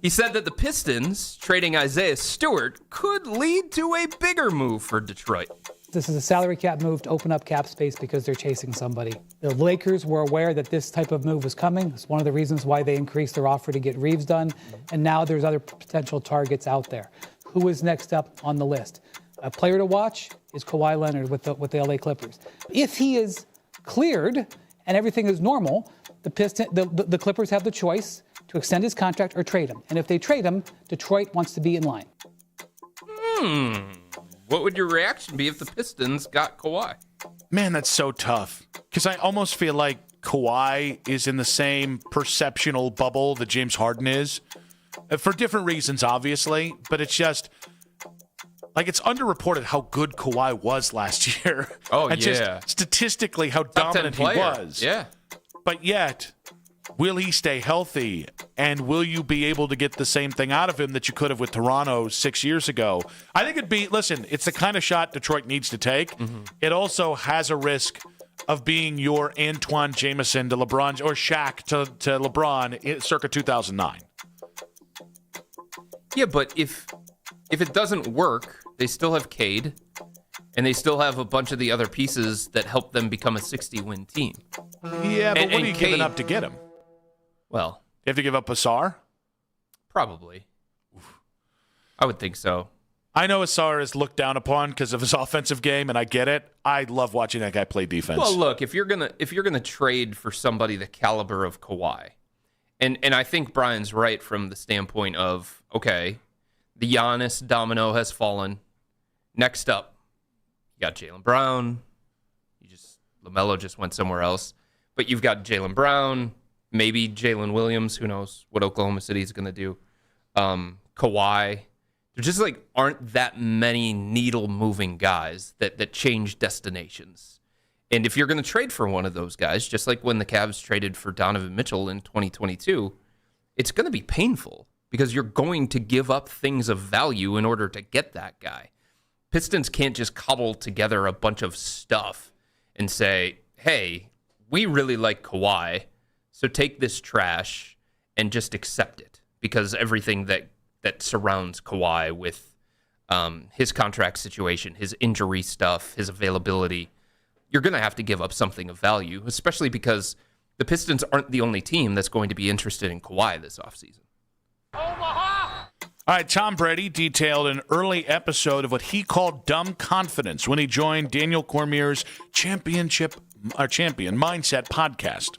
He said that the Pistons trading Isaiah Stewart could lead to a bigger move for Detroit. This is a salary cap move to open up cap space because they're chasing somebody. The Lakers were aware that this type of move was coming. It's one of the reasons why they increased their offer to get Reeves done. And now there's other potential targets out there. Who is next up on the list? A player to watch is Kawhi Leonard with the LA Clippers. If he is cleared and everything is normal, the Clippers have the choice to extend his contract or trade him. And if they trade him, Detroit wants to be in line. What would your reaction be if the Pistons got Kawhi? Man, that's so tough. Because I almost feel like Kawhi is in the same perceptional bubble that James Harden is. For different reasons, obviously. But it's just, like, it's underreported how good Kawhi was last year. Oh, and yeah. Just statistically how dominant he was. Yeah. But yet, will he stay healthy? And will you be able to get the same thing out of him that you could have with Toronto 6 years ago? I think it's the kind of shot Detroit needs to take. It also has a risk of being your Antoine Jameson to LeBron or Shaq to LeBron circa 2009. Yeah, but if it doesn't work, they still have Cade, and they still have a bunch of the other pieces that help them become a 60-win team. Yeah, but what are you giving up to get him? Well, you have to give up Asar? Probably. I would think so. I know Asar is looked down upon because of his offensive game, and I get it. I love watching that guy play defense. Well, look, if you're gonna trade for somebody the caliber of Kawhi, and I think Brian's right from the standpoint of, okay, the Giannis domino has fallen. Next up, you got Jaylen Brown. LaMelo just went somewhere else, but you've got Jaylen Brown, maybe Jalen Williams. Who knows what Oklahoma City is gonna do? Kawhi. There just aren't that many needle-moving guys that change destinations. And if you're going to trade for one of those guys, just like when the Cavs traded for Donovan Mitchell in 2022, it's going to be painful because you're going to give up things of value in order to get that guy. Pistons can't just cobble together a bunch of stuff and say, hey, we really like Kawhi, so take this trash and just accept it, because everything that surrounds Kawhi with his contract situation, his injury stuff, his availability, you're going to have to give up something of value, especially because the Pistons aren't the only team that's going to be interested in Kawhi this offseason. All right, Tom Brady detailed an early episode of what he called dumb confidence when he joined Daniel Cormier's Champion Mindset podcast.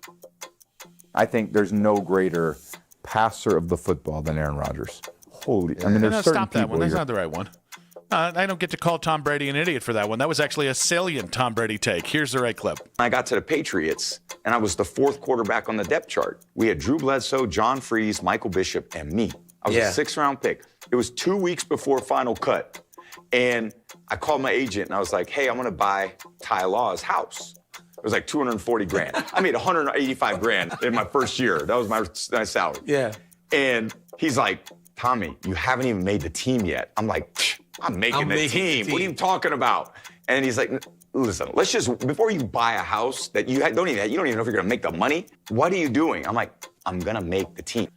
I think there's no greater passer of the football than Aaron Rodgers. Holy, I mean, there's certain stop that people one. That's here. not the right one. I don't get to call Tom Brady an idiot for that one. That was actually a salient Tom Brady take. Here's the right clip. I got to the Patriots, and I was the fourth quarterback on the depth chart. We had Drew Bledsoe, John Freese, Michael Bishop, and me. I was a sixth-round pick. It was 2 weeks before final cut, and I called my agent, and I was like, hey, I'm going to buy Ty Law's house. It was like $240,000. I made $185,000 in my first year. That was my salary. Yeah. And he's like, Tommy, you haven't even made the team yet. I'm like, I'm making the team. What are you talking about? And he's like, listen, let's just, before you buy a house that you don't even know if you're going to make the money, what are you doing? I'm like, I'm going to make the team.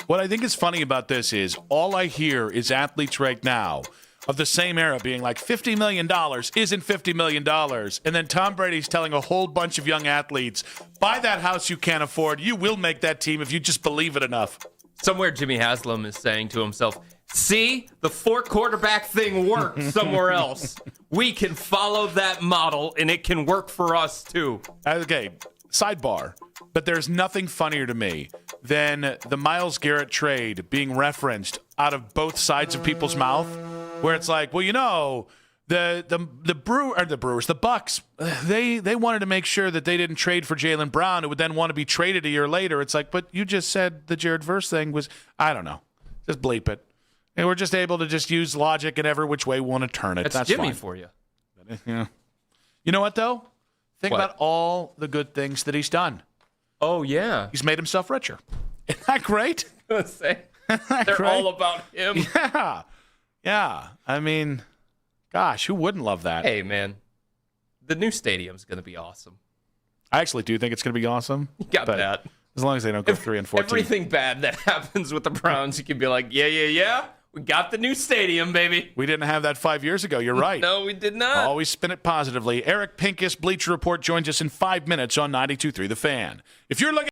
What I think is funny about this is all I hear is athletes right now of the same era being like, $50 million isn't $50 million. And then Tom Brady's telling a whole bunch of young athletes, buy that house you can't afford. You will make that team if you just believe it enough. Somewhere Jimmy Haslam is saying to himself, see, the 4-quarterback thing worked somewhere else. We can follow that model, and it can work for us, too. Okay, sidebar. But there's nothing funnier to me than the Myles Garrett trade being referenced out of both sides of people's mouth, where it's like, well, you know, the Bucks, they wanted to make sure that they didn't trade for Jaylen Brown, who would then want to be traded a year later. It's like, but you just said the Jared Verse thing was, I don't know, just bleep it. And we're just able to just use logic in every which way we want to turn it. That's Jimmy fine for you. Yeah. You know what, though? Think about all the good things that he's done. Oh, yeah. He's made himself richer. Isn't that great? They're all about him. Yeah. Yeah. I mean, gosh, who wouldn't love that? Hey, man. The new stadium's going to be awesome. I actually do think it's going to be awesome. You got that. As long as they don't go 3-14. Everything bad that happens with the Browns, you can be like, yeah. We got the new stadium, baby. We didn't have that 5 years ago. You're right. No, we did not. Always spin it positively. Eric Pincus, Bleacher Report, joins us in 5 minutes on 92.3 The Fan. If you're looking...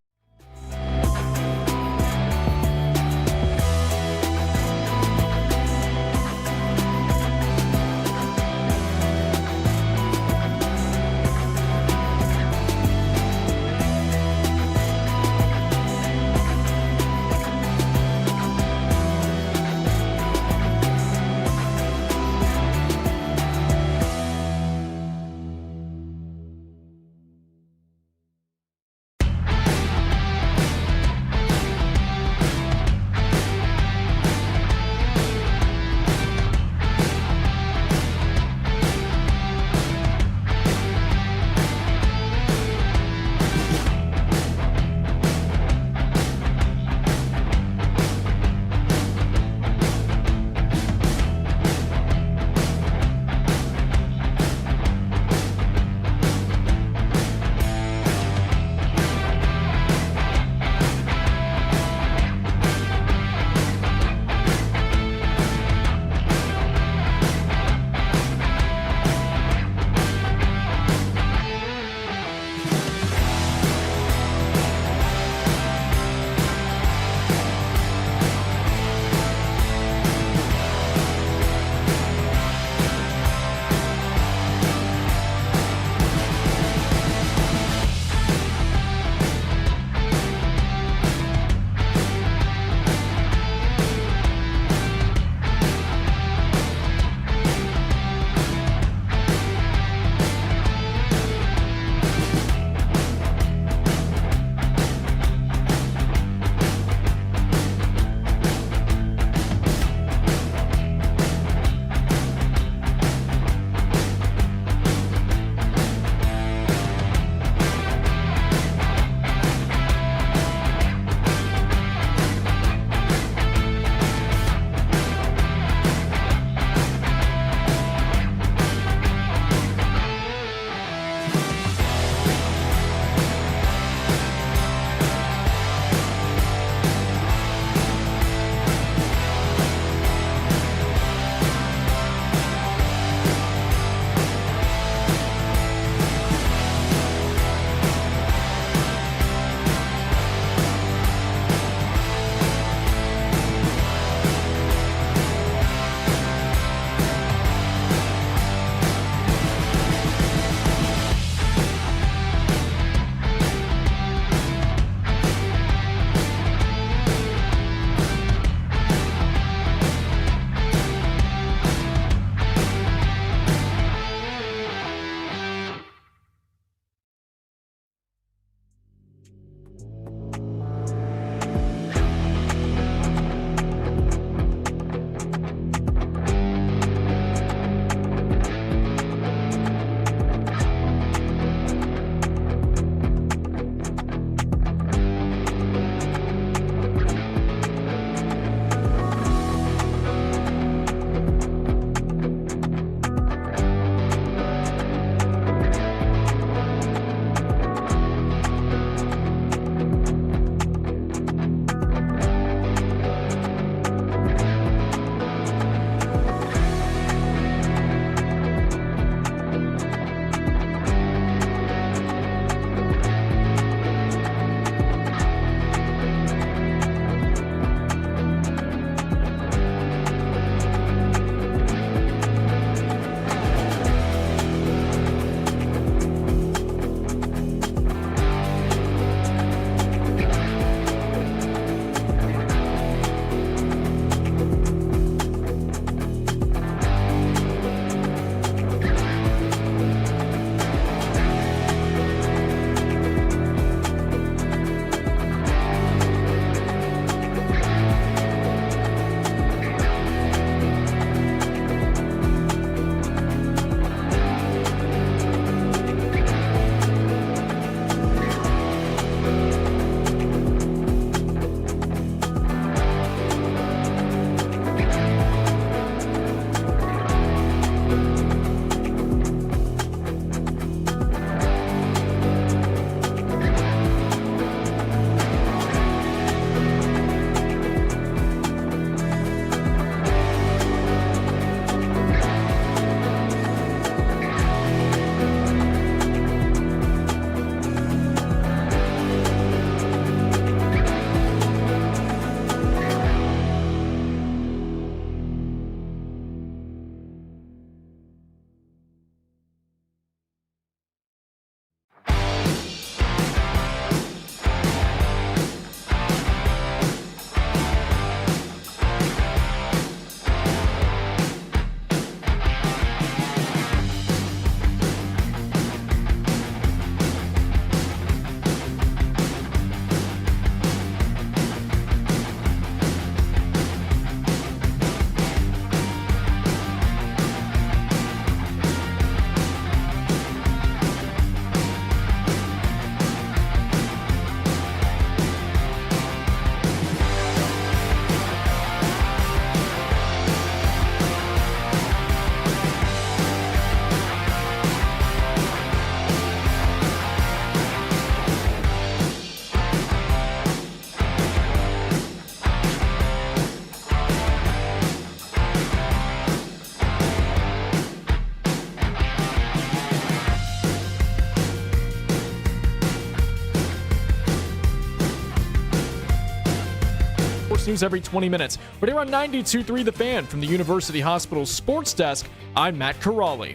news every 20 minutes. Right here on 92.3 The Fan from the University Hospital Sports Desk, I'm Matt Corrali.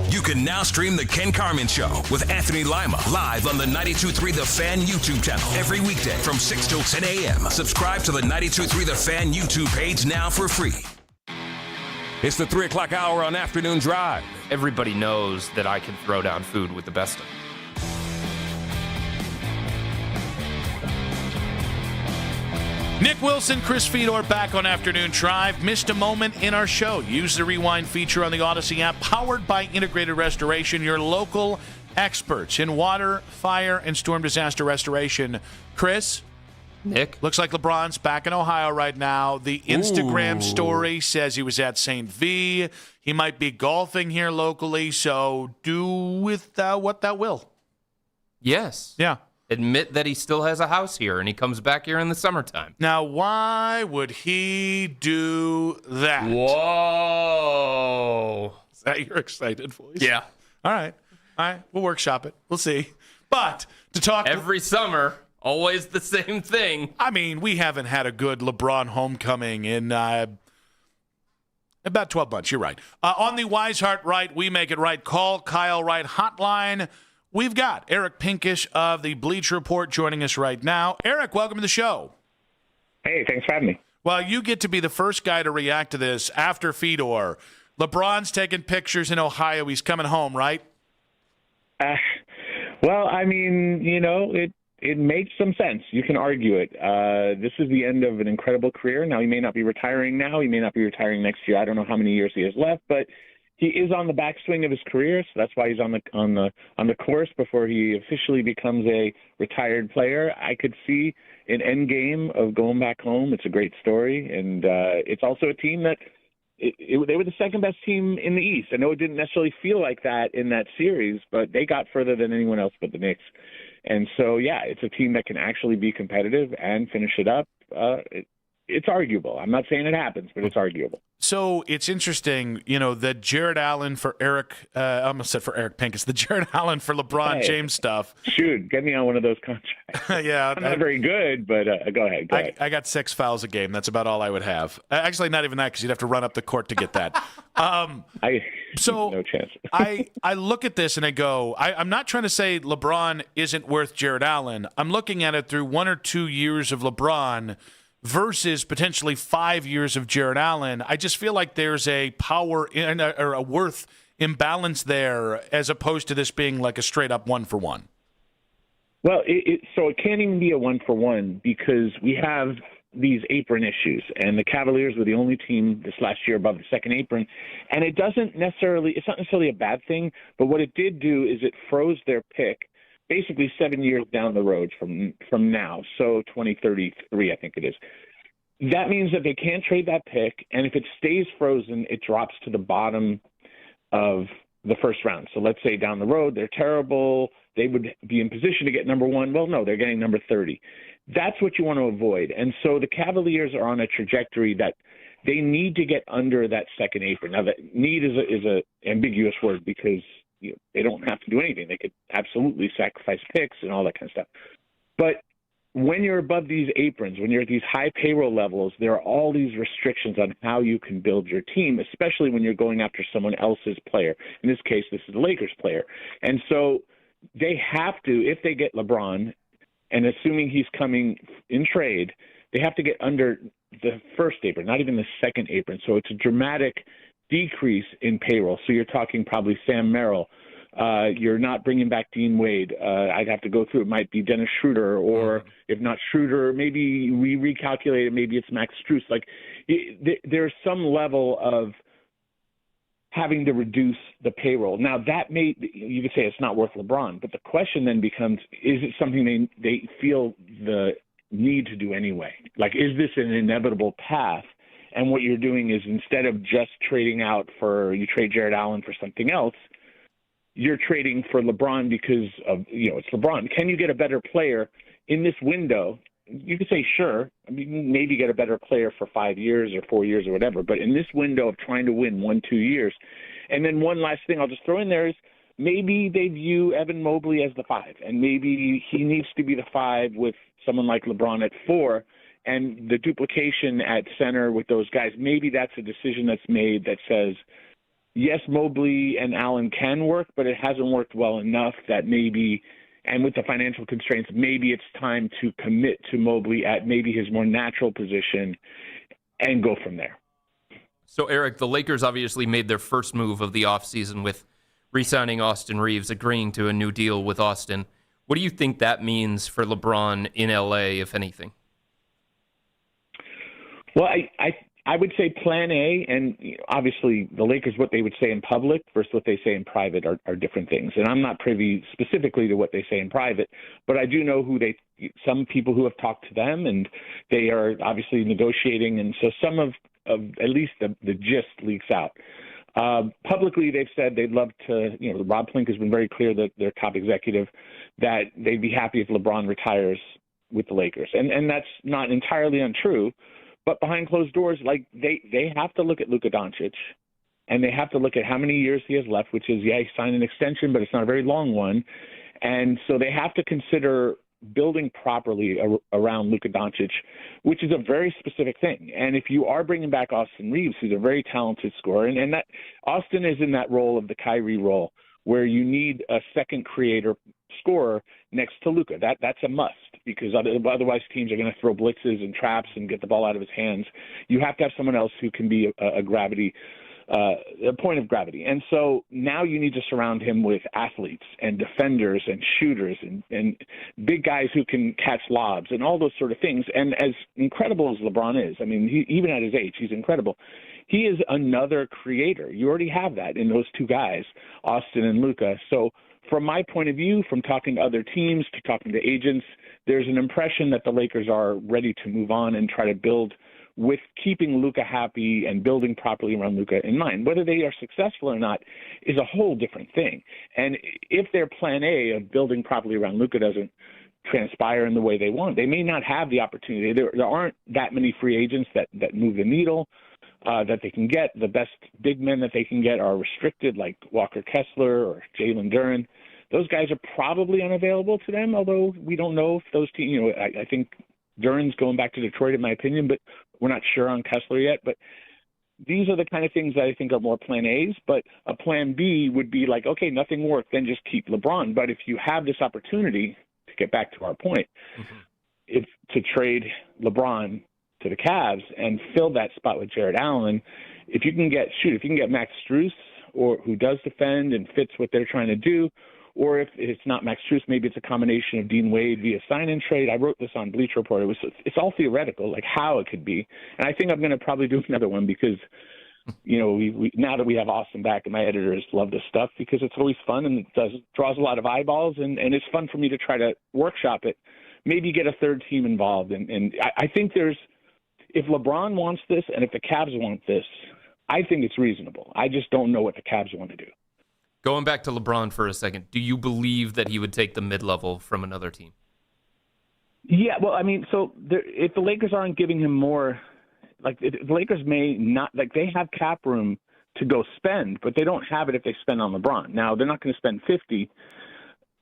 You can now stream The Ken Carman Show with Anthony Lima live on the 92.3 The Fan YouTube channel every weekday from 6 till 10 a.m. Subscribe to the 92.3 The Fan YouTube page now for free. It's the 3 o'clock hour on Afternoon Drive. Everybody knows that I can throw down food with the best of them. Nick Wilson, Chris Fedor back on Afternoon Drive. Missed a moment in our show. Use the rewind feature on the Odyssey app, powered by Integrated Restoration, your local experts in water, fire, and storm disaster restoration. Chris? Nick? Looks like LeBron's back in Ohio right now. The Instagram story says he was at St. V. He might be golfing here locally, so do with what thou will. Yes. Yeah. Admit that he still has a house here and he comes back here in the summertime. Now, why would he do that? Whoa. Is that your excited voice? Yeah. All right. We'll workshop it. We'll see. But to talk every summer, always the same thing. I mean, we haven't had a good LeBron homecoming in about 12 months. You're right. On the Wise Heart Right, we make it right. Call Kyle Wright hotline. We've got Eric Pinkish of the Bleacher Report joining us right now. Eric, welcome to the show. Hey, thanks for having me. Well, you get to be the first guy to react to this after Fedor. LeBron's taking pictures in Ohio. He's coming home, right? Well, I mean, it makes some sense. You can argue it. This is the end of an incredible career. Now, he may not be retiring now. He may not be retiring next year. I don't know how many years he has left, but he is on the backswing of his career, so that's why he's on the course before he officially becomes a retired player. I could see an end game of going back home. It's a great story, and it's also a team that they were the second best team in the East. I know it didn't necessarily feel like that in that series, but they got further than anyone else but the Knicks. And so, yeah, it's a team that can actually be competitive and finish it up. It's arguable. I'm not saying it happens, but it's arguable. So it's interesting, the Jared Allen for Eric, I almost said for Eric Pincus, the Jared Allen for LeBron James stuff. Shoot, get me on one of those contracts. Yeah. I'm not very good, but go ahead. I got 6 fouls a game. That's about all I would have. Actually, not even that, because you'd have to run up the court to get that. No chance. I look at this and I go, I'm not trying to say LeBron isn't worth Jared Allen. I'm looking at it through 1 or 2 years of LeBron versus potentially 5 years of Jared Allen. I just feel like there's a power or a worth imbalance there, as opposed to this being like a straight up 1-for-1. Well, so it can't even be a 1-for-1 because we have these apron issues, and the Cavaliers were the only team this last year above the second apron, and it's not necessarily a bad thing, but what it did do is it froze their pick basically 7 years down the road from now, so 2033, I think it is. That means that they can't trade that pick, and if it stays frozen, it drops to the bottom of the first round. So let's say down the road, they're terrible, they would be in position to get number 1. Well, no, they're getting number 30. That's what you want to avoid. And so the Cavaliers are on a trajectory that they need to get under that second apron. Now, that need is a ambiguous word because they don't have to do anything. They could absolutely sacrifice picks and all that kind of stuff. But when you're above these aprons, when you're at these high payroll levels, there are all these restrictions on how you can build your team, especially when you're going after someone else's player. In this case, this is the Lakers player. And so they have to, if they get LeBron, and assuming he's coming in trade, they have to get under the first apron, not even the second apron. So it's a dramatic decrease in payroll. So you're talking probably Sam Merrill. You're not bringing back Dean Wade. I'd have to go through. It might be Dennis Schroeder, or if not Schroeder, maybe we recalculate it. Maybe it's Max Strus. Like there's some level of having to reduce the payroll. Now you could say it's not worth LeBron, but the question then becomes: is it something they feel the need to do anyway? Like, is this an inevitable path? And what you're doing is, instead of just trading out you trade Jared Allen for something else, you're trading for LeBron because of, it's LeBron. Can you get a better player in this window? You could say, sure, maybe get a better player for 5 years or 4 years or whatever. But in this window of trying to win 1-2 years. And then one last thing I'll just throw in there is maybe they view Evan Mobley as the 5, and maybe he needs to be the 5 with someone like LeBron at 4. and the duplication at center with those guys, maybe that's a decision that's made that says, yes, Mobley and Allen can work, but it hasn't worked well enough that maybe, and with the financial constraints, maybe it's time to commit to Mobley at maybe his more natural position and go from there. So, Eric, the Lakers obviously made their first move of the offseason with re-signing Austin Reeves, agreeing to a new deal with Austin. What do you think that means for LeBron in LA, if anything? Well, I would say plan A, and obviously the Lakers, what they would say in public versus what they say in private are different things. And I'm not privy specifically to what they say in private, but I do know some people who have talked to them, and they are obviously negotiating. And so some of at least the gist leaks out. Publicly, they've said they'd love to, Rob Plink has been very clear, that their top executive, that they'd be happy if LeBron retires with the Lakers. And that's not entirely untrue, but behind closed doors, like they have to look at Luka Doncic, and they have to look at how many years he has left, which is, he signed an extension, but it's not a very long one. And so they have to consider building properly around Luka Doncic, which is a very specific thing. And if you are bringing back Austin Reeves, who's a very talented scorer, and that Austin is in that role of the Kyrie role, where you need a second creator scorer next to Luka. That's a must, because otherwise teams are going to throw blitzes and traps and get the ball out of his hands. You have to have someone else who can be a point of gravity. And so now you need to surround him with athletes and defenders and shooters and big guys who can catch lobs and all those sort of things. And as incredible as LeBron is, I mean, even at his age, he's incredible. He is another creator. You already have that in those two guys, Austin and Luka. So from my point of view, from talking to other teams to talking to agents, there's an impression that the Lakers are ready to move on and try to build with keeping Luka happy and building properly around Luka in mind. Whether they are successful or not is a whole different thing. And if their plan A of building properly around Luka doesn't transpire in the way they want, they may not have the opportunity. There aren't that many free agents that move the needle that they can get. The best big men that they can get are restricted, like Walker Kessler or Jalen Duren. Those guys are probably unavailable to them, although we don't know if those teams, I think Duren's going back to Detroit, in my opinion, but we're not sure on Kessler yet. But these are the kind of things that I think are more plan A's. But a plan B would be like, okay, nothing worked, then just keep LeBron. But if you have this opportunity, to get back to our point, if to trade LeBron to the Cavs and fill that spot with Jared Allen, if you can get Max Strus, or who does defend and fits what they're trying to do, or if it's not Max Strus, maybe it's a combination of Dean Wade via sign-in trade. I wrote this on Bleacher Report. It's all theoretical, like how it could be. And I think I'm going to probably do another one because, we now that we have Austin back, and my editors love this stuff because it's always fun and it draws a lot of eyeballs, and it's fun for me to try to workshop it, maybe get a third team involved. And I think if LeBron wants this and if the Cavs want this, I think it's reasonable. I just don't know what the Cavs want to do. Going back to LeBron for a second, do you believe that he would take the mid-level from another team? Yeah, well, I mean, so if the Lakers aren't giving him more, the Lakers may not, they have cap room to go spend, but they don't have it if they spend on LeBron. Now, they're not going to spend 50.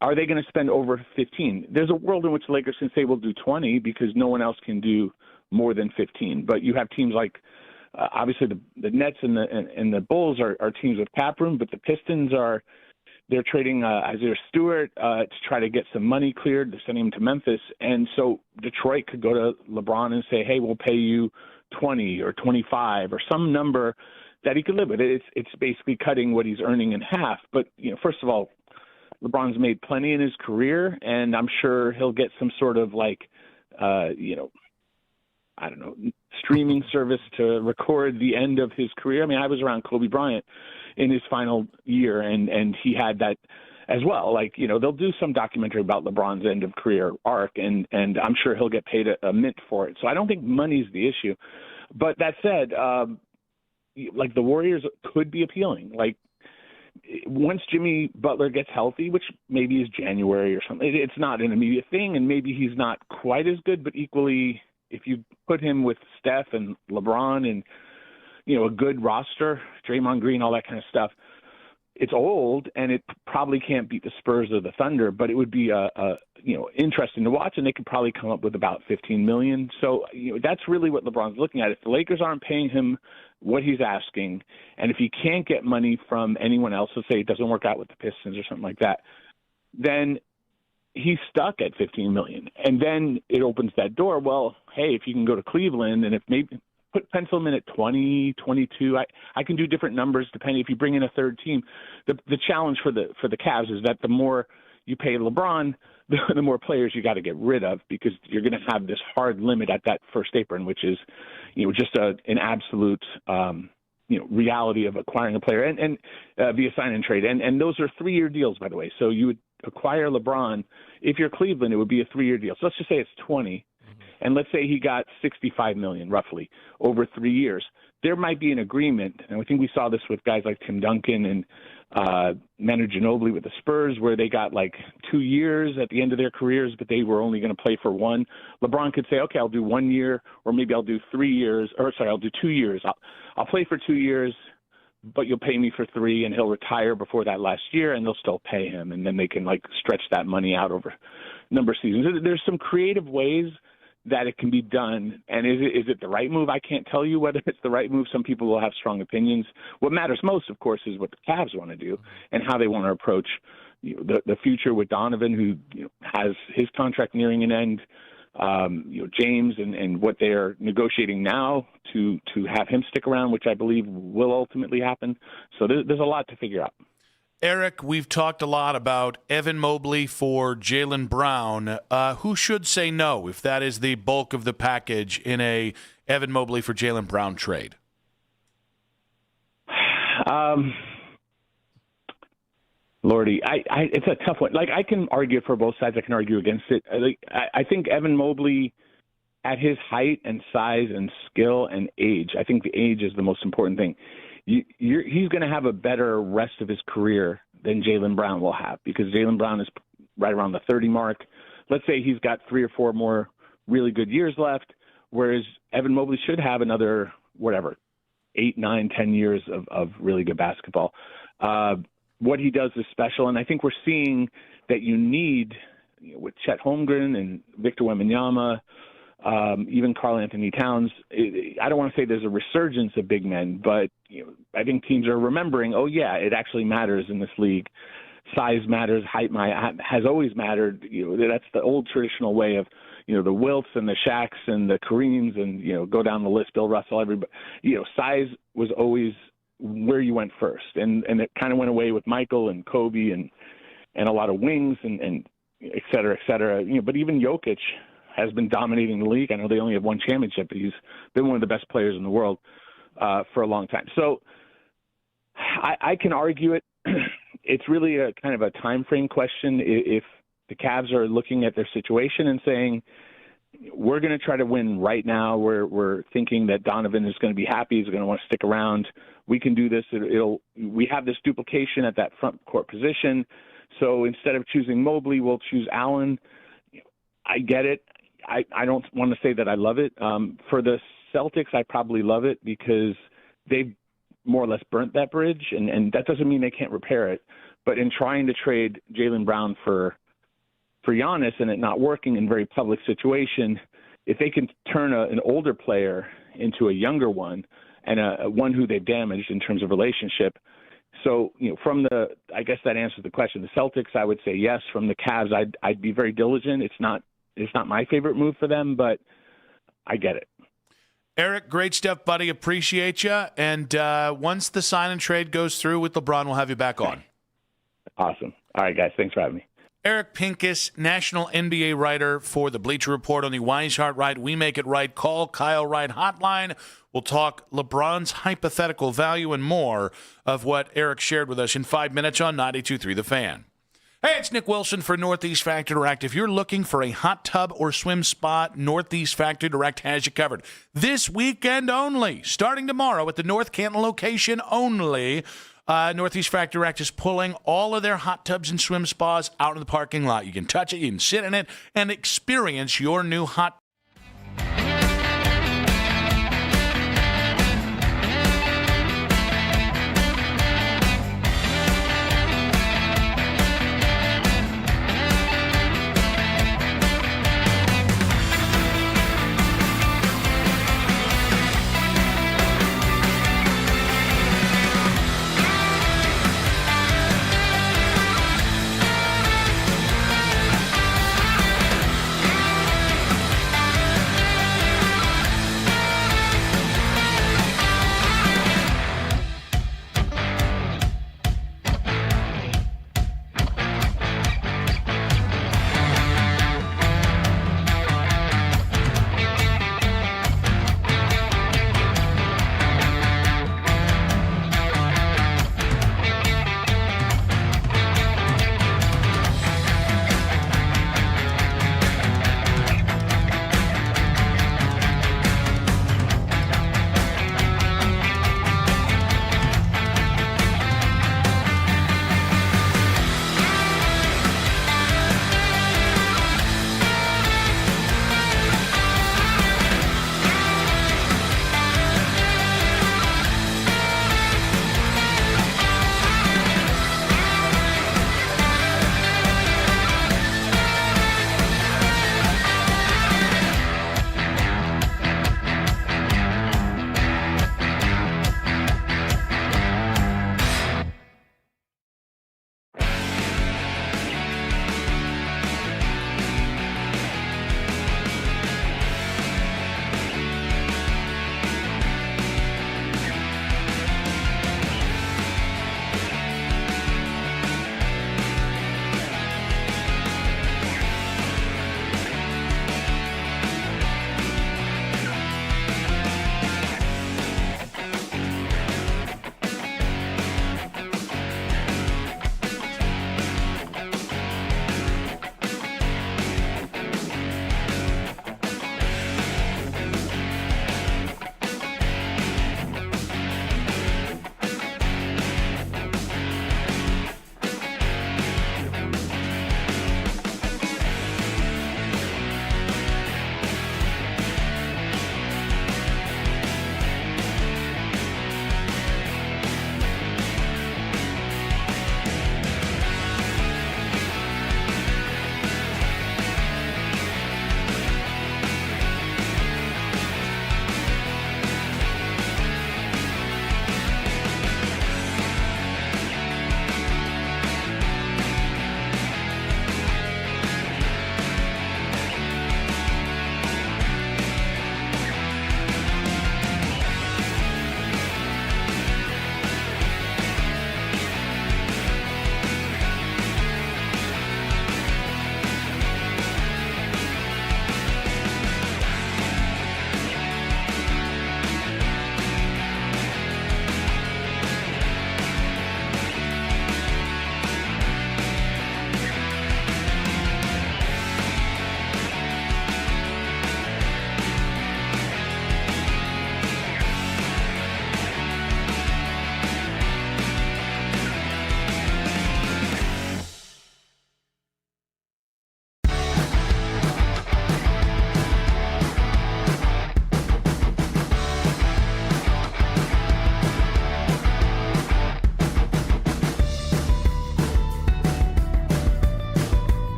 Are they going to spend over 15? There's a world in which the Lakers can say we'll do 20 because no one else can do more than 15. But you have teams like, obviously, the Nets and the Bulls are teams with cap room, but the Pistons they're trading Isaiah Stewart to try to get some money cleared. They're sending him to Memphis, and so Detroit could go to LeBron and say, "Hey, we'll pay you 20 or 25 or some number that he could live with." It's basically cutting what he's earning in half. But first of all, LeBron's made plenty in his career, and I'm sure he'll get some sort of I don't know, streaming service to record the end of his career. I mean, I was around Kobe Bryant in his final year, and he had that as well. They'll do some documentary about LeBron's end of career arc, and I'm sure he'll get paid a mint for it. So I don't think money's the issue. But that said, the Warriors could be appealing. Once Jimmy Butler gets healthy, which maybe is January or something, it's not an immediate thing, and maybe he's not quite as good, but equally, if you put him with Steph and LeBron and, a good roster, Draymond Green, all that kind of stuff, it's old and it probably can't beat the Spurs or the Thunder, but it would be a interesting to watch, and they could probably come up with about $15 million. So that's really what LeBron's looking at. If the Lakers aren't paying him what he's asking, and if he can't get money from anyone else, let's say it doesn't work out with the Pistons or something like that, then he's stuck at $15 million. And then it opens that door. Well, hey, if you can go to Cleveland, and if maybe pencil him in at 20, 22, I can do different numbers depending if you bring in a third team. The challenge for the Cavs is that the more you pay LeBron, the more players you got to get rid of, because you're going to have this hard limit at that first apron, which is, just an absolute, reality of acquiring a player and via sign and trade. And those are 3-year deals, by the way. So you would acquire LeBron. If you're Cleveland, it would be a 3-year deal. So let's just say it's 20. And let's say he got $65 million roughly over 3 years. There might be an agreement, and I think we saw this with guys like Tim Duncan and Manu Ginobili with the Spurs, where they got like 2 years at the end of their careers, but they were only going to play for one. LeBron could say, okay, I'll do 1 year, or maybe I'll do 3 years, or sorry, I'll do 2 years. I'll play for 2 years, but you'll pay me for 3, and he'll retire before that last year, and they'll still pay him, and then they can like stretch that money out over a number of seasons. There's some creative ways that it can be done. And is it the right move? I can't tell you whether it's the right move. Some people will have strong opinions. What matters most, of course, is what the Cavs want to do and how they want to approach the future with Donovan, who has his contract nearing an end, James and what they're negotiating now to have him stick around, which I believe will ultimately happen. So there's a lot to figure out. Eric, we've talked a lot about Evan Mobley for Jaylen Brown. Who should say no if that is the bulk of the package in a Evan Mobley for Jaylen Brown trade? Lordy, it's a tough one. Like, I can argue for both sides. I can argue against it. I think Evan Mobley, at his height and size and skill and age, I think the age is the most important thing. He's going to have a better rest of his career than Jaylen Brown will have, because Jaylen Brown is right around the 30 mark. Let's say he's got 3 or 4 more really good years left, whereas Evan Mobley should have another, 8, 9, 10 years of really good basketball. What he does is special, and I think we're seeing that you need, with Chet Holmgren and Victor Wembanyama, even Karl Anthony Towns. I don't want to say there's a resurgence of big men, but I think teams are remembering, oh yeah, it actually matters in this league. Size matters, height has always mattered. That's the old traditional way of, the Wilts and the Shaqs and the Kareems and, go down the list, Bill Russell, everybody. Size was always where you went first, and it kind of went away with Michael and Kobe and a lot of wings and et cetera, et cetera. But even Jokic has been dominating the league. I know they only have 1 championship, but he's been one of the best players in the world for a long time. So I can argue it. It's really a kind of a time frame question. If the Cavs are looking at their situation and saying, we're going to try to win right now, we're thinking that Donovan is going to be happy, he's going to want to stick around, we can do this. We have this duplication at that front court position. So instead of choosing Mobley, we'll choose Allen. I get it. I don't want to say that I love it. For the Celtics, I probably love it because they've more or less burnt that bridge, and that doesn't mean they can't repair it. But in trying to trade Jaylen Brown for Giannis and it not working in a very public situation, if they can turn an older player into a younger one and a one who they've damaged in terms of relationship. So, I guess that answers the question. The Celtics, I would say yes. From the Cavs, I'd be very diligent. It's not my favorite move for them, but I get it. Eric, great stuff, buddy. Appreciate you. And once the sign and trade goes through with LeBron, we'll have you back on. Awesome. All right, guys. Thanks for having me. Eric Pincus, national NBA writer for the Bleacher Report on the Weishart Right, We Make It Right, Call Kyle Wright hotline. We'll talk LeBron's hypothetical value and more of what Eric shared with us in 5 minutes on 92.3 The Fan. Hey, it's Nick Wilson for Northeast Factory Direct. If you're looking for a hot tub or swim spot, Northeast Factory Direct has you covered. This weekend only, starting tomorrow at the North Canton location only, Northeast Factory Direct is pulling all of their hot tubs and swim spas out in the parking lot. You can touch it, you can sit in it, and experience your new hot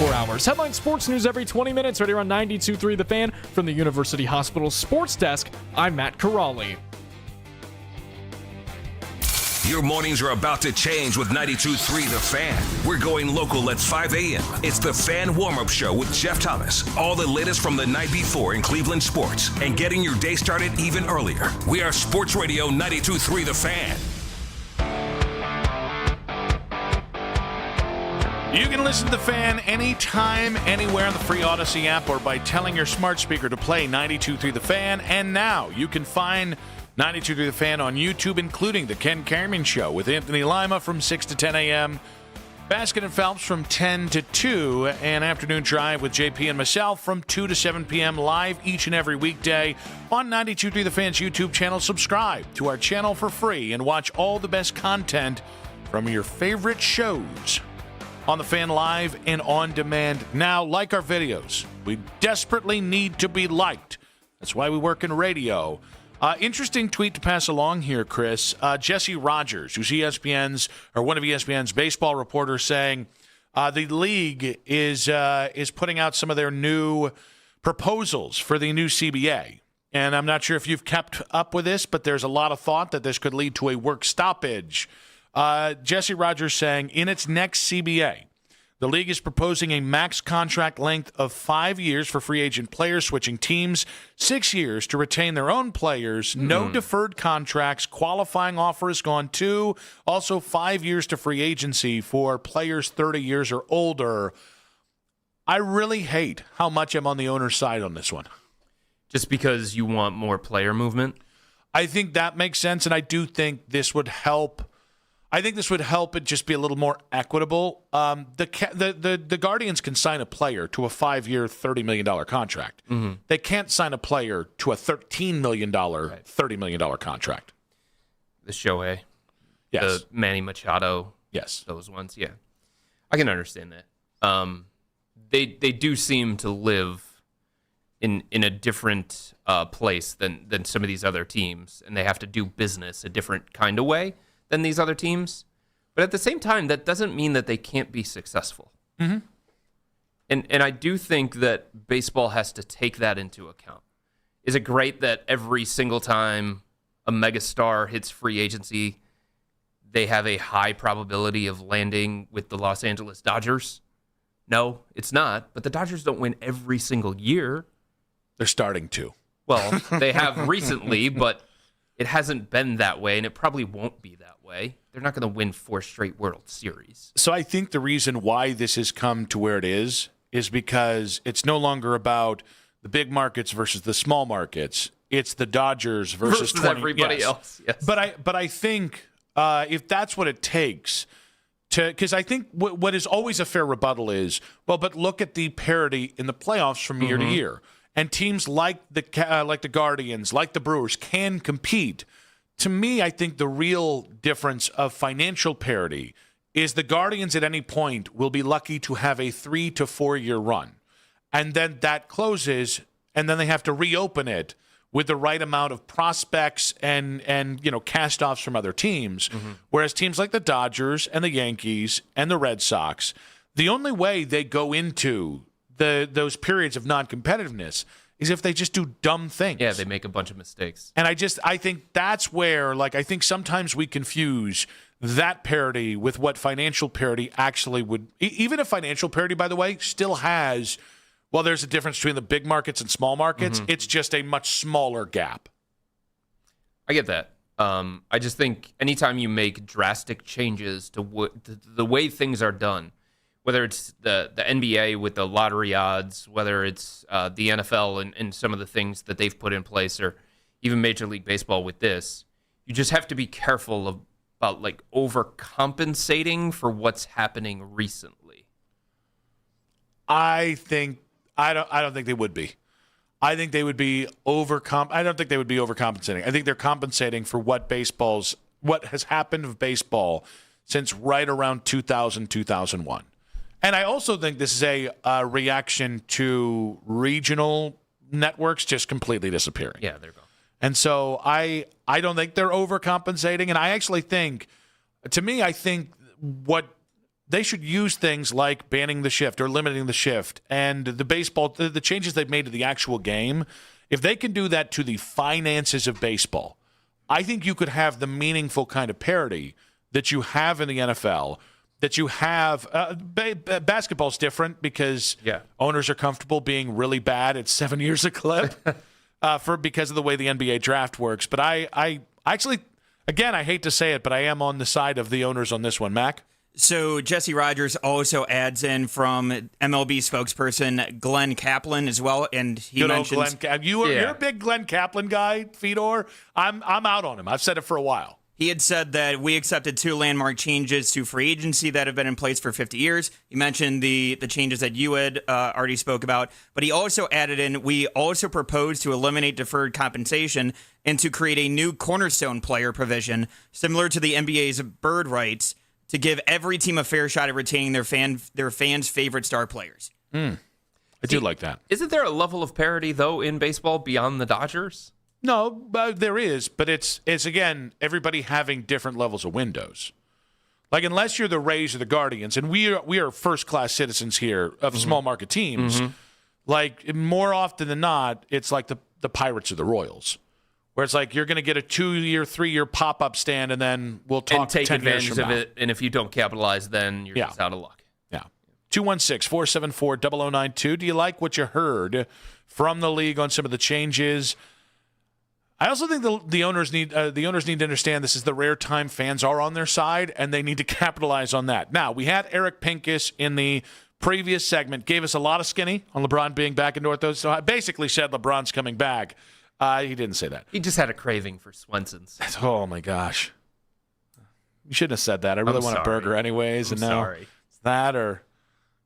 24 hours. Headline sports news every 20 minutes right here on 92.3 The Fan. From the University Hospital Sports Desk, I'm Matt Corrali. Your mornings are about to change with 92.3 The Fan. We're going local at 5 a.m. It's the Fan Warm-Up Show with Jeff Thomas. All the latest from the night before in Cleveland sports and getting your day started even earlier. We are Sports Radio 92.3 The Fan. You can listen to The Fan anytime, anywhere on the free Odyssey app or by telling your smart speaker to play 92.3 The Fan. And now you can find 92.3 The Fan on YouTube, including The Ken Carman Show with Anthony Lima from 6 to 10 a.m., Baskin and Phelps from 10 to 2, and Afternoon Drive with JP and myself from 2 to 7 p.m. live each and every weekday on 92.3 The Fan's YouTube channel. Subscribe to our channel for free and watch all the best content from your favorite shows on The Fan Live and on demand. Now, like our videos. We desperately need to be liked. That's why we work in radio. Interesting tweet to pass along here, Chris. Jesse Rogers, who's ESPN's or one of ESPN's baseball reporters, saying the league is putting out some of their new proposals for the new CBA. And I'm not sure if you've kept up with this, but there's a lot of thought that this could lead to a work stoppage. Jesse Rogers saying in its next CBA, the league is proposing a max contract length of 5 years for free agent players switching teams, 6 years to retain their own players, no deferred contracts, qualifying offers gone too, also 5 years to free agency for players 30 years or older. I really hate how much I'm on the owner's side on this one. Just because you want more player movement? I think that makes sense, and I do think this would help. I think this would help it just be a little more equitable. The Guardians can sign a player to a 5-year, $30 million contract. Mm-hmm. They can't sign a player to a $13 million, $30 million contract. The Shohei. Yes. The Manny Machado. Yes. Those ones, yeah. I can understand that. They do seem to live in a different place than some of these other teams, and they have to do business a different kind of way than these other teams. But at the same time, that doesn't mean that they can't be successful. Mm-hmm. And I do think that baseball has to take that into account. Is it great that every single time a megastar hits free agency, they have a high probability of landing with the Los Angeles Dodgers? No, it's not. But the Dodgers don't win every single year. They're starting to. Well, they have recently, but it hasn't been that way, and it probably won't be that way. They're not going to win 4 straight World Series. So I think the reason why this has come to where it is because it's no longer about the big markets versus the small markets. It's the Dodgers versus everybody else. Yes. But I think if that's what it takes to, because I think what is always a fair rebuttal is, well, but look at the parity in the playoffs from year to year. And teams like the Guardians, like the Brewers, can compete. To me, I think the real difference of financial parity is the Guardians at any point will be lucky to have a 3 to 4 year run. And then that closes, and then they have to reopen it with the right amount of prospects and cast-offs from other teams. Mm-hmm. Whereas teams like the Dodgers and the Yankees and the Red Sox, the only way they go into those periods of non-competitiveness is if they just do dumb things. Yeah, they make a bunch of mistakes. And I think that's where, I think sometimes we confuse that parity with what financial parity actually would. Even if financial parity, by the way, still has, well, there's a difference between the big markets and small markets. Mm-hmm. It's just a much smaller gap. I get that. I just think anytime you make drastic changes to the way things are done, whether it's the NBA with the lottery odds, whether it's the NFL and some of the things that they've put in place, or even Major League Baseball with this, you just have to be careful about overcompensating for what's happening recently. I don't think they would be. I think they would be I don't think they would be overcompensating. I think they're compensating for what has happened of baseball since right around 2000, 2001. And I also think this is a reaction to regional networks just completely disappearing. Yeah, they're gone. And so I don't think they're overcompensating. And I actually think, to me, I think what they should use things like banning the shift or limiting the shift and the changes they've made to the actual game. If they can do that to the finances of baseball, I think you could have the meaningful kind of parity that you have in the NFL, that you have. Basketball's different because owners are comfortable being really bad at 7 years a clip because of the way the NBA draft works. But I actually, again, I hate to say it, but I am on the side of the owners on this one. Mac? So Jesse Rogers also adds in from MLB spokesperson Glenn Kaplan as well, and he mentions you're a big Glenn Kaplan guy, Fedor. I'm out on him. I've said it for a while. He had said that we accepted 2 landmark changes to free agency that have been in place for 50 years. He mentioned the changes that you had already spoke about, but he also added in, we also propose to eliminate deferred compensation and to create a new cornerstone player provision similar to the NBA's bird rights to give every team a fair shot at retaining their fans' favorite star players. I do like that. Isn't there a level of parity, though, in baseball beyond the Dodgers? No, there is, but it's again, everybody having different levels of windows. Like, unless you're the Rays or the Guardians, and we are first-class citizens here of small market teams, like, more often than not, it's like the Pirates or the Royals, where it's like you're going to get a 2-year, 3-year pop-up stand, and then we'll talk and take 10 years advantage from of now. it. And if you don't capitalize, then you're just out of luck. Yeah. 216-474-0092. Do you like what you heard from the league on some of the changes? I also think the owners need to understand this is the rare time fans are on their side, and they need to capitalize on that. Now, we had Eric Pincus in the previous segment, gave us a lot of skinny on LeBron being back in North. So I basically said LeBron's coming back. He didn't say that. He just had a craving for Swenson's. Oh, my gosh. You shouldn't have said that. I really want a burger anyways. I'm sorry. It's that or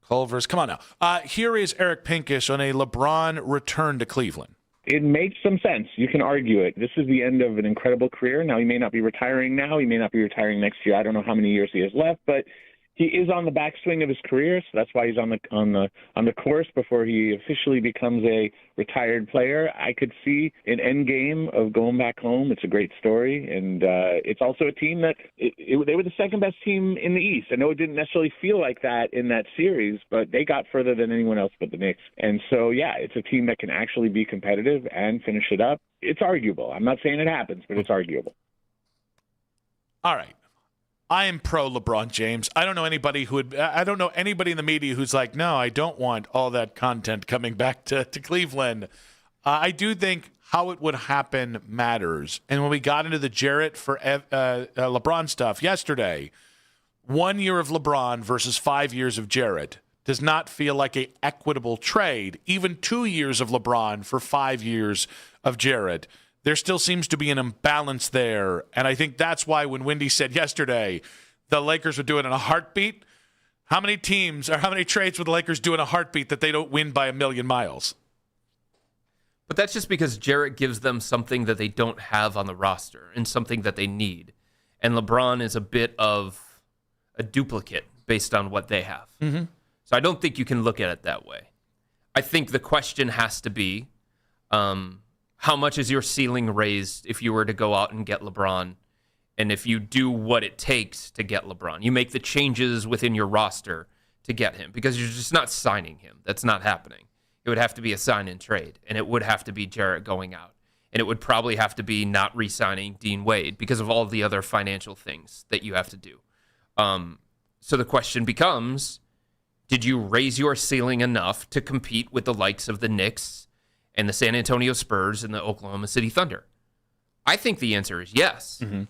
Culver's. Come on now. Here is Eric Pincus on a LeBron return to Cleveland. It makes some sense. You can argue it. This is the end of an incredible career. Now, he may not be retiring now. He may not be retiring next year. I don't know how many years he has left, but he is on the backswing of his career, so that's why he's on the course before he officially becomes a retired player. I could see an end game of going back home. It's a great story, and it's also a team that they were the second best team in the East. I know it didn't necessarily feel like that in that series, but they got further than anyone else but the Knicks. And so, yeah, it's a team that can actually be competitive and finish it up. It's arguable. I'm not saying it happens, but it's arguable. All right. I am pro LeBron James. I don't know anybody in the media who's like, no, I don't want all that content coming back to Cleveland. I do think how it would happen matters. And when we got into the Jarrett for LeBron stuff yesterday, 1 year of LeBron versus 5 years of Jarrett does not feel like an equitable trade. Even 2 years of LeBron for 5 years of Jarrett, there still seems to be an imbalance there. And I think that's why when Wendy said yesterday the Lakers would do it in a heartbeat, how many trades would the Lakers do in a heartbeat that they don't win by a million miles? But that's just because Jarrett gives them something that they don't have on the roster and something that they need. And LeBron is a bit of a duplicate based on what they have. Mm-hmm. So I don't think you can look at it that way. I think the question has to be, how much is your ceiling raised if you were to go out and get LeBron? And if you do what it takes to get LeBron, you make the changes within your roster to get him, because you're just not signing him. That's not happening. It would have to be a sign and trade, and it would have to be Jarrett going out. And it would probably have to be not re-signing Dean Wade because of all the other financial things that you have to do. So the question becomes, did you raise your ceiling enough to compete with the likes of the Knicks and the San Antonio Spurs and the Oklahoma City Thunder? I think the answer is yes. Mm-hmm.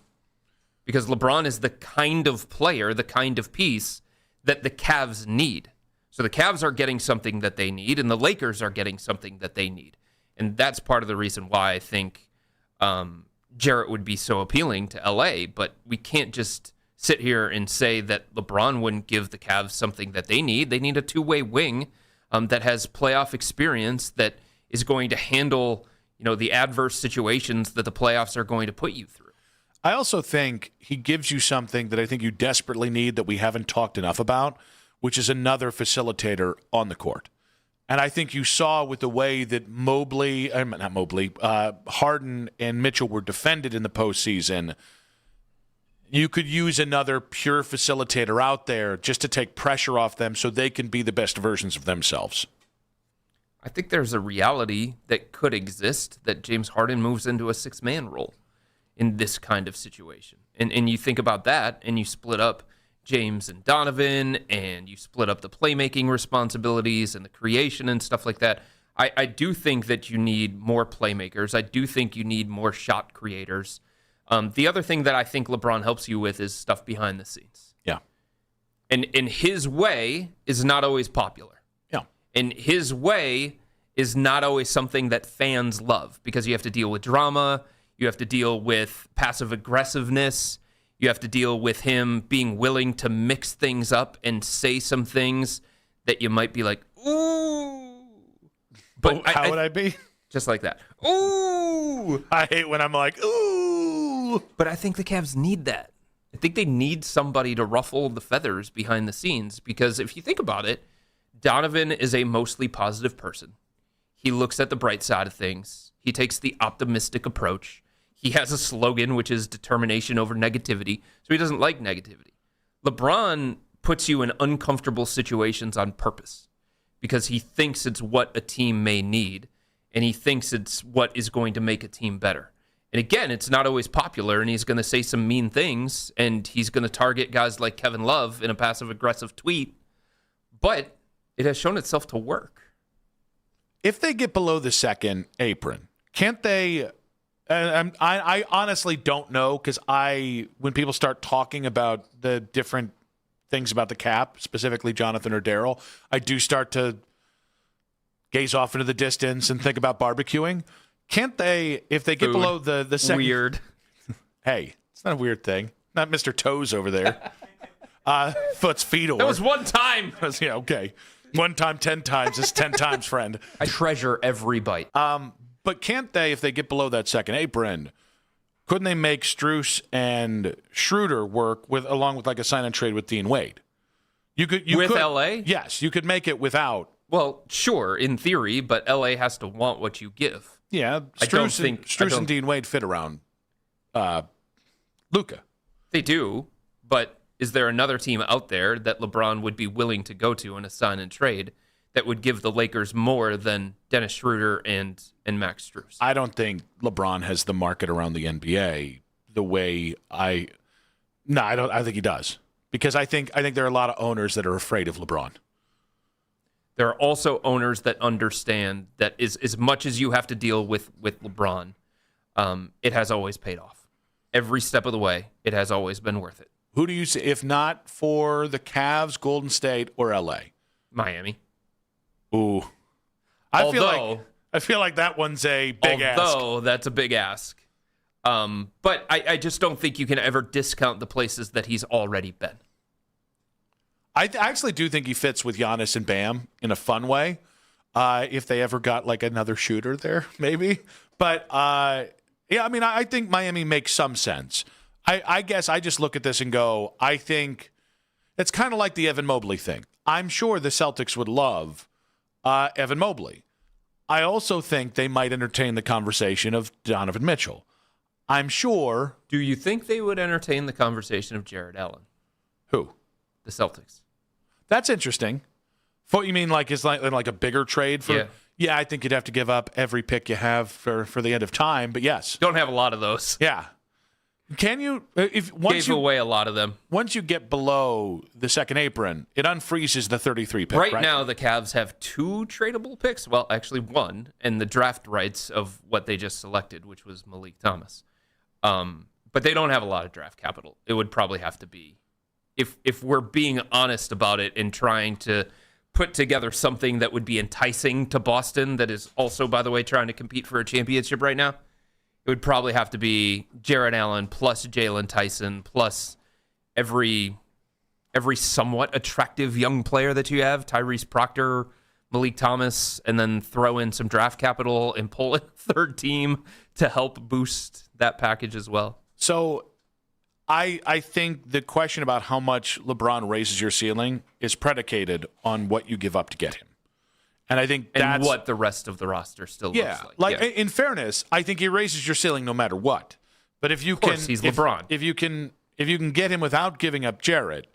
Because LeBron is the kind of player, the kind of piece that the Cavs need. So the Cavs are getting something that they need, and the Lakers are getting something that they need. And that's part of the reason why I think Jarrett would be so appealing to LA. But we can't just sit here and say that LeBron wouldn't give the Cavs something that they need. They need a two-way wing that has playoff experience, that is going to handle, the adverse situations that the playoffs are going to put you through. I also think he gives you something that I think you desperately need that we haven't talked enough about, which is another facilitator on the court. And I think you saw with the way that Harden and Mitchell were defended in the postseason, You could use another pure facilitator out there just to take pressure off them so they can be the best versions of themselves. I think there's a reality that could exist that James Harden moves into a six-man role in this kind of situation. And you think about that, and you split up James and Donovan, and you split up the playmaking responsibilities and the creation and stuff like that. I do think that you need more playmakers. I do think you need more shot creators. The other thing that I think LeBron helps you with is stuff behind the scenes. Yeah. And his way is not always popular. Yeah. And his way is not always something that fans love because you have to deal with drama. You have to deal with passive aggressiveness. You have to deal with him being willing to mix things up and say some things that you might be like, ooh. But how would I be? Just like that. Ooh. I hate when I'm like, ooh. But I think the Cavs need that. I think they need somebody to ruffle the feathers behind the scenes because if you think about it, Donovan is a mostly positive person. He looks at the bright side of things. He takes the optimistic approach. He has a slogan, which is determination over negativity. So he doesn't like negativity. LeBron puts you in uncomfortable situations on purpose because he thinks it's what a team may need, and he thinks it's what is going to make a team better. And again, it's not always popular, and he's going to say some mean things, and he's going to target guys like Kevin Love in a passive-aggressive tweet, but it has shown itself to work. If they get below the second apron, can't they... I honestly don't know because when people start talking about the different things about the cap, specifically Jonathan or Daryl, I do start to gaze off into the distance and think about barbecuing. Can't they, if they get below the second... Weird. Hey, it's not a weird thing. Not Mr. Toes over there. Foot's feet or. That was one time. Yeah, okay. One time, 10 times. It's 10 times, friend. I treasure every bite. But can't they, if they get below that second apron, couldn't they make Strus and Schroeder work along with like a sign and trade with Dean Wade? You could LA? Yes, you could make it without. Well, sure, in theory, but LA has to want what you give. Yeah, Strus and Dean Wade fit around Luka. They do, but is there another team out there that LeBron would be willing to go to in a sign and trade that would give the Lakers more than Dennis Schroeder and Max Strus? I don't think LeBron has the market around the NBA the way I think he does. Because I think there are a lot of owners that are afraid of LeBron. There are also owners that understand that as much as you have to deal with LeBron, it has always paid off. Every step of the way, it has always been worth it. Who do you see, if not for the Cavs, Golden State, or LA? Miami. Ooh. I feel like that one's a big ask. Although that's a big ask. But I just don't think you can ever discount the places that he's already been. I actually do think he fits with Giannis and Bam in a fun way. If they ever got like another shooter there, maybe. But yeah, I mean, I think Miami makes some sense. I guess I just look at this and go, I think it's kind of like the Evan Mobley thing. I'm sure the Celtics would love Evan Mobley. I also think they might entertain the conversation of Donovan Mitchell. I'm sure. Do you think they would entertain the conversation of Jared Allen? Who? The Celtics. That's interesting. What you mean, like is like a bigger trade for? Yeah. Yeah, I think you'd have to give up every pick you have for the end of time. But yes, don't have a lot of those. Yeah. Can you? Gave away a lot of them. Once you get below the second apron, it unfreezes the 33 pick. Right now, the Cavs have 2 tradable picks. Well, actually 1, and the draft rights of what they just selected, which was Malik Thomas. But they don't have a lot of draft capital. It would probably have to be, if we're being honest about it and trying to put together something that would be enticing to Boston, that is also, by the way, trying to compete for a championship right now. It would probably have to be Jared Allen plus Jalen Tyson plus every somewhat attractive young player that you have, Tyrese Proctor, Malik Thomas, and then throw in some draft capital and pull in a third team to help boost that package as well. So I think the question about how much LeBron raises your ceiling is predicated on what you give up to get him. And I think that's what the rest of the roster still looks like. In fairness, I think he raises your ceiling no matter what. But if you can, he's LeBron. If you can if you can get him without giving up Jarrett,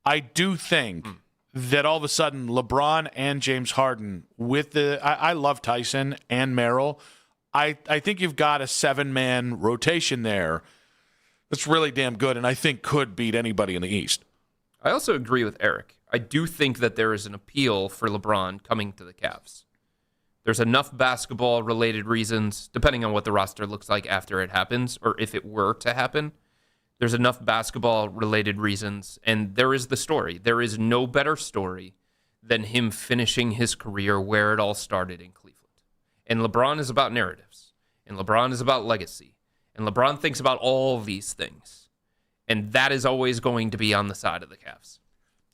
I do think that all of a sudden LeBron and James Harden with I love Tyson and Merrill. I think you've got a 7-man rotation there that's really damn good and I think could beat anybody in the East. I also agree with Eric. I do think that there is an appeal for LeBron coming to the Cavs. There's enough basketball-related reasons, depending on what the roster looks like after it happens, or if it were to happen. There's enough basketball-related reasons, and there is the story. There is no better story than him finishing his career where it all started in Cleveland. And LeBron is about narratives, and LeBron is about legacy, and LeBron thinks about all of these things. And that is always going to be on the side of the Cavs.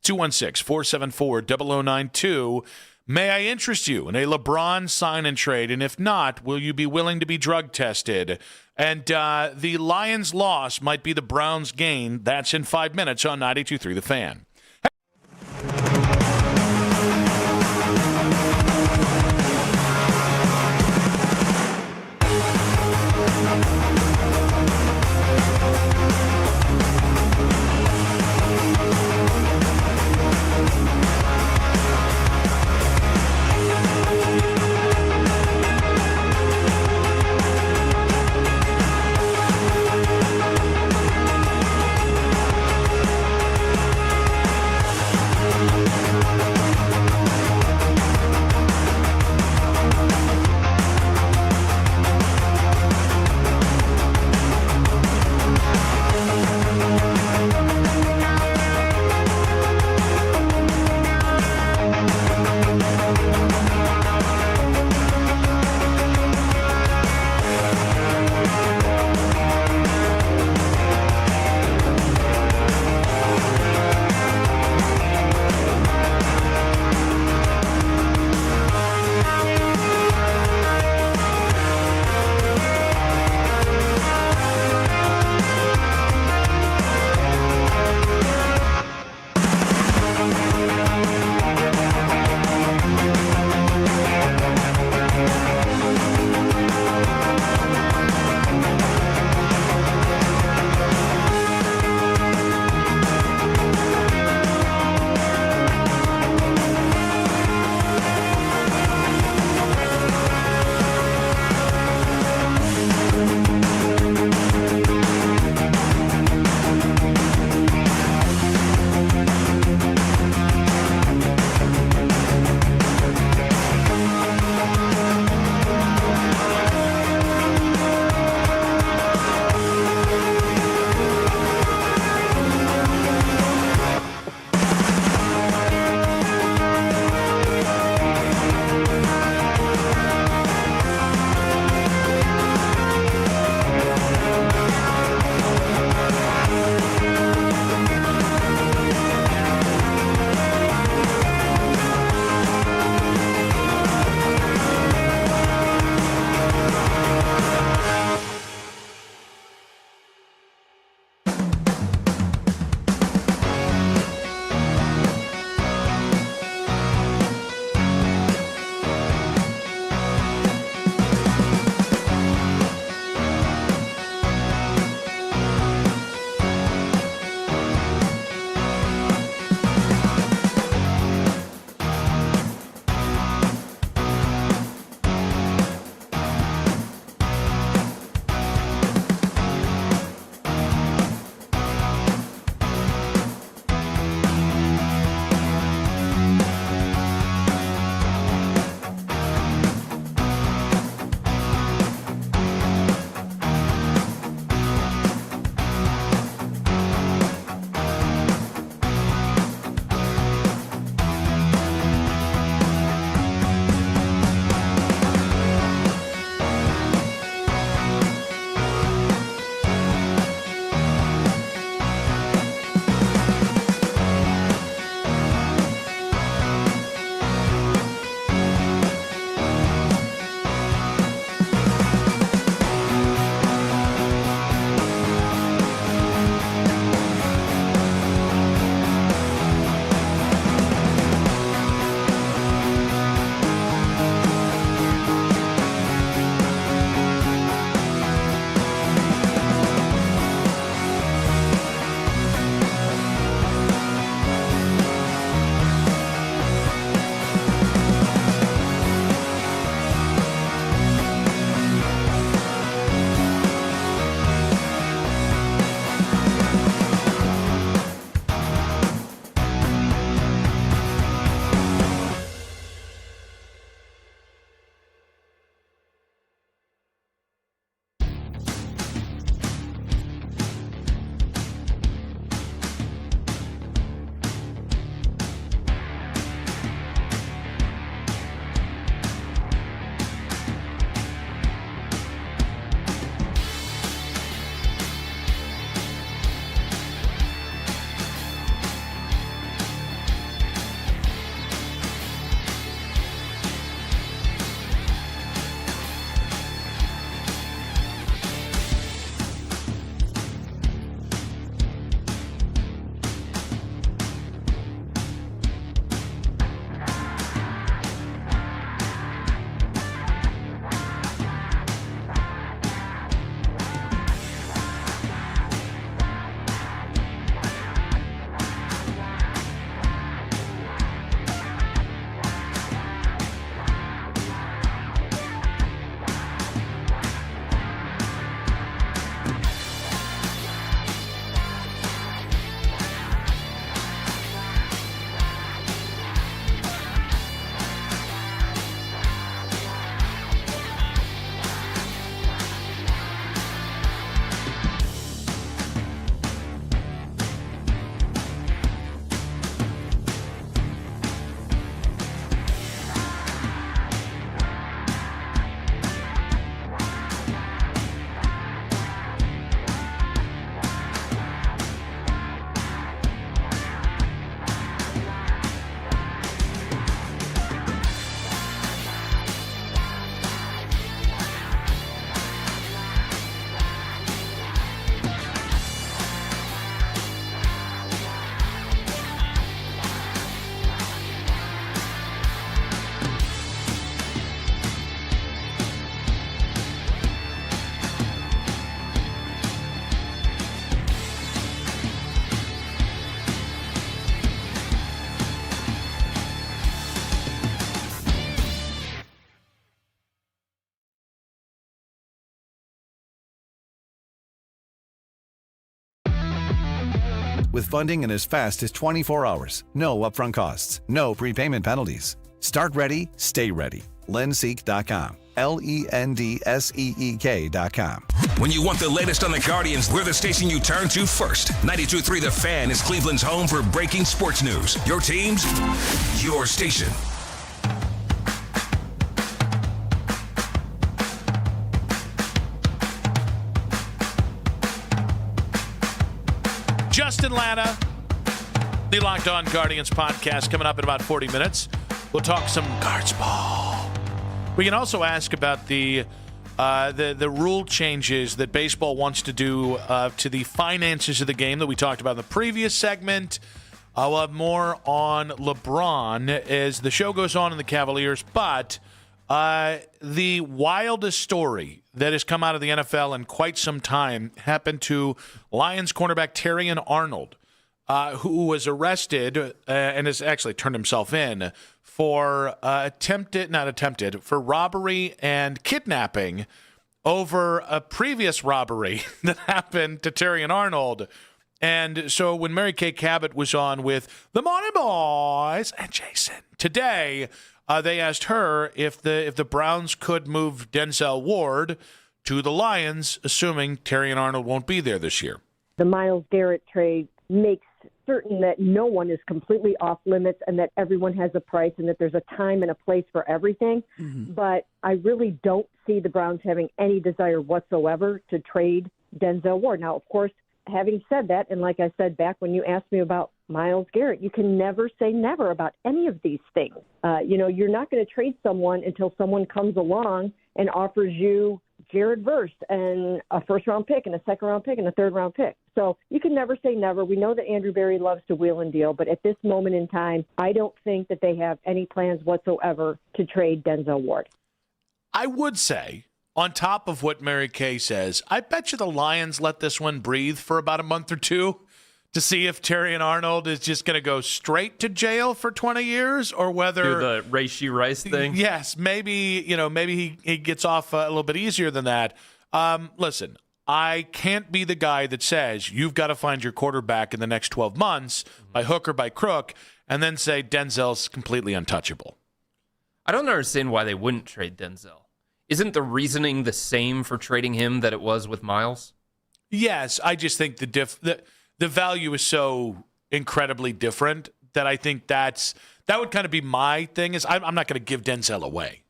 216-474-0092. May I interest you in a LeBron sign and trade? And if not, will you be willing to be drug tested? And the Lions' loss might be the Browns' gain. That's in 5 minutes on 92.3 The Fan. with funding in as fast as 24 hours. No upfront costs, no prepayment penalties. Start ready, stay ready. Lendseek.com. LENDSEEK.com. When you want the latest on the Guardians, we're the station you turn to first. 92.3 The Fan is Cleveland's home for breaking sports news. Your teams, your station. Justin Lana, the Locked On Guardians podcast, coming up in about 40 minutes. We'll talk some Guards ball. We can also ask about the rule changes that baseball wants to do to the finances of the game that we talked about in the previous segment. We'll have more on LeBron as the show goes on in the Cavaliers. But the wildest story that has come out of the NFL in quite some time happened to Lions cornerback Terrion Arnold, who was arrested and has actually turned himself in for for robbery and kidnapping over a previous robbery that happened to Terrion Arnold. And so when Mary Kay Cabot was on with the Morning Boys and Jason today, they asked her if the Browns could move Denzel Ward to the Lions, assuming Terrion Arnold won't be there this year. The Myles Garrett trade makes certain that no one is completely off limits and that everyone has a price and that there's a time and a place for everything. Mm-hmm. But I really don't see the Browns having any desire whatsoever to trade Denzel Ward. Now, of course, having said that, and like I said back when you asked me about Myles Garrett, you can never say never about any of these things. You're not going to trade someone until someone comes along and offers you Jared Verse and a first-round pick and a second-round pick and a third-round pick. So you can never say never. We know that Andrew Berry loves to wheel and deal, but at this moment in time, I don't think that they have any plans whatsoever to trade Denzel Ward. I would say, on top of what Mary Kay says, I bet you the Lions let this one breathe for about a month or two to see if Terrion Arnold is just going to go straight to jail for 20 years or whether do the Raishi Rice thing. Yes, maybe he gets off a little bit easier than that. Listen, I can't be the guy that says you've got to find your quarterback in the next 12 months by hook or by crook and then say Denzel's completely untouchable. I don't understand why they wouldn't trade Denzel. Isn't the reasoning the same for trading him that it was with Myles? Yes, I just think the value is so incredibly different that I think that would kind of be my thing is I'm not going to give Denzel away.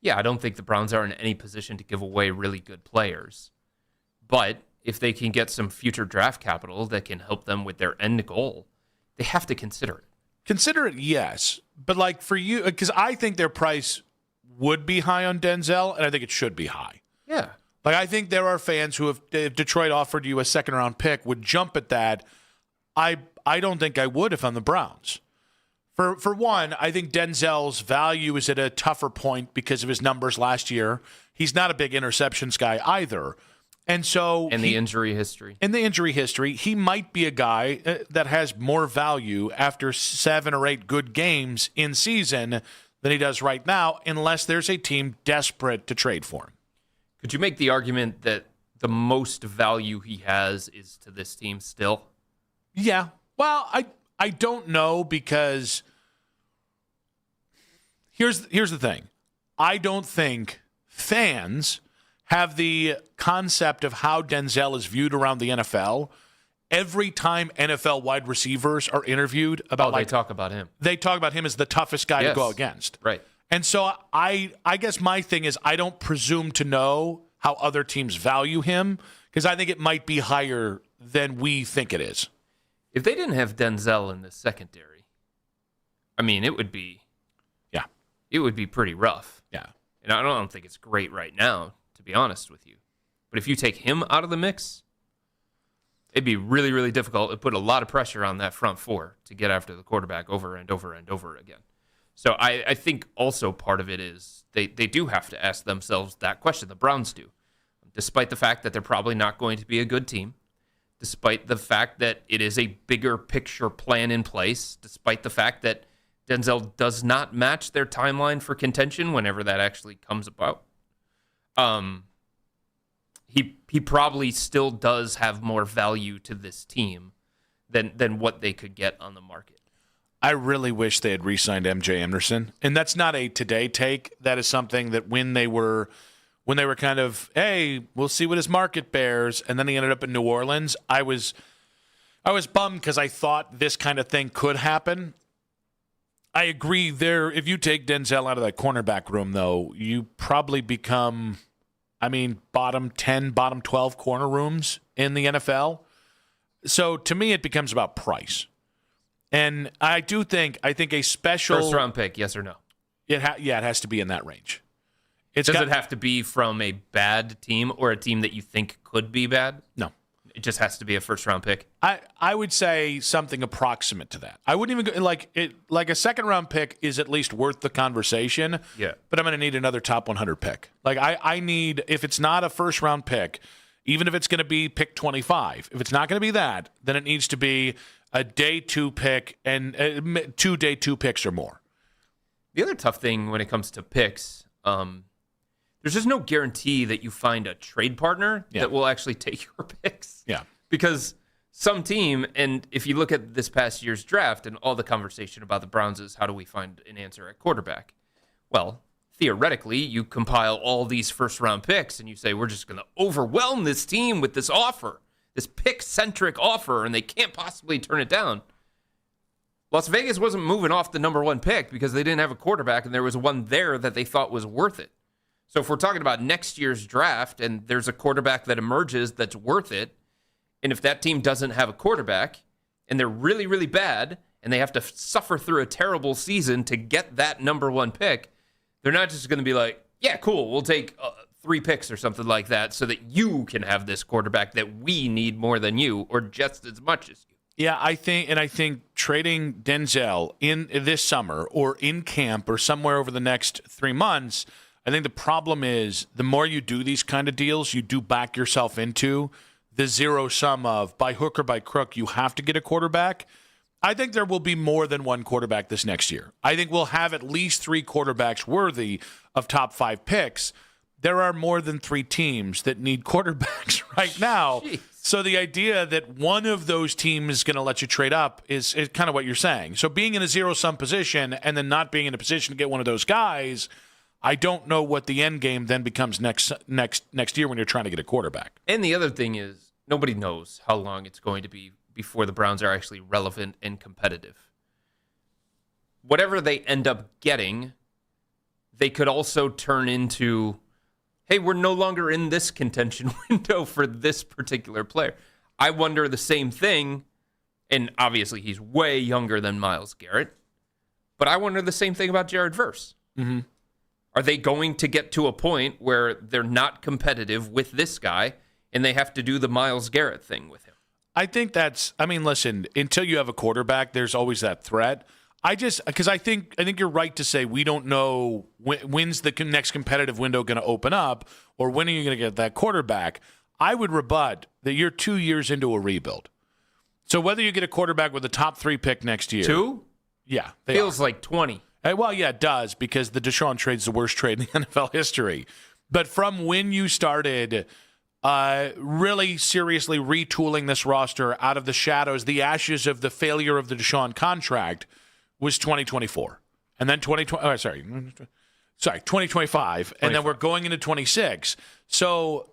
Yeah, I don't think the Browns are in any position to give away really good players. But if they can get some future draft capital that can help them with their end goal, they have to consider it. Consider it, yes. But like for you, because I think their price would be high on Denzel, and I think it should be high. Yeah. Like, I think there are fans who, if Detroit offered you a second-round pick, would jump at that. I don't think I would if I'm the Browns. For one, I think Denzel's value is at a tougher point because of his numbers last year. He's not a big interceptions guy either. And so the injury history. In the injury history, he might be a guy that has more value after 7 or 8 good games in season than he does right now, unless there's a team desperate to trade for him. Could you make the argument that the most value he has is to this team still? Yeah. Well, I don't know because here's the thing. I don't think fans have the concept of how Denzel is viewed around the NFL. Every time NFL wide receivers are interviewed about they talk about him. They talk about him as the toughest guy to go against. Right. And so I guess my thing is I don't presume to know how other teams value him because I think it might be higher than we think it is. If they didn't have Denzel in the secondary, I mean, it would be pretty rough. Yeah. And I don't think it's great right now, to be honest with you. But if you take him out of the mix, it'd be really, really difficult. It'd put a lot of pressure on that front four to get after the quarterback over and over and over again. So I think also part of it is they do have to ask themselves that question. The Browns do. Despite the fact that they're probably not going to be a good team, despite the fact that it is a bigger picture plan in place, despite the fact that Denzel does not match their timeline for contention whenever that actually comes about. He probably still does have more value to this team than what they could get on the market. I really wish they had re-signed MJ Anderson, and that's not a today take. That is something that when they were kind of, hey, we'll see what his market bears, and then he ended up in New Orleans. I was bummed because I thought this kind of thing could happen. I agree there. If you take Denzel out of that cornerback room, though, you probably become, bottom 10, bottom 12 corner rooms in the NFL. So to me, it becomes about price. And I think a special first-round pick, yes or no? It has to be in that range. Does it have to be from a bad team or a team that you think could be bad? No. It just has to be a first-round pick? I would say something approximate to that. I wouldn't even go, like a second-round pick is at least worth the conversation. Yeah. But I'm going to need another top 100 pick. Like I need, if it's not a first-round pick, even if it's going to be pick 25, if it's not going to be that, then it needs to be a day 2 pick and 2 day 2 picks or more. The other tough thing when it comes to picks, there's just no guarantee that you find a trade partner that will actually take your picks. Yeah. Because some team, and if you look at this past year's draft and all the conversation about the Browns is how do we find an answer at quarterback? Well, theoretically, you compile all these first-round picks and you say, we're just going to overwhelm this team with this offer, this pick-centric offer, and they can't possibly turn it down. Las Vegas wasn't moving off the number 1 pick because they didn't have a quarterback, and there was one there that they thought was worth it. So if we're talking about next year's draft and there's a quarterback that emerges that's worth it, and if that team doesn't have a quarterback and they're really, really bad and they have to suffer through a terrible season to get that number 1 pick, they're not just going to be like, yeah, cool, we'll take 3 picks or something like that so that you can have this quarterback that we need more than you or just as much as you. Yeah, I think trading Denzel in this summer or in camp or somewhere over the next 3 months, I think the problem is the more you do these kind of deals, you do back yourself into the zero sum of by hook or by crook, you have to get a quarterback. I think there will be more than one quarterback this next year. I think we'll have at least 3 quarterbacks worthy of top 5 picks. There are more than 3 teams that need quarterbacks right now. Jeez. So the idea that one of those teams is going to let you trade up is kind of what you're saying. So being in a zero-sum position and then not being in a position to get one of those guys, I don't know what the end game then becomes next year when you're trying to get a quarterback. And the other thing is nobody knows how long it's going to be before the Browns are actually relevant and competitive. Whatever they end up getting, they could also turn into, hey, we're no longer in this contention window for this particular player. I wonder the same thing, and obviously he's way younger than Myles Garrett, but I wonder the same thing about Jared Verse. Mm-hmm. Are they going to get to a point where they're not competitive with this guy and they have to do the Myles Garrett thing with him? I think listen, until you have a quarterback, there's always that threat. Because I think you're right to say we don't know when's the next competitive window going to open up or when are you going to get that quarterback. I would rebut that you're 2 years into a rebuild. So whether you get a quarterback with a top 3 pick next year. 2? Yeah. Feels like 20. Well, yeah, it does because the Deshaun trade's the worst trade in the NFL history. But from when you started really seriously retooling this roster out of the shadows, the ashes of the failure of the Deshaun contract was 2024. And then 2025. And then we're going into 26. So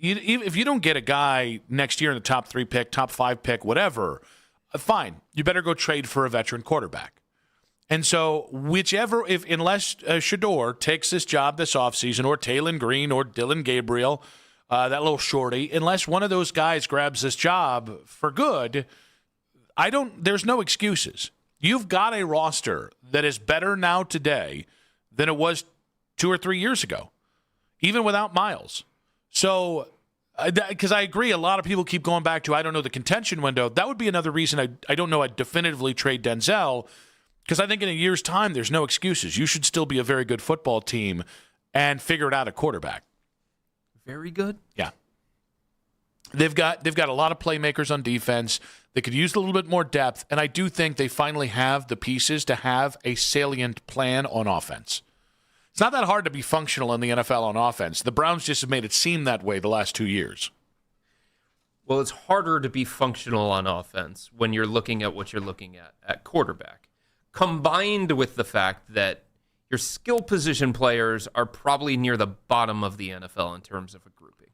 if you don't get a guy next year in the top 3 pick, top 5 pick, whatever, fine. You better go trade for a veteran quarterback. And so unless Shador takes this job this offseason or Taylon Green or Dylan Gabriel, that little shorty, unless one of those guys grabs this job for good, there's no excuses. You've got a roster that is better now today than it was 2 or 3 years ago, even without Myles. So, because I agree, a lot of people keep going back to, I don't know, the contention window. That would be another reason I don't know I'd definitively trade Denzel, because I think in a year's time, there's no excuses. You should still be a very good football team and figure it out a quarterback. Very good? Yeah. They've got a lot of playmakers on defense. They could use a little bit more depth, and I do think they finally have the pieces to have a salient plan on offense. It's not that hard to be functional in the NFL on offense. The Browns just have made it seem that way the last 2 years. Well, it's harder to be functional on offense when you're looking at what you're looking at quarterback, combined with the fact that your skill position players are probably near the bottom of the NFL in terms of a grouping.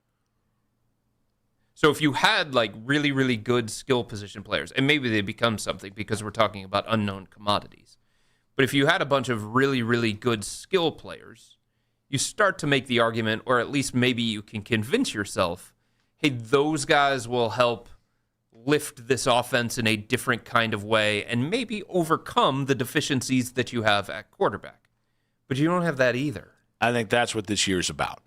So if you had like really, really good skill position players, and maybe they become something because we're talking about unknown commodities, but if you had a bunch of really, really good skill players, you start to make the argument, or at least maybe you can convince yourself, hey, those guys will help lift this offense in a different kind of way and maybe overcome the deficiencies that you have at quarterback. But you don't have that either. I think that's what this year's about.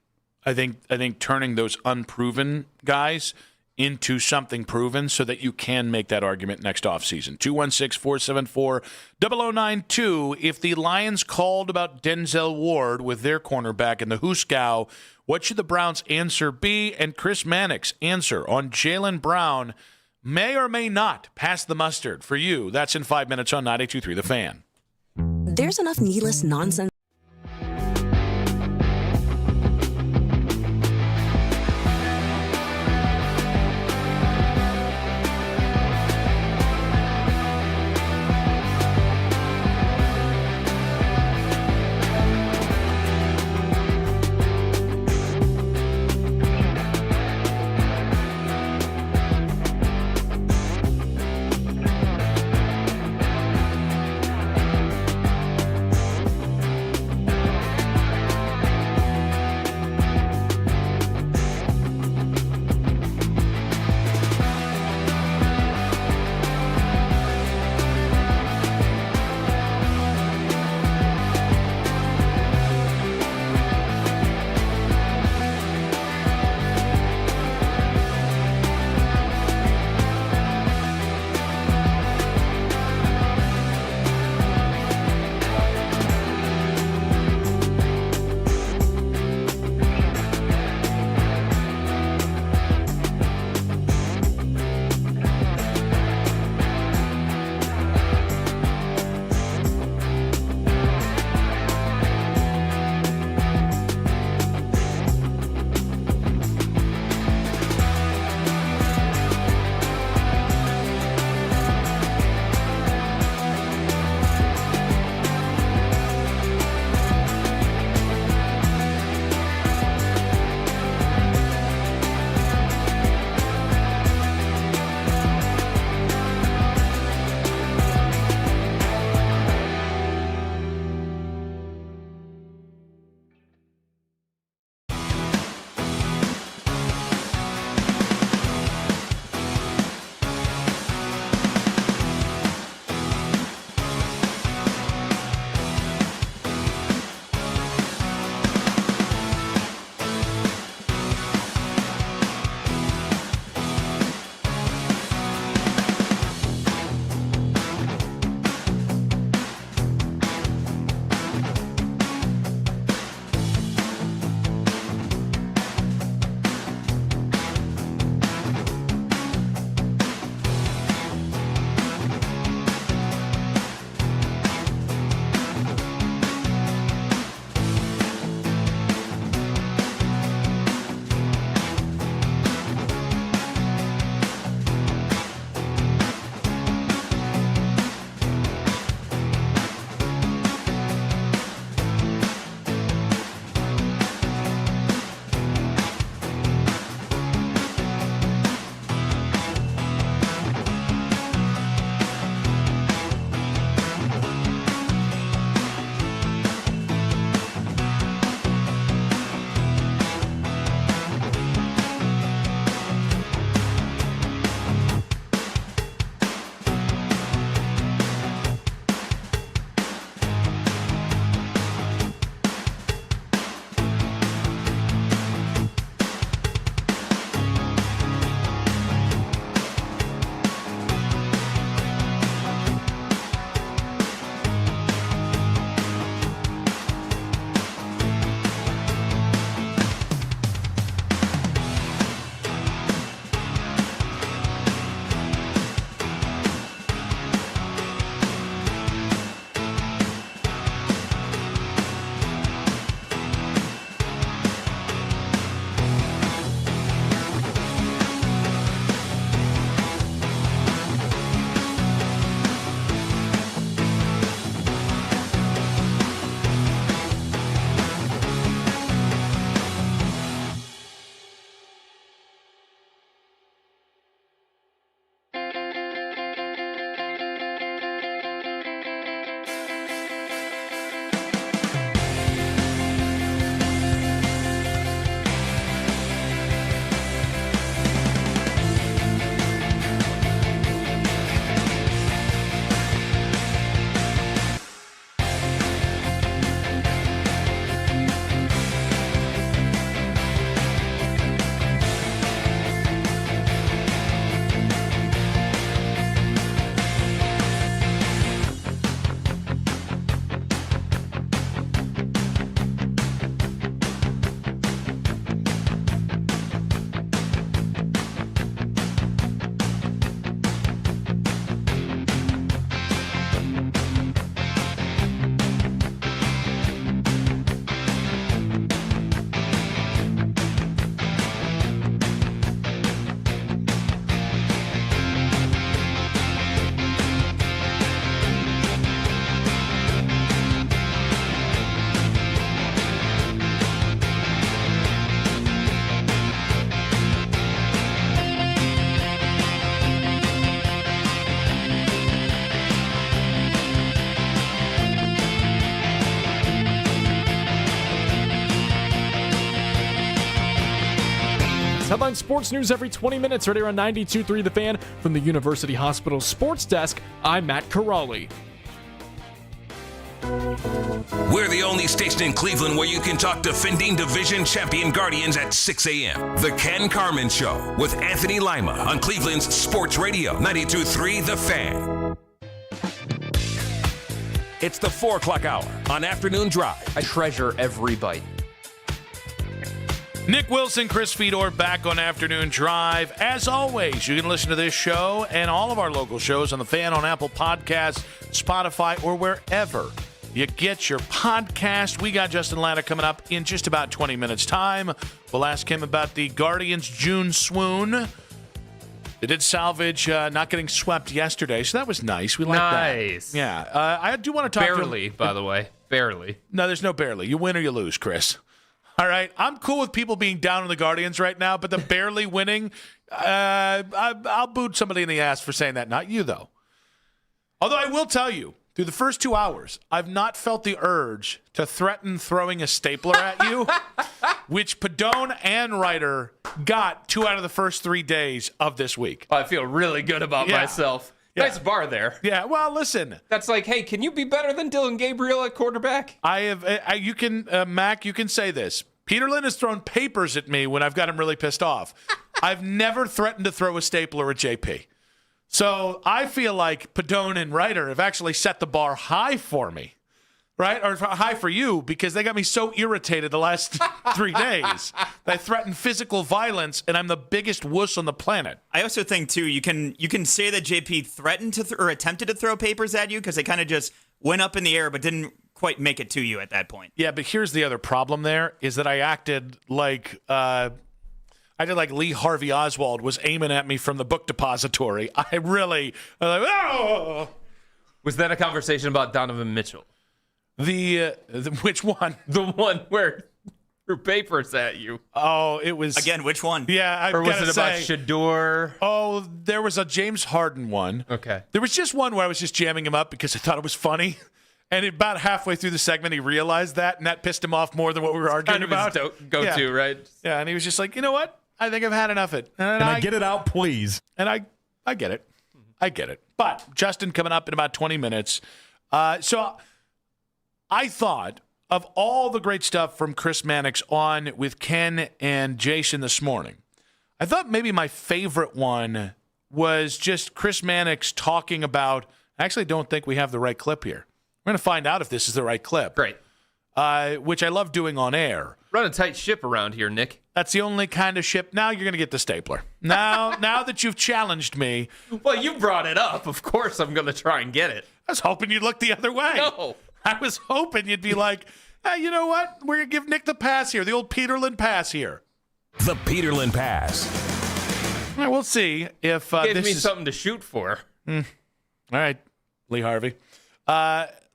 I think turning those unproven guys into something proven so that you can make that argument next offseason. 216-474-0092. If the Lions called about Denzel Ward with their cornerback in the Hooskow, what should the Browns' answer be? And Chris Mannix' answer on Jaylen Brown may or may not pass the mustard for you. That's in 5 minutes on 92.3 The Fan. There's enough needless nonsense. Headline sports news every 20 minutes right here on 92.3 The Fan. From the University Hospital Sports Desk, I'm Matt Carrawley. We're the only station in Cleveland where you can talk defending division champion Guardians at 6 a.m. The Ken Carman Show with Anthony Lima on Cleveland's Sports Radio 92.3 The Fan. It's the 4 o'clock hour on Afternoon Drive. I treasure every bite. Nick Wilson, Chris Fedor back on Afternoon Drive. As always, you can listen to this show and all of our local shows on The Fan on Apple Podcasts, Spotify, or wherever you get your podcast. We got Justin Latta coming up in just about 20 minutes' time. We'll ask him about the Guardians' June swoon. They did salvage not getting swept yesterday, so that was nice. We like that. Nice. Yeah. I do want to talk Barely, by the way. Barely. No, there's no barely. You win or you lose, Chris. All right, I'm cool with people being down on the Guardians right now, but the barely winning, I'll boot somebody in the ass for saying that. Not you, though. Although I will tell you, through the first 2 hours, I've not felt the urge to threaten throwing a stapler at you, which Padone and Ryder got 2 out of the first 3 days of this week. I feel really good about myself. Yeah. Nice bar there. Yeah, well, listen. That's like, hey, can you be better than Dylan Gabriel at quarterback? You can, Mac, you can say this. Peterlin has thrown papers at me when I've got him really pissed off. I've never threatened to throw a stapler at JP. So I feel like Padone and Ryder have actually set the bar high for me, right? Or high for you, because they got me so irritated the last 3 days. They threatened physical violence, and I'm the biggest wuss on the planet. I also think, too, you can say that JP threatened to or attempted to throw papers at you because they kind of just went up in the air but didn't quite make it to you at that point. Yeah, but here's the other problem there is that I acted like Lee Harvey Oswald was aiming at me from the book depository. I was like, oh! Was that a conversation about Donovan Mitchell? The which one? The one where threw papers at you. Oh, it was... Again, which one? Yeah, or was it about Shador? Oh, there was a James Harden one. Okay. There was just one where I was just jamming him up because I thought it was funny. And about halfway through the segment, he realized that, and that pissed him off more than what we were arguing about. Kind of his go-to, right? Yeah, and he was just like, you know what? I think I've had enough of it. And I get it out, please. And I get it. I get it. But Justin coming up in about 20 minutes. So I thought of all the great stuff from Chris Mannix on with Ken and Jason this morning. I thought maybe my favorite one was just Chris Mannix talking about, I actually don't think we have the right clip here. We're going to find out if this is the right clip. Great. Which I love doing on air. Run a tight ship around here, Nick. That's the only kind of ship. Now you're going to get the stapler. Now that you've challenged me. Well, you brought it up. Of course I'm going to try and get it. I was hoping you'd look the other way. No. I was hoping you'd be like, hey, you know what? We're going to give Nick the pass here, the old Peterlin pass here. The Peterlin Pass. All right, we'll see if Give this me is something to shoot for. All right, Lee Harvey.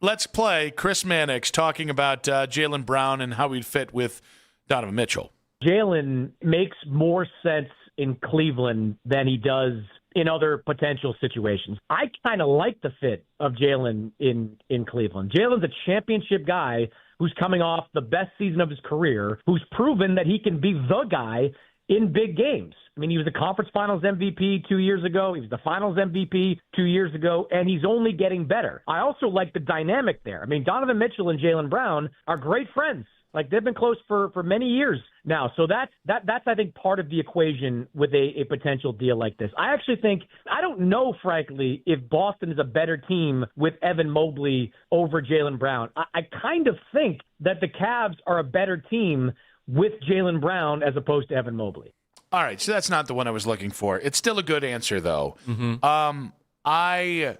Let's play Chris Mannix talking about Jaylen Brown and how he'd fit with Donovan Mitchell. Jaylen makes more sense in Cleveland than he does in other potential situations. I kind of like the fit of Jaylen in Cleveland. Jaylen's a championship guy who's coming off the best season of his career, who's proven that he can be the guy in big games. I mean, he was the conference finals MVP 2 years ago. He was the finals MVP 2 years ago, and he's only getting better. I also like the dynamic there. I mean, Donovan Mitchell and Jaylen Brown are great friends. Like, they've been close for many years now. So that's I think, part of the equation with a potential deal like this. I actually think, I don't know, frankly, if Boston is a better team with Evan Mobley over Jaylen Brown. I kind of think that the Cavs are a better team with Jaylen Brown as opposed to Evan Mobley. All right, so that's not the one I was looking for. It's still a good answer, though. Mm-hmm. I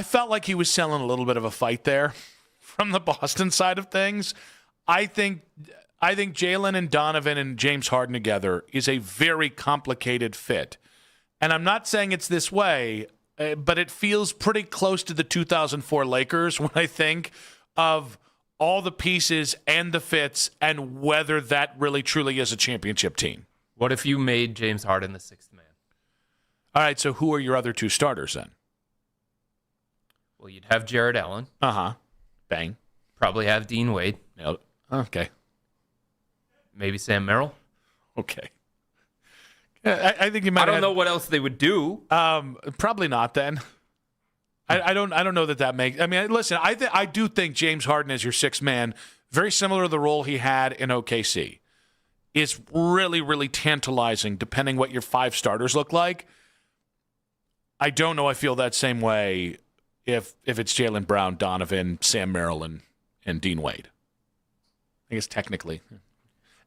felt like he was selling a little bit of a fight there from the Boston side of things. I think Jaylen and Donovan and James Harden together is a very complicated fit. And I'm not saying it's this way, but it feels pretty close to the 2004 Lakers when I think of all the pieces and the fits and whether that really truly is a championship team. What if you made James Harden the sixth man? All right, so who are your other two starters then? Well, you'd have Jared Allen. Bang. Probably have Dean Wade. Okay. Maybe Sam Merrill. Okay. I think you might. I don't know what else they would do. Probably not then. I don't know that makes. I mean, listen. I do think James Harden as your sixth man, very similar to the role he had in OKC, is really, really tantalizing. Depending what your five starters look like. I don't know. I feel that same way if it's Jaylen Brown, Donovan, Sam Merrill, and Dean Wade. I guess technically.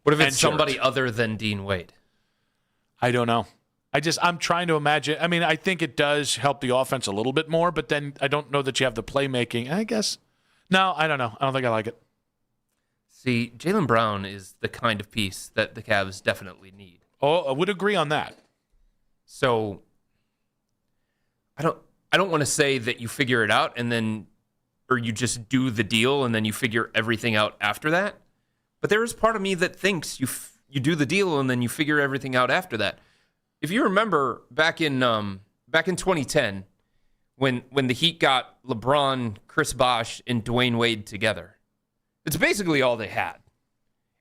What if it's somebody other than Dean Wade? I don't know. I'm trying to imagine. I mean, I think it does help the offense a little bit more, but then I don't know that you have the playmaking. I guess. No, I don't know. I don't think I like it. See, Jaylen Brown is the kind of piece that the Cavs definitely need. Oh, I would agree on that. So I don't want to say that you figure it out or you just do the deal and then you figure everything out after that. But there is part of me that thinks you do the deal and then you figure everything out after that. If you remember back in 2010, when the Heat got LeBron, Chris Bosh, and Dwayne Wade together, it's basically all they had.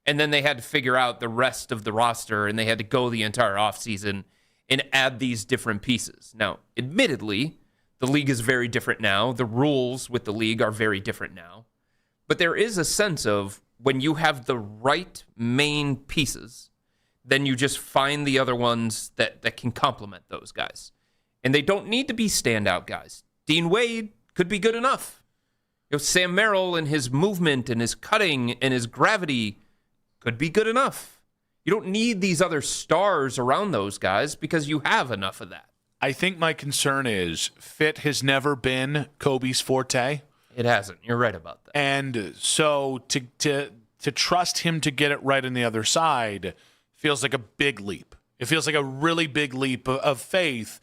And then they had to figure out the rest of the roster, and they had to go the entire offseason and add these different pieces. Now, admittedly, the league is very different now. The rules with the league are very different now. But there is a sense of when you have the right main pieces, then you just find the other ones that can complement those guys. And they don't need to be standout guys. Dean Wade could be good enough. Sam Merrill and his movement and his cutting and his gravity could be good enough. You don't need these other stars around those guys because you have enough of that. I think my concern is fit has never been Kobe's forte. It hasn't. You're right about that. And so to trust him to get it right on the other side feels like a big leap. It feels like a really big leap of faith.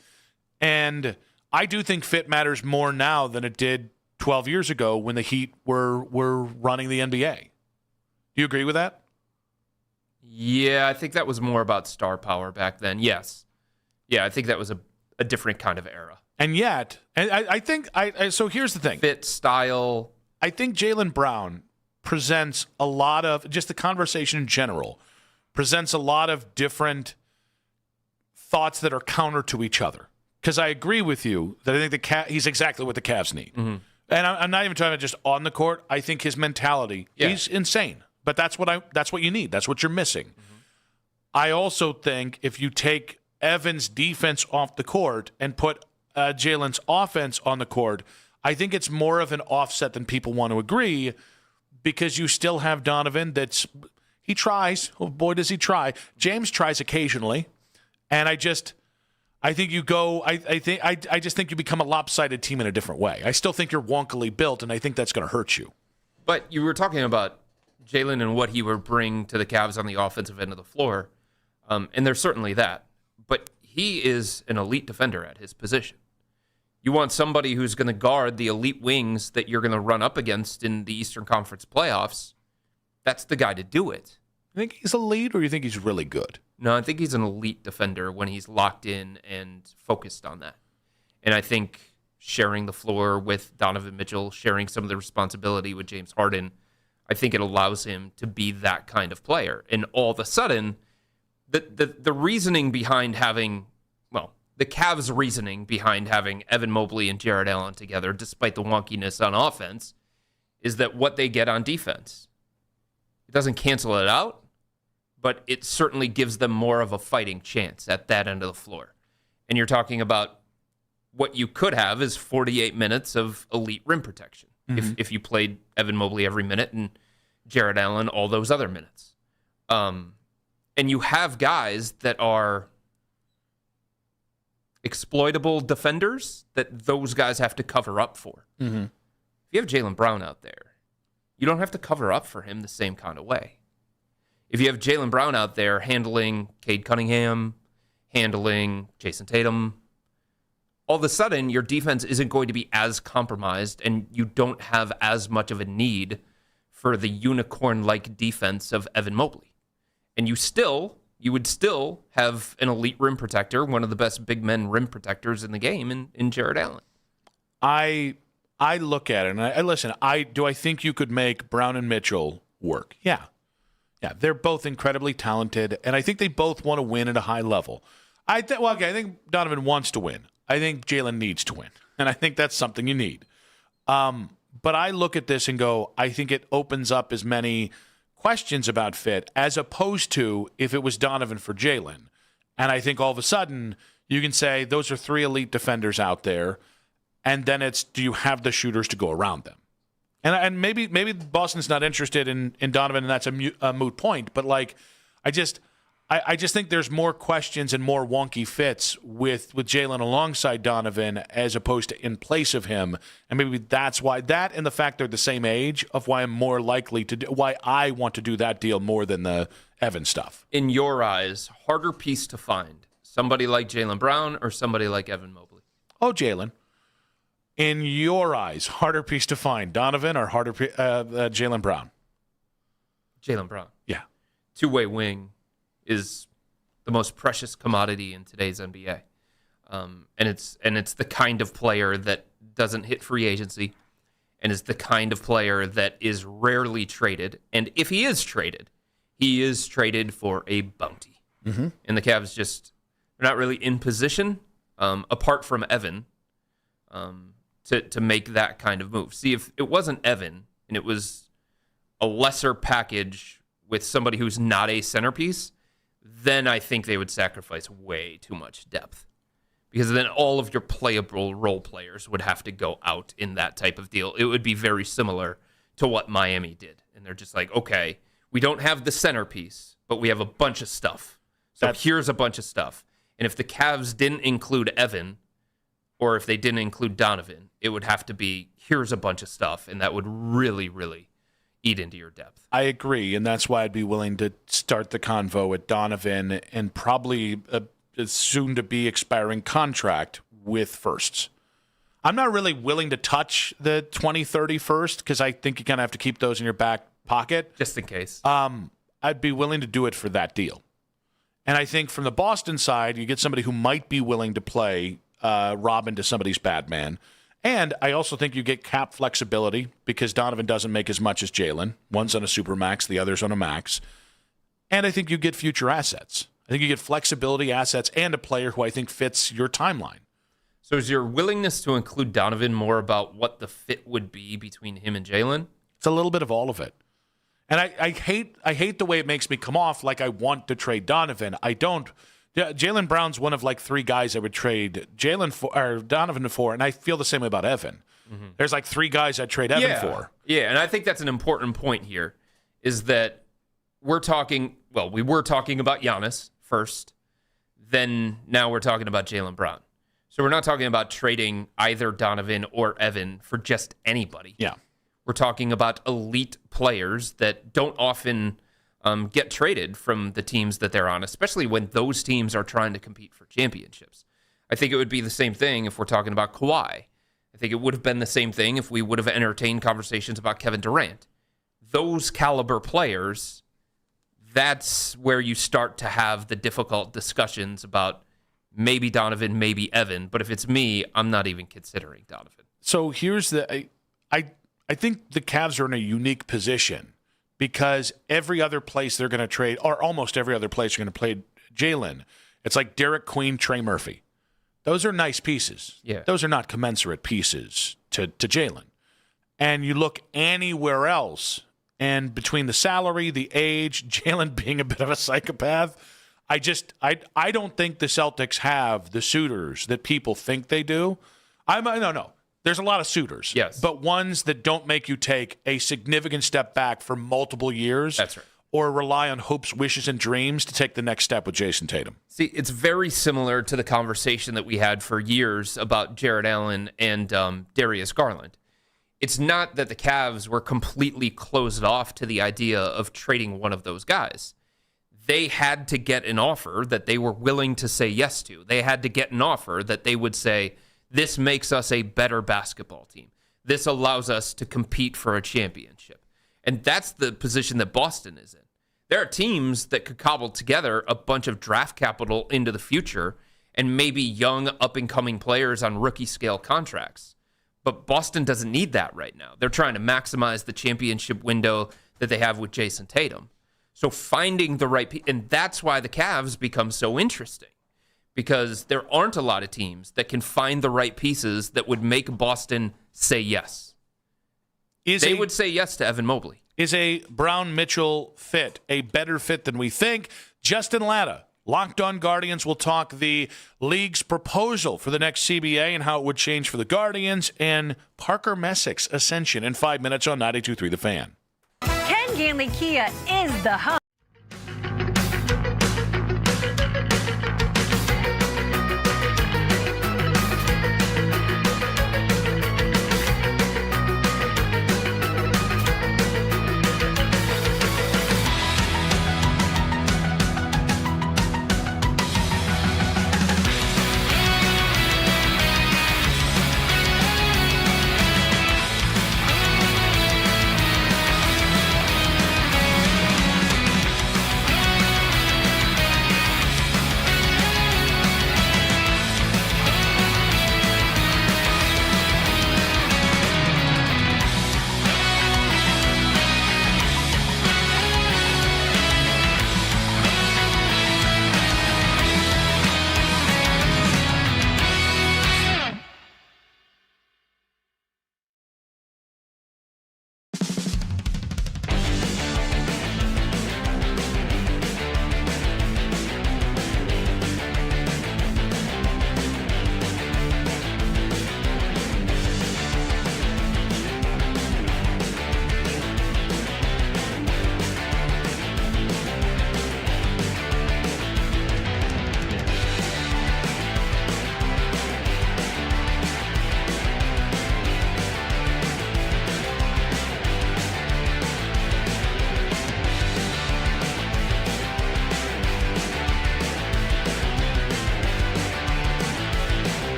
And I do think fit matters more now than it did 12 years ago when the Heat were running the NBA. Do you agree with that? Yeah, I think that was more about star power back then. Yes. Yeah, I think that was a different kind of era. And yet, I think, so here's the thing. Fit, style. I think Jaylen Brown presents a lot of, just the conversation in general, presents a lot of different thoughts that are counter to each other. Because I agree with you that I think he's exactly what the Cavs need. Mm-hmm. And I'm not even talking about just on the court. I think his mentality, he's insane. But that's what you need. That's what you're missing. Mm-hmm. I also think if you take Evan's defense off the court and put Jaylen's offense on the court, I think it's more of an offset than people want to agree, because you still have Donovan he tries. Oh boy, does he try. James tries occasionally. And I just think you become a lopsided team in a different way. I still think you're wonkily built, and I think that's going to hurt you. But you were talking about Jaylen and what he would bring to the Cavs on the offensive end of the floor. And there's certainly that. But he is an elite defender at his position. You want somebody who's going to guard the elite wings that you're going to run up against in the Eastern Conference playoffs. That's the guy to do it. You think he's elite, or you think he's really good? No, I think he's an elite defender when he's locked in and focused on that. And I think sharing the floor with Donovan Mitchell, sharing some of the responsibility with James Harden, I think it allows him to be that kind of player. And all of a sudden, the reasoning behind having, the Cavs' reasoning behind having Evan Mobley and Jared Allen together, despite the wonkiness on offense, is that what they get on defense. It doesn't cancel it out, but it certainly gives them more of a fighting chance at that end of the floor. And you're talking about what you could have is 48 minutes of elite rim protection if you played Evan Mobley every minute and Jared Allen all those other minutes. And you have guys that are exploitable defenders that those guys have to cover up for. Mm-hmm. If you have Jaylen Brown out there, you don't have to cover up for him the same kind of way. If you have Jaylen Brown out there handling Cade Cunningham, handling Jason Tatum, all of a sudden your defense isn't going to be as compromised, and you don't have as much of a need for the unicorn-like defense of Evan Mobley. And you would still have an elite rim protector, one of the best big men rim protectors in the game in Jared Allen. I look at it and I listen. I think you could make Brown and Mitchell work. Yeah, they're both incredibly talented, and I think they both want to win at a high level. I think Donovan wants to win. I think Jalen needs to win. And I think that's something you need. But I look at this and go, I think it opens up as many questions about fit as opposed to if it was Donovan for Jalen. And I think all of a sudden you can say those are 3 elite defenders out there, and then it's, do you have the shooters to go around them? And maybe Boston's not interested in Donovan, and that's a moot point. But like, I just think there's more questions and more wonky fits with Jalen alongside Donovan as opposed to in place of him. And maybe that's why that, and the fact they're the same age, of why I'm more likely to do, why I want to do that deal more than the Evan stuff. In your eyes, harder piece to find, somebody like Jaylen Brown or somebody like Evan Mobley? Oh, Jalen. In your eyes, harder piece to find, Donovan or harder Jaylen Brown? Jaylen Brown. Yeah. Two-way wing is the most precious commodity in today's NBA. And it's the kind of player that doesn't hit free agency and is the kind of player that is rarely traded. And if he is traded for a bounty. Mm-hmm. And the Cavs they're not really in position, apart from Evan, to make that kind of move. See, if it wasn't Evan and it was a lesser package with somebody who's not a centerpiece, then I think they would sacrifice way too much depth. Because then all of your playable role players would have to go out in that type of deal. It would be very similar to what Miami did. And they're just like, okay, we don't have the centerpiece, but we have a bunch of stuff. So here's a bunch of stuff. And if the Cavs didn't include Evan, or if they didn't include Donovan, it would have to be, here's a bunch of stuff. And that would really, really eat into your depth. I agree, and that's why I'd be willing to start the convo with Donovan and probably a soon-to-be expiring contract with firsts. I'm not really willing to touch the 2030 first because I think you kind of have to keep those in your back pocket. Just in case. I'd be willing to do it for that deal. And I think from the Boston side, you get somebody who might be willing to play Robin to somebody's bad man. And I also think you get cap flexibility because Donovan doesn't make as much as Jalen. One's on a supermax, the other's on a max. And I think you get future assets. I think you get flexibility, assets, and a player who I think fits your timeline. So is your willingness to include Donovan more about what the fit would be between him and Jalen? It's a little bit of all of it. And I hate the way it makes me come off like I want to trade Donovan. I don't. Jaylen Brown's one of like 3 guys I would trade Donovan for, and I feel the same way about Evan. Mm-hmm. There's like 3 guys I'd trade Evan for. Yeah, and I think that's an important point here, is that we were talking about Giannis first, then now we're talking about Jaylen Brown. So we're not talking about trading either Donovan or Evan for just anybody. Yeah. We're talking about elite players that don't often get traded from the teams that they're on, especially when those teams are trying to compete for championships. I think it would be the same thing if we're talking about Kawhi. I think it would have been the same thing if we would have entertained conversations about Kevin Durant. Those caliber players, that's where you start to have the difficult discussions about maybe Donovan, maybe Evan. But if it's me, I'm not even considering Donovan. So here's I think the Cavs are in a unique position because every other place they're going to trade, or almost every other place you're going to play Jalen, it's like Derek Queen, Trey Murphy. Those are nice pieces. Yeah. Those are not commensurate pieces to Jalen. And you look anywhere else, and between the salary, the age, Jalen being a bit of a psychopath, I don't think the Celtics have the suitors that people think they do. No. There's a lot of suitors. Yes. But ones that don't make you take a significant step back for multiple years. That's right. Or rely on hopes, wishes, and dreams to take the next step with Jason Tatum. See, it's very similar to the conversation that we had for years about Jared Allen and Darius Garland. It's not that the Cavs were completely closed off to the idea of trading one of those guys. They had to get an offer that they were willing to say yes to. They had to get an offer that they would say, this makes us a better basketball team. This allows us to compete for a championship. And that's the position that Boston is in. There are teams that could cobble together a bunch of draft capital into the future and maybe young up-and-coming players on rookie-scale contracts. But Boston doesn't need that right now. They're trying to maximize the championship window that they have with Jason Tatum. So finding the right and that's why the Cavs become so interesting. because there aren't a lot of teams that can find the right pieces that would make Boston say yes. They would say yes to Evan Mobley. Is a Brown-Mitchell fit a better fit than we think? Justin Latta, Locked On Guardians, will talk the league's proposal for the next CBA and how it would change for the Guardians, and Parker Messick's ascension in 5 minutes on 92.3 The Fan. Ken Ganley Kia is the hub.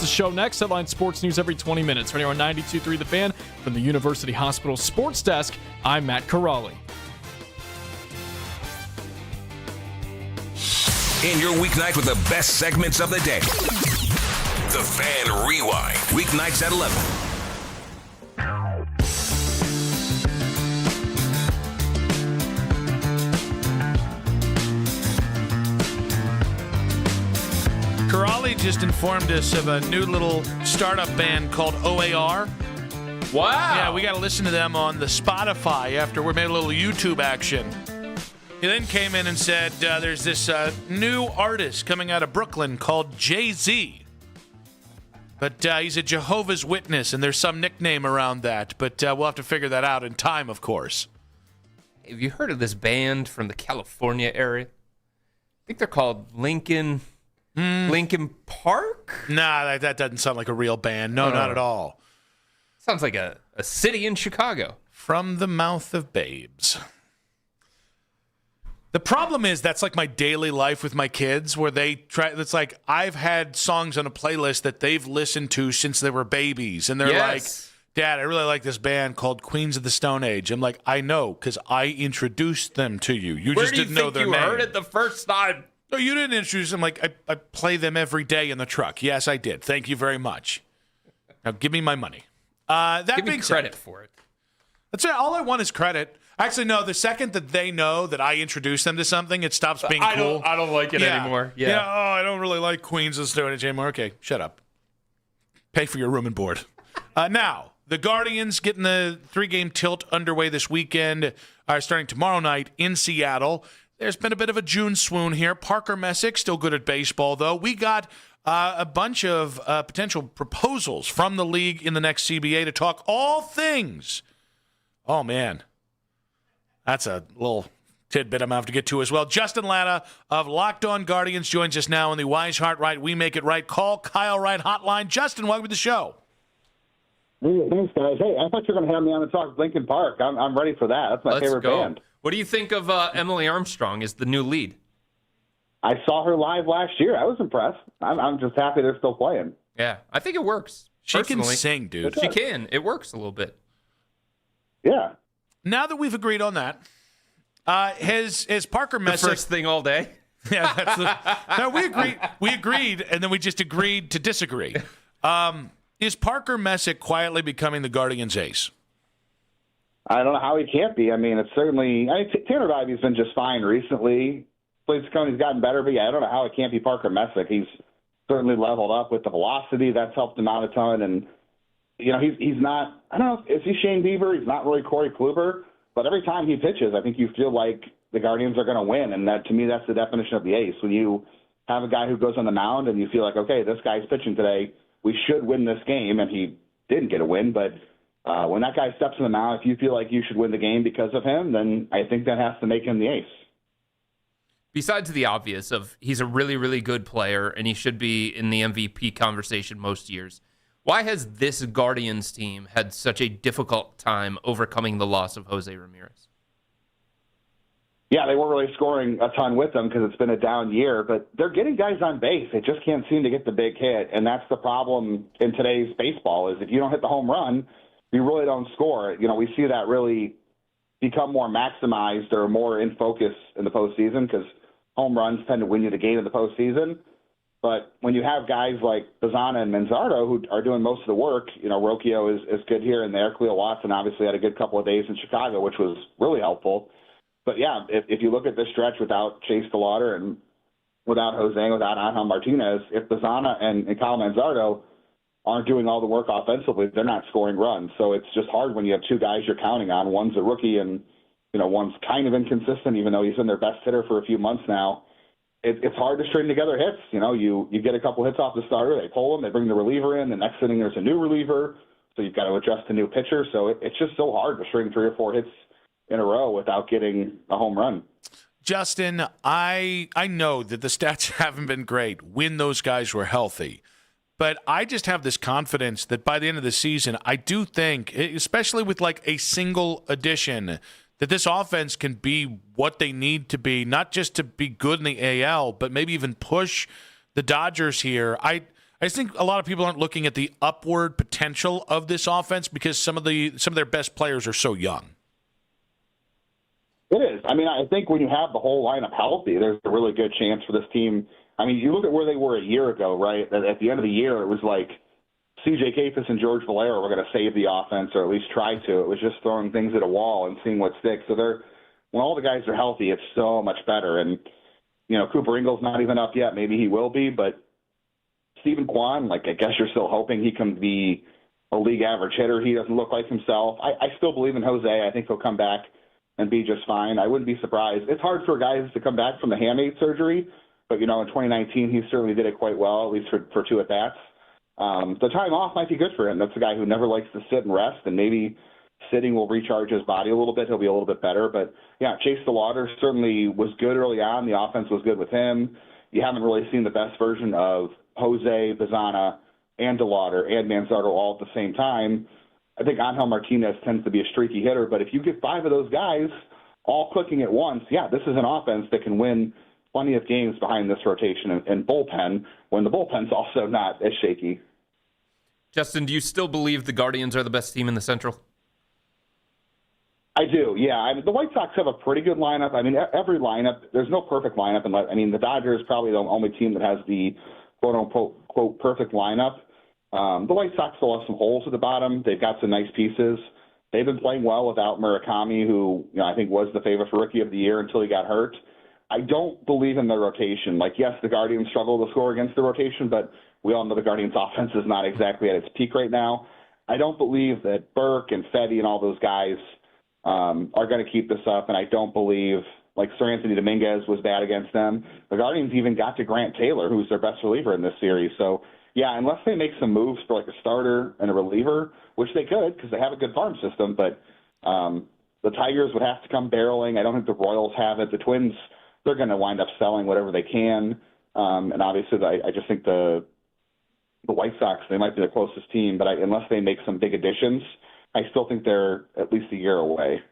show next. Headline Sports News every 20 minutes. Right here on 92.3 The Fan from the University Hospital Sports Desk, I'm Matt Corrali. In your weeknight with the best segments of the day. The Fan Rewind. Weeknights at 11. Corrali just informed us of a new little startup band called OAR. Wow. Yeah, we got to listen to them on the Spotify after we made a little YouTube action. He then came in and said there's this new artist coming out of Brooklyn called Jay-Z. But he's a Jehovah's Witness, and there's some nickname around that. But we'll have to figure that out in time, of course. Have you heard of this band from the California area? I think they're called Lincoln Park? Nah, that doesn't sound like a real band. No, not at all. Sounds like a city in Chicago. From the mouth of babes. The problem is that's like my daily life with my kids where they try. It's like I've had songs on a playlist that they've listened to since they were babies. And they're like, Dad, I really like this band called Queens of the Stone Age. I'm like, I know, because I introduced them to you. You just didn't know their name. Where do you think you heard it the first time? No, you didn't introduce them. Like, I play them every day in the truck. Yes, I did. Thank you very much. Now, give me my money. Give me credit for it. That's it. All I want is credit. Actually, no, the second that they know that I introduced them to something, it stops being cool. I don't like it anymore. Yeah. I don't really like Queens of the Stone Age anymore. Okay, shut up. Pay for your room and board. Now, the Guardians getting the 3-game tilt underway this weekend, starting tomorrow night in Seattle. There's been a bit of a June swoon here. Parker Messick, still good at baseball, though. We got a bunch of potential proposals from the league in the next CBA to talk all things. Oh, man. That's a little tidbit I'm going to have to get to as well. Justin Latta of Locked On Guardians joins us now on the Wise Heart Right, We Make It Right. Call Kyle Wright hotline. Justin, welcome to the show. Hey, thanks, guys. Hey, I thought you were going to have me on to talk Lincoln Park. I'm ready for that. That's my favorite band. What do you think of Emily Armstrong as the new lead? I saw her live last year. I was impressed. I'm just happy they're still playing. Yeah, I think it works. She can sing, dude. She can. It works a little bit. Yeah. Now that we've agreed on that, has Parker Messick... The first thing all day? Yeah, that's no, we agreed, and then we just agreed to disagree. Is Parker Messick quietly becoming the Guardians' ace? I don't know how he can't be. I mean, it's certainly... Tanner Bibby's been just fine recently. He's gotten better, but I don't know how it can't be Parker Messick. He's certainly leveled up with the velocity. That's helped him out a ton, and he's not... I don't know, is he Shane Bieber? He's not really Corey Kluber, but every time he pitches, I think you feel like the Guardians are going to win, and that, to me, that's the definition of the ace. When you have a guy who goes on the mound and you feel like, okay, this guy's pitching today, we should win this game, and he didn't get a win, but when that guy steps on the mound, if you feel like you should win the game because of him, then I think that has to make him the ace. Besides the obvious of he's a really, really good player and he should be in the MVP conversation most years, why has this Guardians team had such a difficult time overcoming the loss of Jose Ramirez? Yeah, they weren't really scoring a ton with them because it's been a down year, but they're getting guys on base. They just can't seem to get the big hit, and that's the problem in today's baseball is if you don't hit the home run, you really don't score. We see that really become more maximized or more in focus in the postseason because home runs tend to win you the game in the postseason. But when you have guys like Bazzana and Manzardo who are doing most of the work, Rocchio is good here and there. Cleo Watson obviously had a good couple of days in Chicago, which was really helpful. But, yeah, if you look at this stretch without Chase DeLauder and without Jose and without Angel Martinez, if Bazzana and Kyle Manzardo aren't doing all the work offensively, they're not scoring runs. So it's just hard when you have two guys you're counting on. One's a rookie and, one's kind of inconsistent, even though he's been their best hitter for a few months now. It's hard to string together hits. You get a couple hits off the starter, they pull them, they bring the reliever in, the next inning there's a new reliever, so you've got to adjust to new pitcher. So it's just so hard to string 3 or 4 hits in a row without getting a home run. Justin, I know that the stats haven't been great when those guys were healthy, but I just have this confidence that by the end of the season, I do think, especially with like a single addition, that this offense can be what they need to be, not just to be good in the AL, but maybe even push the Dodgers here. I just think a lot of people aren't looking at the upward potential of this offense because some of their best players are so young. It is. I mean, I think when you have the whole lineup healthy, there's a really good chance for this team. I mean, you look at where they were a year ago, right? At the end of the year, it was like C.J. Capus and George Valero were going to save the offense, or at least try to. It was just throwing things at a wall and seeing what sticks. So when all the guys are healthy, it's so much better. And, Cooper Ingles not even up yet. Maybe he will be, but Stephen Kwan, I guess you're still hoping he can be a league average hitter. He doesn't look like himself. I still believe in Jose. I think he'll come back and be just fine. I wouldn't be surprised. It's hard for guys to come back from the hamate surgery, but, in 2019, he certainly did it quite well, at least for 2 at-bats. The time off might be good for him. That's a guy who never likes to sit and rest, and maybe sitting will recharge his body a little bit. He'll be a little bit better. But, yeah, Chase DeLauder certainly was good early on. The offense was good with him. You haven't really seen the best version of Jose, Bazana, and DeLauder and Manzardo all at the same time. I think Angel Martinez tends to be a streaky hitter, but if you get 5 of those guys all clicking at once, this is an offense that can win plenty of games behind this rotation and bullpen when the bullpen's also not as shaky. Justin, do you still believe the Guardians are the best team in the Central? I do, yeah. I mean, the White Sox have a pretty good lineup. I mean, every lineup, there's no perfect lineup. The Dodgers is probably the only team that has the quote-unquote perfect lineup. The White Sox still have some holes at the bottom. They've got some nice pieces. They've been playing well without Murakami, who I think was the favorite for Rookie of the Year until he got hurt. I don't believe in their rotation. Yes, the Guardians struggle to score against the rotation, but we all know the Guardians' offense is not exactly at its peak right now. I don't believe that Burke and Fetty and all those guys are going to keep this up, and I don't believe Sir Anthony Dominguez was bad against them. The Guardians even got to Grant Taylor, who's their best reliever in this series. So, yeah, unless they make some moves for a starter and a reliever, which they could because they have a good farm system, but the Tigers would have to come barreling. I don't think the Royals have it. The Twins, they're going to wind up selling whatever they can. And obviously, I just think the White Sox, they might be the closest team, but unless they make some big additions, I still think they're at least a year away.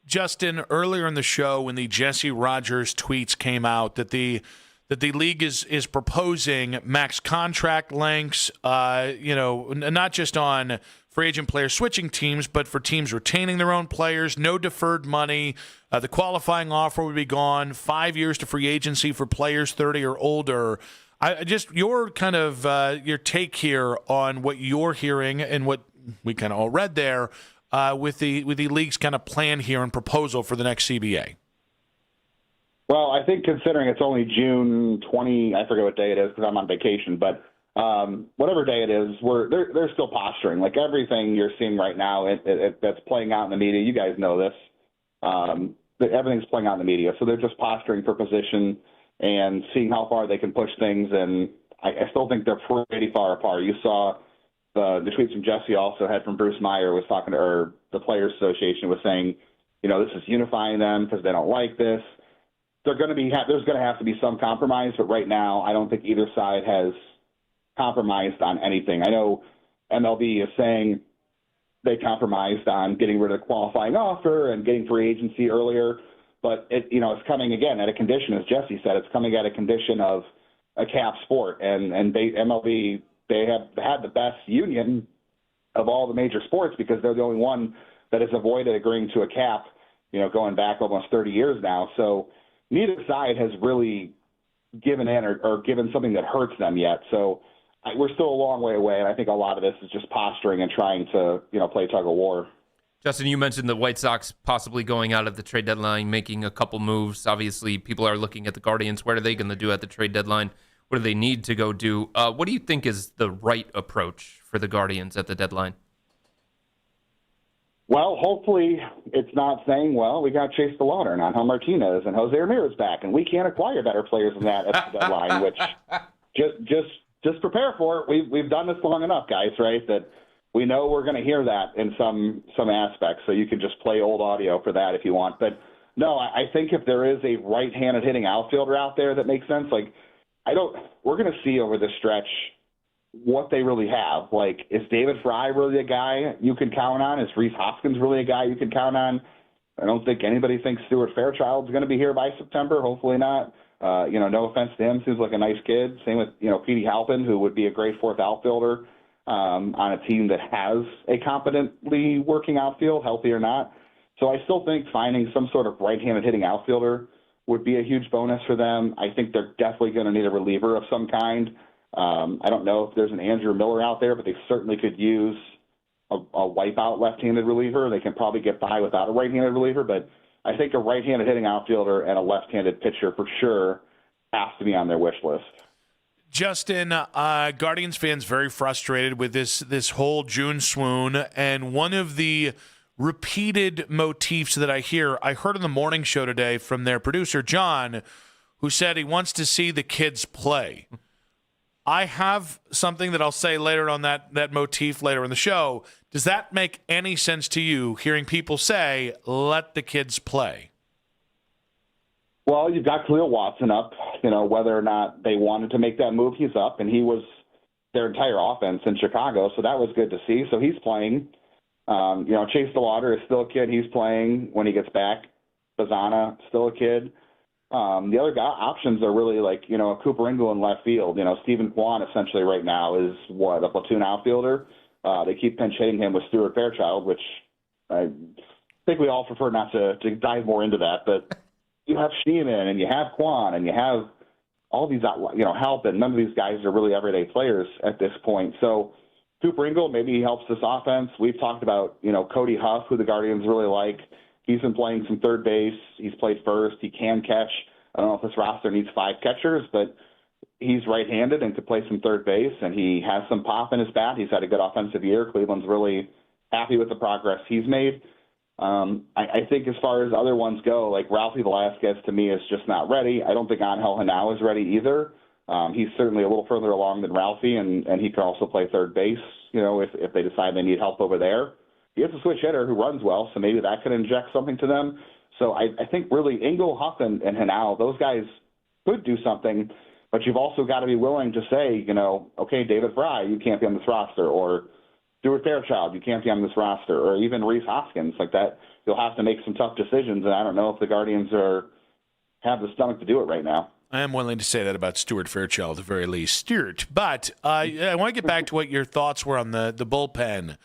Justin, earlier in the show when the Jesse Rogers tweets came out that the league is proposing max contract lengths, not just on free agent players switching teams, but for teams retaining their own players, no deferred money. The qualifying offer would be gone, 5 years to free agency for players 30 or older. Your kind of your take here on what you're hearing and what we kind of all read there with the league's kind of plan here and proposal for the next CBA. Well, I think considering it's only June 20, I forget what day it is because I'm on vacation, but whatever day it is, they're still posturing. Everything you're seeing right now that's playing out in the media, you guys know this. Everything's playing out in the media, so they're just posturing for position and seeing how far they can push things, and I still think they're pretty far apart. You saw the tweets from Jesse also had from Bruce Meyer was talking to, or the Players Association was saying, this is unifying them because they don't like this. There's going to have to be some compromise, but right now I don't think either side has compromised on anything. I know MLB is saying they compromised on getting rid of the qualifying offer and getting free agency earlier, but it's coming again at a condition, as Jesse said, it's coming at a condition of a cap sport, and MLB, they have had the best union of all the major sports because they're the only one that has avoided agreeing to a cap, going back almost 30 years now. So neither side has really given in or given something that hurts them yet. So we're still a long way away, and I think a lot of this is just posturing and trying to, play tug of war. Justin, you mentioned the White Sox possibly going out at the trade deadline, making a couple moves. Obviously, people are looking at the Guardians. What are they going to do at the trade deadline? What do they need to go do? What do you think is the right approach for the Guardians at the deadline? Well, hopefully it's not saying, well, we got Chase DeLauder and Angel Martinez and Jose Ramirez back, and we can't acquire better players than that at the deadline, which just prepare for it. We've done this long enough, guys, right, that we know we're going to hear that in some aspects, so you can just play old audio for that if you want. But, no, I think if there is a right-handed hitting outfielder out there that makes sense, we're going to see over this stretch what they really have. Is David Fry really a guy you can count on? Is Rhys Hoskins really a guy you can count on? I don't think anybody thinks Stuart Fairchild's going to be here by September. Hopefully not. No offense to him, seems like a nice kid. Same with, Petey Halpin, who would be a great fourth outfielder on a team that has a competently working outfield, healthy or not. So I still think finding some sort of right-handed hitting outfielder would be a huge bonus for them. I think they're definitely going to need a reliever of some kind. I don't know if there's an Andrew Miller out there, but they certainly could use a wipeout left-handed reliever. They can probably get by without a right-handed reliever, but I think a right-handed hitting outfielder and a left-handed pitcher for sure has to be on their wish list. Justin, Guardians fans very frustrated with this whole June swoon, and one of the repeated motifs that I heard on the morning show today from their producer, John, who said he wants to see the kids play. I have something that I'll say later on that motif later in the show. Does that make any sense to you, hearing people say, let the kids play? Well, you've got Khalil Watson up. Whether or not they wanted to make that move, he's up, and he was their entire offense in Chicago, so that was good to see. So he's playing. Chase DeLauder is still a kid. He's playing when he gets back. Bazana, still a kid. The other options are really like, a Cooper Ingle in left field. Stephen Kwan essentially right now is a platoon outfielder. They keep pinch hitting him with Stuart Fairchild, which I think we all prefer not to dive more into that. But you have Sheehan and you have Kwan and you have all these, Halpin. None of these guys are really everyday players at this point. So Cooper Ingle, maybe he helps this offense. We've talked about, Cody Huff, who the Guardians really like. He's been playing some third base. He's played first. He can catch. I don't know if this roster needs 5 catchers, but he's right-handed and could play some third base, and he has some pop in his bat. He's had a good offensive year. Cleveland's really happy with the progress he's made. I think as far as other ones go, like Ralphie Velasquez to me is just not ready. I don't think Angel Henao is ready either. He's certainly a little further along than Ralphie, and he can also play third base, if they decide they need help over there. He is a switch hitter who runs well, so maybe that could inject something to them. So I think really Ingle, Huff, and Henao, those guys could do something, but you've also got to be willing to say, okay, David Fry, you can't be on this roster, or Stuart Fairchild, you can't be on this roster, or even Rhys Hoskins, like that. You'll have to make some tough decisions, and I don't know if the Guardians have the stomach to do it right now. I am willing to say that about Stuart Fairchild at the very least. Stuart, but I want to get back to what your thoughts were on the bullpen,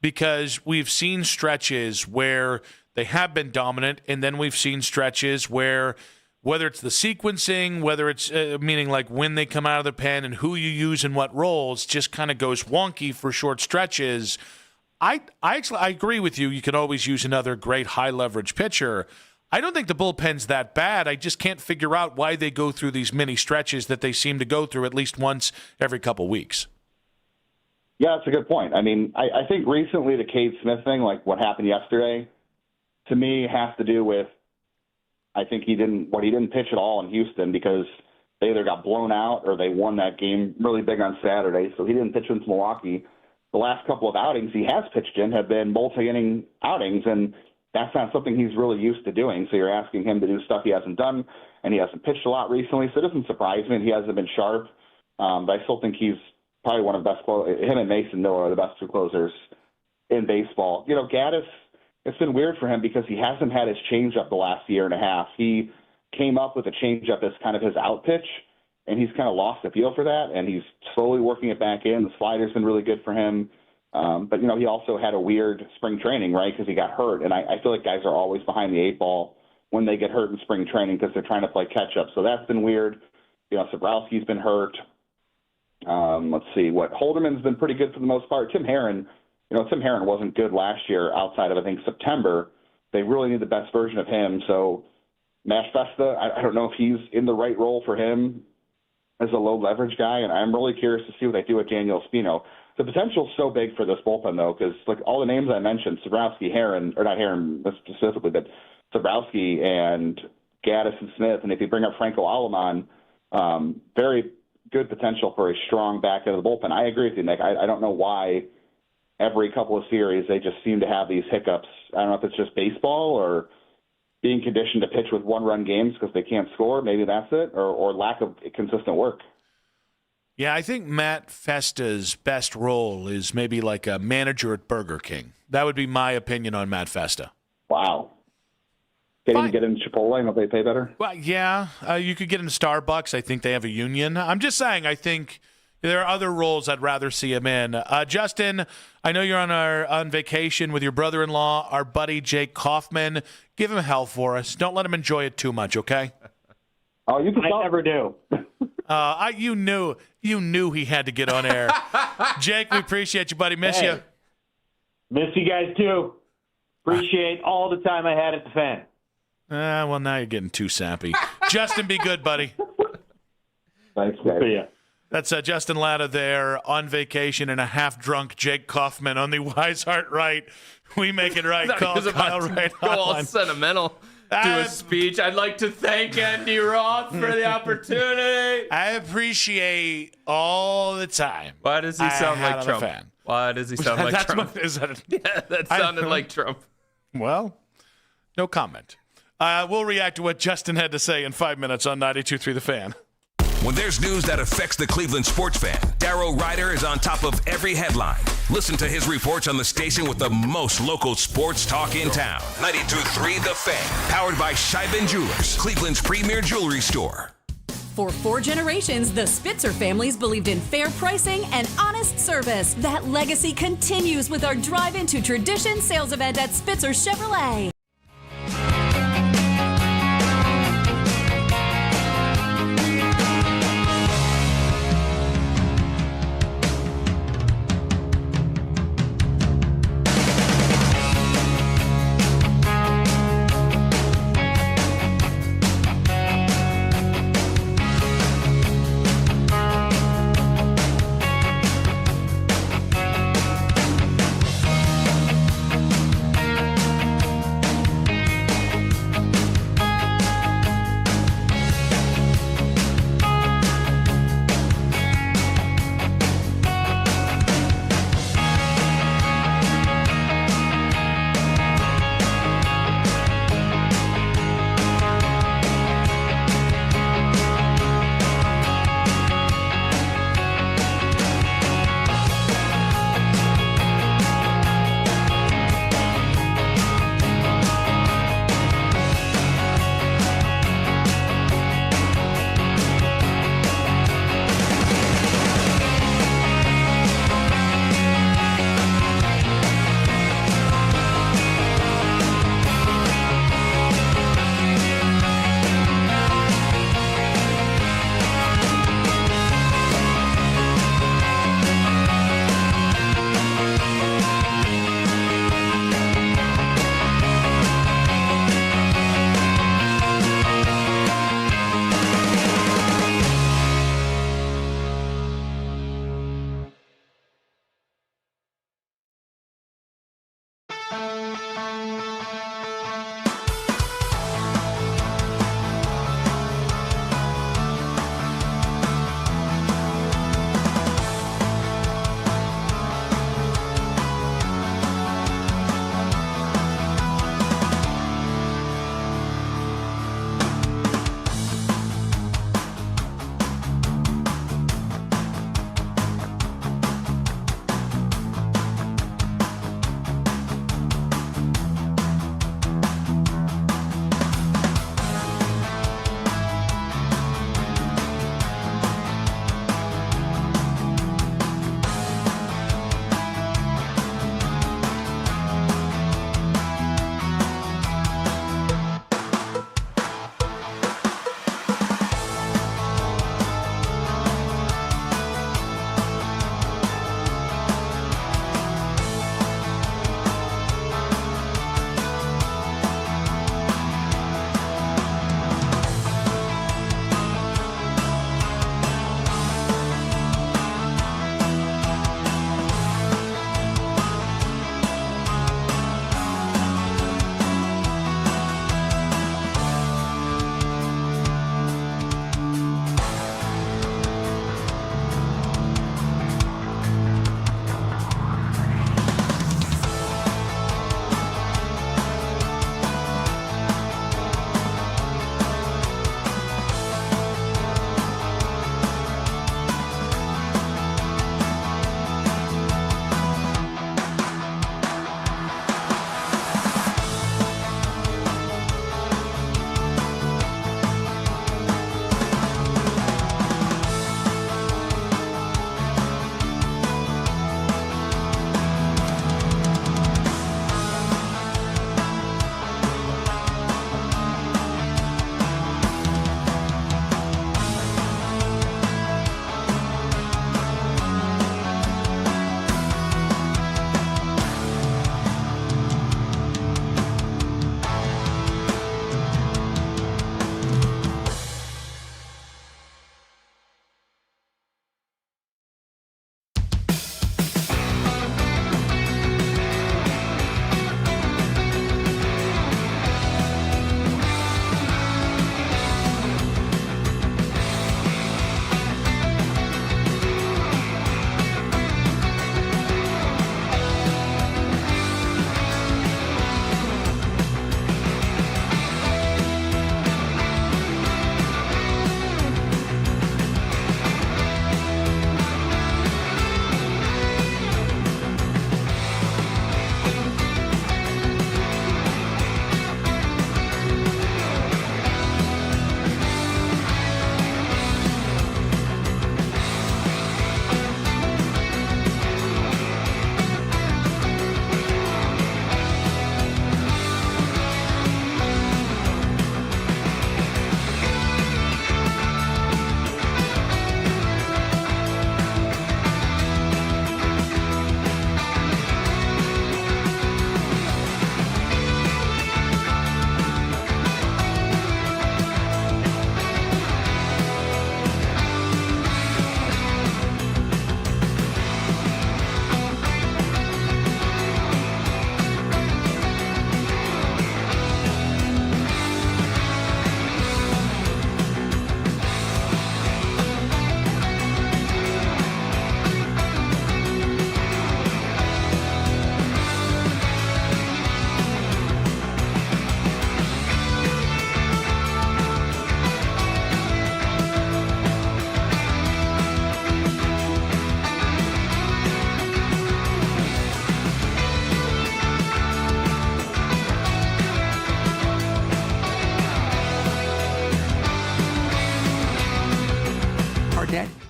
because we've seen stretches where they have been dominant, and then we've seen stretches where, whether it's the sequencing, whether it's meaning like when they come out of the pen and who you use in what roles, just kind of goes wonky for short stretches. I agree with you. You can always use another great high leverage pitcher. I don't think the bullpen's that bad. I just can't figure out why they go through these mini stretches that they seem to go through at least once every couple weeks. Yeah, that's a good point. I mean, I think recently the Cade Smith thing, like what happened yesterday, to me has to do with, I think he didn't pitch at all in Houston because they either got blown out or they won that game really big on Saturday. So he didn't pitch into Milwaukee. The last couple of outings he has pitched in have been multi-inning outings, and that's not something he's really used to doing. So you're asking him to do stuff he hasn't done, and he hasn't pitched a lot recently. So it doesn't surprise me that he hasn't been sharp. But I still think he's probably one of the best him and Mason Miller are the best 2 closers in baseball. Gaddis, it's been weird for him because he hasn't had his changeup the last year and a half. He came up with a changeup as kind of his out pitch, and he's kind of lost the feel for that, and he's slowly working it back in. The slider's been really good for him. But, he also had a weird spring training, right, because he got hurt. And I feel like guys are always behind the 8 ball when they get hurt in spring training because they're trying to play catch-up. So that's been weird. Sobrowski's been hurt. Let's see. Holderman's been pretty good for the most part. Tim Herron wasn't good last year outside of, I think, September. They really need the best version of him. So Matt Festa, I don't know if he's in the right role for him as a low-leverage guy, and I'm really curious to see what they do with Daniel Espino. The potential's so big for this bullpen, though, because like all the names I mentioned, Sobrowski, Herron, or not Herron specifically, but Sobrowski and Gaddis and Smith, and if you bring up Franco Alomar, very good potential for a strong back end of the bullpen. I agree with you, Nick. I don't know why every couple of series they just seem to have these hiccups. I don't know if it's just baseball or being conditioned to pitch with 1-run games because they can't score. Maybe that's it, or lack of consistent work. Yeah, I think Matt Festa's best role is maybe like a manager at Burger King. That would be my opinion on Matt Festa. Wow. Can't even get into Chipotle and they pay better? Well, yeah. You could get into Starbucks. I think they have a union. I'm just saying, I think there are other roles I'd rather see him in. Justin, I know you're on vacation with your brother-in-law, our buddy Jake Kaufman. Give him hell for us. Don't let him enjoy it too much, okay? Oh, you can I never do. You knew he had to get on air. Jake, we appreciate you, buddy. Miss you. Miss you guys, too. Appreciate all the time I had at the Fan. Well, now you're getting too sappy. Justin, be good, buddy. Thanks, guys. See ya. That's Justin Latta there on vacation and a half-drunk Jake Kaufman on the Wise Heart Right. We make it right. Call Kyle Right go all hotline. sentimental. Do a speech. I'd like to thank Andy Roth for the opportunity. I appreciate all the time. Why does he sound like Trump? Fan. Why does he sound like Trump? Yeah, that sounded like Trump. Well, no comment. We'll react to what Justin had to say in 5 minutes on 92.3 The Fan. When there's news that affects the Cleveland sports fan, Daryl Ryder is on top of every headline. Listen to his reports on the station with the most local sports talk in town. 92.3 The Fan, powered by Scheiben Jewelers, Cleveland's premier jewelry store. For 4 generations, the Spitzer families believed in fair pricing and honest service. That legacy continues with our Drive Into Tradition sales event at Spitzer Chevrolet.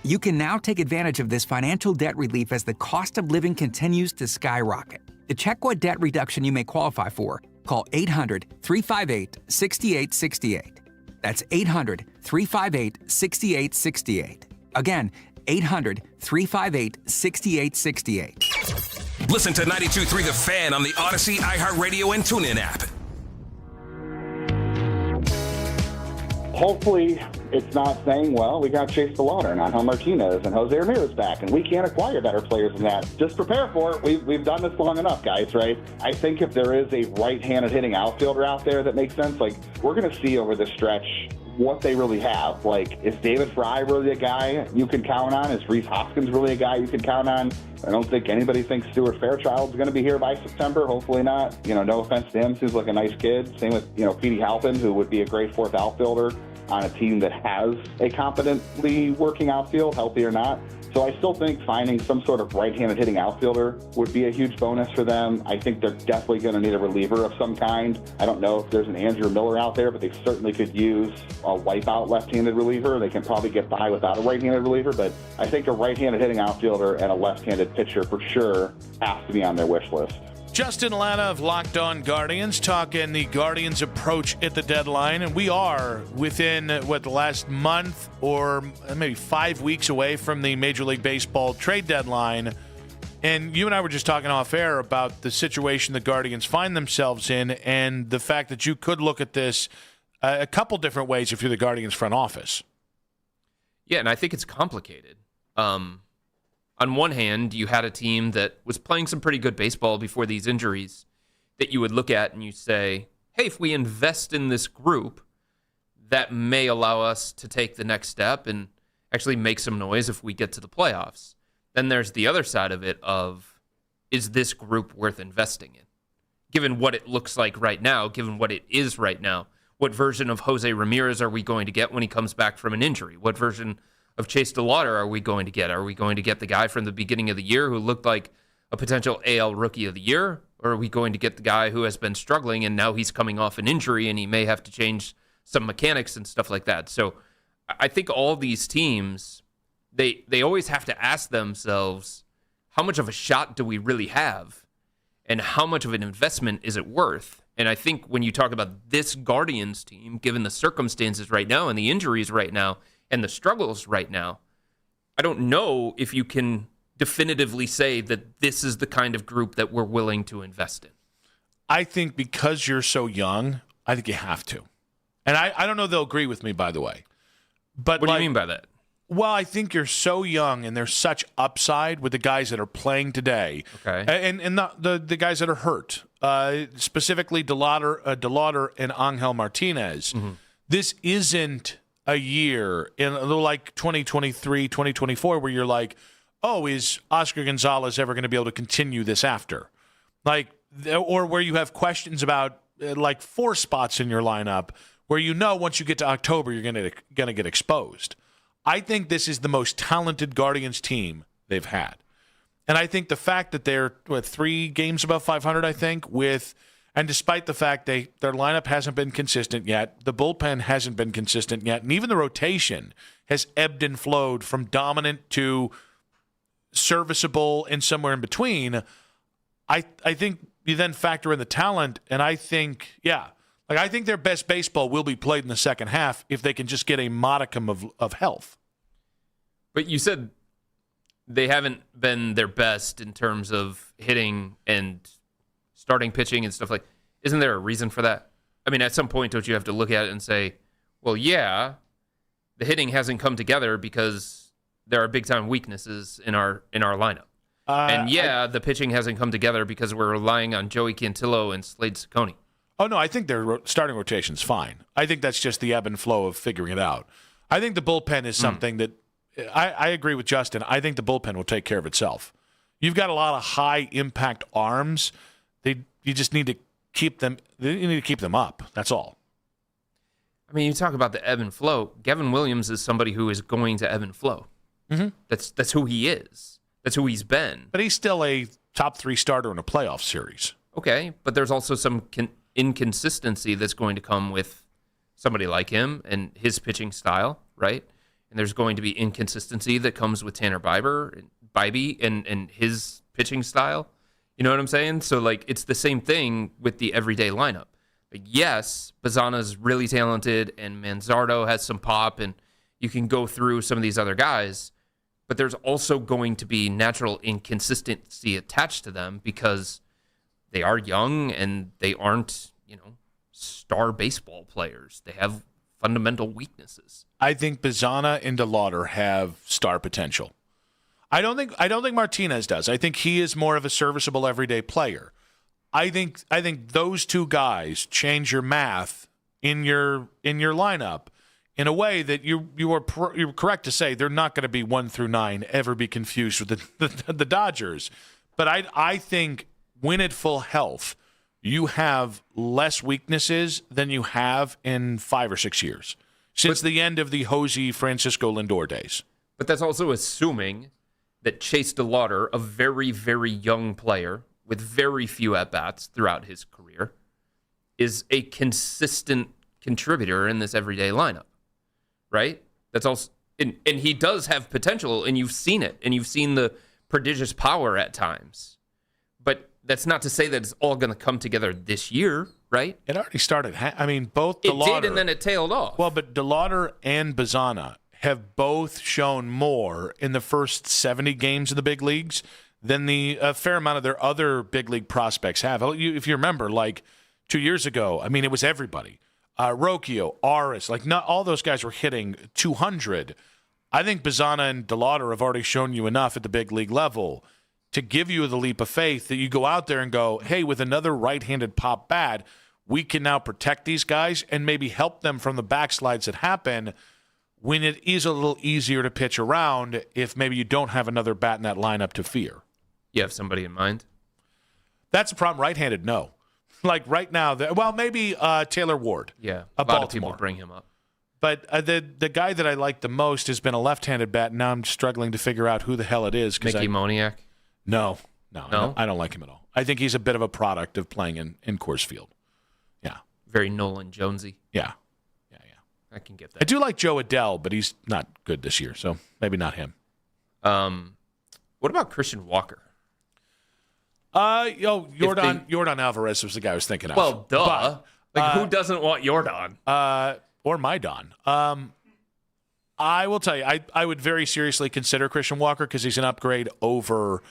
You can now take advantage of this financial debt relief as the cost of living continues to skyrocket. To check what debt reduction you may qualify for, call 800-358-6868. That's 800-358-6868. Again, 800-358-6868. Listen to 92.3 The Fan on the Odyssey, iHeartRadio, and TuneIn app. Hopefully, it's not saying, well, we got Chase DeLauder and Angel Martinez and Jose Ramirez back, and we can't acquire better players than that. Just prepare for it. We've done this long enough, guys, right? I think if there is a right-handed hitting outfielder out there that makes sense, like, we're going to see over the stretch what they really have. Like, is David Fry really a guy you can count on? Is Rhys Hoskins really a guy you can count on? I don't think anybody thinks Stuart Fairchild's going to be here by September. Hopefully not. No offense to him. Seems like a nice kid. Same with, Petey Halpin, who would be a great fourth outfielder on a team that has a competently working outfield, healthy or not. So I still think finding some sort of right-handed hitting outfielder would be a huge bonus for them. I think they're definitely going to need a reliever of some kind. I don't know if there's an Andrew Miller out there, but they certainly could use a wipeout left-handed reliever. They can probably get by without a right-handed reliever, but I think a right-handed hitting outfielder and a left-handed pitcher for sure has to be on their wish list. Justin Lana of Locked On Guardians talking the Guardians' approach at the deadline. And we are within, the last month or maybe 5 weeks away from the Major League Baseball trade deadline. And you and I were just talking off air about the situation the Guardians find themselves in and the fact that you could look at this a couple different ways if you're the Guardians front office. Yeah, and I think it's complicated. On one hand, you had a team that was playing some pretty good baseball before these injuries that you would look at and you say, hey, if we invest in this group, that may allow us to take the next step and actually make some noise if we get to the playoffs. Then there's the other side of it of, is this group worth investing in? Given what it looks like right now, given what it is right now, what version of Jose Ramirez are we going to get when he comes back from an injury? What version of Chase DeLauder are we going to get? Are we going to get the guy from the beginning of the year who looked like a potential AL Rookie of the Year? Or are we going to get the guy who has been struggling and now he's coming off an injury and he may have to change some mechanics and stuff like that? So I think all these teams, they always have to ask themselves, how much of a shot do we really have? And how much of an investment is it worth? And I think when you talk about this Guardians team, given the circumstances right now and the injuries right now, and the struggles right now, I don't know if you can definitively say that this is the kind of group that we're willing to invest in. I think because you're so young, I think you have to. And I don't know they'll agree with me, by the way. But what do you mean by that? Well, I think you're so young and there's such upside with the guys that are playing today. Okay. And the guys that are hurt, specifically DeLauder and Angel Martinez. Mm-hmm. This isn't a year in like 2023, 2024, where you're like, oh, is Oscar Gonzalez ever going to be able to continue this after? Like, or where you have questions about like 4 spots in your lineup where once you get to October, you're going to get exposed. I think this is the most talented Guardians team they've had. And I think the fact that they're 3 games above 500, I think, and despite the fact their lineup hasn't been consistent yet, the bullpen hasn't been consistent yet, and even the rotation has ebbed and flowed from dominant to serviceable and somewhere in between, I think you then factor in the talent, and I think, I think their best baseball will be played in the second half if they can just get a modicum of health. But you said they haven't been their best in terms of hitting and starting pitching and stuff like, isn't there a reason for that? I mean, at some point, don't you have to look at it and say, well, yeah, the hitting hasn't come together because there are big-time weaknesses in our lineup. The pitching hasn't come together because we're relying on Joey Cantillo and Slade Ciccone. Oh, no, I think their starting rotation's fine. I think that's just the ebb and flow of figuring it out. I think the bullpen is something that I agree with Justin. I think the bullpen will take care of itself. You've got a lot of high-impact arms. You just need to keep them. You need to keep them up. That's all. I mean, you talk about the ebb and flow. Gavin Williams is somebody who is going to ebb and flow. Mm-hmm. That's who he is. That's who he's been. But he's still a top 3 starter in a playoff series. Okay, but there's also some inconsistency that's going to come with somebody like him and his pitching style, right? and there's going to be inconsistency that comes with Tanner Bybee and his pitching style. You know what I'm saying? So, like, it's the same thing with the everyday lineup. Like, yes, Bazzana's really talented, and Manzardo has some pop, and you can go through some of these other guys, but there's also going to be natural inconsistency attached to them because they are young and they aren't, star baseball players. They have fundamental weaknesses. I think Bazzana and DeLauder have star potential. I don't think Martinez does. I think he is more of a serviceable everyday player. I think those two guys change your math in your lineup in a way that you're correct to say they're not going to be 1 through 9 ever be confused with the Dodgers. But I think when at full health, you have less weaknesses than you have in 5 or 6 years since the end of the Jose Francisco Lindor days. But that's also assuming that Chase DeLauder, a very, very young player with very few at-bats throughout his career, is a consistent contributor in this everyday lineup, right? That's also, and he does have potential, and you've seen it, and you've seen the prodigious power at times. But that's not to say that it's all going to come together this year, right? It already started. Both it DeLauder. It did, and then it tailed off. Well, but DeLauder and Bazzana have both shown more in the first 70 games of the big leagues than a fair amount of their other big league prospects have. If you remember, like 2 years ago, it was everybody. Rocchio, Aris, not all those guys were hitting 200. I think Bazzana and DeLauder have already shown you enough at the big league level to give you the leap of faith that you go out there and go, hey, with another right-handed pop bat, we can now protect these guys and maybe help them from the backslides that happen when it is a little easier to pitch around if maybe you don't have another bat in that lineup to fear. You have somebody in mind? That's a problem. Right-handed, no. Like right now, maybe Taylor Ward. Yeah, a lot of people bring him up. But the guy that I like the most has been a left-handed bat, and now I'm struggling to figure out who the hell it is. Mickey Moniak? No? I don't like him at all. I think he's a bit of a product of playing in Coors Field. Yeah. Very Nolan Jonesy. Yeah. I can get that. I do like Joe Adele, but he's not good this year, so maybe not him. What about Christian Walker? Yordan Alvarez was the guy I was thinking of. Well, duh. But, who doesn't want Yordan? Or my Don. I will tell you, I would very seriously consider Christian Walker because he's an upgrade over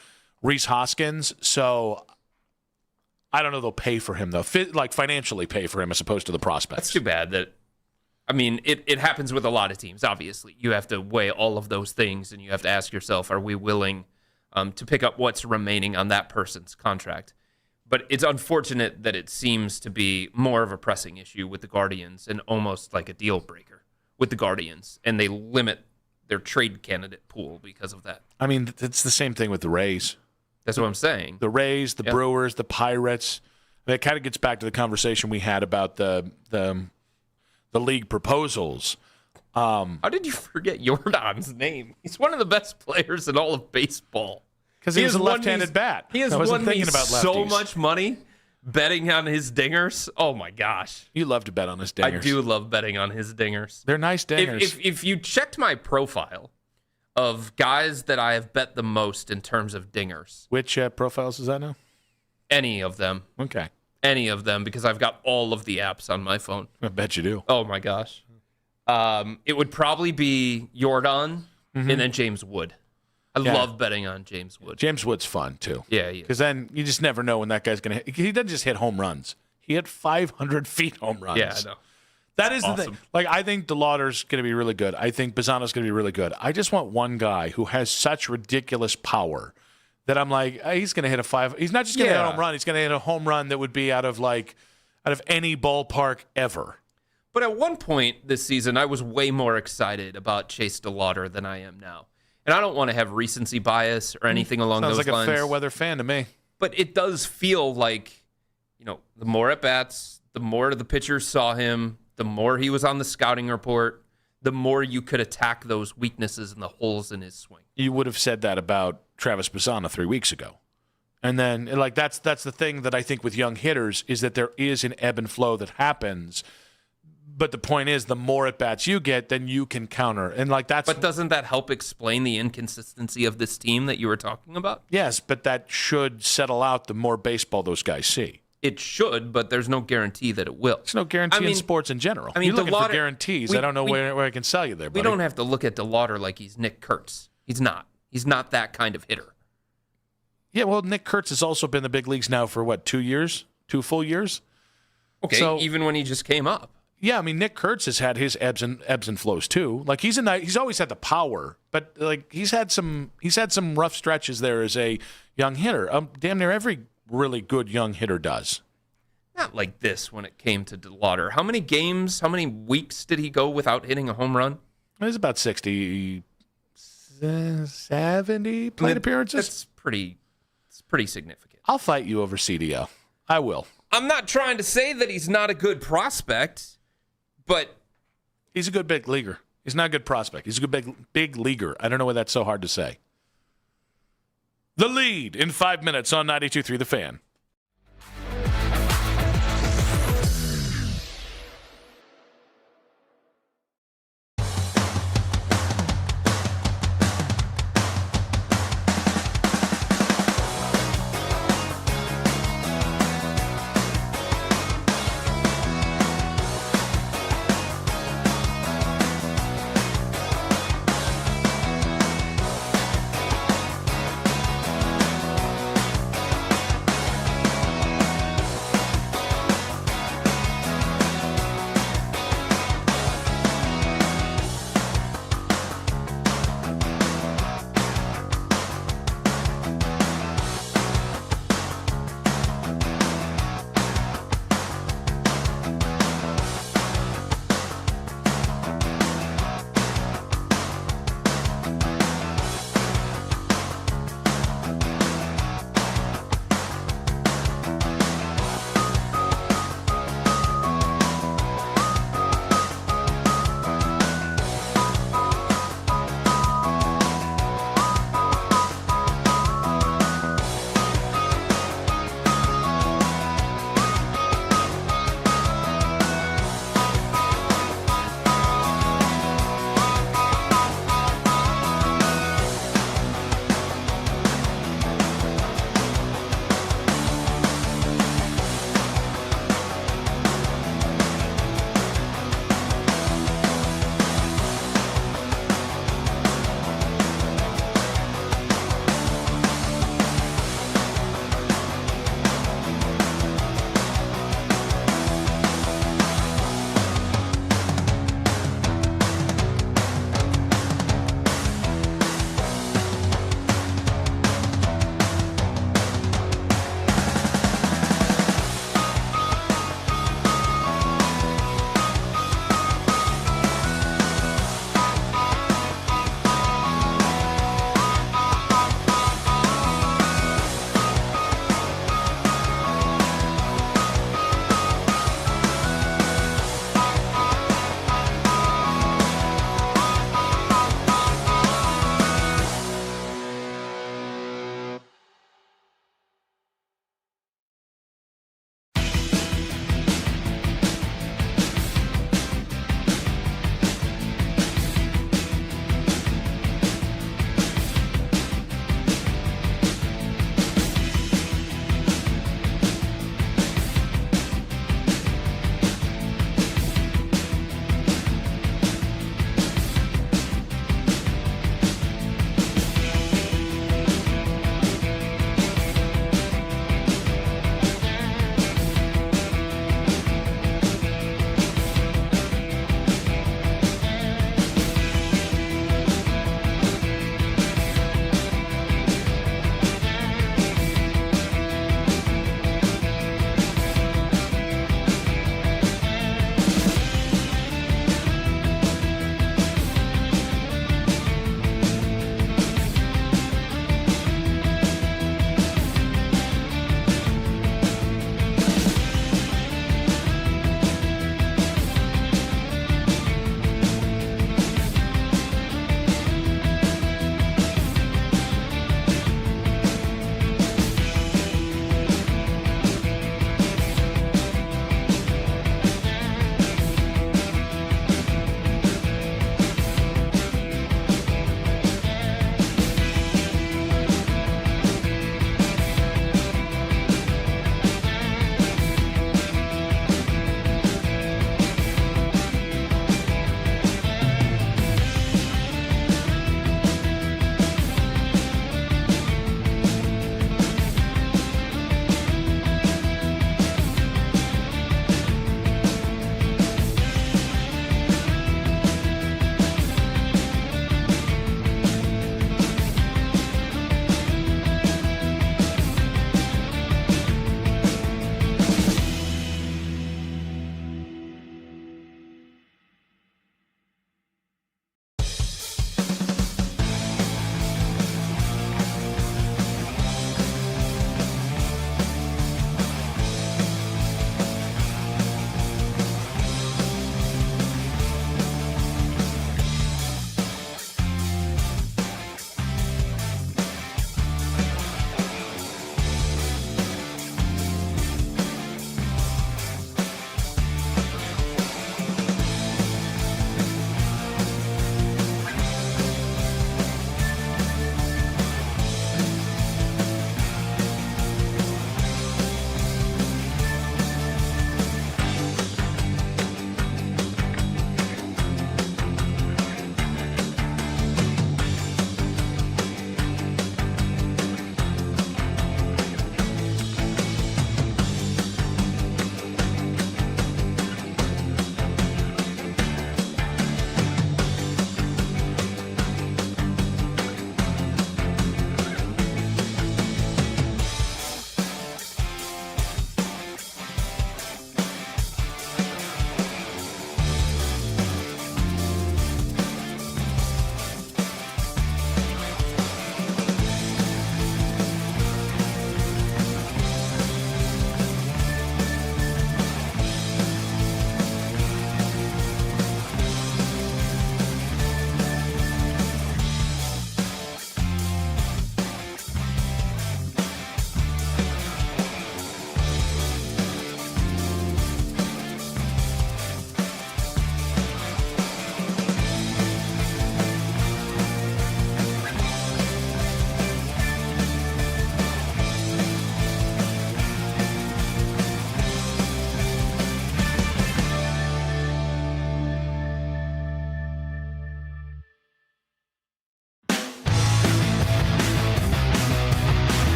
Rhys Hoskins. So I don't know they'll pay for him, though. Financially pay for him as opposed to the prospects. That's too bad. It happens with a lot of teams, obviously. You have to weigh all of those things, and you have to ask yourself, are we willing to pick up what's remaining on that person's contract? But it's unfortunate that it seems to be more of a pressing issue with the Guardians and almost like a deal breaker with the Guardians, and they limit their trade candidate pool because of that. It's the same thing with the Rays. That's what I'm saying. The Rays, the Brewers, the Pirates. It kind of gets back to the conversation we had about the league proposals. How did you forget Yordan's name? He's one of the best players in all of baseball. Because he has a left-handed bat. He has won me so much money betting on his dingers. Oh, my gosh. You love to bet on his dingers. I do love betting on his dingers. They're nice dingers. If you checked my profile of guys that I have bet the most in terms of dingers. Which profiles is that now? Any of them. Okay. Any of them, because I've got all of the apps on my phone. I bet you do. Oh, my gosh. It would probably be Yordan and then James Wood. I love betting on James Wood. James Wood's fun, too. Yeah, he is. Because then you just never know when that guy's going to hit. He doesn't just hit home runs. He hit 500 feet home runs. Yeah, I know. That is awesome. The thing. I think DeLauder's going to be really good. I think Bazzana's going to be really good. I just want one guy who has such ridiculous power that I'm like, he's going to hit a 5. He's not just going to hit a home run. He's going to hit a home run that would be out of any ballpark ever. But at one point this season, I was way more excited about Chase DeLauder than I am now. And I don't want to have recency bias or anything along those lines. Sounds like a fair weather fan to me. But it does feel like, the more at-bats, the more the pitchers saw him, the more he was on the scouting report, the more you could attack those weaknesses and the holes in his swing. You would have said that about Travis Bazzana 3 weeks ago. And then, that's the thing that I think with young hitters is that there is an ebb and flow that happens. But the point is, the more at bats you get, then you can counter, and that's. But doesn't that help explain the inconsistency of this team that you were talking about? Yes, but that should settle out the more baseball those guys see. It should, but there's no guarantee that it will. There's no guarantee in sports in general. I mean, you're looking for guarantees. I don't know where I can sell you there, buddy. We don't have to look at DeLauder like he's Nick Kurtz. He's not. He's not that kind of hitter. Yeah, well, Nick Kurtz has also been in the big leagues now for, 2 years? 2 full years? Okay, so, even when he just came up. Yeah, I mean, Nick Kurtz has had his ebbs and flows too. He's always had the power, but he's had some rough stretches there as a young hitter. Damn near every really good young hitter does. Not like this when it came to DeLauder. How many weeks did he go without hitting a home run? It was about 60, 70 plate appearances. It's pretty significant. I'll fight you over CDO. I will. I'm not trying to say that he's not a good prospect, but he's a good big leaguer. He's not a good prospect. He's a good big leaguer. I don't know why that's so hard to say. The Lead in 5 minutes on 92.3 The Fan.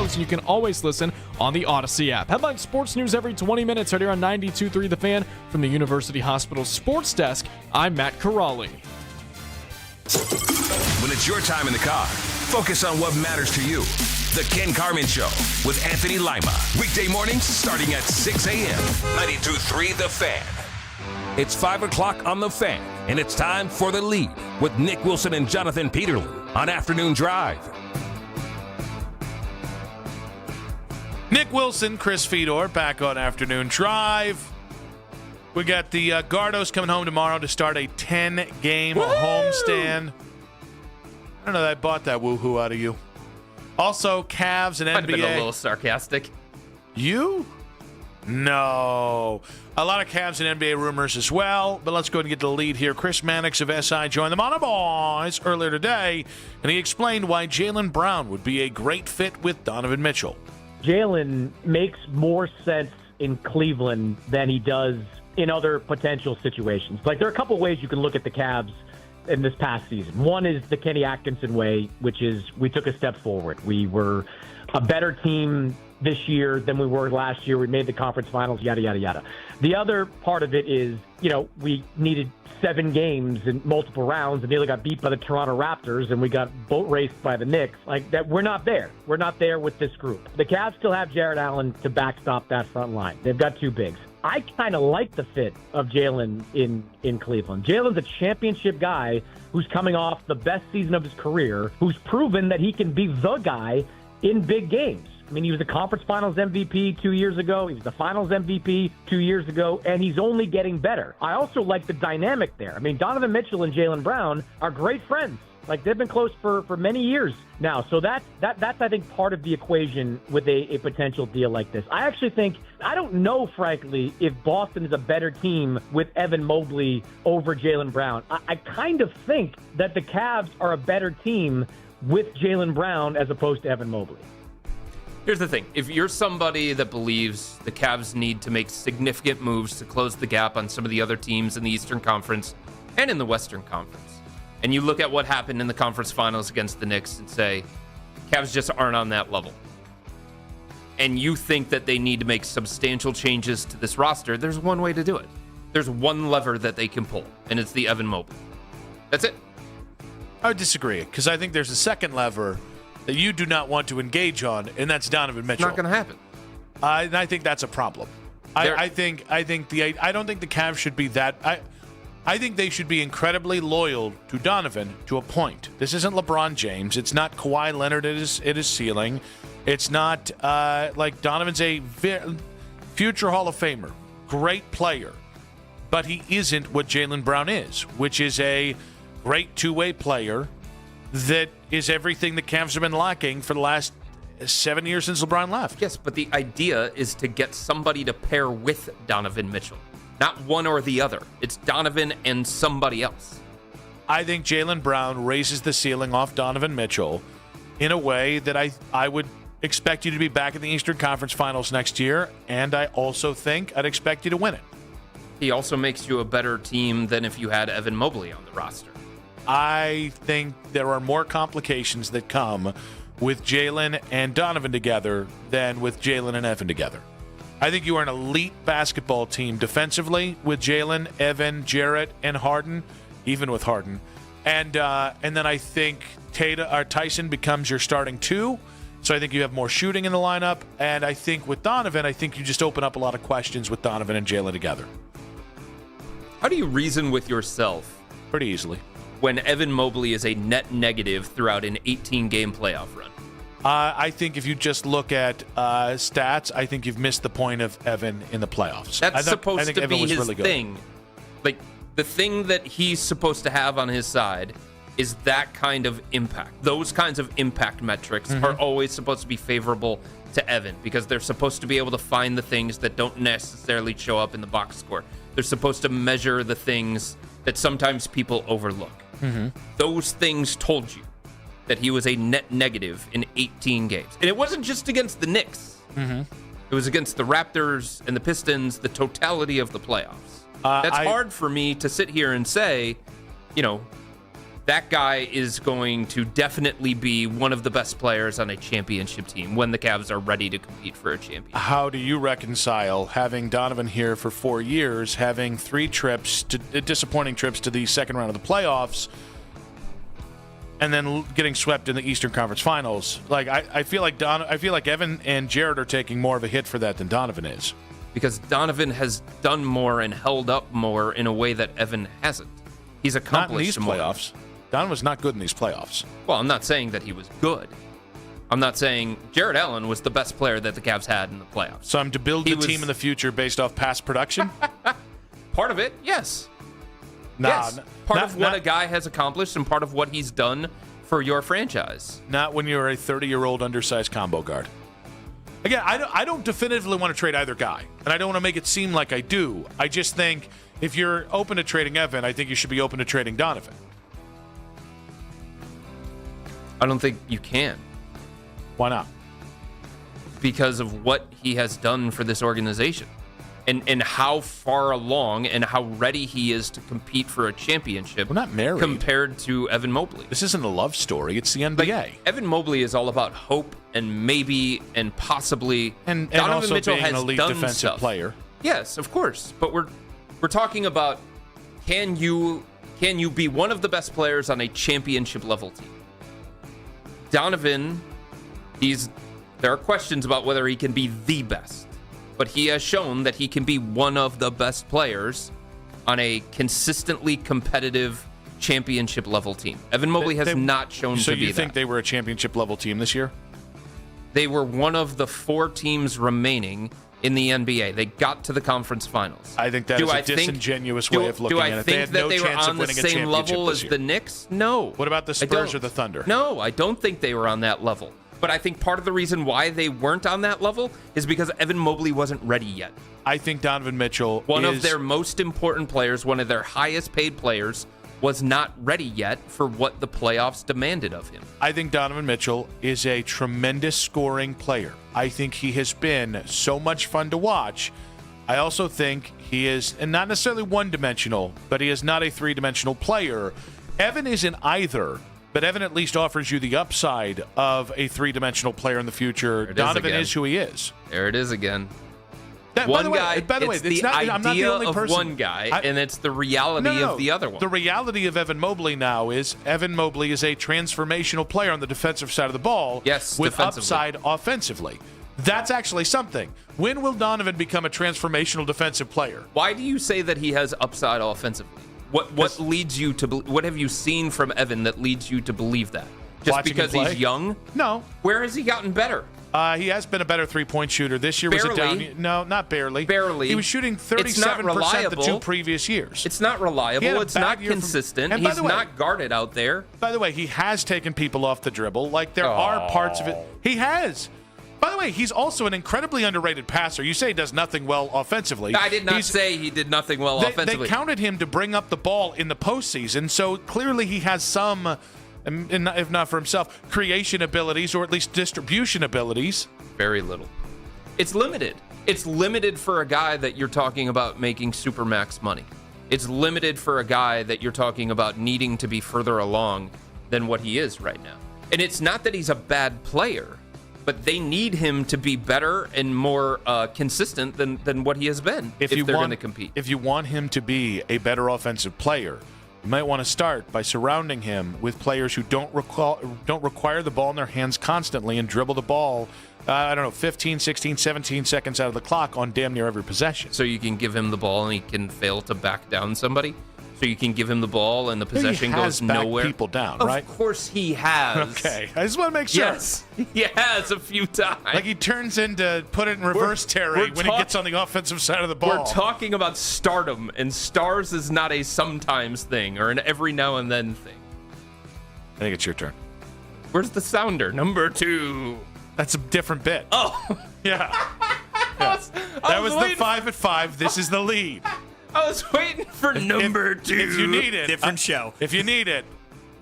mornings, and you can always listen on the Odyssey app. Headline sports news every 20 minutes right here on 92.3 The Fan. From the University Hospital Sports Desk, I'm Matt Corrali. When it's your time in the car, focus on what matters to you. The Ken Carman Show with Anthony Lima. Weekday mornings starting at 6 a.m. 92.3 The Fan. It's 5 o'clock on The Fan, and it's time for The Lead with Nick Wilson and Jonathan Peterlin on Afternoon Drive. Nick Wilson, Chris Fedor back on Afternoon Drive. We got the Gardos coming home tomorrow to start a 10-game homestand. I don't know that I bought that woohoo out of you. Also, Cavs and NBA. Might have been a little sarcastic. You? No. A lot of Cavs and NBA rumors as well, but let's go ahead and get the lead here. Chris Mannix of SI joined the Mono Boys earlier today, and he explained why Jaylen Brown would be a great fit with Donovan Mitchell. Jaylen makes more sense in Cleveland than he does in other potential situations. Like, there are a couple ways you can look at the Cavs in this past season. One is the Kenny Atkinson way, which is we took a step forward. We were a better team this year than we were last year. We made the conference finals, yada, yada, yada. The other part of it is, we needed 7 games in multiple rounds and nearly got beat by the Toronto Raptors and we got boat raced by the Knicks. Like that, we're not there. We're not there with this group. The Cavs still have Jared Allen to backstop that front line. They've got 2 bigs. I kind of like the fit of Jaylen in Cleveland. Jaylen's a championship guy who's coming off the best season of his career, who's proven that he can be the guy in big games. I mean, he was the conference finals MVP 2 years ago. He was the finals MVP 2 years ago, and he's only getting better. I also like the dynamic there. I mean, Donovan Mitchell and Jaylen Brown are great friends. Like, they've been close for many years now. So that's I think, part of the equation with a potential deal like this. I actually think, I don't know, frankly, if Boston is a better team with Evan Mobley over Jaylen Brown. I kind of think that the Cavs are a better team with Jaylen Brown as opposed to Evan Mobley. Here's the thing. If you're somebody that believes the Cavs need to make significant moves to close the gap on some of the other teams in the Eastern Conference and in the Western Conference, and you look at what happened in the conference finals against the Knicks and say, Cavs just aren't on that level, and you think that they need to make substantial changes to this roster, there's one way to do it. There's one lever that they can pull, and it's the Evan Mobley. That's it. I would disagree, because I think there's a second lever that you do not want to engage on, and that's Donovan Mitchell. Not going to happen. And I think that's a problem. I don't think the Cavs should be that. I think they should be incredibly loyal to Donovan to a point. This isn't LeBron James. It's not Kawhi Leonard at his ceiling. It's not like Donovan's a future Hall of Famer, great player, but he isn't what Jaylen Brown is, which is a great two-way player that is everything the Cavs have been lacking for the last 7 years since LeBron left. Yes, but the idea is to get somebody to pair with Donovan Mitchell. Not one or the other. It's Donovan and somebody else. I think Jaylen Brown raises the ceiling off Donovan Mitchell in a way that I would expect you to be back in the Eastern Conference Finals next year, and I also think I'd expect you to win it. He also makes you a better team than if you had Evan Mobley on the roster. I think there are more complications that come with Jaylen and Donovan together than with Jaylen and Evan together. I think you are an elite basketball team defensively with Jaylen, Evan, Jarrett, and Harden, even with Harden. And then I think Tyson becomes your starting 2. So I think you have more shooting in the lineup. And I think with Donovan, I think you just open up a lot of questions with Donovan and Jaylen together. How do you reason with yourself? Pretty easily. When Evan Mobley is a net negative throughout an 18-game playoff run? I think if you just look at stats, I think you've missed the point of Evan in the playoffs. That's supposed to be his really thing. Like, the thing that he's supposed to have on his side is that kind of impact. Those kinds of impact metrics are always supposed to be favorable to Evan because they're supposed to be able to find the things that don't necessarily show up in the box score. They're supposed to measure the things that sometimes people overlook. Those things told you that he was a net negative in 18 games. And it wasn't just against the Knicks. It was against the Raptors and the Pistons, the totality of the playoffs. That's hard for me to sit here and say, that guy is going to definitely be one of the best players on a championship team when the Cavs are ready to compete for a championship. How do you reconcile having Donovan here for 4 years, having 3 disappointing trips to the second round of the playoffs, and then getting swept in the Eastern Conference Finals? Like I feel like Evan and Jared are taking more of a hit for that than Donovan is. Because Donovan has done more and held up more in a way that Evan hasn't. He's accomplished not in these more. Playoffs. Donovan was not good in these playoffs. Well, I'm not saying that he was good. I'm not saying Jared Allen was the best player that the Cavs had in the playoffs. So I'm to build the team in the future based off past production? Part of it, yes. Yes. Part of what a guy has accomplished and part of what he's done for your franchise. Not when you're a 30-year-old undersized combo guard. Again, I don't definitively want to trade either guy, and I don't want to make it seem like I do. I just think if you're open to trading Evan, I think you should be open to trading Donovan. I don't think you can. Why not? Because of what he has done for this organization and how far along and how ready he is to compete for a championship. We're not married. Compared to Evan Mobley. This isn't a love story. It's the NBA. Like, Evan Mobley is all about hope and maybe and possibly. And Donovan also Mitchell being has an elite done defensive stuff. player. Yes, of course. But we're talking about can you be one of the best players on a championship level team? Donovan, there are questions about whether he can be the best, but he has shown that he can be one of the best players on a consistently competitive championship level team. Evan Mobley has not shown to be that. So you think they were a championship level team this year? They were one of the 4 teams remaining in the NBA. They got to the conference finals. I think that is a disingenuous way of looking at it. They had no chance of winning a championship this year. Do I think that they were on the same level as the Knicks? No. What about the Spurs or the Thunder? No, I don't think they were on that level. But I think part of the reason why they weren't on that level is because Evan Mobley wasn't ready yet. I think Donovan Mitchell one of their most important players, one of their highest paid players, was not ready yet for what the playoffs demanded of him. I think Donovan Mitchell is a tremendous scoring player. I think he has been so much fun to watch. I also think he is, and not necessarily one-dimensional, but he is not a three-dimensional player. Evan isn't either, but Evan at least offers you the upside of a three-dimensional player in the future. Donovan is who he is. There it is again. By the way, it's the idea I'm not the only person. Of one guy, and it's the reality of the other one. The reality of Evan Mobley now is Evan Mobley is a transformational player on the defensive side of the ball. Yes, with upside offensively. That's actually something. When will Donovan become a transformational defensive player? Why do you say that he has upside offensively? What leads you to? What have you seen from Evan that leads you to believe that? Just because he's young? No. Where has he gotten better? He has been a better three-point shooter. This year was a down. No, not barely. Barely. He was shooting 37% the 2 previous years. It's not reliable. It's not consistent. He's not guarded out there. By the way, he has taken people off the dribble. Like, there are parts of it. He has. By the way, he's also an incredibly underrated passer. You say he does nothing well offensively. I did not say he did nothing well offensively. They counted him to bring up the ball in the postseason, so clearly he has some, if not for himself, creation abilities or at least distribution abilities. Very little. It's limited. It's limited for a guy that you're talking about making supermax money. It's limited for a guy that you're talking about needing to be further along than what he is right now. And it's not that he's a bad player, but they need him to be better and more consistent than what he has been if they're going to compete. If you want him to be a better offensive player, you might want to start by surrounding him with players who don't require the ball in their hands constantly and dribble the ball, 15, 16, 17 seconds out of the clock on damn near every possession. So you can give him the ball and he can fail to back down somebody? So you can give him the ball and the possession goes nowhere? He has backed people down, right? Of course he has. Okay, I just want to make sure. Yes, he has a few times. Like he turns into put it in reverse Terry when he gets on the offensive side of the ball. We're talking about stardom, and stars is not a sometimes thing or an every now and then thing. I think it's your turn. Where's the sounder? Number 2. That's a different bit. Oh. Yeah. That was the 5 at 5. This is the lead. I was waiting for number 2. If you need it. Different show. If you need it.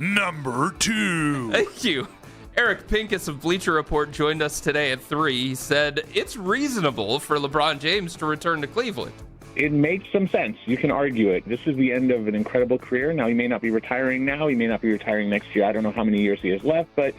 Number 2. Thank you. Eric Pincus of Bleacher Report joined us today at 3. He said, it's reasonable for LeBron James to return to Cleveland. it makes some sense. You can argue it. This is the end of an incredible career. Now, he may not be retiring now. He may not be retiring next year. I don't know how many years he has left, but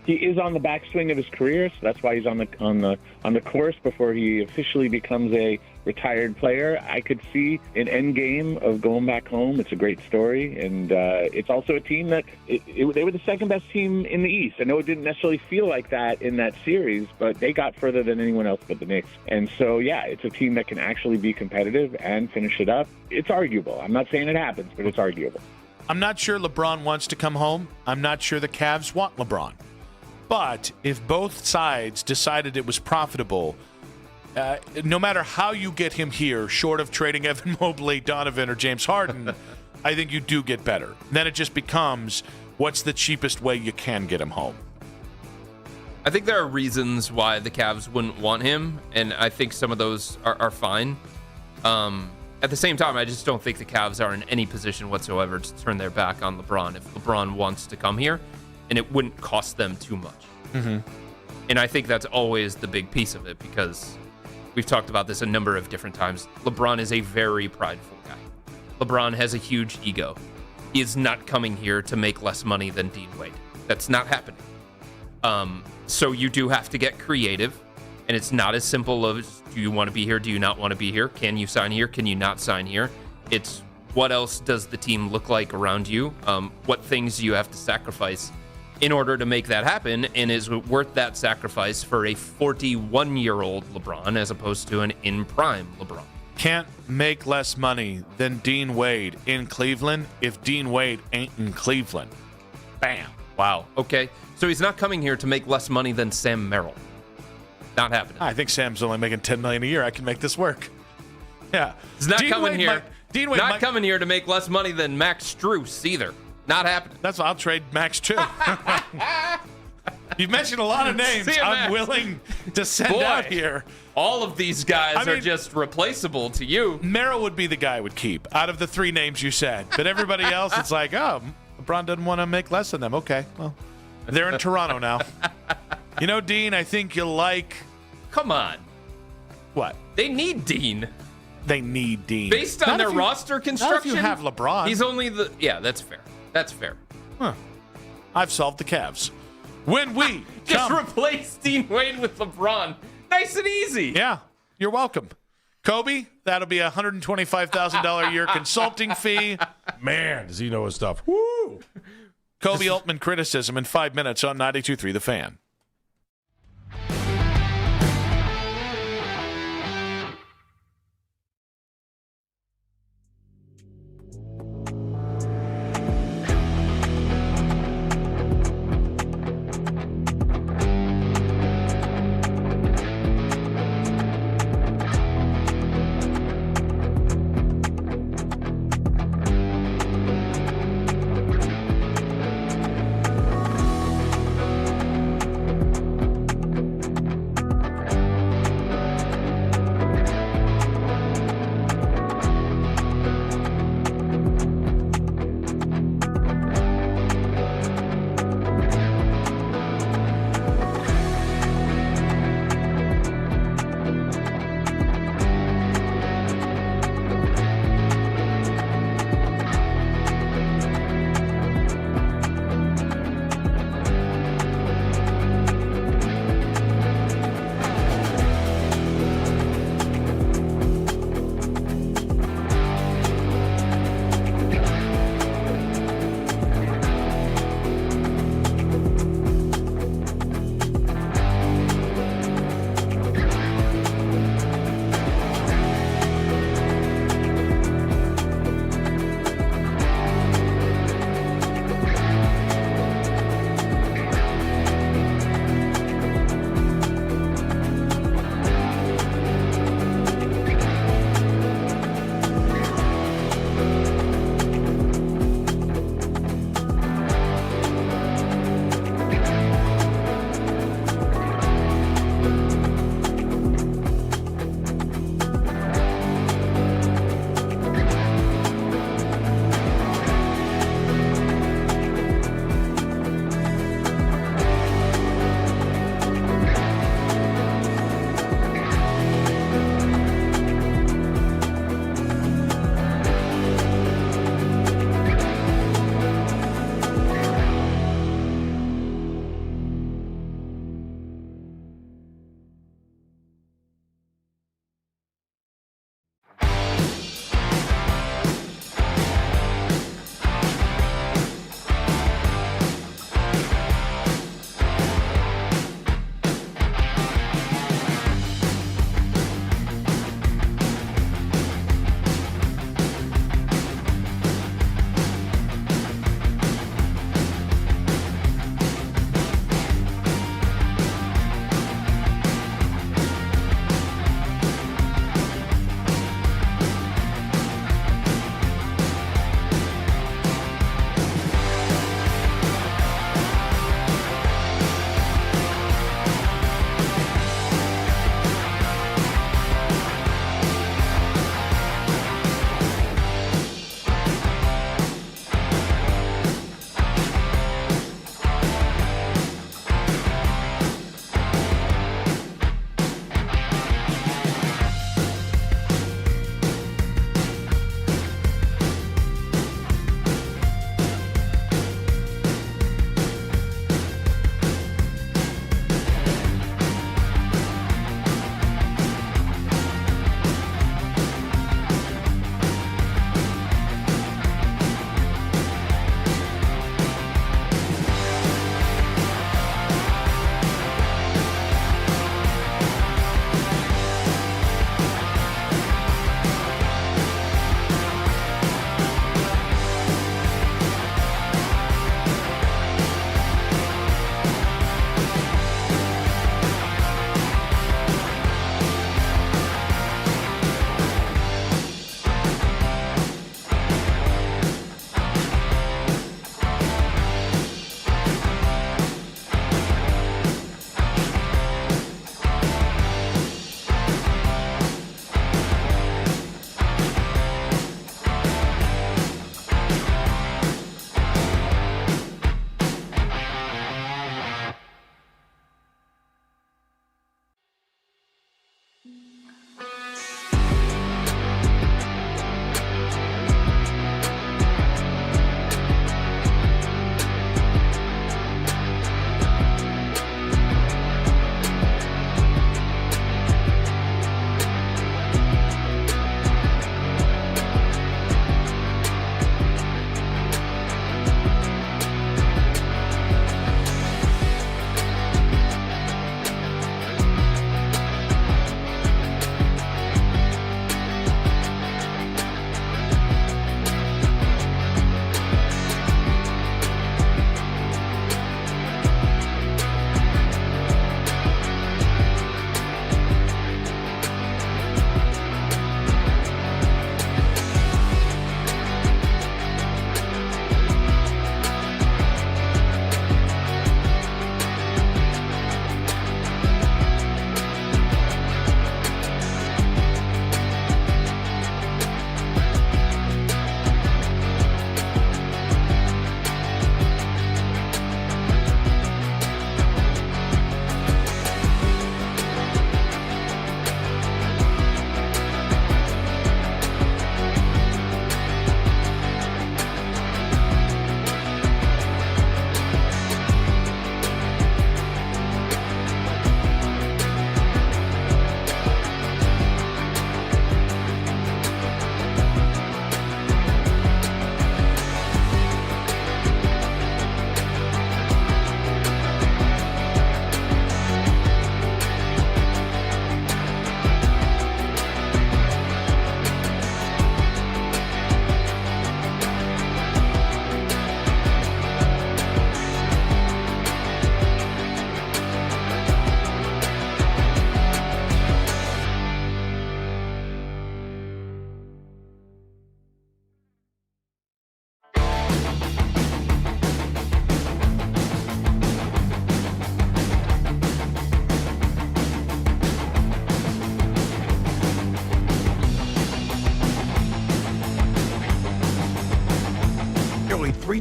he is on the backswing of his career, so that's why he's on the course before he officially becomes a retired player. I could see an end game of going back home. It's a great story, and it's also a team that they were the second best team in the East. I know it didn't necessarily feel like that in that series, but they got further than anyone else but the Knicks. And so, yeah, it's a team that can actually be competitive and finish it up. It's arguable. I'm not saying it happens, but it's arguable. I'm not sure LeBron wants to come home. I'm not sure the Cavs want LeBron. But if both sides decided it was profitable, no matter how you get him here, short of trading Evan Mobley, Donovan, or James Harden, I think you do get better. Then it just becomes, what's the cheapest way you can get him home? I think there are reasons why the Cavs wouldn't want him, and I think some of those are fine. At the same time, I just don't think the Cavs are in any position whatsoever to turn their back on LeBron if LeBron wants to come here, and it wouldn't cost them too much. Mm-hmm. And I think that's always the big piece of it, because we've talked about this a number of different times. LeBron is a very prideful guy. LeBron has a huge ego. He is not coming here to make less money than Dean Wade. That's not happening. So you do have to get creative, and it's not as simple as, do you want to be here? Do you not want to be here? Can you sign here? Can you not sign here? It's, what else does the team look like around you? What things do you have to sacrifice in order to make that happen, and is it worth that sacrifice for a 41-year-old LeBron as opposed to an in-prime LeBron? Can't make less money than Dean Wade in Cleveland if Dean Wade ain't in Cleveland. Bam. Wow. Okay. So he's not coming here to make less money than Sam Merrill. Not happening. I think Sam's only making $10 million a year. I can make this work. Yeah. He's not coming here. Coming here to make less money than Max Strus either. Not happening. That's why I'll trade Max too. You've mentioned a lot of names I'm willing to send out here. All of these guys are just replaceable to you. Merrill would be the guy I would keep out of the three names you said. But everybody else, it's like, oh, LeBron doesn't want to make less than them. Okay, well, they're in Toronto now. You know, Dean, I think you'll like... Come on. What? They need Dean. They need Dean. Based on their roster construction? Not if you have LeBron. He's only the... Yeah, that's fair. That's fair. Huh. I've solved the Cavs. When we just replace Dean Wade with LeBron. Nice and easy. Yeah, you're welcome. Kobe, that'll be a $125,000 a year consulting fee. Man, does he know his stuff. Woo! Kobe Altman criticism in 5 minutes on 92.3 The Fan.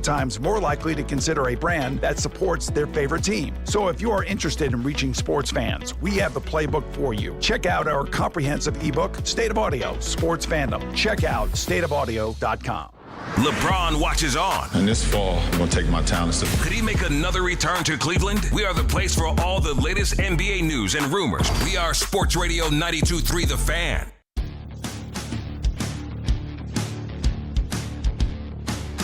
times more likely to consider a brand that supports their favorite team. So if you are interested in reaching sports fans, we have the playbook for you. Check out our comprehensive ebook, State of Audio, Sports Fandom. Check out stateofaudio.com. LeBron watches on. And this fall, I'm going to take my talents to... Could he make another return to Cleveland? We are the place for all the latest NBA news and rumors. We are Sports Radio 92.3 The Fan.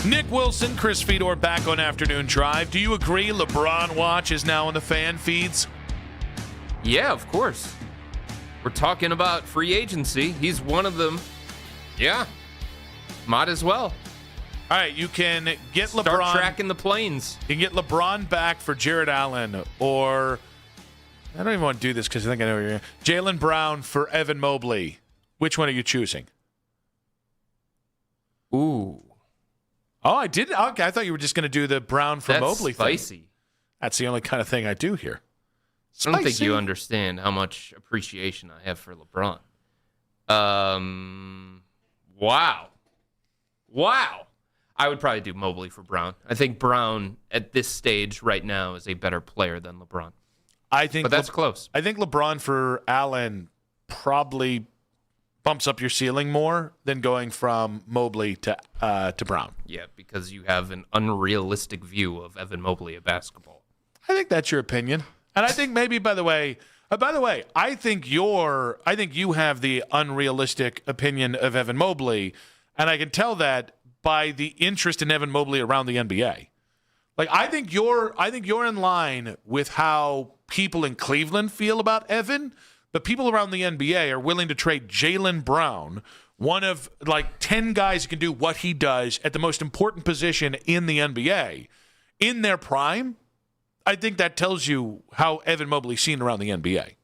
Nick Wilson, Chris Fedor back on Afternoon Drive. Do you agree LeBron Watch is now on the fan feeds? Yeah, of course. We're talking about free agency. He's one of them. Yeah. Might as well. All right, you can get Start LeBron. tracking the planes. You can get LeBron back for Jared Allen, or I don't even want to do this because I think I know where you're Jaylen Brown for Evan Mobley. Which one are you choosing? Ooh. Oh, I didn't. Okay, I thought you were just going to do the Brown for That's Mobley spicy. thing. That's the only kind of thing I do here. I don't think you understand how much appreciation I have for LeBron. Wow. I would probably do Mobley for Brown. I think Brown at this stage right now is a better player than LeBron. But that's close. I think LeBron for Allen probably bumps up your ceiling more than going from Mobley to Brown. Yeah, because you have an unrealistic view of Evan Mobley at basketball. I think that's your opinion. And I think maybe, by the way, I think you have the unrealistic opinion of Evan Mobley, and I can tell that by the interest in Evan Mobley around the NBA. Like I think you're in line with how people in Cleveland feel about Evan, but people around the NBA are willing to trade Jaylen Brown, one of like 10 guys who can do what he does at the most important position in the NBA, in their prime. I think that tells you how Evan Mobley's seen around the NBA.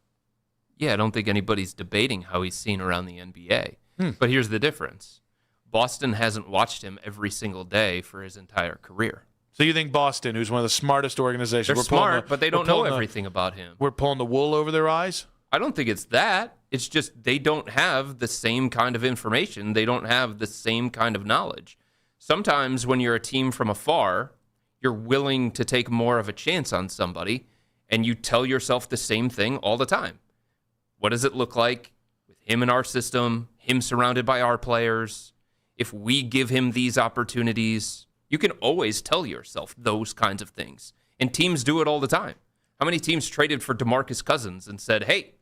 Yeah, I don't think anybody's debating how he's seen around the NBA. But here's the difference. Boston hasn't watched him every single day for his entire career. So you think Boston, who's one of the smartest organizations, They're smart, but they don't know everything about him. We're pulling the wool over their eyes? I don't think it's that. It's just they don't have the same kind of information. They don't have the same kind of knowledge. Sometimes when you're a team from afar, you're willing to take more of a chance on somebody, and you tell yourself the same thing all the time. What does it look like with him in our system, him surrounded by our players? If we give him these opportunities, you can always tell yourself those kinds of things. And teams do it all the time. How many teams traded for DeMarcus Cousins and said, hey,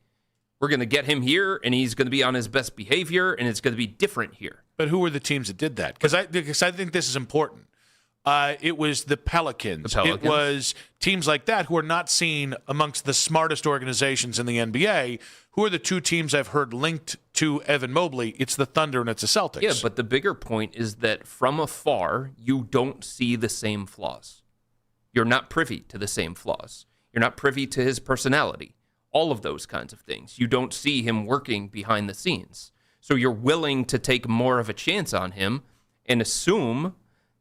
we're going to get him here, and he's going to be on his best behavior, and it's going to be different here. But who were the teams that did that? Because I think this is important. It was the Pelicans. It was teams like that who are not seen amongst the smartest organizations in the NBA. Who are the two teams I've heard linked to Evan Mobley? It's the Thunder and it's the Celtics. Yeah, but the bigger point is that from afar, you don't see the same flaws. You're not privy to the same flaws. You're not privy to his personality. All of those kinds of things. You don't see him working behind the scenes. So you're willing to take more of a chance on him and assume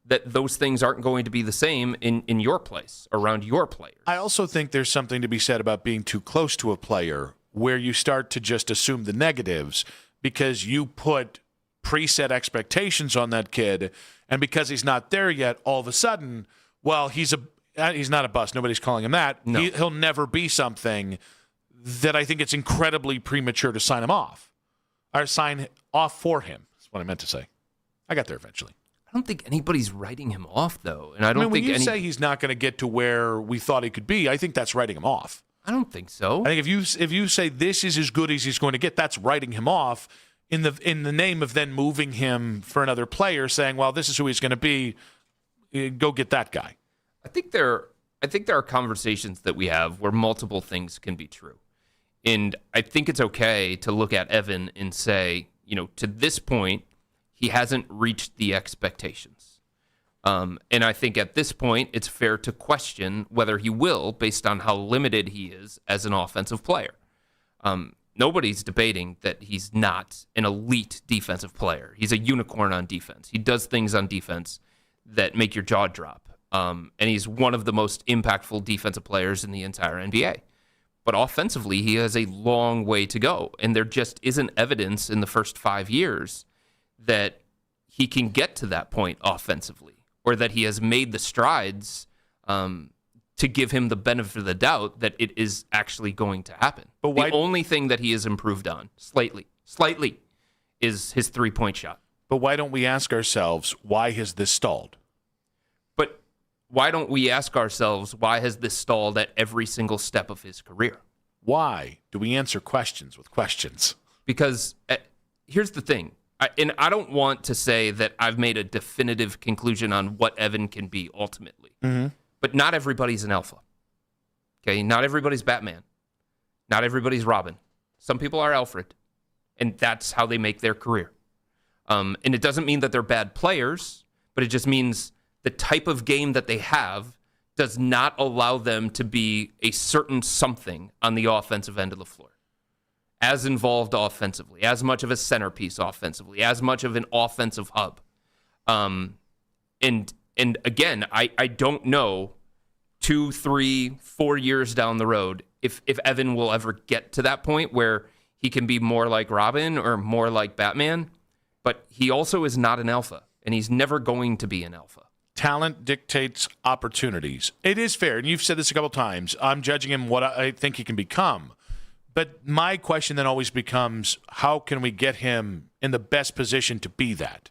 that those things aren't going to be the same in your place, around your players. I also think there's something to be said about being too close to a player where you start to just assume the negatives because you put preset expectations on that kid, and because he's not there yet, all of a sudden, well, he's not a bust. Nobody's calling him that. No. He'll never be something that I think it's incredibly premature to sign him off. Or sign off for him, that's what I meant to say. I got there eventually. I don't think anybody's writing him off, though. And I don't when think you say he's not going to get to where we thought he could be, I think that's writing him off. I don't think so. I think if you say this is as good as he's going to get, that's writing him off in the name of then moving him for another player, saying, well, this is who he's going to be. Go get that guy. I think there are conversations that we have where multiple things can be true. And I think it's okay to look at Evan and say, to this point, he hasn't reached the expectations. And I think at this point, it's fair to question whether he will based on how limited he is as an offensive player. Nobody's debating that he's not an elite defensive player. He's a unicorn on defense. He does things on defense that make your jaw drop. And he's one of the most impactful defensive players in the entire NBA. But offensively, he has a long way to go. And there just isn't evidence in the first 5 years that he can get to that point offensively. or that he has made the strides to give him the benefit of the doubt that it is actually going to happen. But the only thing that he has improved on, slightly, is his three-point shot. But why don't we ask ourselves, why has this stalled? But why don't we ask ourselves, why has this stalled at every single step of his career? Why do we answer questions with questions? Because here's the thing, and I don't want to say that I've made a definitive conclusion on what Evan can be ultimately. Mm-hmm. But not everybody's an alpha. Okay, not everybody's Batman. Not everybody's Robin. Some people are Alfred, and that's how they make their career. And it doesn't mean that they're bad players, but it just means the type of game that they have does not allow them to be a certain something on the offensive end of the floor. As involved offensively, as much of a centerpiece offensively, as much of an offensive hub. And again, I don't know 2, 3, 4 years down the road if Evan will ever get to that point where he can be more like Robin or more like Batman. But he also is not an alpha, and he's never going to be an alpha. Talent dictates opportunities. It is fair, and you've said this a couple times. I'm judging him what I think he can become. But my question then always becomes, how can we get him in the best position to be that?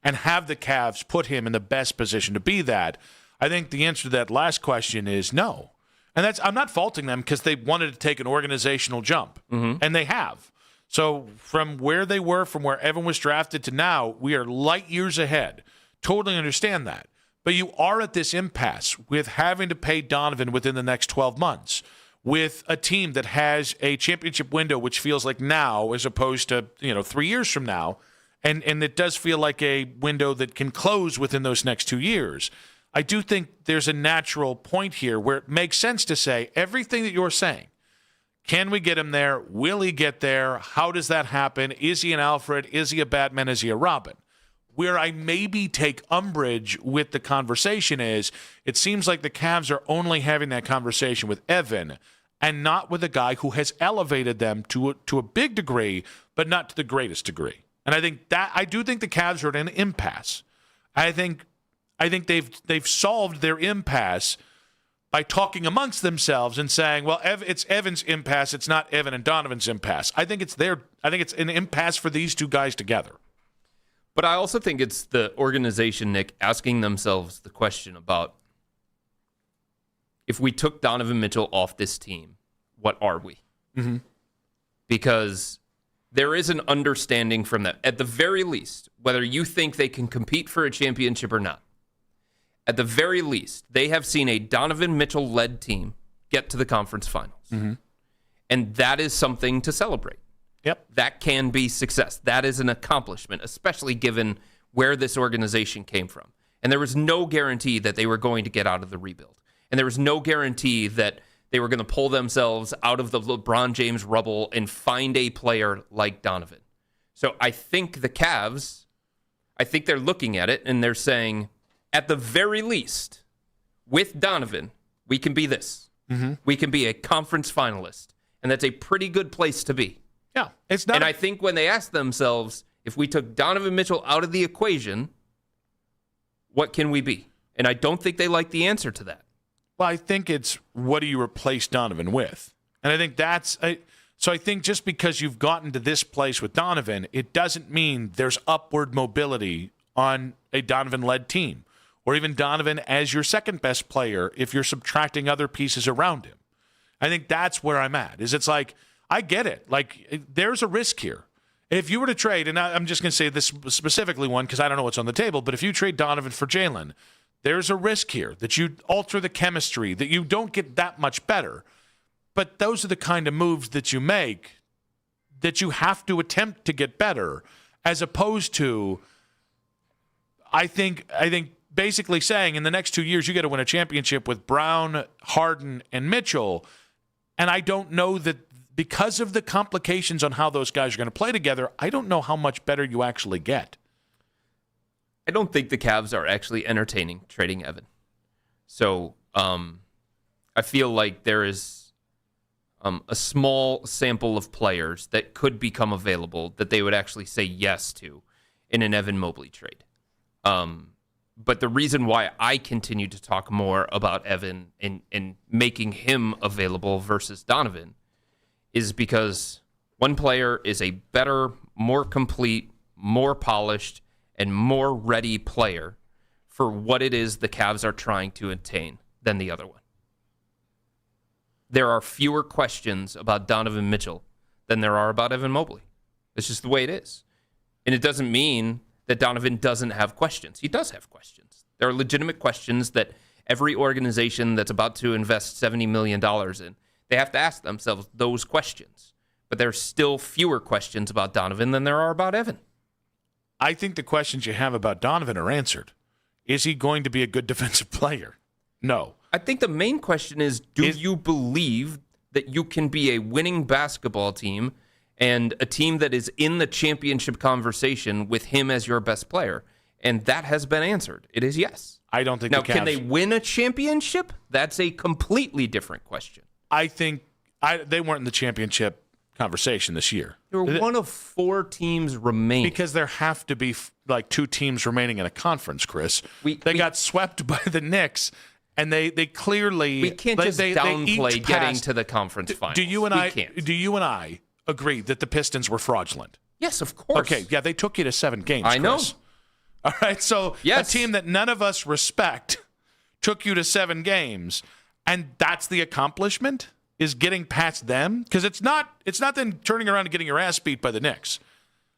And have the Cavs put him in the best position to be that? I think the answer to that last question is no. And I'm not faulting them because they wanted to take an organizational jump, and they have. So from where they were, from where Evan was drafted to now, we are light years ahead. Totally understand that. But you are at this impasse with having to pay Donovan within the next 12 months, with a team that has a championship window, which feels like now as opposed to 3 years from now. And it does feel like a window that can close within those next 2 years. I do think there's a natural point here where it makes sense to say everything that you're saying. Can we get him there? Will he get there? How does that happen? Is he an Alfred? Is he a Batman? Is he a Robin? Where I maybe take umbrage with the conversation is it seems like the Cavs are only having that conversation with Evan and not with a guy who has elevated them to a big degree, but not to the greatest degree. And I do think the Cavs are at an impasse. I think they've solved their impasse by talking amongst themselves and saying, well, it's Evan's impasse, it's not Evan and Donovan's impasse. I think it's an impasse for these two guys together. But I also think it's the organization, Nick, asking themselves the question about if we took Donovan Mitchell off this team, what are we? Mm-hmm. Because there is an understanding from them, at the very least, whether you think they can compete for a championship or not. At the very least, they have seen a Donovan Mitchell-led team get to the conference finals. Mm-hmm. And that is something to celebrate. Yep. That can be success. That is an accomplishment, especially given where this organization came from. And there was no guarantee that they were going to get out of the rebuild. And there was no guarantee that they were going to pull themselves out of the LeBron James rubble and find a player like Donovan. So I think the Cavs, they're looking at it and they're saying, at the very least, with Donovan, we can be this. Mm-hmm. We can be a conference finalist. And that's a pretty good place to be. Yeah, it's not. And I think when they ask themselves, if we took Donovan Mitchell out of the equation, what can we be? And I don't think they like the answer to that. Well, I think it's what do you replace Donovan with? And I think so I think just because you've gotten to this place with Donovan, it doesn't mean there's upward mobility on a Donovan-led team, or even Donovan as your second best player if you're subtracting other pieces around him. I think that's where I'm at. It's like, I get it. Like, there's a risk here. If you were to trade, and I'm just going to say this specifically one because I don't know what's on the table, but if you trade Donovan for Jalen, there's a risk here that you alter the chemistry, that you don't get that much better. But those are the kind of moves that you make that you have to attempt to get better, as opposed to, I think basically saying in the next 2 years you got to win a championship with Brown, Harden, and Mitchell. And I don't know that because of the complications on how those guys are going to play together, I don't know how much better you actually get. I don't think the Cavs are actually entertaining trading Evan. So I feel like there is a small sample of players that could become available that they would actually say yes to in an Evan Mobley trade. But the reason why I continue to talk more about Evan and making him available versus Donovan is because one player is a better, more complete, more polished, and more ready player for what it is the Cavs are trying to attain than the other one. There are fewer questions about Donovan Mitchell than there are about Evan Mobley. It's just the way it is. And it doesn't mean that Donovan doesn't have questions. He does have questions. There are legitimate questions that every organization that's about to invest $70 million in, they have to ask themselves those questions. But there's still fewer questions about Donovan than there are about Evan. I think the questions you have about Donovan are answered. Is he going to be a good defensive player? No. I think the main question is, do you believe that you can be a winning basketball team and a team that is in the championship conversation with him as your best player? And that has been answered. It is yes. I don't think now, the Cavs... can they win a championship? That's a completely different question. I think they weren't in the championship conversation this year. They were one of 4 teams remaining. Because there have to be like 2 teams remaining in a conference, Chris. They got swept by the Knicks, and they clearly... We can't just downplay getting to the conference finals. Do you and I agree that the Pistons were fraudulent? Yes, of course. Okay, yeah, they took you to 7 games, I know. Chris. All right, so a team that none of us respect took you to 7 games, and that's the accomplishment? Is getting past them? Because it's not then turning around and getting your ass beat by the Knicks.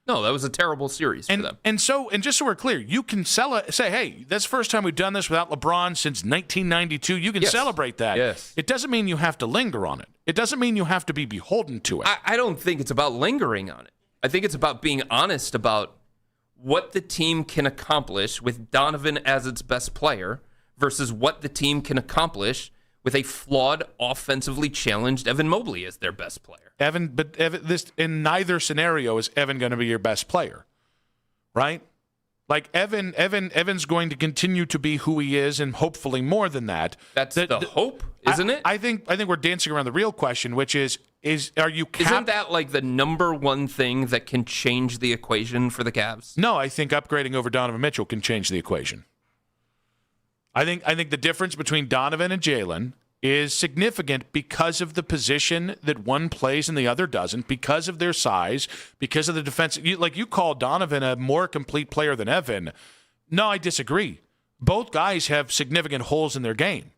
No, that was a terrible series for them. And just so we're clear, you can say, hey, that's the first time we've done this without LeBron since 1992. You can celebrate that. Yes. It doesn't mean you have to linger on it. It doesn't mean you have to be beholden to it. I don't think it's about lingering on it. I think it's about being honest about what the team can accomplish with Donovan as its best player versus what the team can accomplish with a flawed, offensively challenged Evan Mobley as their best player. Evan, this in neither scenario is Evan going to be your best player, right? Like Evan's going to continue to be who he is, and hopefully more than that. That's the hope, isn't it? I think we're dancing around the real question, which is are you? Isn't that like the number one thing that can change the equation for the Cavs? No, I think upgrading over Donovan Mitchell can change the equation. I think the difference between Donovan and Jalen is significant because of the position that one plays and the other doesn't, because of their size, because of the defense. You call Donovan a more complete player than Evan. No, I disagree. Both guys have significant holes in their game.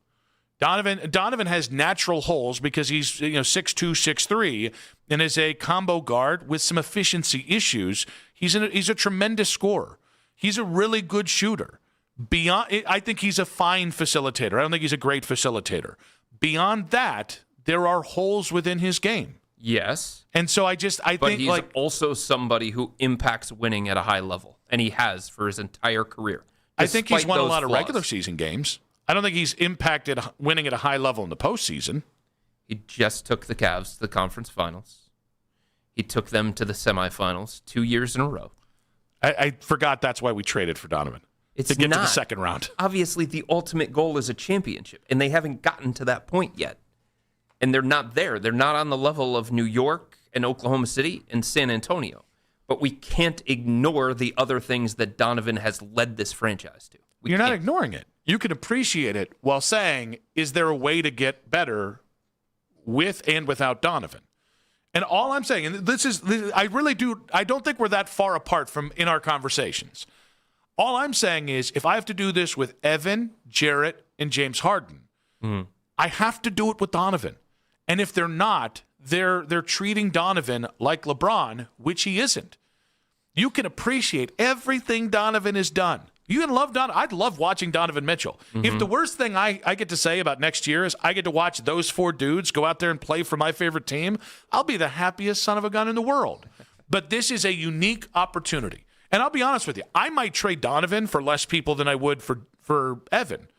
Donovan has natural holes because he's 6'2", 6'3", and is a combo guard with some efficiency issues. He's a tremendous scorer. He's a really good shooter. I think he's a fine facilitator. I don't think he's a great facilitator. Beyond that, there are holes within his game. Yes. And so I think he's also somebody who impacts winning at a high level, and he has for his entire career. I think he's won a lot of regular season games. I don't think he's impacted winning at a high level in the postseason. He just took the Cavs to the conference finals. He took them to the semifinals 2 years in a row. I forgot that's why we traded for Donovan. To get to the second round. Obviously, the ultimate goal is a championship, and they haven't gotten to that point yet. And they're not there. They're not on the level of New York and Oklahoma City and San Antonio. But we can't ignore the other things that Donovan has led this franchise to. You're not ignoring it. You can appreciate it while saying, is there a way to get better with and without Donovan? And all I'm saying, and I don't think we're that far apart from in our conversations. All I'm saying is, if I have to do this with Evan, Jarrett, and James Harden, I have to do it with Donovan. And if they're not, they're treating Donovan like LeBron, which he isn't. You can appreciate everything Donovan has done. You can love Donovan. I'd love watching Donovan Mitchell. If the worst thing I get to say about next year is I get to watch those 4 dudes go out there and play for my favorite team, I'll be the happiest son of a gun in the world. But this is a unique opportunity. And I'll be honest with you, I might trade Donovan for less people than I would for Evan.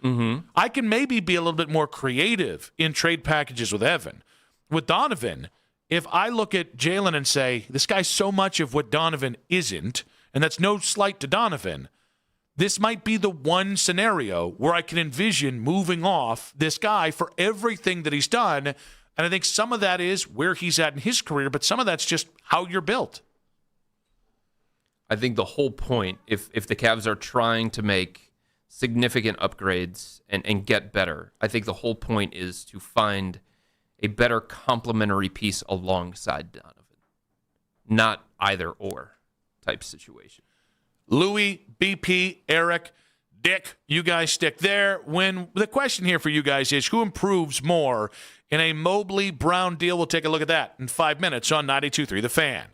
I can maybe be a little bit more creative in trade packages with Evan. With Donovan, if I look at Jalen and say, this guy's so much of what Donovan isn't, and that's no slight to Donovan, this might be the one scenario where I can envision moving off this guy for everything that he's done. And I think some of that is where he's at in his career, but some of that's just how you're built. I think the whole point, if the Cavs are trying to make significant upgrades and get better. I think the whole point is to find a better complementary piece alongside Donovan, not either or type situation. Louis, BP, Eric, Dick, you guys stick there. When the question here for you guys is, who improves more in a Mobley-Brown deal? We'll take a look at that in 5 minutes on 92.3 The Fan.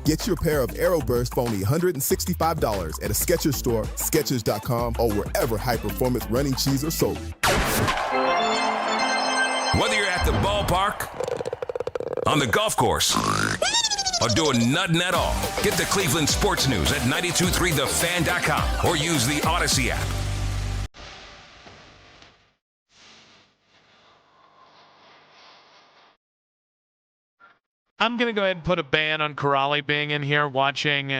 Get your pair of Aeroburst for only $165 at a Skechers store, Skechers.com, or wherever high-performance running shoes are sold. Whether you're at the ballpark, on the golf course, or doing nothing at all, get the Cleveland sports news at 923thefan.com or use the Odyssey app. I'm going to go ahead and put a ban on Corrali being in here watching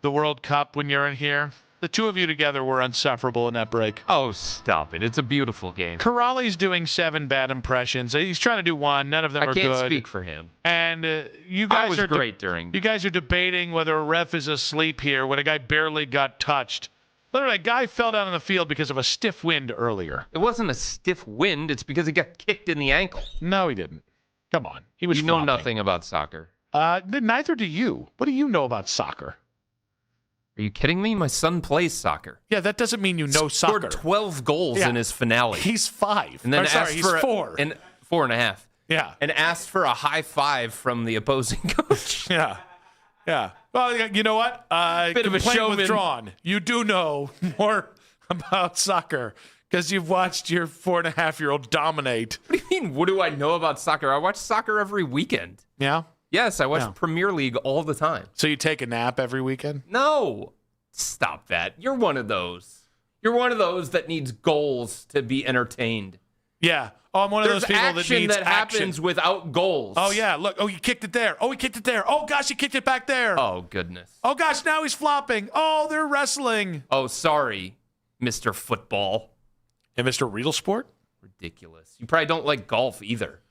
the World Cup when you're in here. The two of you together were insufferable in that break. Oh, stop it. It's a beautiful game. Corrali's doing 7 bad impressions. He's trying to do 1. None of them are good. I can't speak for him. And you guys are great during. You guys are debating whether a ref is asleep here when a guy barely got touched. Literally, a guy fell down on the field because of a stiff wind earlier. It wasn't a stiff wind. It's because he got kicked in the ankle. No, he didn't. Come on. He was You know nothing about soccer. Neither do you. What do you know about soccer? Are you kidding me? My son plays soccer. Yeah, that doesn't mean you know soccer. Scored 12 goals in his finale. He's 5. And then he's 4. And 4.5. Yeah. And asked for a high five from the opposing coach. Yeah. Well, you know what? Bit of a showman. Withdrawn. You do know more about soccer because you've watched your 4.5-year-old dominate. What do you mean? What do I know about soccer? I watch soccer every weekend. Yeah? Yes, I watch Premier League all the time. So you take a nap every weekend? No. Stop that. You're one of those. You're one of those that needs goals to be entertained. Yeah. Oh, I'm one of those people that needs action that happens without goals. Oh, yeah. Look. Oh, you kicked it there. Oh, he kicked it there. Oh, gosh, he kicked it back there. Oh, goodness. Oh, gosh, now he's flopping. Oh, they're wrestling. Oh, sorry, Mr. Football. And Mr. Real Sport? Ridiculous. You probably don't like golf either.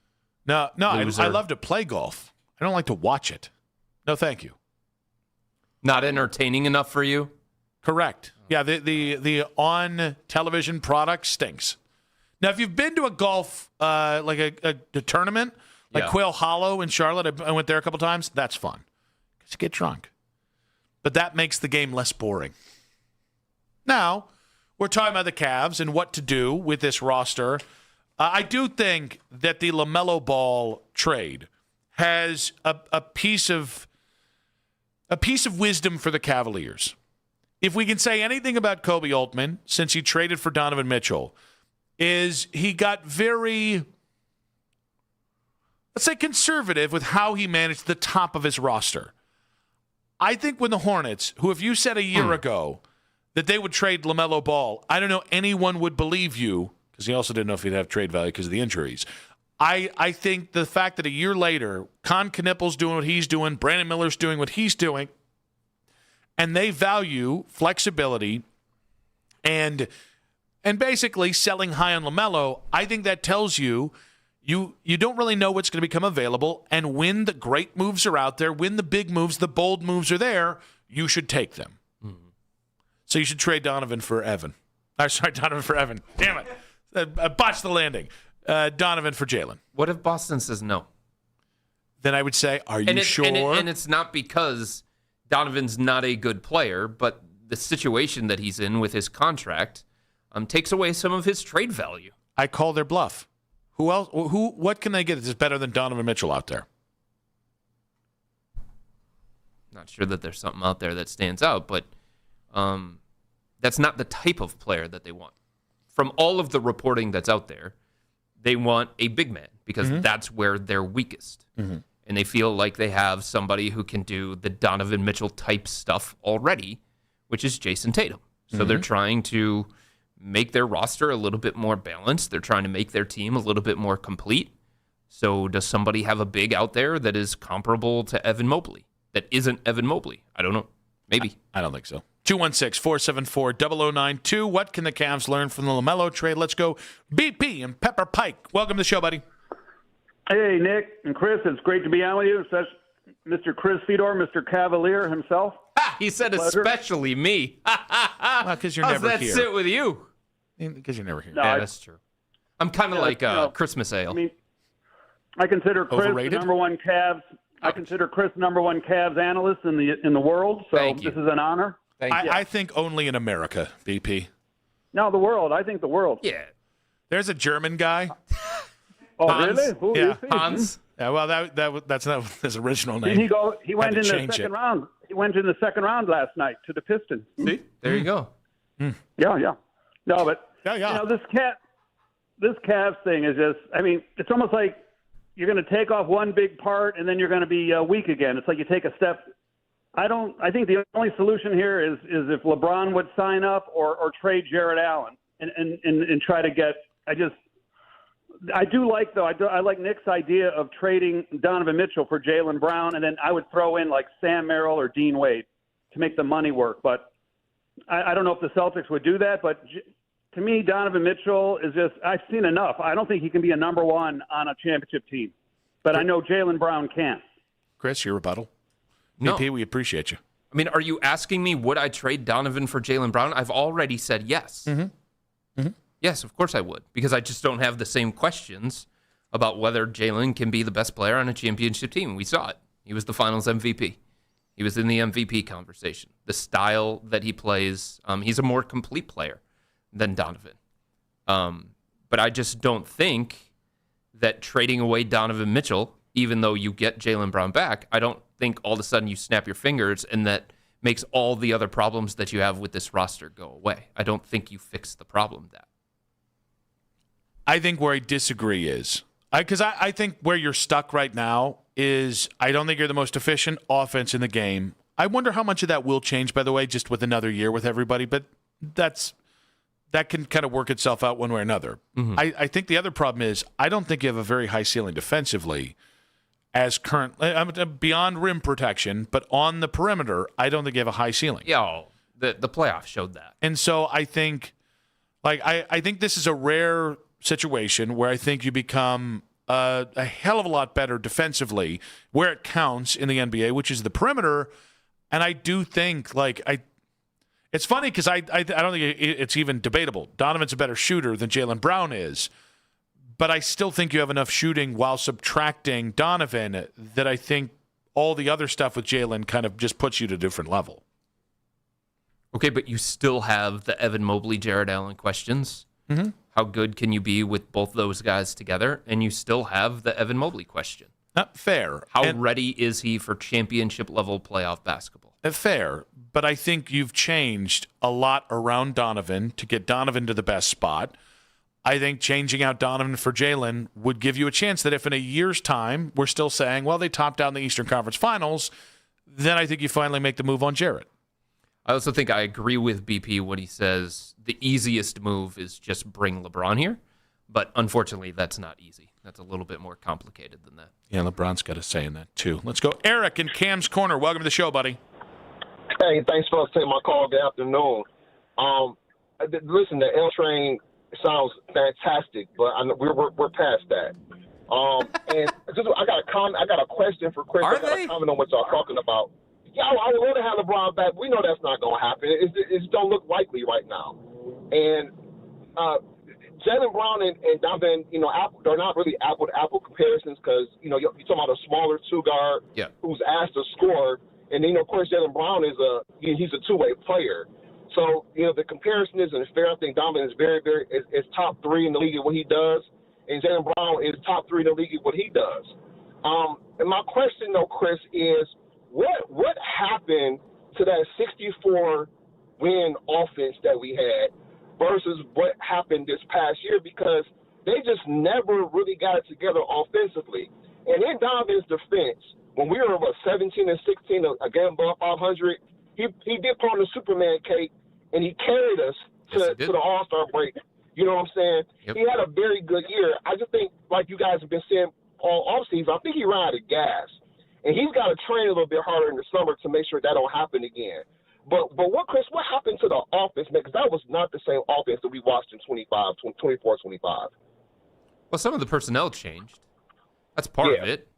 No, I love to play golf. I don't like to watch it. No, thank you. Not entertaining enough for you? Correct. Yeah, the on television product stinks. Now, if you've been to a golf like a tournament, like Quail Hollow in Charlotte, I went there a couple times. That's fun because you get drunk, but that makes the game less boring. Now, we're talking about the Cavs and what to do with this roster. I do think that the LaMelo Ball trade has a piece of wisdom for the Cavaliers. If we can say anything about Kobe Altman since he traded for Donovan Mitchell, is he got very, let's say, conservative with how he managed the top of his roster. I think when the Hornets, who if you said a year ago that they would trade LaMelo Ball, I don't know anyone would believe you because he also didn't know if he'd have trade value because of the injuries. I think the fact that a year later, Con Knippel's doing what he's doing, Brandon Miller's doing what he's doing, and they value flexibility and basically selling high on LaMelo, I think that tells you don't really know what's going to become available, and when the great moves are out there, when the big moves, the bold moves are there, you should take them. Mm-hmm. So you should trade Donovan for Evan. Donovan for Evan. Damn it. I botched the landing. Donovan for Jalen. What if Boston says no? Then I would say, are you sure? And it's not because Donovan's not a good player, but the situation that he's in with his contract takes away some of his trade value. I call their bluff. Who else? What can they get that's better than Donovan Mitchell out there? Not sure that there's something out there that stands out, but that's not the type of player that they want. From all of the reporting that's out there, they want a big man because that's where they're weakest. Mm-hmm. And they feel like they have somebody who can do the Donovan Mitchell type stuff already, which is Jason Tatum. So they're trying to make their roster a little bit more balanced. They're trying to make their team a little bit more complete. So does somebody have a big out there that is comparable to Evan Mobley? That isn't Evan Mobley? I don't know. Maybe. I don't think so. 216-474-0092. What can the Cavs learn from the LaMelo trade? Let's go BP and Pepper Pike. Welcome to the show, buddy. Hey, Nick and Chris. It's great to be on with you. Such Mr. Chris Fedor, Mr. Cavalier himself. He said especially me. Because you're never here. How's that sit with you? Because you're never here. No, yeah, that's true. I'm kind of like Christmas ale. I mean, I consider Chris Overrated? the number one Cavs. I consider Chris number one Cavs analyst in the world. So this is an honor. I think only in America, BP. No, the world. I think the world. Yeah. There's a German guy. Oh, Hans. really? Who yeah. is he? Hans. Yeah, well, that's not his original name. Didn't he go? He went Had in to the change second it. round. He went in the second round last night to the Pistons. See, there you go. Yeah. No, but yeah. this Cavs thing is just. I mean, it's almost like you're going to take off one big part and then you're going to be weak again. It's like you take a step. I think the only solution here is if LeBron would sign up or trade Jared Allen and try to get. I do like, though, I like Nick's idea of trading Donovan Mitchell for Jaylen Brown, and then I would throw in like Sam Merrill or Dean Wade to make the money work. But I don't know if the Celtics would do that. But to me, Donovan Mitchell is just – I've seen enough. I don't think he can be a number one on a championship team. But I know Jaylen Brown can. Chris, your rebuttal? No. VP, we appreciate you. I mean, are you asking me would I trade Donovan for Jaylen Brown? I've already said yes. Yes, of course I would, because I just don't have the same questions about whether Jaylen can be the best player on a championship team. We saw it. He was the Finals MVP. He was in the MVP conversation. The style that he plays, he's a more complete player than Donovan. But I just don't think that trading away Donovan Mitchell, even though you get Jaylen Brown back, I don't think all of a sudden you snap your fingers and that makes all the other problems that you have with this roster go away. I don't think you fix the problem that. I think where I disagree is, because I think where you're stuck right now is I don't think you're the most efficient offense in the game. I wonder how much of that will change, by the way, just with another year with everybody, but that can kind of work itself out one way or another. I think the other problem is I don't think you have a very high ceiling defensively as current, beyond rim protection, but on the perimeter, I don't think you have a high ceiling. Yeah, the playoffs showed that. And so I think, I think this is a rare situation where I think you become a hell of a lot better defensively where it counts in the NBA, which is the perimeter. And I do think, it's funny because I don't think it's even debatable. Donovan's a better shooter than Jaylen Brown is, but I still think you have enough shooting while subtracting Donovan that I think all the other stuff with Jaylen kind of just puts you to a different level. Okay, but you still have the Evan Mobley, Jared Allen questions. How good can you be with both those guys together? And you still have the Evan Mobley question. Fair. How ready is he for championship-level playoff basketball? Fair, but I think you've changed a lot around Donovan to get Donovan to the best spot. I think changing out Donovan for Jaylen would give you a chance that if in a year's time we're still saying, well, they topped out in the Eastern Conference Finals, then I think you finally make the move on Jared. I also think I agree with BP when he says the easiest move is just bring LeBron here. But unfortunately, that's not easy. That's a little bit more complicated than that. Yeah, LeBron's got a say in that, too. Let's go. Eric in Cam's Corner. Welcome to the show, buddy. Hey, thanks for taking my call. Good afternoon. Listen, the L train sounds fantastic, but we're past that. And just, I got a question for Chris. I got a comment on what y'all talking about. Yeah, I would want to have LeBron back. We know that's not going to happen. It don't look likely right now. And Jaylen Brown and Donovan, they're not really apple-to-apple comparisons because, you're talking about a smaller two-guard who's asked to score. And then, of course, Jaylen Brown he's a two-way player. So, the comparison isn't fair. I think Donovan is very, very is top three in the league at what he does. And Jaylen Brown is top three in the league at what he does. And my question, though, Chris, is what happened to that 64-win offense that we had versus what happened this past year? Because they just never really got it together offensively. And in Donovan's defense, when we were about 17 and 16, a game above 500, he did put on the Superman cape, and he carried us to the All-Star break. You know what I'm saying? Yep. He had a very good year. I just think, like you guys have been saying all offseason, I think he ran out of gas. And he's got to train a little bit harder in the summer to make sure that don't happen again. But what happened to the offense, man? Because that was not the same offense that we watched in 24-25. Well, some of the personnel changed. That's part of it.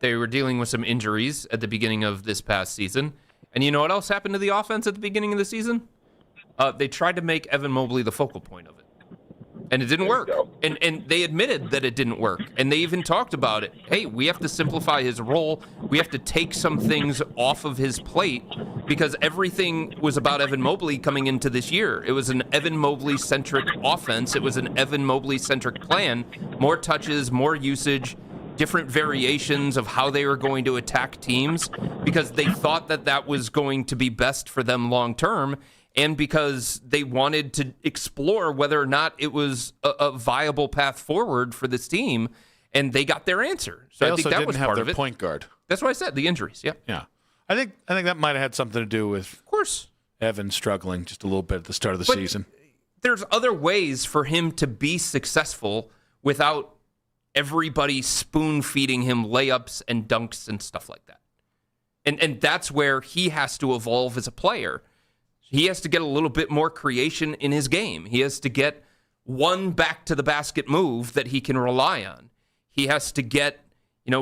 They were dealing with some injuries at the beginning of this past season. And you know what else happened to the offense at the beginning of the season? They tried to make Evan Mobley the focal point of it. And it didn't work. And they admitted that it didn't work. And they even talked about it. Hey, we have to simplify his role. We have to take some things off of his plate because everything was about Evan Mobley coming into this year. It was an Evan Mobley-centric offense. It was an Evan Mobley-centric plan. More touches, more usage. different variations of how they were going to attack teams because they thought that that was going to be best for them long term, and because they wanted to explore whether or not it was a viable path forward for this team, and they got their answer. So I think that was part of it. Point guard. That's what I said. The injuries. Yeah. Yeah. I think that might have had something to do with, of course, Evan struggling just a little bit at the start of the season. There's other ways for him to be successful without everybody spoon feeding him layups and dunks and stuff like that. And that's where he has to evolve as a player. He has to get a little bit more creation in his game. He has to get one back to the basket move that he can rely on. He has to get,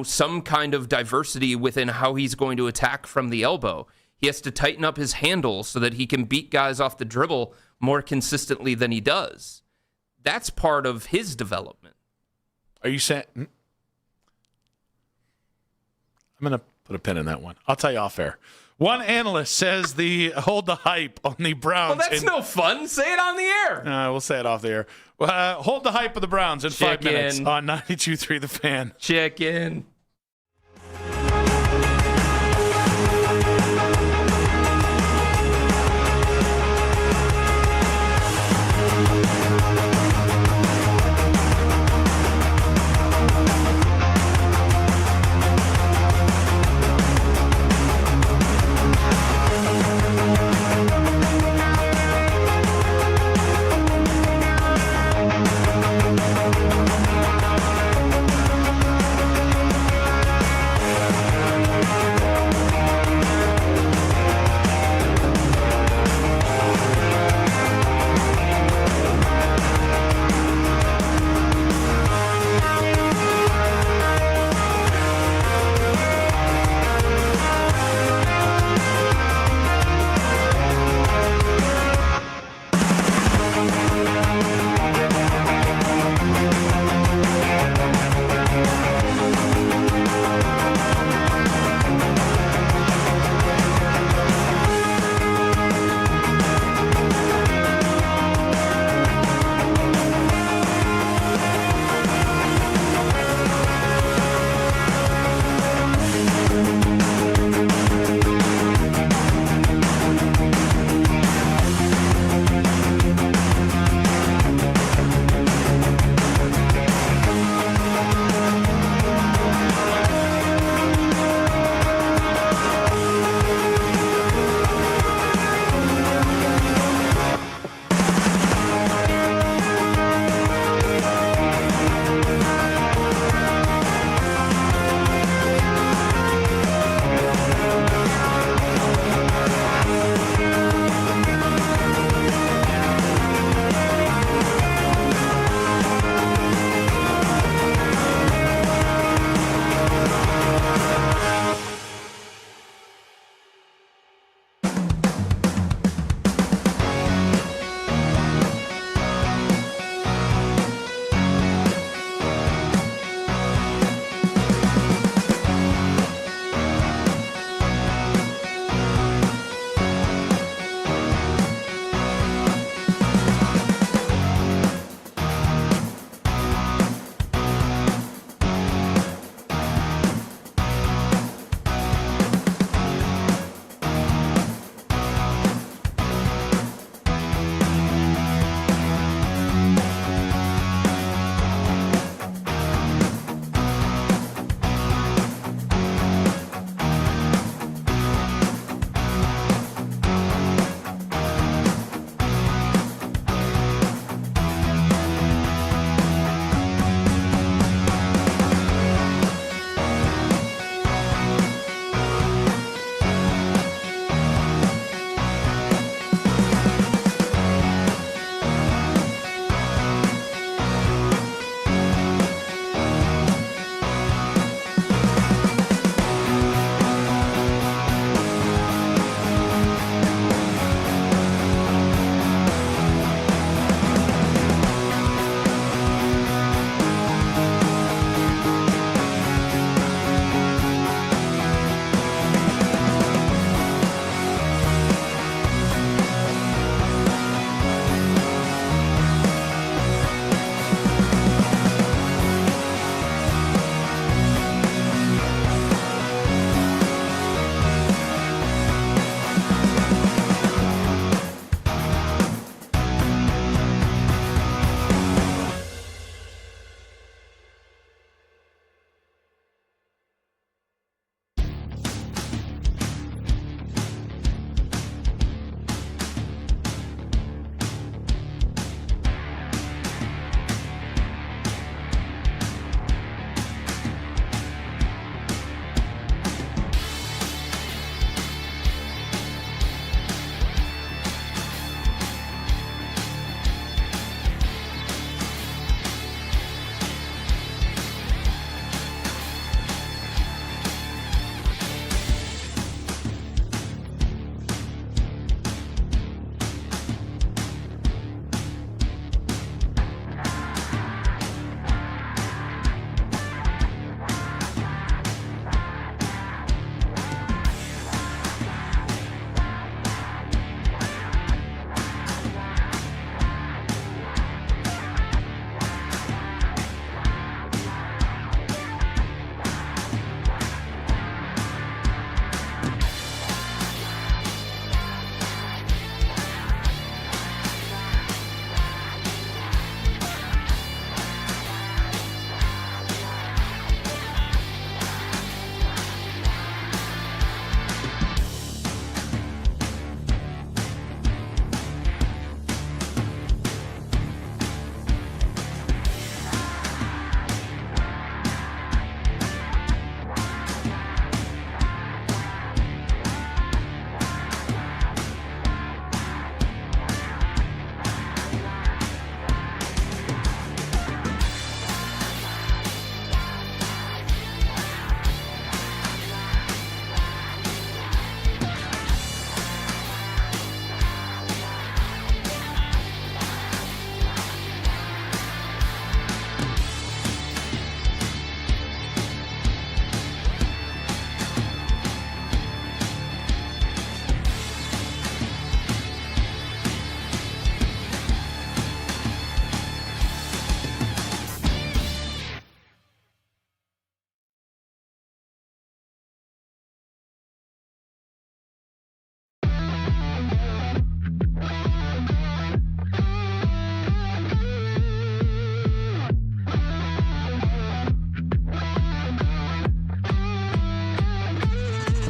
some kind of diversity within how he's going to attack from the elbow. He has to tighten up his handle so that he can beat guys off the dribble more consistently than he does. That's part of his development. Are you saying? I'm going to put a pin in that one. I'll tell you off air. One analyst says hold the hype on the Browns. Well, that's no fun. Say it on the air. We'll say it off the air. Hold the hype of the Browns in 5 minutes on 92.3 The Fan. Check in.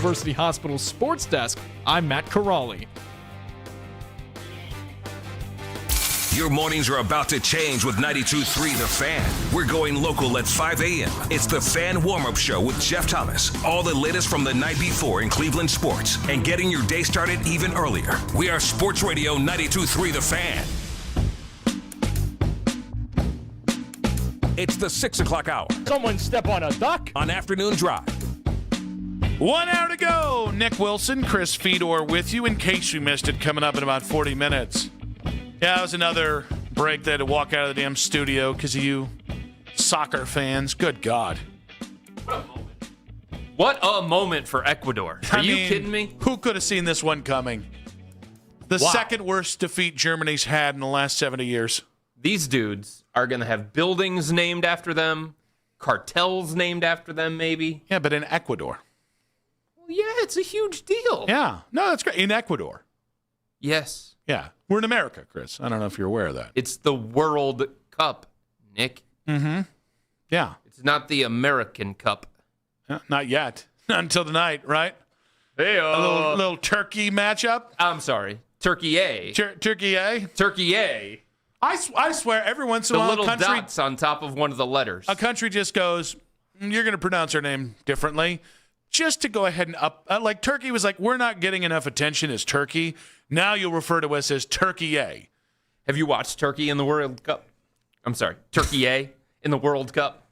University Hospital Sports Desk, I'm Matt Corrali. Your mornings are about to change with 92.3 The Fan. We're going local at 5 a.m. It's the Fan Warm-Up Show with Jeff Thomas. All the latest from the night before in Cleveland sports and getting your day started even earlier. We are Sports Radio 92.3 The Fan. It's the 6 o'clock hour. Someone step on a duck? On Afternoon Drive. 1 hour to go. Nick Wilson, Chris Fedor with you in case you missed it, coming up in about 40 minutes. Yeah, it was another break. They had to walk out of the damn studio because of you soccer fans. Good God. What a moment for Ecuador. Are you kidding me? Who could have seen this one coming? The second worst defeat Germany's had in the last 70 years. These dudes are going to have buildings named after them, cartels named after them, maybe. Yeah, but in Ecuador. Well, yeah, it's a huge deal. Yeah. No, that's great. In Ecuador. Yes. Yeah. We're in America, Chris. I don't know if you're aware of that. It's the World Cup, Nick. Mm-hmm. Yeah. It's not the American Cup. Not yet. Not until tonight, right? Hey, a little turkey matchup. I'm sorry. Turkey A. Turkey A? Turkey A. I swear, every once in a while, the little dots on top of one of the letters. A country just goes, you're going to pronounce our name differently, just to go ahead and up. Like Turkey was like, we're not getting enough attention as Turkey. Now you'll refer to us as Turkey A. Have you watched Turkey in the World Cup? I'm sorry, Turkey A in the World Cup?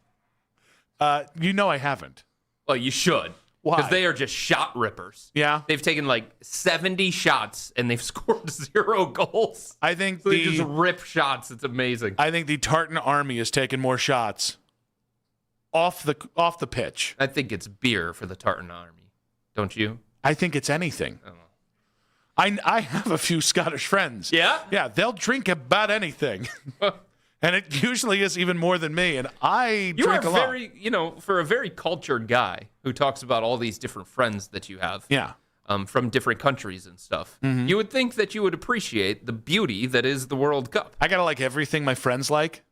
You know I haven't. Well, you should. Why? Because they are just shot rippers. Yeah. They've taken like 70 shots and they've scored 0 goals. I think they just rip shots. It's amazing. I think the Tartan Army has taken more shots off the pitch. I think it's beer for the Tartan Army. Don't you? I think it's anything. Oh. I have a few Scottish friends. Yeah? Yeah, they'll drink about anything. And it usually is even more than me, and I drink a lot. Very, for a very cultured guy who talks about all these different friends that you have. Yeah. From different countries and stuff. Mm-hmm. You would think that you would appreciate the beauty that is the World Cup. I gotta like everything my friends like.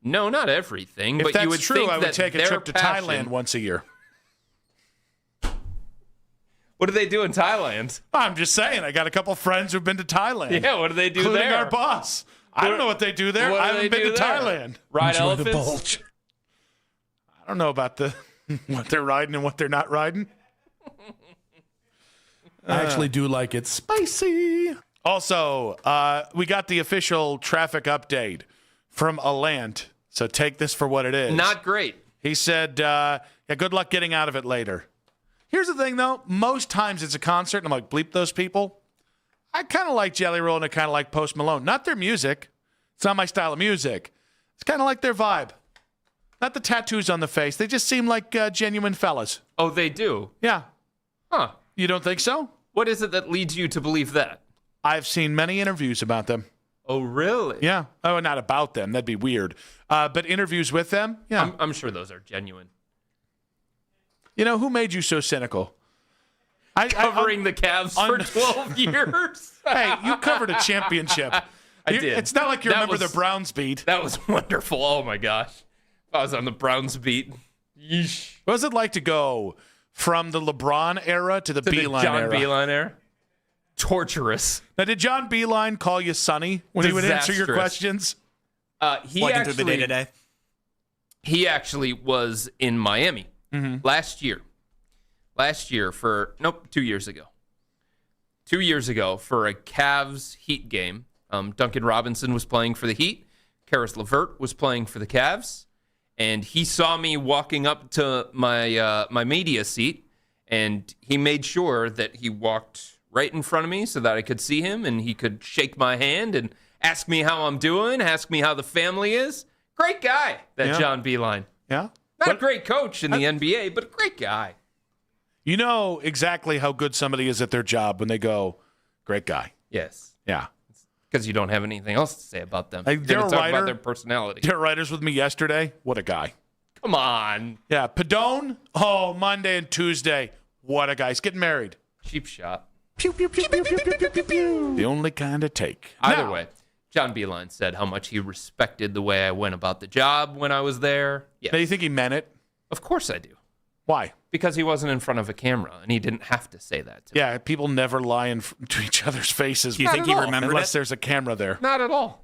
No, not everything. If but that's you would true, think I would that take a their trip to passion- Thailand once a year. What do they do in Thailand? I'm just saying, I got a couple friends who've been to Thailand. Yeah, what do they do including there? our boss. I don't know what they do there. What do I haven't they been do to there? Thailand. Ride Enjoy the elephants? bulge. I don't know about the what they're riding and what they're not riding. I actually do like it spicy. Also, we got the official traffic update from Alant, so take this for what it is. Not great. He said, yeah, good luck getting out of it later. Here's the thing, though. Most times it's a concert, and I'm like, bleep those people. I kind of like Jelly Roll, and I kind of like Post Malone. Not their music. It's not my style of music. It's kind of like their vibe. Not the tattoos on the face. They just seem like genuine fellas. Oh, they do? Yeah. Huh. You don't think so? What is it that leads you to believe that? I've seen many interviews about them. Oh, really? Yeah. Oh, not about them. That'd be weird. But interviews with them, yeah. I'm sure those are genuine. You know, who made you so cynical? Covering the Cavs for 12 years. Hey, you covered a championship. I did. It's not like you remember the Browns beat. That was wonderful. Oh, my gosh. I was on the Browns beat. Yeesh. What was it like to go from the LeBron era to the Beeline era? John Beeline era? Torturous. Now, did John Beeline call you Sonny when he would answer your questions? Working through the day-to-day. He actually was in Miami last year. 2 years ago. 2 years ago for a Cavs Heat game. Duncan Robinson was playing for the Heat. Karis LeVert was playing for the Cavs. And he saw me walking up to my my media seat, and he made sure that he walked right in front of me so that I could see him, and he could shake my hand and ask me how I'm doing, ask me how the family is. Great guy, John Beeline. Yeah? Not a great coach in the NBA, but a great guy. You know exactly how good somebody is at their job when they go, great guy. Yes. Yeah. Because you don't have anything else to say about them. Hey, You're gonna Daryl talk Ryder, about their personality. Daryl Ryder's with me yesterday. What a guy. Come on. Yeah. Padone, Monday and Tuesday. What a guy. He's getting married. Cheap shot. Pew, pew, pew, pew, pew, pew, pew, pew, pew. The only kind of take. Either way, John Beeline said how much he respected the way I went about the job when I was there. Yes. Now, you think he meant it? Of course I do. Why? Because he wasn't in front of a camera, and he didn't have to say that. Yeah, people never lie to each other's faces. Do you think he remembered unless it? there's a camera there? Not at all.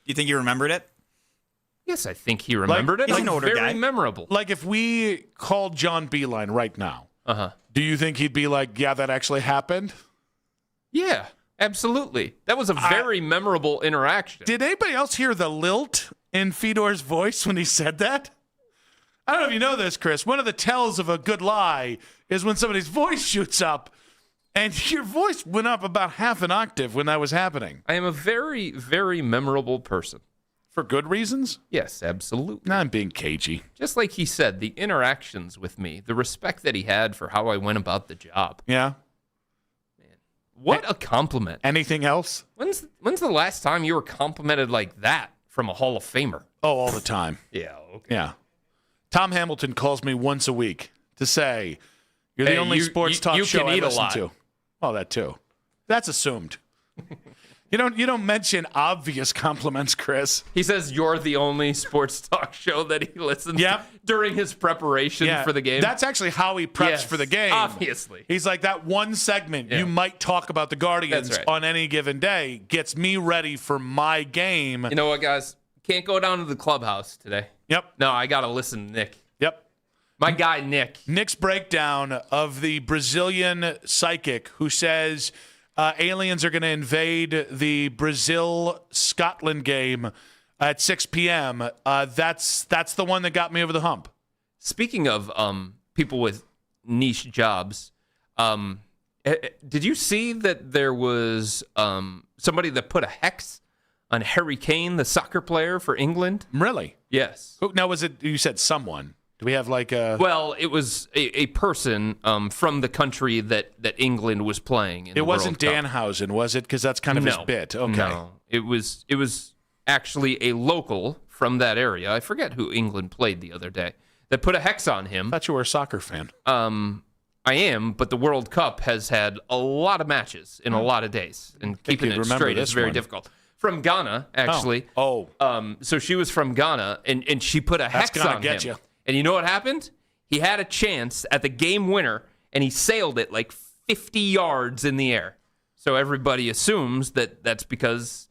Do you think he remembered it? Yes, I think he remembered it. He's an older very guy. memorable. Like if we called John Beeline right now, do you think he'd be like, yeah, that actually happened? Yeah, absolutely. That was a very memorable interaction. Did anybody else hear the lilt in Fedor's voice when he said that? I don't know if you know this, Chris. One of the tells of a good lie is when somebody's voice shoots up, and your voice went up about half an octave when that was happening. I am a very, very memorable person. For good reasons? Yes, absolutely. I'm being cagey. Just like he said, the interactions with me, the respect that he had for how I went about the job. Yeah. What a compliment. Anything else? When's the last time you were complimented like that from a Hall of Famer? Oh, all the time. Yeah, okay. Yeah. Tom Hamilton calls me once a week to say, you're the only sports talk show I listen to. Oh, that too. That's assumed. You don't mention obvious compliments, Chris. He says you're the only sports talk show that he listens to during his preparation for the game. That's actually how he preps for the game. Obviously. He's like, that one segment you might talk about the Guardians on any given day gets me ready for my game. You know what, guys? Can't go down to the clubhouse today. Yep. No, I got to listen to Nick. Yep. My guy, Nick. Nick's breakdown of the Brazilian psychic who says aliens are going to invade the Brazil-Scotland game at 6 p.m. That's the one that got me over the hump. Speaking of people with niche jobs, did you see that there was somebody that put a hex on Harry Kane, the soccer player for England? Really? Yes. Now, was it, you said someone. Do we have like a... Well, it was a person from the country that England was playing in It wasn't Danhausen, was it? Because that's kind of his bit. Okay. No, it was actually a local from that area. I forget who England played the other day that put a hex on him. I thought you were a soccer fan. I am, but the World Cup has had a lot of matches in a lot of days, and keeping it straight is very difficult. From Ghana, actually. Oh. So she was from Ghana, and she put a hex on him. You. And you know what happened? He had a chance at the game winner, and he sailed it like 50 yards in the air. So everybody assumes that that's because,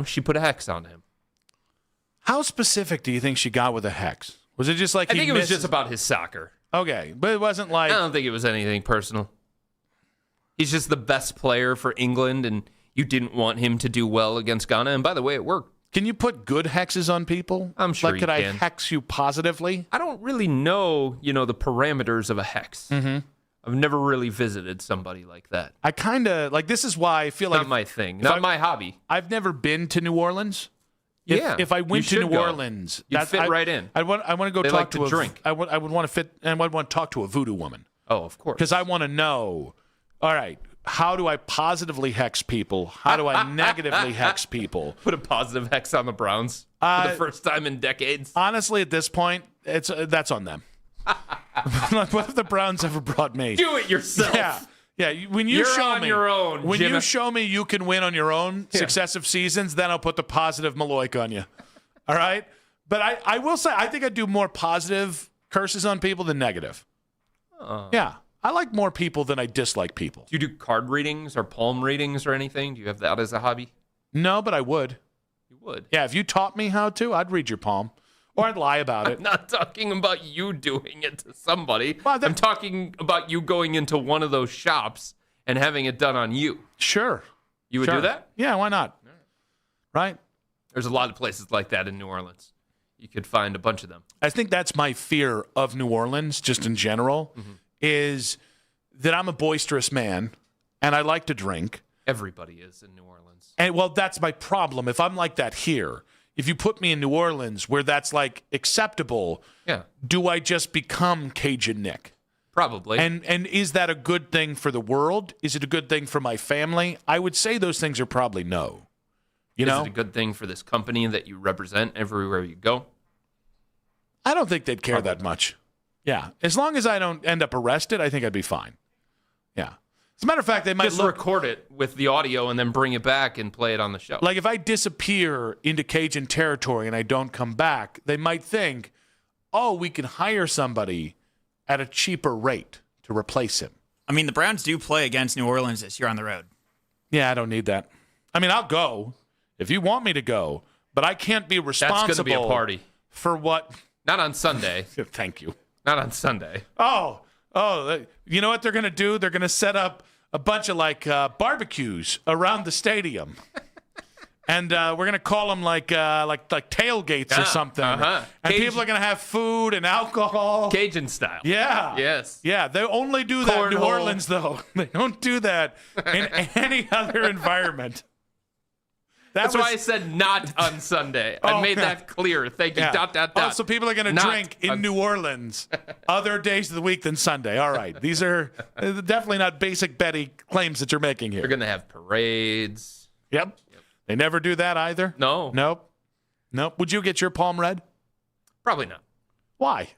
she put a hex on him. How specific do you think she got with a hex? Was it just like I think it was just about his soccer. Okay, but it wasn't like... I don't think it was anything personal. He's just the best player for England, and you didn't want him to do well against Ghana. And by the way, it worked. Can you put good hexes on people? I'm sure could I hex you positively? I don't really know, the parameters of a hex. Mm-hmm. I've never really visited somebody like that. I kind of, this is why I feel like... Not my thing. Not my hobby. I've never been to New Orleans. If I went to New Orleans... You'd fit right in. I want to go they talk like to a drink. I would want to fit, and I would want to talk to a voodoo woman. Oh, of course. Because I want to know, all right, how do I positively hex people? How do I negatively hex people? Put a positive hex on the Browns for the first time in decades. Honestly, at this point, that's on them. Like, what have the Browns ever brought me? Do it yourself. Yeah. When you're on me, your own, when Jimmy. you show me you can win on your own successive seasons, then I'll put the positive Maloik on you. All right? But I will say, I think I do more positive curses on people than negative. Yeah. I like more people than I dislike people. Do you do card readings or palm readings or anything? Do you have that as a hobby? No, but I would. You would? Yeah, if you taught me how to, I'd read your palm. Or I'd lie about it. I'm not talking about you doing it to somebody. I'm talking about you going into one of those shops and having it done on you. Sure. You would do that? Yeah, why not? Right? There's a lot of places like that in New Orleans. You could find a bunch of them. I think that's my fear of New Orleans, just in general, is that I'm a boisterous man and I like to drink. Everybody is in New Orleans. And well, that's my problem. If I'm like that here, if you put me in New Orleans where that's like acceptable, do I just become Cajun Nick? Probably. And is that a good thing for the world? Is it a good thing for my family? I would say those things are probably no. Is it a good thing for this company that you represent everywhere you go? I don't think they'd care that much. Yeah. As long as I don't end up arrested, I think I'd be fine. Yeah. As a matter of fact, they might just record it with the audio and then bring it back and play it on the show. Like if I disappear into Cajun territory and I don't come back, they might think, oh, we can hire somebody at a cheaper rate to replace him. I mean, the Browns do play against New Orleans this year on the road. Yeah, I don't need that. I mean, I'll go if you want me to go, but I can't be responsible. That's going to be a party. For what? Not on Sunday. Thank you. Not on Sunday. Oh, you know what they're going to do? They're going to set up a bunch of barbecues around the stadium. And we're going to call them like tailgates or something. And people are going to have food and alcohol. Cajun style. Yeah. Yes. Yeah, they only do that in New Orleans, though. They don't do that in any other environment. That's why I said not on Sunday. I made that clear. Thank you. Yeah. Oh, so people are going to drink in New Orleans other days of the week than Sunday. All right. These are definitely not basic Betty claims that you're making here. They're going to have parades. Yep. They never do that either? No. Nope. Would you get your palm read? Probably not. Why?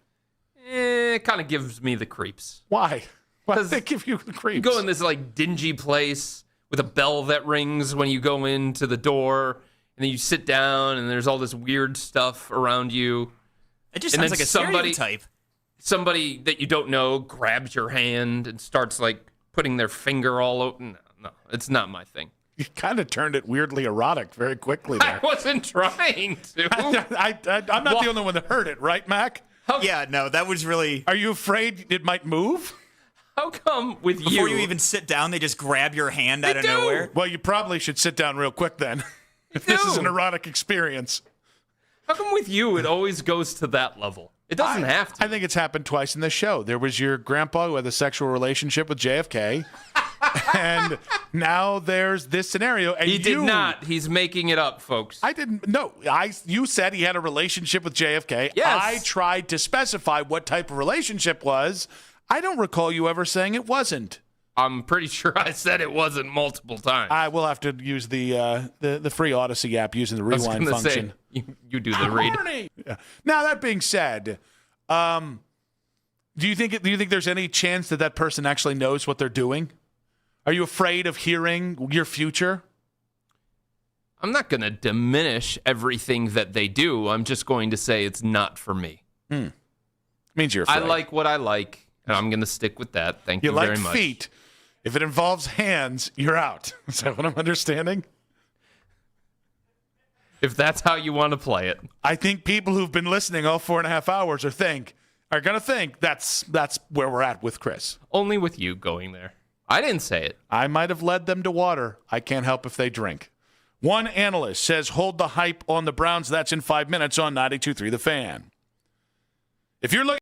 It kind of gives me the creeps. Why? Why does it give you the creeps? You go in this dingy place with a bell that rings when you go into the door, and then you sit down, and there's all this weird stuff around you. It just sounds like a stereotype. Somebody that you don't know grabs your hand and starts putting their finger all over. No, it's not my thing. You kind of turned it weirdly erotic very quickly there. I wasn't trying to. I'm not the only one that heard it, right, Mac? Yeah, no, that was really... Are you afraid it might move? How come with you? Before you even sit down, they just grab your hand out of nowhere? Well, you probably should sit down real quick then. If this is an erotic experience. How come with you it always goes to that level? It doesn't have to. I think it's happened twice in this show. There was your grandpa who had a sexual relationship with JFK. And now there's this scenario. And he did not. He's making it up, folks. I didn't. No, you said he had a relationship with JFK. Yes. I tried to specify what type of relationship was. I don't recall you ever saying it wasn't. I'm pretty sure I said it wasn't multiple times. I will have to use the free Odyssey app using the rewind function. Say, you do the read. Yeah. Now that being said, do you think there's any chance that person actually knows what they're doing? Are you afraid of hearing your future? I'm not going to diminish everything that they do. I'm just going to say it's not for me. Means you're afraid. I like what I like, and I'm going to stick with that. Thank you very much. You like feet. If it involves hands, you're out. Is that what I'm understanding? If that's how you want to play it. I think people who've been listening all 4.5 hours are going to think that's where we're at with Chris. Only with you going there. I didn't say it. I might have led them to water. I can't help if they drink. One analyst says, hold the hype on the Browns. That's in 5 minutes on 92.3 The Fan. If you're looking...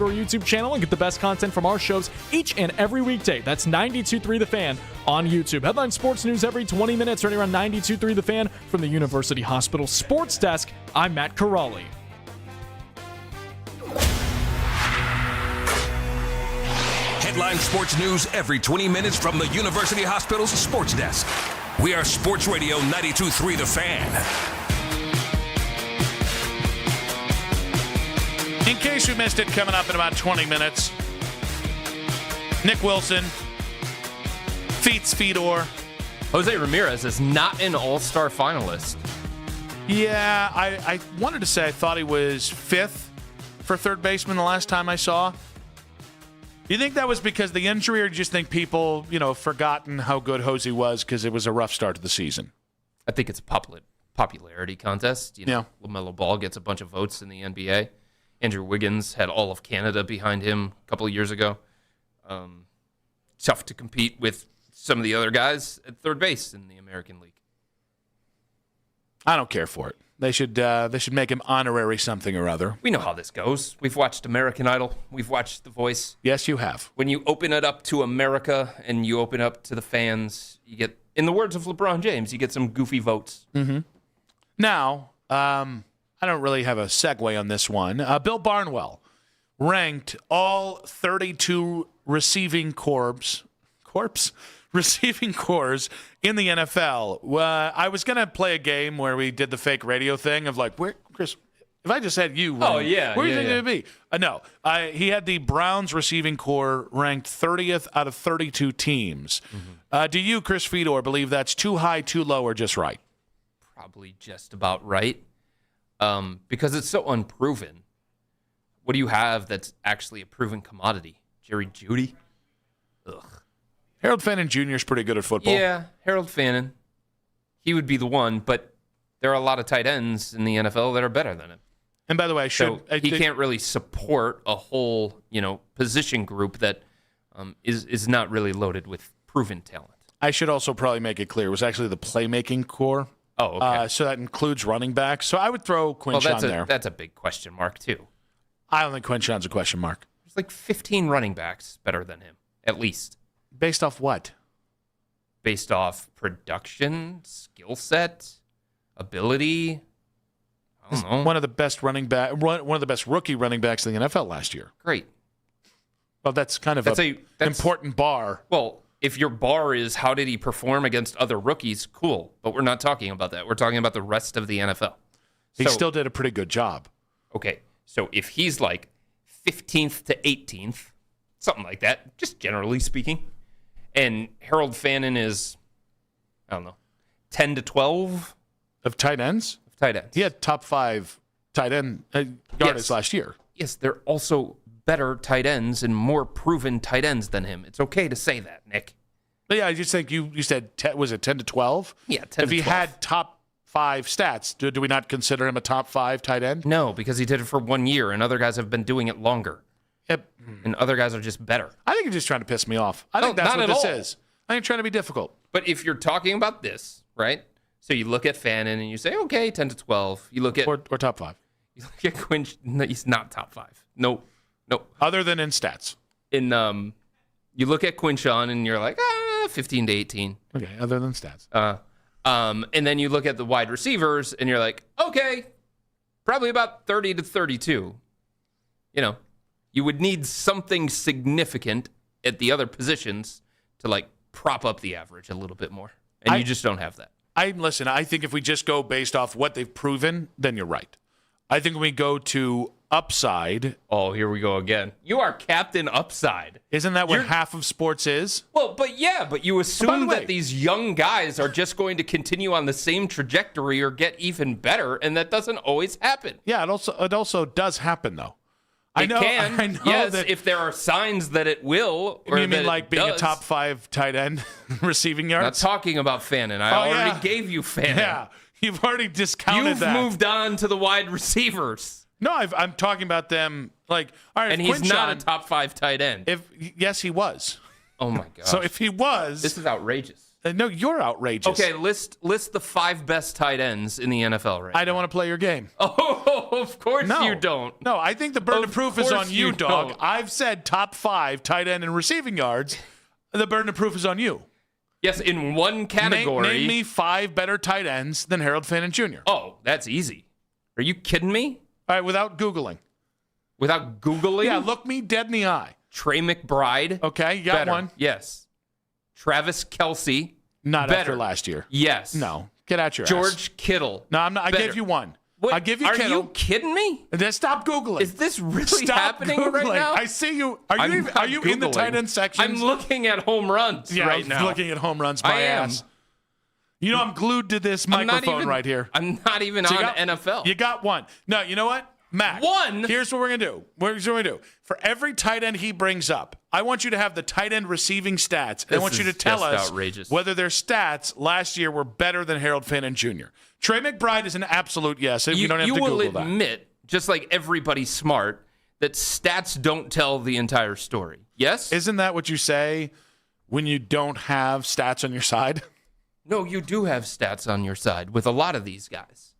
to our YouTube channel and get the best content from our shows each and every weekday. That's 92.3 The Fan on YouTube. Headline sports news every 20 minutes right here on 92.3 The Fan from the University Hospital Sports Desk. I'm Matt Corrali. Headline sports news every 20 minutes from the University Hospital's Sports Desk. We are Sports Radio 92.3 The Fan. In case you missed it, coming up in about 20 minutes, Nick Wilson, Fedor. Jose Ramirez is not an all-star finalist. Yeah, I wanted to say I thought he was 5th for third baseman the last time I saw. Do you think that was because of the injury, or do you just think people, forgotten how good Jose was because it was a rough start to the season? I think it's a popularity contest. LaMelo Ball gets a bunch of votes in the NBA. Andrew Wiggins had all of Canada behind him a couple of years ago. Tough to compete with some of the other guys at third base in the American League. I don't care for it. They should make him honorary something or other. We know how this goes. We've watched American Idol. We've watched The Voice. Yes, you have. When you open it up to America and you open up to the fans, you get, in the words of LeBron James, you get some goofy votes. Mm-hmm. Now, I don't really have a segue on this one. Bill Barnwell ranked all 32 receiving corps in the NFL. I was going to play a game where we did the fake radio thing of like, where, Chris, if I just had you, where do you think it would be? No, he had the Browns receiving corps ranked 30th out of 32 teams. Mm-hmm. Do you, Chris Fedor, believe that's too high, too low, or just right? Probably just about right, because it's so unproven. What do you have that's actually a proven commodity? Jerry Jeudy? Ugh. Harold Fannin Jr. is pretty good at football. Yeah, Harold Fannin. He would be the one, but there are a lot of tight ends in the NFL that are better than him. And by the way, he can't really support a whole, position group that is not really loaded with proven talent. I should also probably make it clear it was actually the playmaking core. Oh, okay. So that includes running backs. So I would throw Quinshon there. That's a big question mark too. I don't think Quinshon's a question mark. There's like 15 running backs better than him, at least. Based off what? Based off production, skill set, ability. I don't know. One of the best one of the best rookie running backs in the NFL last year. Great. Well, that's kind of an important bar. Well, if your bar is how did he perform against other rookies, cool. But we're not talking about that. We're talking about the rest of the NFL. He still did a pretty good job. Okay, so if he's like 15th to 18th, something like that, just generally speaking, and Harold Fannin is, 10 to 12 of tight ends. He had top 5 tight end yardage last year. Yes, they're also better tight ends and more proven tight ends than him. It's okay to say that, Nick. But yeah, I just think you said, was it 10 to 12? Yeah, 10 to 12. If he had top 5 stats, do we not consider him a top 5 tight end? No, because he did it for 1 year, and other guys have been doing it longer. Yep. And other guys are just better. I think you're just trying to piss me off. I think that's what this is. I think you're trying to be difficult. But if you're talking about this, right? So you look at Fannin and you say, okay, 10 to 12. You look at or top 5. You look at Quinch. No, he's not top 5. No. Other than in stats. You look at Quinshon and you're like, 15 to 18. Okay, other than stats. And then you look at the wide receivers and you're like, okay, probably about 30 to 32. You would need something significant at the other positions to like prop up the average a little bit more. And you just don't have that. Listen, I think if we just go based off what they've proven, then you're right. I think when we go to upside. Oh, here we go again. You are Captain Upside. Isn't that what half of sports is? Well, but you assume that these young guys are just going to continue on the same trajectory or get even better, and that doesn't always happen. Yeah, it also does happen, though. I know yes, that if there are signs that it will. Or you mean like being does. a top 5 tight end receiving yards? Not talking about Fannin. I already gave you Fannin. Yeah, you've already discounted that. You've moved on to the wide receivers. No, I'm talking about them like, all right. And he's not a top 5 tight end. Yes, he was. Oh, my God. So if he was. This is outrageous. No, you're outrageous. Okay, list the 5 best tight ends in the NFL right I don't want to play your game. Oh, of course you don't. No, I think the burden of proof is on you, dog. Don't. I've said top 5 tight end and receiving yards. The burden of proof is on you. Yes, in one category. Name me 5 better tight ends than Harold Fannin Jr. Oh, that's easy. Are you kidding me? All right, without Googling. Without Googling? Yeah, look me dead in the eye. Trey McBride. Okay, you got better. one. Yes. Travis Kelce. Not better. after last year. Yes. No, get out your ass. George Kittle. No, I'm not. I better. gave you one. What? I give you Are Kittle. you kidding me? Then stop Googling. Is this really Stop happening Googling. right now? I see you. Are you in the tight end section? I'm looking at home runs right now. I'm looking at home runs. My ass. You know, I'm glued to this microphone right here. I'm not even on NFL. You got one. No, you know what? Mac. One? Here's what we're going to do. Here's what we're going to do. For every tight end he brings up, I want you to have the tight end receiving stats. And I want you to tell us whether their stats last year were better than Harold Fannin Jr. Trey McBride is an absolute yes. You don't have to Google that. You will admit, just like everybody's smart, that stats don't tell the entire story. Yes? Isn't that what you say when you don't have stats on your side? No, you do have stats on your side with a lot of these guys.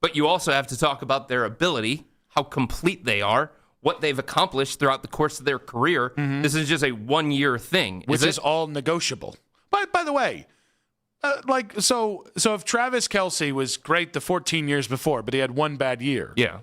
But you also have to talk about their ability, how complete they are, what they've accomplished throughout the course of their career. Mm-hmm. This is just a one-year thing. Which is all negotiable. By the way, so if Travis Kelce was great the 14 years before, but he had one bad year. Yeah.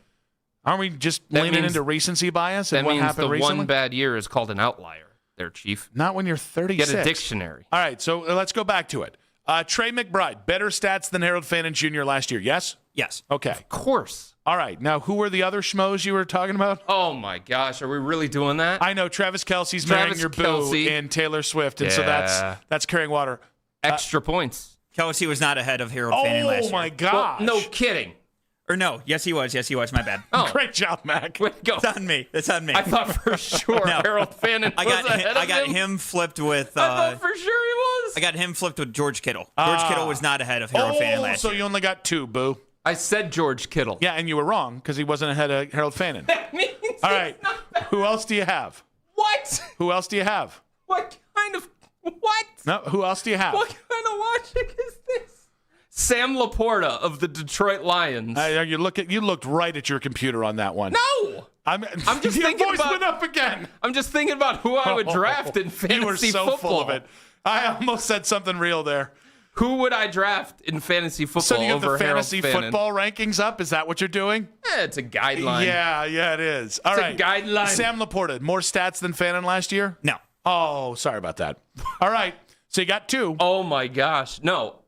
Aren't we just leaning into recency bias and that what means happened the recently? one bad year is called an outlier there, Chief. Not when you're 36. Get a dictionary. All right, so let's go back to it. Trey McBride, better stats than Harold Fannin Jr. last year, yes? Yes. Okay. Of course. All right. Now, who were the other schmoes you were talking about? Oh, my gosh. Are we really doing that? I know. Travis Kelce's marrying your boo and Taylor Swift, and so that's carrying water. Extra points. Kelce was not ahead of Harold Fannin last year. Oh, my gosh. Well, no kidding. Or no. Yes, he was. Yes, he was. My bad. Oh. Great job, Mac. Way to go. It's on me. It's on me. I thought for sure Harold Fannin was ahead of I got him. him flipped with... I thought for sure he was. I got him flipped with George Kittle. George Kittle was not ahead of Harold Fannin last year. year. So you only got 2, boo. I said George Kittle. Yeah, and you were wrong because he wasn't ahead of Harold Fannin. That means all right. Who else do you have? What? Who else do you have? What kind of... What? No, who else do you have? What kind of logic is this? Sam Laporta of the Detroit Lions. You looked right at your computer on that one. No! I'm just your thinking voice about, went up again. I'm just thinking about who I would draft in fantasy football. You were so football. full of it. I almost said something real there. Who would I draft in fantasy football? So you have over the fantasy Harold football rankings up? Is that what you're doing? It's a guideline. Yeah, it is. All right. It's a guideline. Sam Laporta, more stats than Fannin last year? No. Oh, sorry about that. All right. So you got 2. Oh, my gosh. No.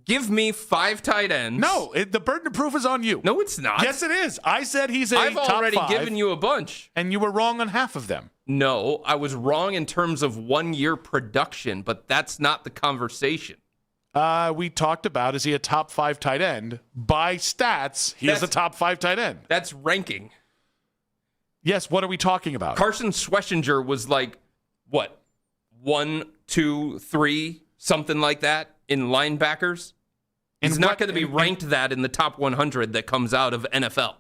Give me 5 tight ends. No, the burden of proof is on you. No, it's not. Yes, it is. I said he's a I've top already 5, given you a bunch. and you were wrong on half of them. No, I was wrong in terms of 1 year production, but that's not the conversation. We talked about, is he a top 5 tight end? By stats, he is a top 5 tight end. That's ranking. Yes, what are we talking about? Carson Schwessinger was like, what, 1, 2, 3, something like that in linebackers? He's not going to be ranked that in the top 100 that comes out of NFL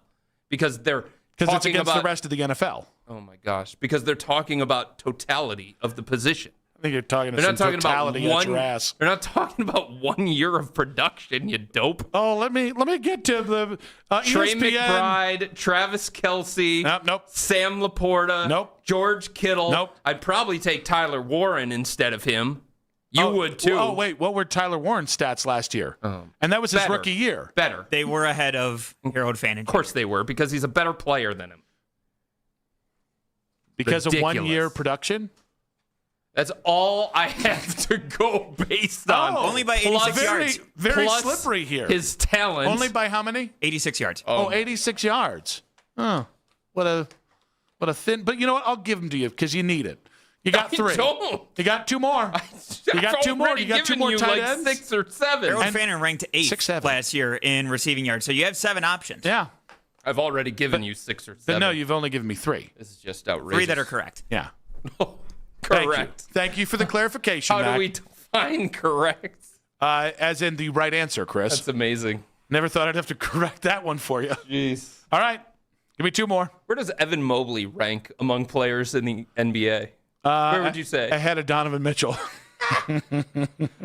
because they're talking it's against about the rest of the NFL. Oh my gosh! Because they're talking about totality of the position. I think you're talking about totality about at your ass. They're not talking about 1 year of production. You dope. Oh, let me get to the Trey ESPN. McBride, Travis Kelce, nope. Sam Laporta, nope. George Kittle. Nope. I'd probably take Tyler Warren instead of him. You would too. Oh, wait. What were Tyler Warren's stats last year? And that was his rookie year. Better. They were ahead of Harold Fannin. Of course they were, because he's a better player than him. Because of 1 year production? That's all I have to go based on. Only by 86 yards. Very plus slippery here. His talent. Only by how many? 86 yards. Oh, 86 yards. Oh, what a thin. But you know what? I'll give them to you because you need it. You got 3. Don't. You got 2 more. You got 2 more. You got 2 more tight ends. 6 or 7. Harold Fannin ranked 8th last year in receiving yards, so you have 7 options. Yeah. I've already given you 6 or 7. But no, you've only given me 3. This is just outrageous. 3 that are correct. Yeah. Correct. Thank you for the clarification, How Mac. do we define correct? As in the right answer, Chris. That's amazing. Never thought I'd have to correct that one for you. Jeez. All right. Give me 2 more. Where does Evan Mobley rank among players in the NBA? Where would you say? Ahead of Donovan Mitchell.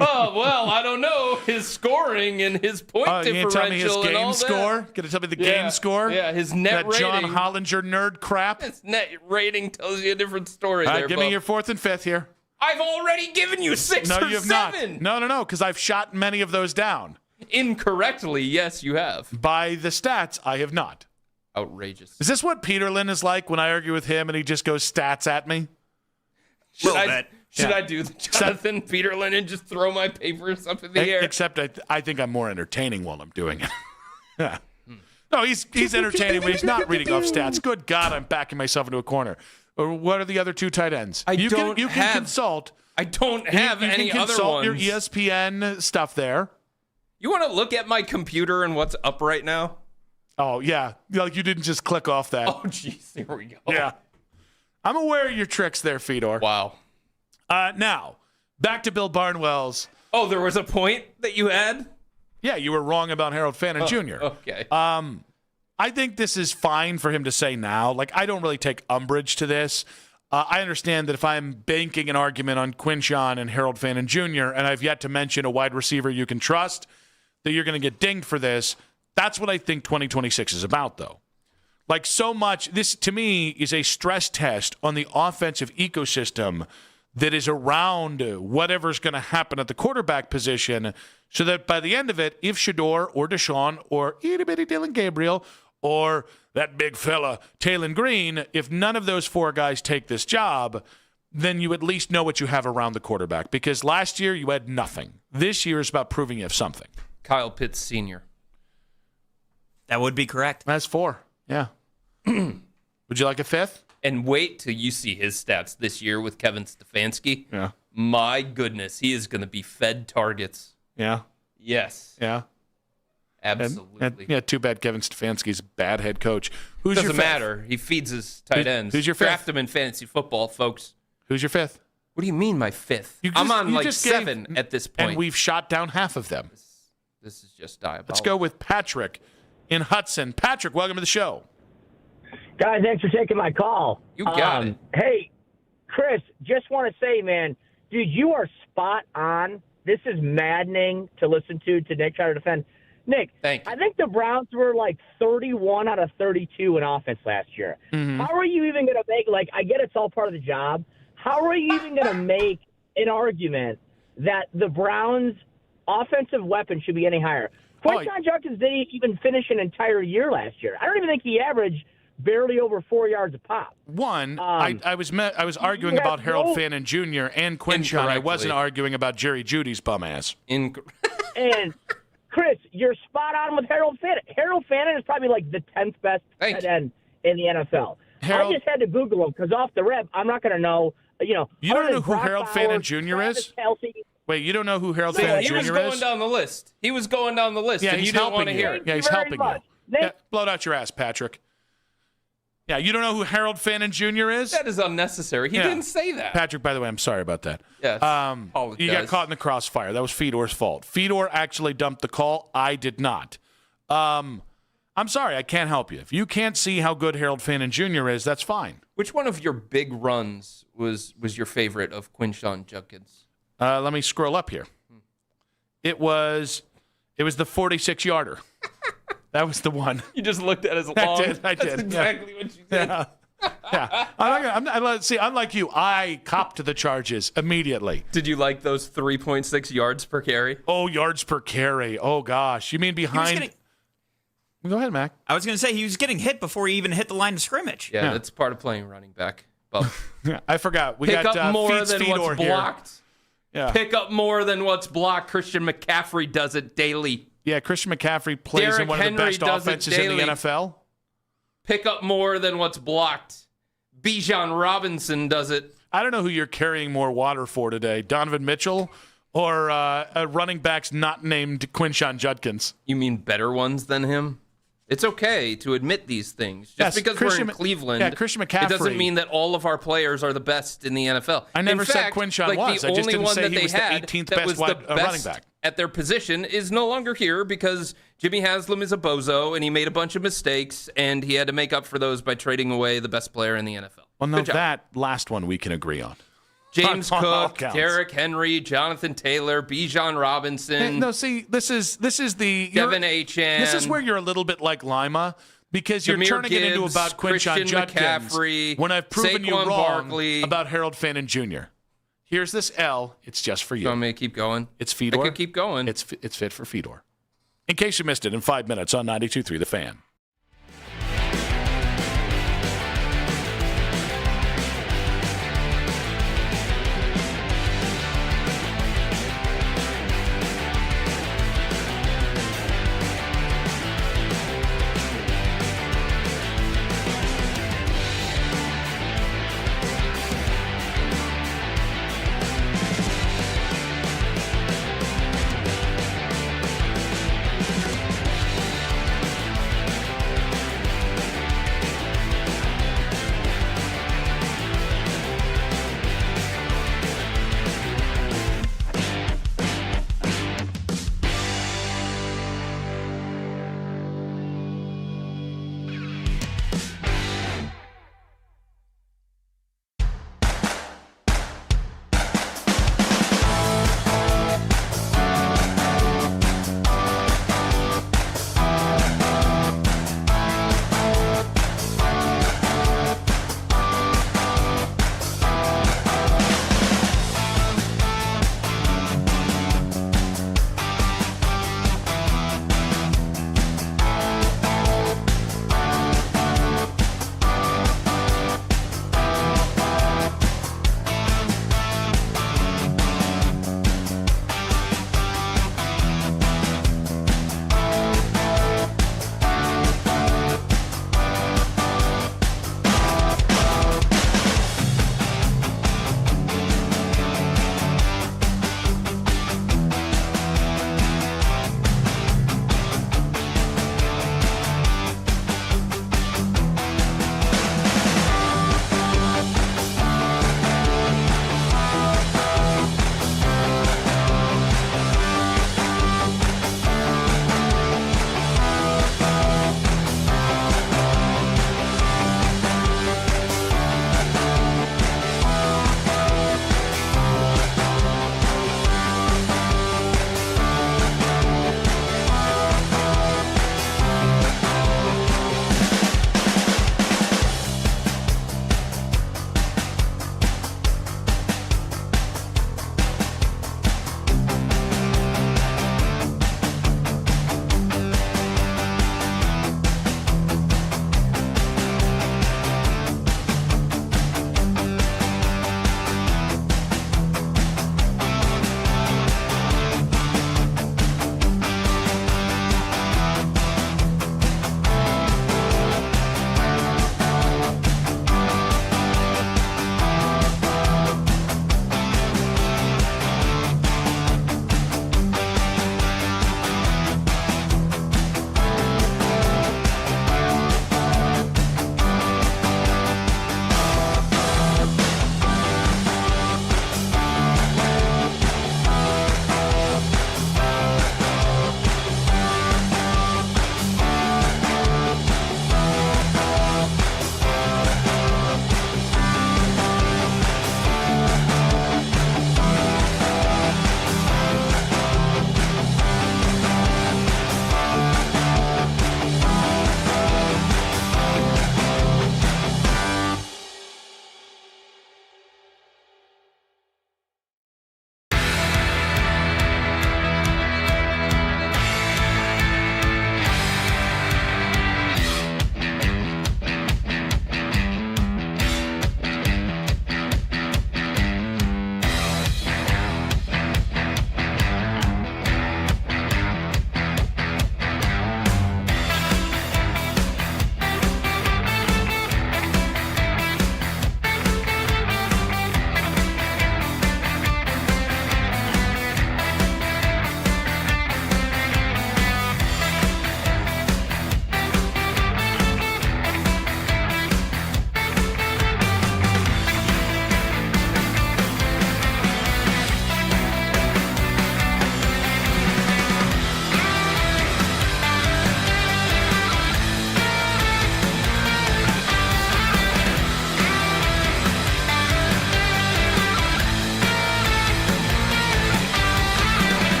Oh, well, I don't know. His scoring and his point differential. You tell me his game score? Going to tell me the game score? Yeah, his net rating. That John Hollinger nerd crap? His net rating tells you a different story there, give me your fourth and fifth here. I've already given you 6 no, or you have 7. Not. No, because I've shot many of those down. Incorrectly, yes, you have. By the stats, I have not. Outrageous. Is this what Peterlin is like when I argue with him and he just goes stats at me? Should I do the Jonathan Peterlin and just throw my papers up in the air? Except I think I'm more entertaining while I'm doing it. Yeah. No, he's entertaining when he's not reading off stats. Good God, I'm backing myself into a corner. Or what are the other 2 tight ends? You can consult. I don't have any other ones. You can consult your ESPN stuff there. You want to look at my computer and what's up right now? Oh, yeah. Like you didn't just click off that. Oh, jeez. Here we go. Yeah. I'm aware of your tricks there, Fedor. Wow. Now, back to Bill Barnwell's. Oh, there was a point that you had? Yeah, you were wrong about Harold Fannin Jr. Okay. I think this is fine for him to say now. Like, I don't really take umbrage to this. I understand that if I'm banking an argument on Quinshon and Harold Fannin Jr., and I've yet to mention a wide receiver you can trust, that you're going to get dinged for this. That's what I think 2026 is about, though. Like, so much, this, to me, is a stress test on the offensive ecosystem that is around whatever's going to happen at the quarterback position, so that by the end of it, if Shador or Deshaun or itty-bitty Dylan Gabriel or that big fella, Taylon Green, if none of those 4 guys take this job, then you at least know what you have around the quarterback. Because last year, you had nothing. This year is about proving you have something. Kyle Pitts Sr. That would be correct. That's 4. Yeah. Would you like a 5th? And wait till you see his stats this year with Kevin Stefanski. Yeah. My goodness, he is going to be fed targets. Yeah. Yes. Yeah. Absolutely. Yeah, too bad Kevin Stefanski's a bad head coach. Doesn't matter. He feeds his tight ends. Who's your 5th? Draft him in fantasy football, folks. Who's your 5th? What do you mean my 5th? I'm on like 7 at this point. And we've shot down half of them. This is just diabolical. Let's go with Patrick in Hudson. Patrick, welcome to the show. Guys, thanks for taking my call. You got it. Hey, Chris, just want to say, man, dude, you are spot on. This is maddening to listen to Nick try to defend. Nick, thank you. I think the Browns were like 31 out of 32 in offense last year. Mm-hmm. How are you even going to make, like, I get it's all part of the job. How are you even going to make an argument that the Browns' offensive weapon should be any higher? Quinshon Judkins didn't even finish an entire year last year. I don't even think he averaged barely over 4 yards a pop. I was arguing about Harold Fannin Jr. and Quinshon. I wasn't arguing about Jerry Jeudy's bum ass. And Chris, you're spot on with Harold Fannin. Harold Fannin is probably like the 10th best tight end in the NFL. I just had to Google him because off the rep, I'm not going to know. You don't know who Harold Fannin Jr. is? Wait, you don't know who Harold Fannin Jr. is? He was going down the list. He was going down the list, yeah, and you didn't want to hear it. Yeah, he's helping you. Yeah, blow it out your ass, Patrick. Yeah, you don't know who Harold Fannin Jr. is? That is unnecessary. He didn't say that. Patrick, by the way, I'm sorry about that. Yes, you got caught in the crossfire. That was Fedor's fault. Fedor actually dumped the call. I did not. I'm sorry. I can't help you. If you can't see how good Harold Fannin Jr. is, that's fine. Which one of your big runs was your favorite of Quinshon Judkins? Let me scroll up here. It was the 46-yarder. That was the one. You just looked at his long. I did. That's exactly what you did. Yeah. Unlike you, I copped to the charges immediately. Did you like those 3.6 yards per carry? Oh, yards per carry. Oh, gosh. You mean behind? Go ahead, Mac. I was going to say, he was getting hit before he even hit the line of scrimmage. Yeah, that's part of playing running back. But I forgot. We pick got up more than Fedor what's blocked. Yeah. Pick up more than what's blocked. Christian McCaffrey does it daily. Yeah, Christian McCaffrey plays in one of the best offenses in the NFL. Pick up more than what's blocked. Bijan Robinson does it. I don't know who you're carrying more water for today, Donovan Mitchell or a running backs not named Quinshon Judkins. You mean better ones than him? It's okay to admit these things. Just because we're in Cleveland, Christian McCaffrey, it doesn't mean that all of our players are the best in the NFL. I never said Quinshon was. I just didn't say he was the 18th best running back. At their position is no longer here because Jimmy Haslam is a bozo and he made a bunch of mistakes and he had to make up for those by trading away the best player in the NFL. Well, no, that last one we can agree on. James Cook, Derrick Henry, Jonathan Taylor, Bijan Robinson. Hey, no, see, this is the Devin Achane. This is where you're a little bit like Lima because you're Jahmyr turning it into Gibbs, about Quinshon Christian Judkins McCaffrey, when I've proven Saquon you wrong Barkley. about Harold Fannin Jr. Here's this L. It's just for you. You want me to keep going? It's Fedor. I could keep going. It's fit for Fedor. In case you missed it, in 5 minutes on 92.3 The Fan.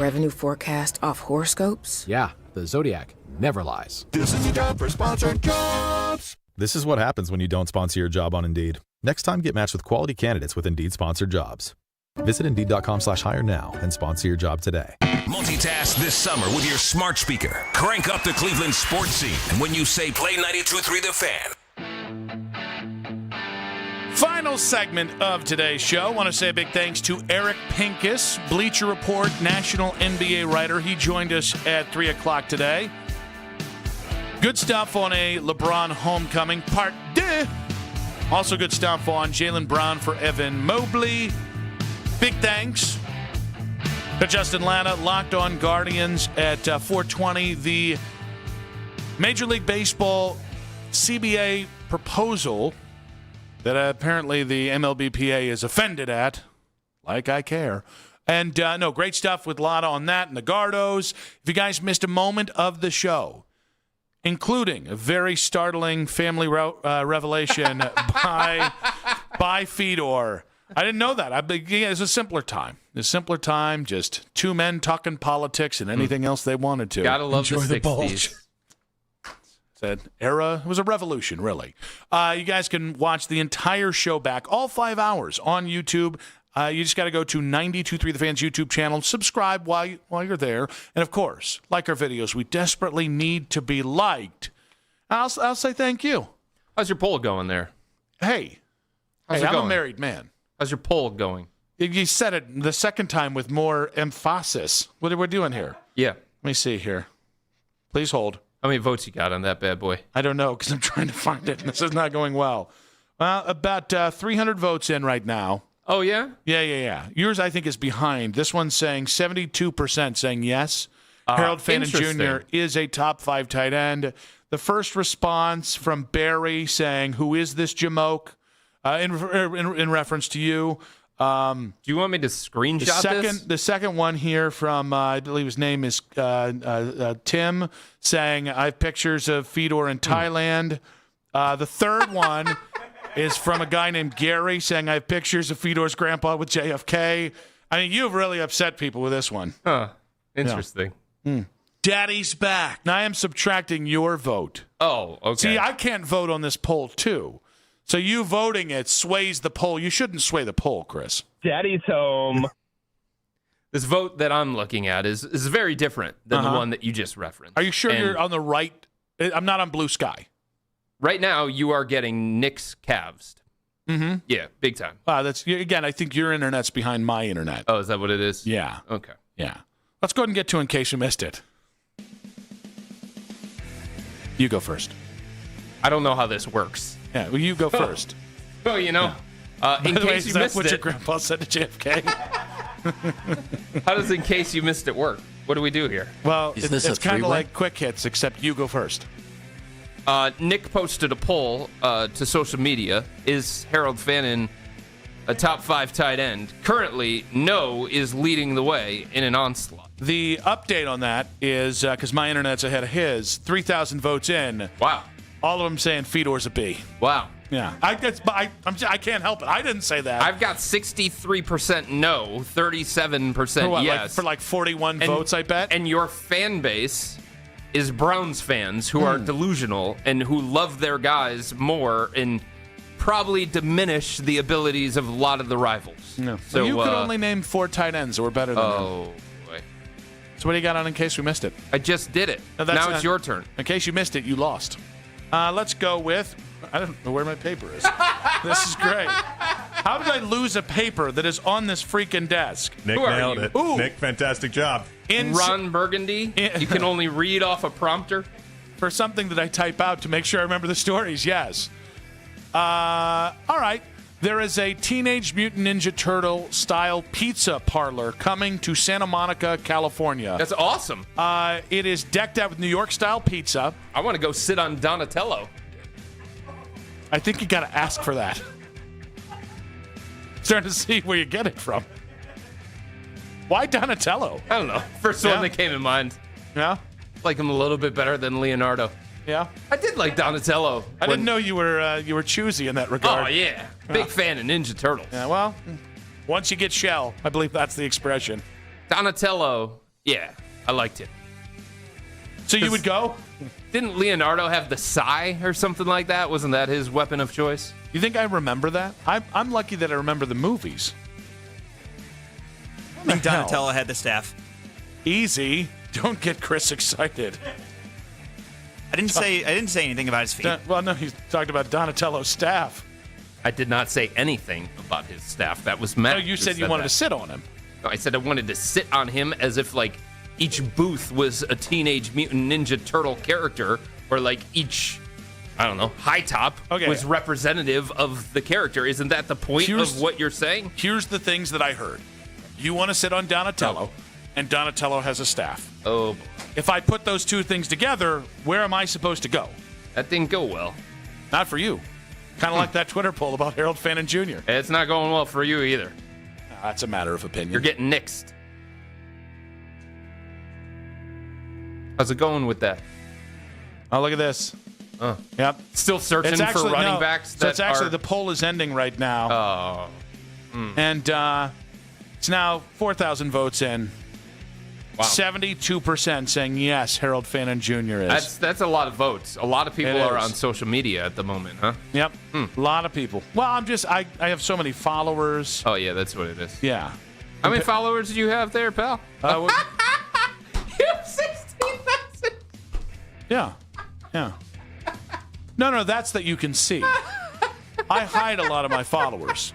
revenue forecast off horoscopes? Yeah, the Zodiac never lies. This is the job for sponsored jobs. This is what happens when you don't sponsor your job on Indeed. Next time, get matched with quality candidates with Indeed-sponsored jobs. Visit Indeed.com/hire now and sponsor your job today. Multitask this summer with your smart speaker. Crank up the Cleveland sports scene. And when you say play 92.3 The Fan. Final segment of today's show. I want to say a big thanks to Eric Pincus, Bleacher Report national NBA writer. He joined us at 3 o'clock today. Good stuff on a LeBron homecoming part 2. Also good stuff on Jaylen Brown for Evan Mobley. Big thanks to Justin Lana, Locked On Guardians at 420. The Major League Baseball CBA proposal that apparently the MLBPA is offended at, like I care. And no, great stuff with Lana on that and the Gardos. If you guys missed a moment of the show, including a very startling family revelation by Fedor. I didn't know that. It's a simpler time. Just two men talking politics and anything else they wanted to. Gotta love Enjoy the 60s. That era was a revolution, really. You guys can watch the entire show back, all 5 hours, on YouTube. You just got to go to 92.3 The Fan's YouTube channel. Subscribe while you're there. And, of course, like our videos. We desperately need to be liked. I'll say thank you. How's your poll going there? Hey, I'm a married man. How's your poll going? You said it the second time with more emphasis. What are we doing here? Yeah. Let me see here. Please hold. How many votes you got on that bad boy? I don't know because I'm trying to find it. This is not going well. Well, about 300 votes in right now. Oh, yeah? Yeah. Yours, I think, is behind. This one's saying 72% saying yes. Harold Fannin Jr. is a top 5 tight end. The first response from Barry saying, "Who is this Jamoke?" In reference to you. Do you want me to screenshot this? The second one here from, I believe his name is Tim, saying, "I have pictures of Fedor in Thailand." The third one is from a guy named Gary saying, "I have pictures of Fedor's grandpa with JFK." I mean, you've really upset people with this one. Huh. Interesting. Yeah. Daddy's back. Now I am subtracting your vote. Oh, okay. See, I can't vote on this poll, too. So you voting it sways the poll. You shouldn't sway the poll, Chris. Daddy's home. This vote that I'm looking at is very different than the one that you just referenced. Are you sure you're on the right? I'm not on Blue Sky. Right now, you are getting Knicks Cavs. Mm-hmm. Yeah, big time. Again, I think your internet's behind my internet. Oh, is that what it is? Yeah. Okay. Yeah. Let's go ahead and get to In Case You Missed It. You go first. I don't know how this works. Yeah, well, you go first. Well, in case you missed what it. your grandpa said to JFK? How does In Case You Missed It work? What do we do here? Well, it's kind of like quick hits, except you go first. Nick posted a poll to social media. Is Harold Fannin a top 5 tight end? Currently, no is leading the way in an onslaught. The update on that is, because my internet's ahead of his, 3,000 votes in. Wow. All of them saying Fedor's a B. Wow. Yeah. I can't help it. I didn't say that. I've got 63% no, 37% yes. For 41 votes, I bet? And your fan base is Browns fans who are delusional and who love their guys more and probably diminish the abilities of a lot of the rivals. No. So you could only name 4 tight ends that were better than him. Oh, boy. So what do you got on In Case We Missed It? I just did it. Now it's your turn. In case you missed it, you lost. Let's go with, I don't know where my paper is. This is great. How did I lose a paper that is on this freaking desk? Nick nailed it. Ooh. Nick, fantastic job. Ron Burgundy? You can only read off a prompter? For something that I type out to make sure I remember the stories, yes. All right. There is a Teenage Mutant Ninja Turtle style pizza parlor coming to Santa Monica, California. That's awesome. It is decked out with New York style pizza. I want to go sit on Donatello. I think you got to ask for that. Starting to see where you get it from. Why Donatello? I don't know. First one that came in mind. Yeah? Like him a little bit better than Leonardo. Yeah? I did like Donatello. I didn't know you were choosy in that regard. Oh, yeah. Big fan of Ninja Turtles. Yeah, well, once you get shell, I believe that's the expression. Donatello Yeah, I liked it. So you would go? Didn't Leonardo have the sigh or something like that? Wasn't that his weapon of choice? You think I remember that? I'm lucky that I remember the movies. I think Donatello had the staff. Easy. Don't get Chris excited. I didn't say anything about his feet. Well, no, he talked about Donatello's staff. I did not say anything about his staff. That was Matt. No, you said you wanted to sit on him. No, I said I wanted to sit on him as if like each booth was a Teenage Mutant Ninja Turtle character, or like each, I don't know, high top was representative of the character. Isn't that the point of what you're saying? Here's the things that I heard. You want to sit on Donatello, and Donatello has a staff. Oh, boy. If I put those two things together, where am I supposed to go? That didn't go well. Not for you. Kind of like that Twitter poll about Harold Fannin Jr. It's not going well for you either. That's a matter of opinion. You're getting nixed. How's it going with that? Oh, look at this. Yep. Still searching for running backs. So it's actually the poll is ending right now. Oh. And it's now 4,000 votes in. Wow. 72% saying yes, Harold Fannin Jr. is. That's a lot of votes. A lot of people are on social media at the moment, huh? Yep. A lot of people. Well, I have so many followers. Oh, yeah, that's what it is. Yeah. How many followers do you have there, pal? You have 16,000. Yeah. No, that's that you can see. I hide a lot of my followers.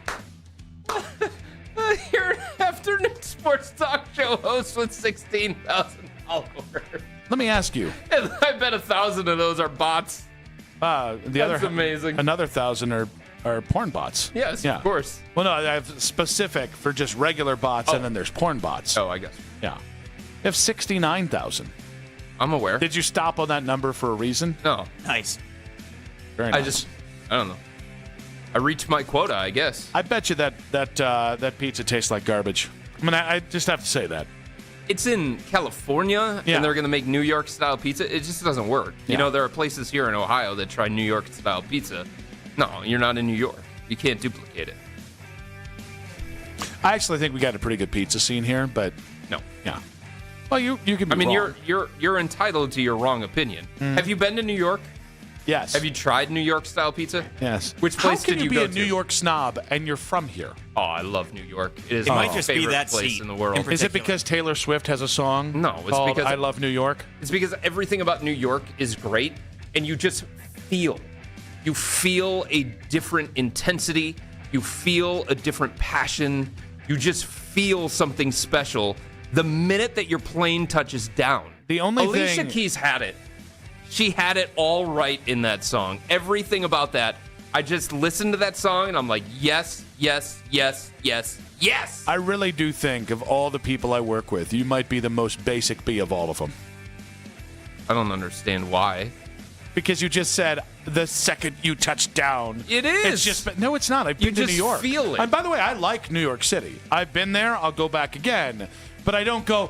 You're an afternoon sports talk show host with 16,000 followers. Let me ask you. And I bet 1,000 of those are bots. That's amazing. Another 1,000 are porn bots. Yes, of course. Well, no, I have specific for just regular bots, and then there's porn bots. Oh, I guess. Yeah. You have 69,000. I'm aware. Did you stop on that number for a reason? No. Nice. Very nice. I don't know. I reached my quota, I guess. I bet you that pizza tastes like garbage. I mean, I just have to say that. It's in California, and they're going to make New York-style pizza. It just doesn't work. Yeah. You know, there are places here in Ohio that try New York-style pizza. No, you're not in New York. You can't duplicate it. I actually think we got a pretty good pizza scene here, but no. Yeah. Well, you can be wrong. you're entitled to your wrong opinion. Have you been to New York? Yes. Have you tried New York-style pizza? Yes. Which place did you go to? How can you be a New York snob and you're from here? Oh, I love New York. It is It my might just be favorite that place seat in the world. Is it because Taylor Swift has a song No, it's called because I Love New York? It's because everything about New York is great, and you just feel. You feel a different intensity. You feel a different passion. You just feel something special the minute that your plane touches down. The only Alicia thing... Keys had it. She had it all right in that song. Everything about that. I just listened to that song, and I'm like, yes, yes, yes, yes, yes. I really do think of all the people I work with, you might be the most basic bee of all of them. I don't understand why. Because you just said the second you touch down. It is. It's just no, it's not. I've been to New York. Feel it. And by the way, I like New York City. I've been there. I'll go back again. But I don't go,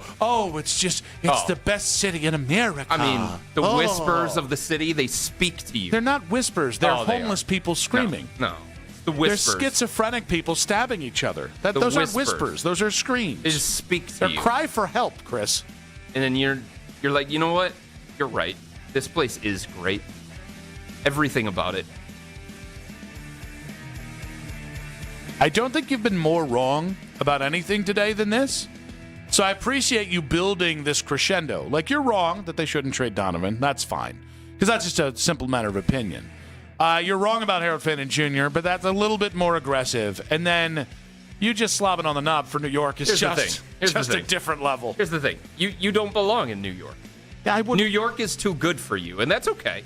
it's the best city in America. I mean, the whispers of the city, they speak to you. They're not whispers. They're homeless people screaming. No. The whispers. They're schizophrenic people stabbing each other. Those aren't whispers. Those are screams. They just speak to you. They're cry for help, Chris. And then you're like, you know what? You're right. This place is great. Everything about it. I don't think you've been more wrong about anything today than this. So I appreciate you building this crescendo. Like, you're wrong that they shouldn't trade Donovan. That's fine. Because that's just a simple matter of opinion. You're wrong about Harold Fannin Jr., but that's a little bit more aggressive. And then you just slobbing on the knob for New York is just a different level. Here's the thing. You don't belong in New York. Yeah, New York is too good for you, and that's okay.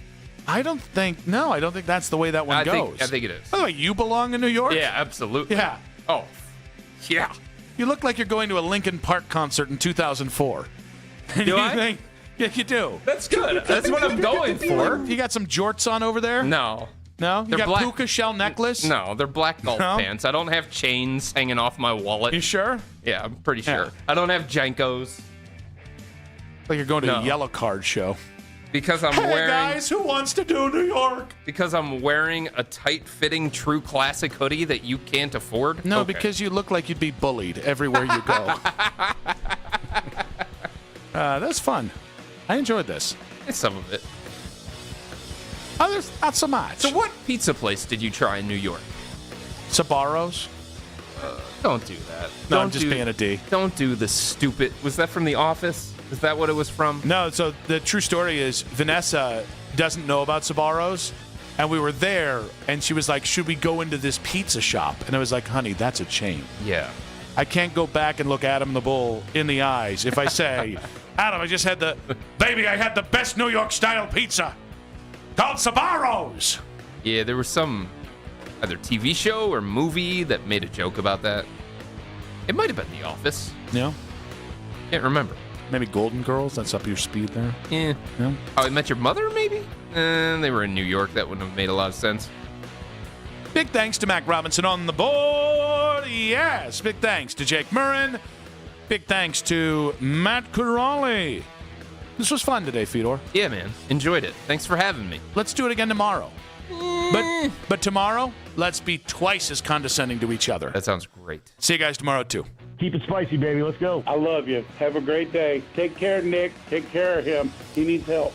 I don't think that's the way that one goes. I think it is. By the way, you belong in New York? Yeah, absolutely. Yeah. Oh, yeah. You look like you're going to a Linkin Park concert in 2004. Do I? Think, yeah, you do. That's good. That's what I'm going for. You got some jorts on over there? No. No? You got puka shell necklace? No, they're black golf pants. I don't have chains hanging off my wallet. You sure? Yeah, I'm pretty sure. I don't have Jankos. Like you're going to a yellow card show. Because I'm hey wearing... guys, who wants to do New York? Because I'm wearing a tight-fitting True Classic hoodie that you can't afford? No, because you look like you'd be bullied everywhere you go. That's fun. I enjoyed this. Some of it. Others, not so much. So what pizza place did you try in New York? Sbarro's? Don't do that. No, I'm just being a D. Don't do the stupid... Was that from The Office? Is that what it was from? No, so the true story is Vanessa doesn't know about Sbarro's, and we were there, and she was like, should we go into this pizza shop? And I was like, honey, that's a chain. Yeah. I can't go back and look Adam the Bull in the eyes if I say, Adam, I had the best New York style pizza called Sbarro's. Yeah, there was some either TV show or movie that made a joke about that. It might have been The Office. Yeah. Can't remember. Maybe Golden Girls? That's up your speed there. Yeah. Yeah. How I Met Your Mother, maybe? They were in New York. That wouldn't have made a lot of sense. Big thanks to Mac Robinson on the board. Yes. Big thanks to Jake Murrin. Big thanks to Matt Corrali. This was fun today, Fedor. Yeah, man. Enjoyed it. Thanks for having me. Let's do it again tomorrow. But tomorrow, let's be twice as condescending to each other. That sounds great. See you guys tomorrow, too. Keep it spicy, baby. Let's go. I love you. Have a great day. Take care, Nick. Take care of him. He needs help.